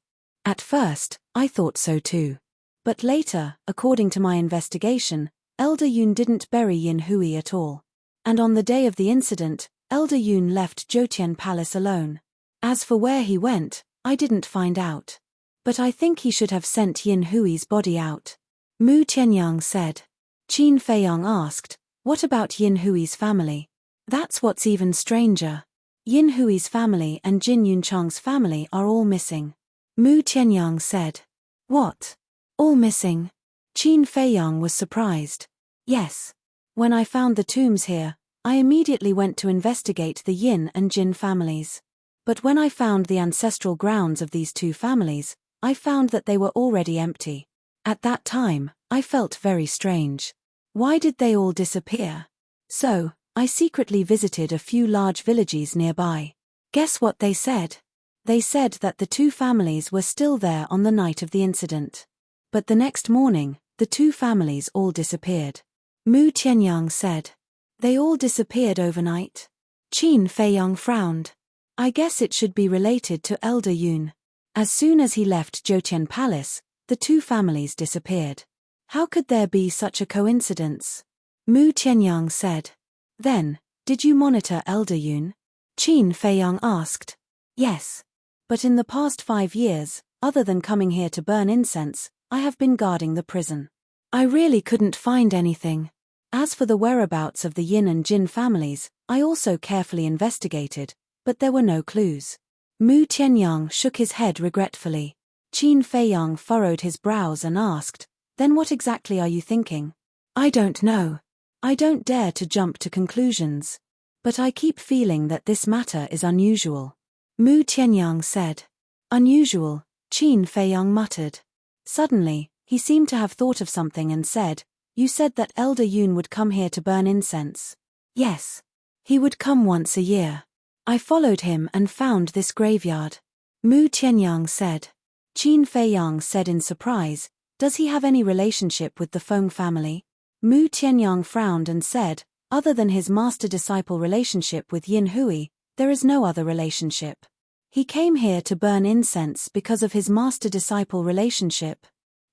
"At first, I thought so too. But later, according to my investigation, Elder Yun didn't bury Yin Hui at all. And on the day of the incident, Elder Yun left Jotian Palace alone. As for where he went, I didn't find out. But I think he should have sent Yin Hui's body out." Mu Tianyang said. Qin Feiyang asked, "What about Yin Hui's family?" "That's what's even stranger. Yin Hui's family and Jin Yunchang's family are all missing." Mu Tianyang said. "What? All missing?" Qin Feiyang was surprised. "Yes. When I found the tombs here, I immediately went to investigate the Yin and Jin families. But when I found the ancestral grounds of these two families, I found that they were already empty. At that time, I felt very strange. Why did they all disappear? So, I secretly visited a few large villages nearby. Guess what they said? They said that the two families were still there on the night of the incident. But the next morning, the two families all disappeared. Mu Tianyang said. They all disappeared overnight? Qin Feiyang frowned. I guess it should be related to Elder Yun. As soon as he left Zhoutian Palace, the two families disappeared. How could there be such a coincidence? Mu Tianyang said. Then, did you monitor Elder Yun? Qin Feiyang asked. Yes. But in the past 5 years, other than coming here to burn incense, I have been guarding the prison. I really couldn't find anything. As for the whereabouts of the Yin and Jin families, I also carefully investigated, but there were no clues. Mu Tianyang shook his head regretfully. Qin Feiyang furrowed his brows and asked, then what exactly are you thinking? I don't know. I don't dare to jump to conclusions. But I keep feeling that this matter is unusual. Mu Tianyang said. Unusual, Qin Feiyang muttered. Suddenly, he seemed to have thought of something and said, you said that Elder Yun would come here to burn incense. Yes. He would come once a year. I followed him and found this graveyard. Mu Tianyang said. Qin Feiyang said in surprise, does he have any relationship with the Feng family? Mu Tianyang frowned and said, other than his master-disciple relationship with Yin Hui, there is no other relationship. He came here to burn incense because of his master-disciple relationship.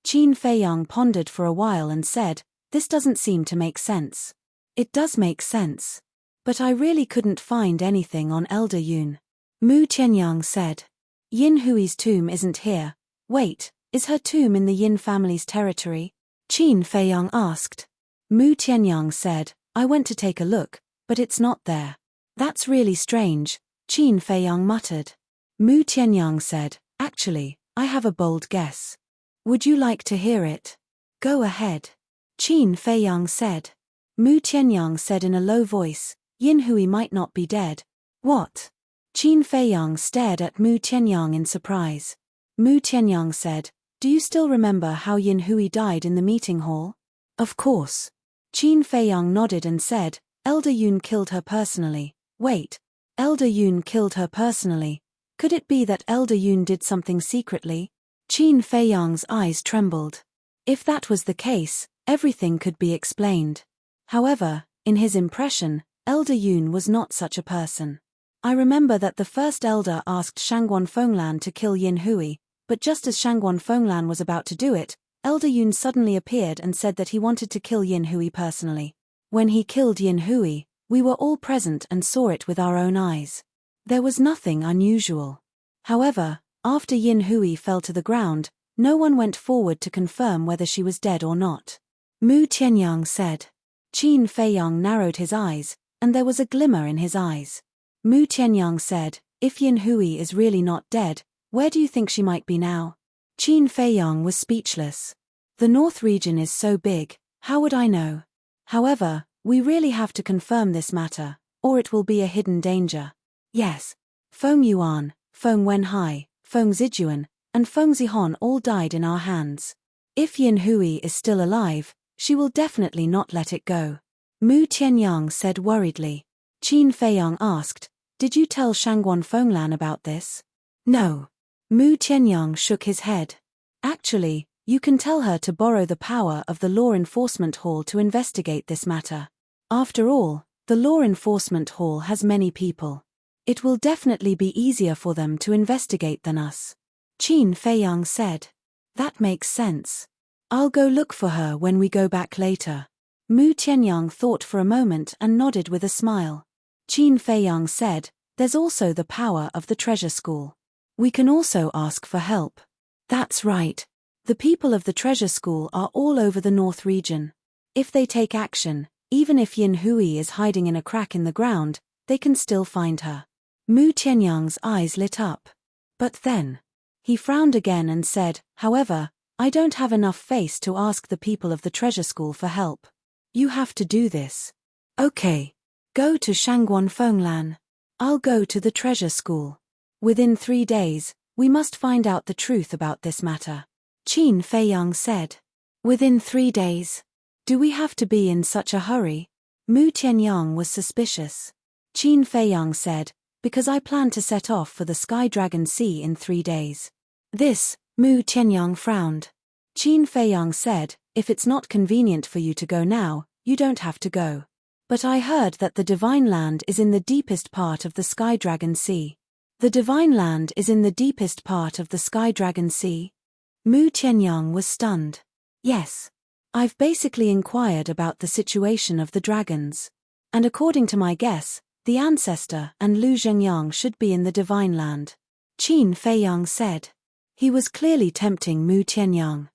Qin Feiyang pondered for a while and said, this doesn't seem to make sense. It does make sense. But I really couldn't find anything on Elder Yun. Mu Tianyang said. Yin Hui's tomb isn't here. Wait, is her tomb in the Yin family's territory? Qin Feiyang asked. Mu Tianyang said, I went to take a look, but it's not there. That's really strange, Qin Feiyang muttered. Mu Tianyang said, actually, I have a bold guess. Would you like to hear it? Go ahead. Qin Feiyang said. Mu Tianyang said in a low voice, Yin Hui might not be dead. What? Qin Feiyang stared at Mu Tianyang in surprise. Mu Tianyang said, do you still remember how Yin Hui died in the meeting hall? Of course. Qin Feiyang nodded and said, Elder Yun killed her personally. Wait. Elder Yun killed her personally. Could it be that Elder Yun did something secretly? Qin Feiyang's eyes trembled. If that was the case, everything could be explained. However, in his impression, Elder Yun was not such a person. I remember that the first elder asked Shangguan Fenglan to kill Yin Hui, but just as Shangguan Fenglan was about to do it, Elder Yun suddenly appeared and said that he wanted to kill Yin Hui personally. When he killed Yin Hui, we were all present and saw it with our own eyes. There was nothing unusual. However, after Yin Hui fell to the ground, no one went forward to confirm whether she was dead or not. Mu Tianyang said. Qin Feiyang narrowed his eyes, and there was a glimmer in his eyes. Mu Tianyang said, if Yin Hui is really not dead, where do you think she might be now? Qin Feiyang was speechless. The North region is so big, how would I know? However, we really have to confirm this matter, or it will be a hidden danger. Yes. Feng Yuan, Feng Wenhai, Feng Zijuan, and Feng Zihon all died in our hands. If Yin Hui is still alive, she will definitely not let it go. Mu Tianyang said worriedly. Qin Feiyang asked, did you tell Shangguan Fenglan about this? No. Mu Tianyang shook his head. Actually, you can tell her to borrow the power of the Law Enforcement Hall to investigate this matter. After all, the Law Enforcement Hall has many people. It will definitely be easier for them to investigate than us. Qin Feiyang said. That makes sense. I'll go look for her when we go back later. Mu Tianyang thought for a moment and nodded with a smile. Qin Feiyang said, there's also the power of the treasure school. We can also ask for help. That's right. The people of the treasure school are all over the North region. If they take action, even if Yin Hui is hiding in a crack in the ground, they can still find her. Mu Tianyang's eyes lit up. But then, he frowned again and said, however, I don't have enough face to ask the people of the treasure school for help. You have to do this. Okay. Go to Shangguan Fenglan. I'll go to the treasure school. Within 3 days, We must find out the truth about this matter. Qin Feiyang said. Within 3 days. Do we have to be in such a hurry? Mu Tianyang was suspicious. Qin Feiyang said, because I plan to set off for the Sky Dragon Sea in 3 days. This, Mu Tianyang frowned. Qin Feiyang said, if it's not convenient for you to go now, you don't have to go. But I heard that the Divine Land is in the deepest part of the Sky Dragon Sea. The Divine Land is in the deepest part of the Sky Dragon Sea? Mu Tianyang was stunned. Yes. I've basically inquired about the situation of the dragons. And according to my guess, the ancestor and Lu Zhengyang should be in the Divine Land. Qin Feiyang said. He was clearly tempting Mu Tianyang.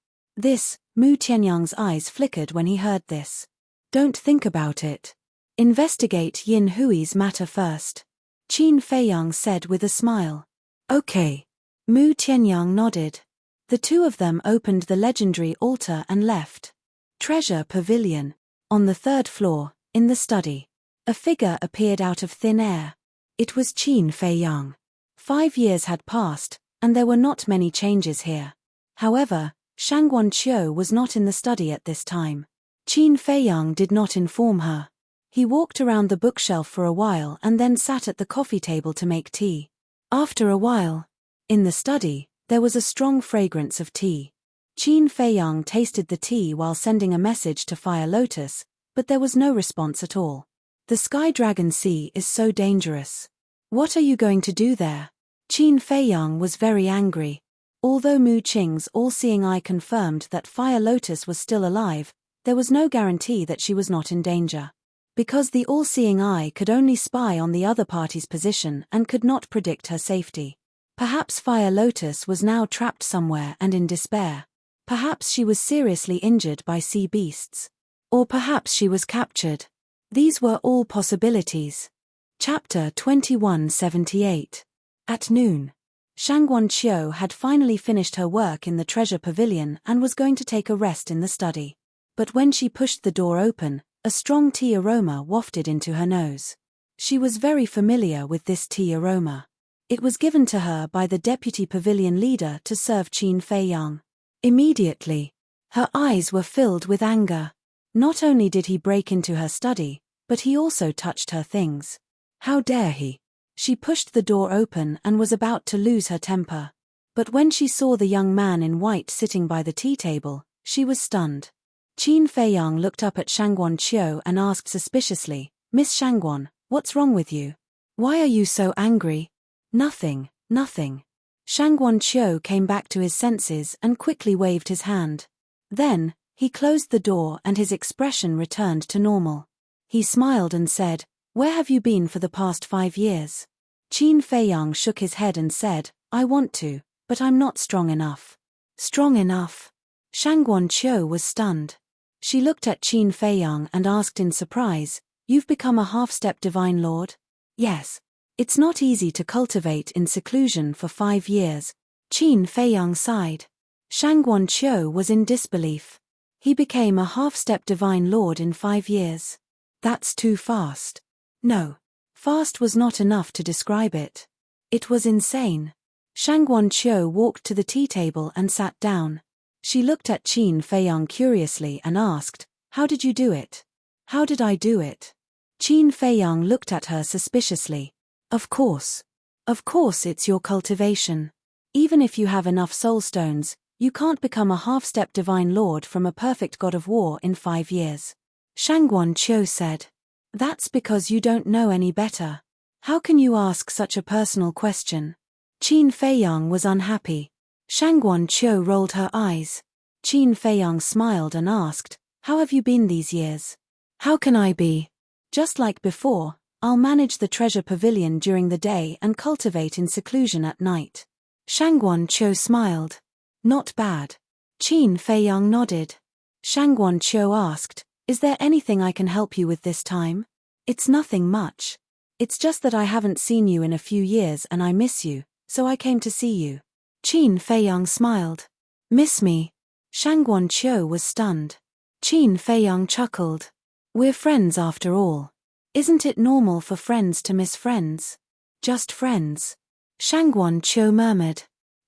Mu Tianyang's eyes flickered when he heard this. Don't think about it. Investigate Yin Hui's matter first. Qin Feiyang said with a smile. Okay. Mu Tianyang nodded. The two of them opened the legendary altar and left. Treasure Pavilion. On the 3rd floor, in the study. A figure appeared out of thin air. It was Qin Feiyang. 5 years had passed, and there were not many changes here. However, Shangguan Qiu was not in the study at this time. Qin Feiyang did not inform her. He walked around the bookshelf for a while and then sat at the coffee table to make tea. After a while, in the study, there was a strong fragrance of tea. Qin Feiyang tasted the tea while sending a message to Fire Lotus, but there was no response at all. The Sky Dragon Sea is so dangerous. What are you going to do there? Qin Feiyang was very angry. Although Mu Qing's all-seeing eye confirmed that Fire Lotus was still alive, there was no guarantee that she was not in danger. Because the all-seeing eye could only spy on the other party's position and could not predict her safety. Perhaps Fire Lotus was now trapped somewhere and in despair. Perhaps she was seriously injured by sea beasts. Or perhaps she was captured. These were all possibilities. Chapter 2178. At noon. Shangguan Qiu had finally finished her work in the treasure pavilion and was going to take a rest in the study. But when she pushed the door open, a strong tea aroma wafted into her nose. She was very familiar with this tea aroma. It was given to her by the deputy pavilion leader to serve Qin Feiyang. Immediately, her eyes were filled with anger. Not only did he break into her study, but he also touched her things. How dare he? She pushed the door open and was about to lose her temper. But when she saw the young man in white sitting by the tea table, she was stunned. Qin Feiyang looked up at Shangguan Qiu and asked suspiciously, Miss Shangguan, what's wrong with you? Why are you so angry? Nothing. Shangguan Qiu came back to his senses and quickly waved his hand. Then, he closed the door and his expression returned to normal. He smiled and said, Where have you been for the past 5 years? Qin Feiyang shook his head and said, I want to, but I'm not strong enough. Strong enough? Shangguan Qiu was stunned. She looked at Qin Feiyang and asked in surprise, You've become a half-step divine lord? Yes. It's not easy to cultivate in seclusion for 5 years. Qin Feiyang sighed. Shangguan Qiu was in disbelief. He became a half-step divine lord in 5 years. That's too fast. No. Fast was not enough to describe it. It was insane. Shangguan Qiu walked to the tea table and sat down. She looked at Qin Feiyang curiously and asked, How did you do it? How did I do it? Qin Feiyang looked at her suspiciously. Of course. Of course it's your cultivation. Even if you have enough soul stones, you can't become a half-step divine lord from a perfect god of war in 5 years. Shangguan Qiu said. That's because you don't know any better. How can you ask such a personal question? Qin Feiyang was unhappy. Shangguan Qiu rolled her eyes. Qin Feiyang smiled and asked, How have you been these years? How can I be? Just like before, I'll manage the treasure pavilion during the day and cultivate in seclusion at night. Shangguan Qiu smiled. Not bad. Qin Feiyang nodded. Shangguan Qiu asked, Is there anything I can help you with this time? It's nothing much. It's just that I haven't seen you in a few years and I miss you, so I came to see you. Qin Feiyang smiled. Miss me? Shangguan Qiu was stunned. Qin Feiyang chuckled. We're friends after all. Isn't it normal for friends to miss friends? Just friends. Shangguan Qiu murmured.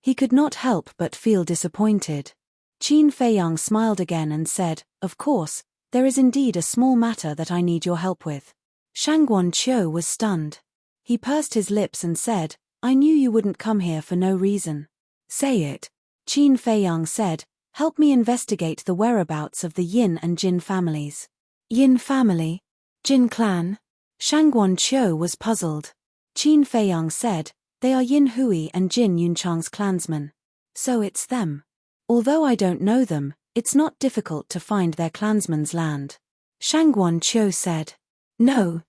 He could not help but feel disappointed. Qin Feiyang smiled again and said, "Of course, there is indeed a small matter that I need your help with." Shangguan Qiu was stunned. He pursed his lips and said, "I knew you wouldn't come here for no reason." "Say it." Qin Feiyang said, "Help me investigate the whereabouts of the Yin and Jin families." "Yin family? Jin clan?" Shangguan Qiu was puzzled. Qin Feiyang said, "They are Yin Hui and Jin Yunchang's clansmen. So it's them. Although I don't know them, it's not difficult to find their clansman's land." Shangguan Qiu said, No,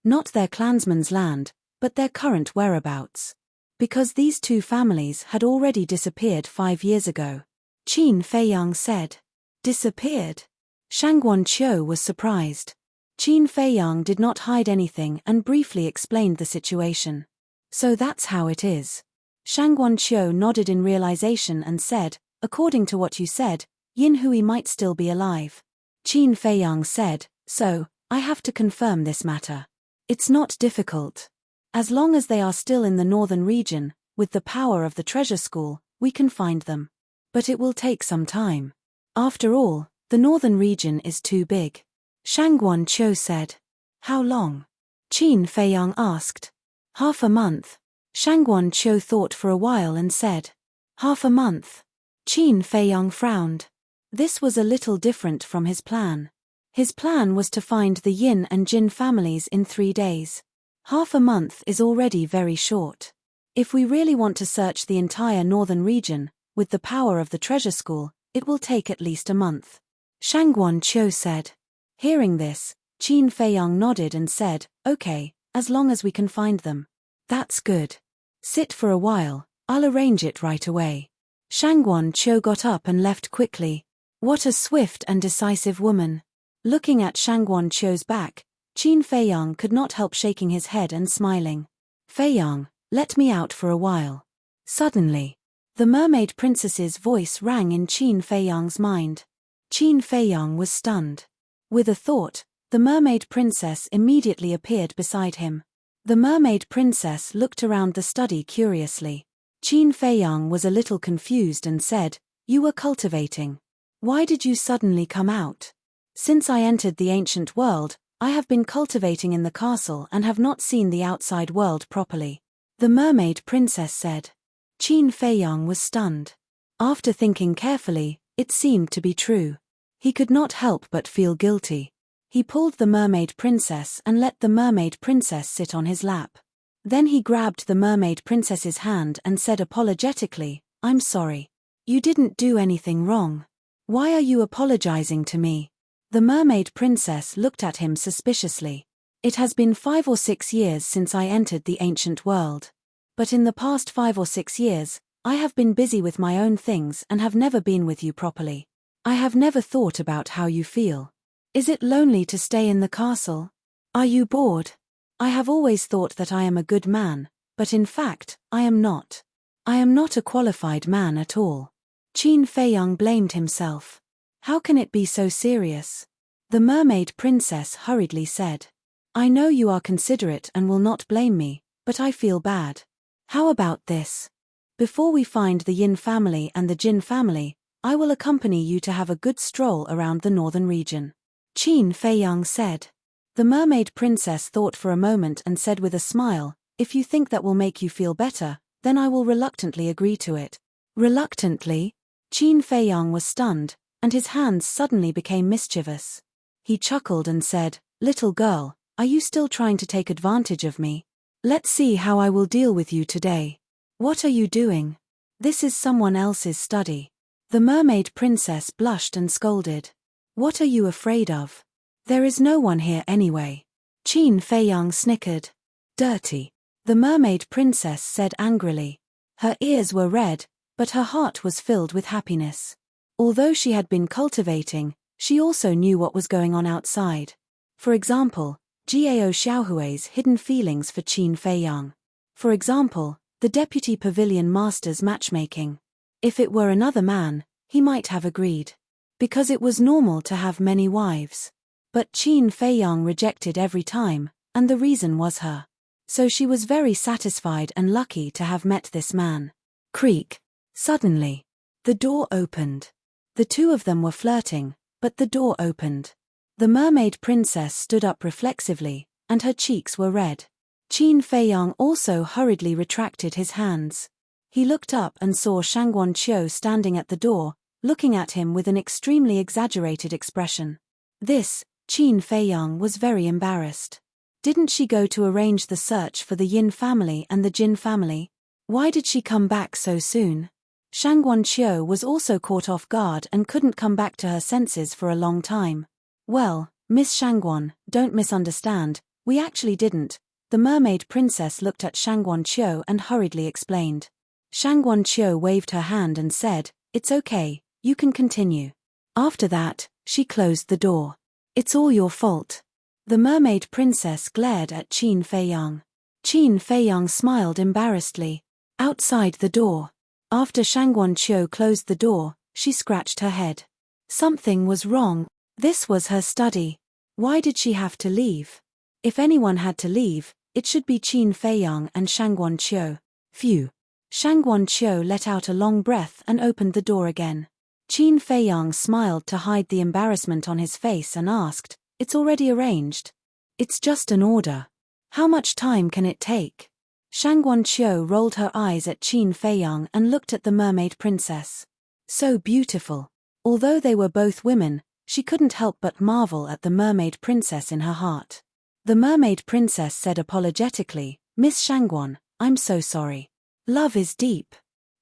not their clansman's land, but their current whereabouts. Because these two families had already disappeared 5 years ago." Qin Feiyang said. "Disappeared?" Shangguan Qiu was surprised. Qin Feiyang did not hide anything and briefly explained the situation. "So that's how it is." Shangguan Qiu nodded in realization and said, "According to what you said, Yin Hui might still be alive." Qin Feiyang said, "So, I have to confirm this matter. It's not difficult. As long as they are still in the northern region, with the power of the treasure school, we can find them. But it will take some time. After all, the northern region is too big." Shangguan Qiu said. "How long?" Qin Feiyang asked. "Half a month." Shangguan Qiu thought for a while and said, "Half a month?" Qin Feiyang frowned. This was a little different from his plan. His plan was to find the Yin and Jin families in 3 days. Half a month is already very short. If we really want to search the entire northern region, with the power of the treasure school, it will take at least a month. Shangguan Qiu said. Hearing this, Qin Feiyang nodded and said, "Okay, as long as we can find them." "That's good. Sit for a while, I'll arrange it right away." Shangguan Qiu got up and left quickly. What a swift and decisive woman. Looking at Shangguan Qiu's back, Qin Feiyang could not help shaking his head and smiling. "Feiyang, let me out for a while." Suddenly, the mermaid princess's voice rang in Qin Feiyang's mind. Qin Feiyang was stunned. With a thought, the mermaid princess immediately appeared beside him. The mermaid princess looked around the study curiously. Qin Feiyang was a little confused and said, "You were cultivating. Why did you suddenly come out?" "Since I entered the ancient world, I have been cultivating in the castle and have not seen the outside world properly," the mermaid princess said. Qin Feiyang was stunned. After thinking carefully, it seemed to be true. He could not help but feel guilty. He pulled the mermaid princess and let the mermaid princess sit on his lap. Then he grabbed the mermaid princess's hand and said apologetically, "I'm sorry. You didn't do anything wrong. Why are you apologizing to me?" The mermaid princess looked at him suspiciously. "It has been 5 or 6 years since I entered the ancient world. But in the past 5 or 6 years, I have been busy with my own things and have never been with you properly. I have never thought about how you feel. Is it lonely to stay in the castle? Are you bored? I have always thought that I am a good man, but in fact, I am not. I am not a qualified man at all." Qin Feiyang blamed himself. "How can it be so serious?" The mermaid princess hurriedly said. "I know you are considerate and will not blame me, but I feel bad. How about this? Before we find the Yin family and the Jin family, I will accompany you to have a good stroll around the northern region." Qin Feiyang said. The mermaid princess thought for a moment and said with a smile, "If you think that will make you feel better, then I will reluctantly agree to it." Reluctantly? Qin Feiyang was stunned, and his hands suddenly became mischievous. He chuckled and said, "Little girl, are you still trying to take advantage of me? Let's see how I will deal with you today." "What are you doing? This is someone else's study." The mermaid princess blushed and scolded. "What are you afraid of? There is no one here anyway." Qin Feiyang snickered. "Dirty," the mermaid princess said angrily. Her ears were red, but her heart was filled with happiness. Although she had been cultivating, she also knew what was going on outside. For example, Gao Xiaohui's hidden feelings for Qin Feiyang. For example, the deputy pavilion master's matchmaking. If it were another man, he might have agreed. Because it was normal to have many wives. But Qin Feiyang rejected every time, and the reason was her. So she was very satisfied and lucky to have met this man. Creak. Suddenly, the door opened. The two of them were flirting, but the door opened. The mermaid princess stood up reflexively, and her cheeks were red. Qin Feiyang also hurriedly retracted his hands. He looked up and saw Shangguan Qiu standing at the door, looking at him with an extremely exaggerated expression. This, Qin Feiyang was very embarrassed. Didn't she go to arrange the search for the Yin family and the Jin family? Why did she come back so soon? Shangguan Qiu was also caught off guard and couldn't come back to her senses for a long time. Well, Miss Shangguan, don't misunderstand, we actually didn't. The mermaid princess looked at Shangguan Qiu and hurriedly explained. Shangguan Qiu waved her hand and said, "It's okay, you can continue." After that, she closed the door. "It's all your fault." The mermaid princess glared at Qin Feiyang. Qin Feiyang smiled embarrassedly. Outside the door. After Shangguan Qiu closed the door, she scratched her head. Something was wrong. This was her study. Why did she have to leave? If anyone had to leave, it should be Qin Feiyang and Shangguan Qiu. Phew. Shangguan Qiu let out a long breath and opened the door again. Qin Feiyang smiled to hide the embarrassment on his face and asked, "It's already arranged?" "It's just an order. How much time can it take?" Shangguan Qiu rolled her eyes at Qin Feiyang and looked at the mermaid princess. So beautiful. Although they were both women, she couldn't help but marvel at the mermaid princess in her heart. The mermaid princess said apologetically, "Miss Shangguan, I'm so sorry. Love is deep.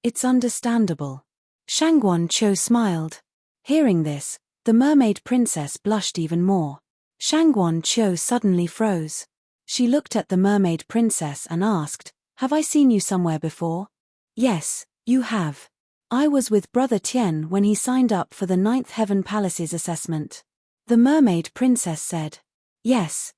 It's understandable." Shangguan Qiu smiled. Hearing this, the mermaid princess blushed even more. Shangguan Qiu suddenly froze. She looked at the mermaid princess and asked, "Have I seen you somewhere before?" "Yes, you have. I was with Brother Tian when he signed up for the Ninth Heaven Palace's assessment." The mermaid princess said. Yes.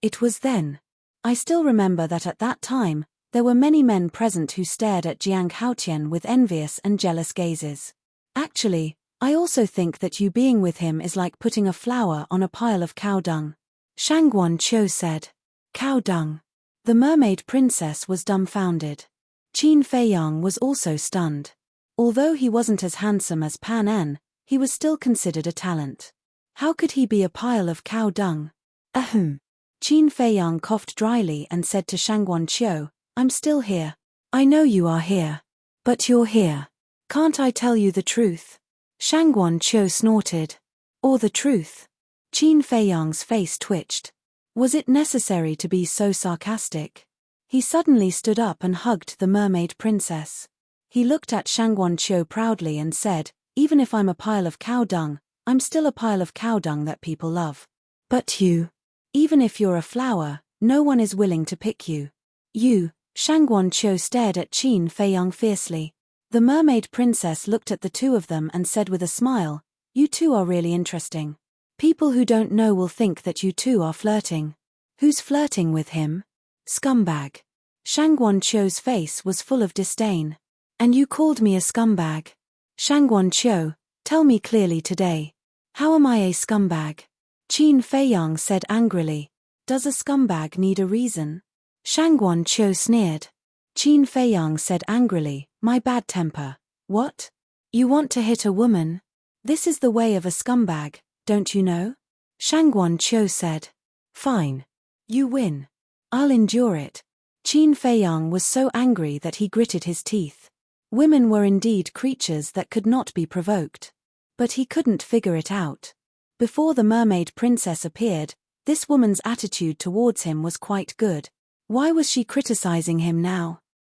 It was then. I still remember that at that time, there were many men present who stared at Jiang Haotian with envious and jealous gazes. Actually, I also think that you being with him is like putting a flower on a pile of cow dung. Shangguan Qiu said. Cow dung. The mermaid princess was dumbfounded. Qin Feiyang was also stunned. Although he wasn't as handsome as Pan En, he was still considered a talent. How could he be a pile of cow dung? Ahem. Qin Feiyang coughed dryly and said to Shangguan Qiu, "I'm still here. I know you are here. But you're here. Can't I tell you the truth?" Shangguan Qiu snorted. Or the truth? Qin Feiyang's face twitched. Was it necessary to be so sarcastic? He suddenly stood up and hugged the mermaid princess. He looked at Shangguan Qiu proudly and said, "Even if I'm a pile of cow dung, I'm still a pile of cow dung that people love. But you, even if you're a flower, no one is willing to pick you. You." Shangguan Qiu stared at Qin Feiyang fiercely. The mermaid princess looked at the two of them and said with a smile, "You two are really interesting. People who don't know will think that you two are flirting." "Who's flirting with him?" "Scumbag." Shangguan Qiu's face was full of disdain. "And you called me a scumbag?" "Shangguan Qiu, tell me clearly today. How am I a scumbag?" Qin Feiyang said angrily. "Does a scumbag need a reason?" Shangguan Qiu sneered. Qin Feiyang said angrily, "My bad temper. What? You want to hit a woman? This is the way of a scumbag, don't you know?" Shangguan Qiu said. "Fine. You win. I'll endure it." Qin Feiyang was so angry that he gritted his teeth. Women were indeed creatures that could not be provoked. But he couldn't figure it out. Before the mermaid princess appeared, this woman's attitude towards him was quite good. Why was she criticizing him now?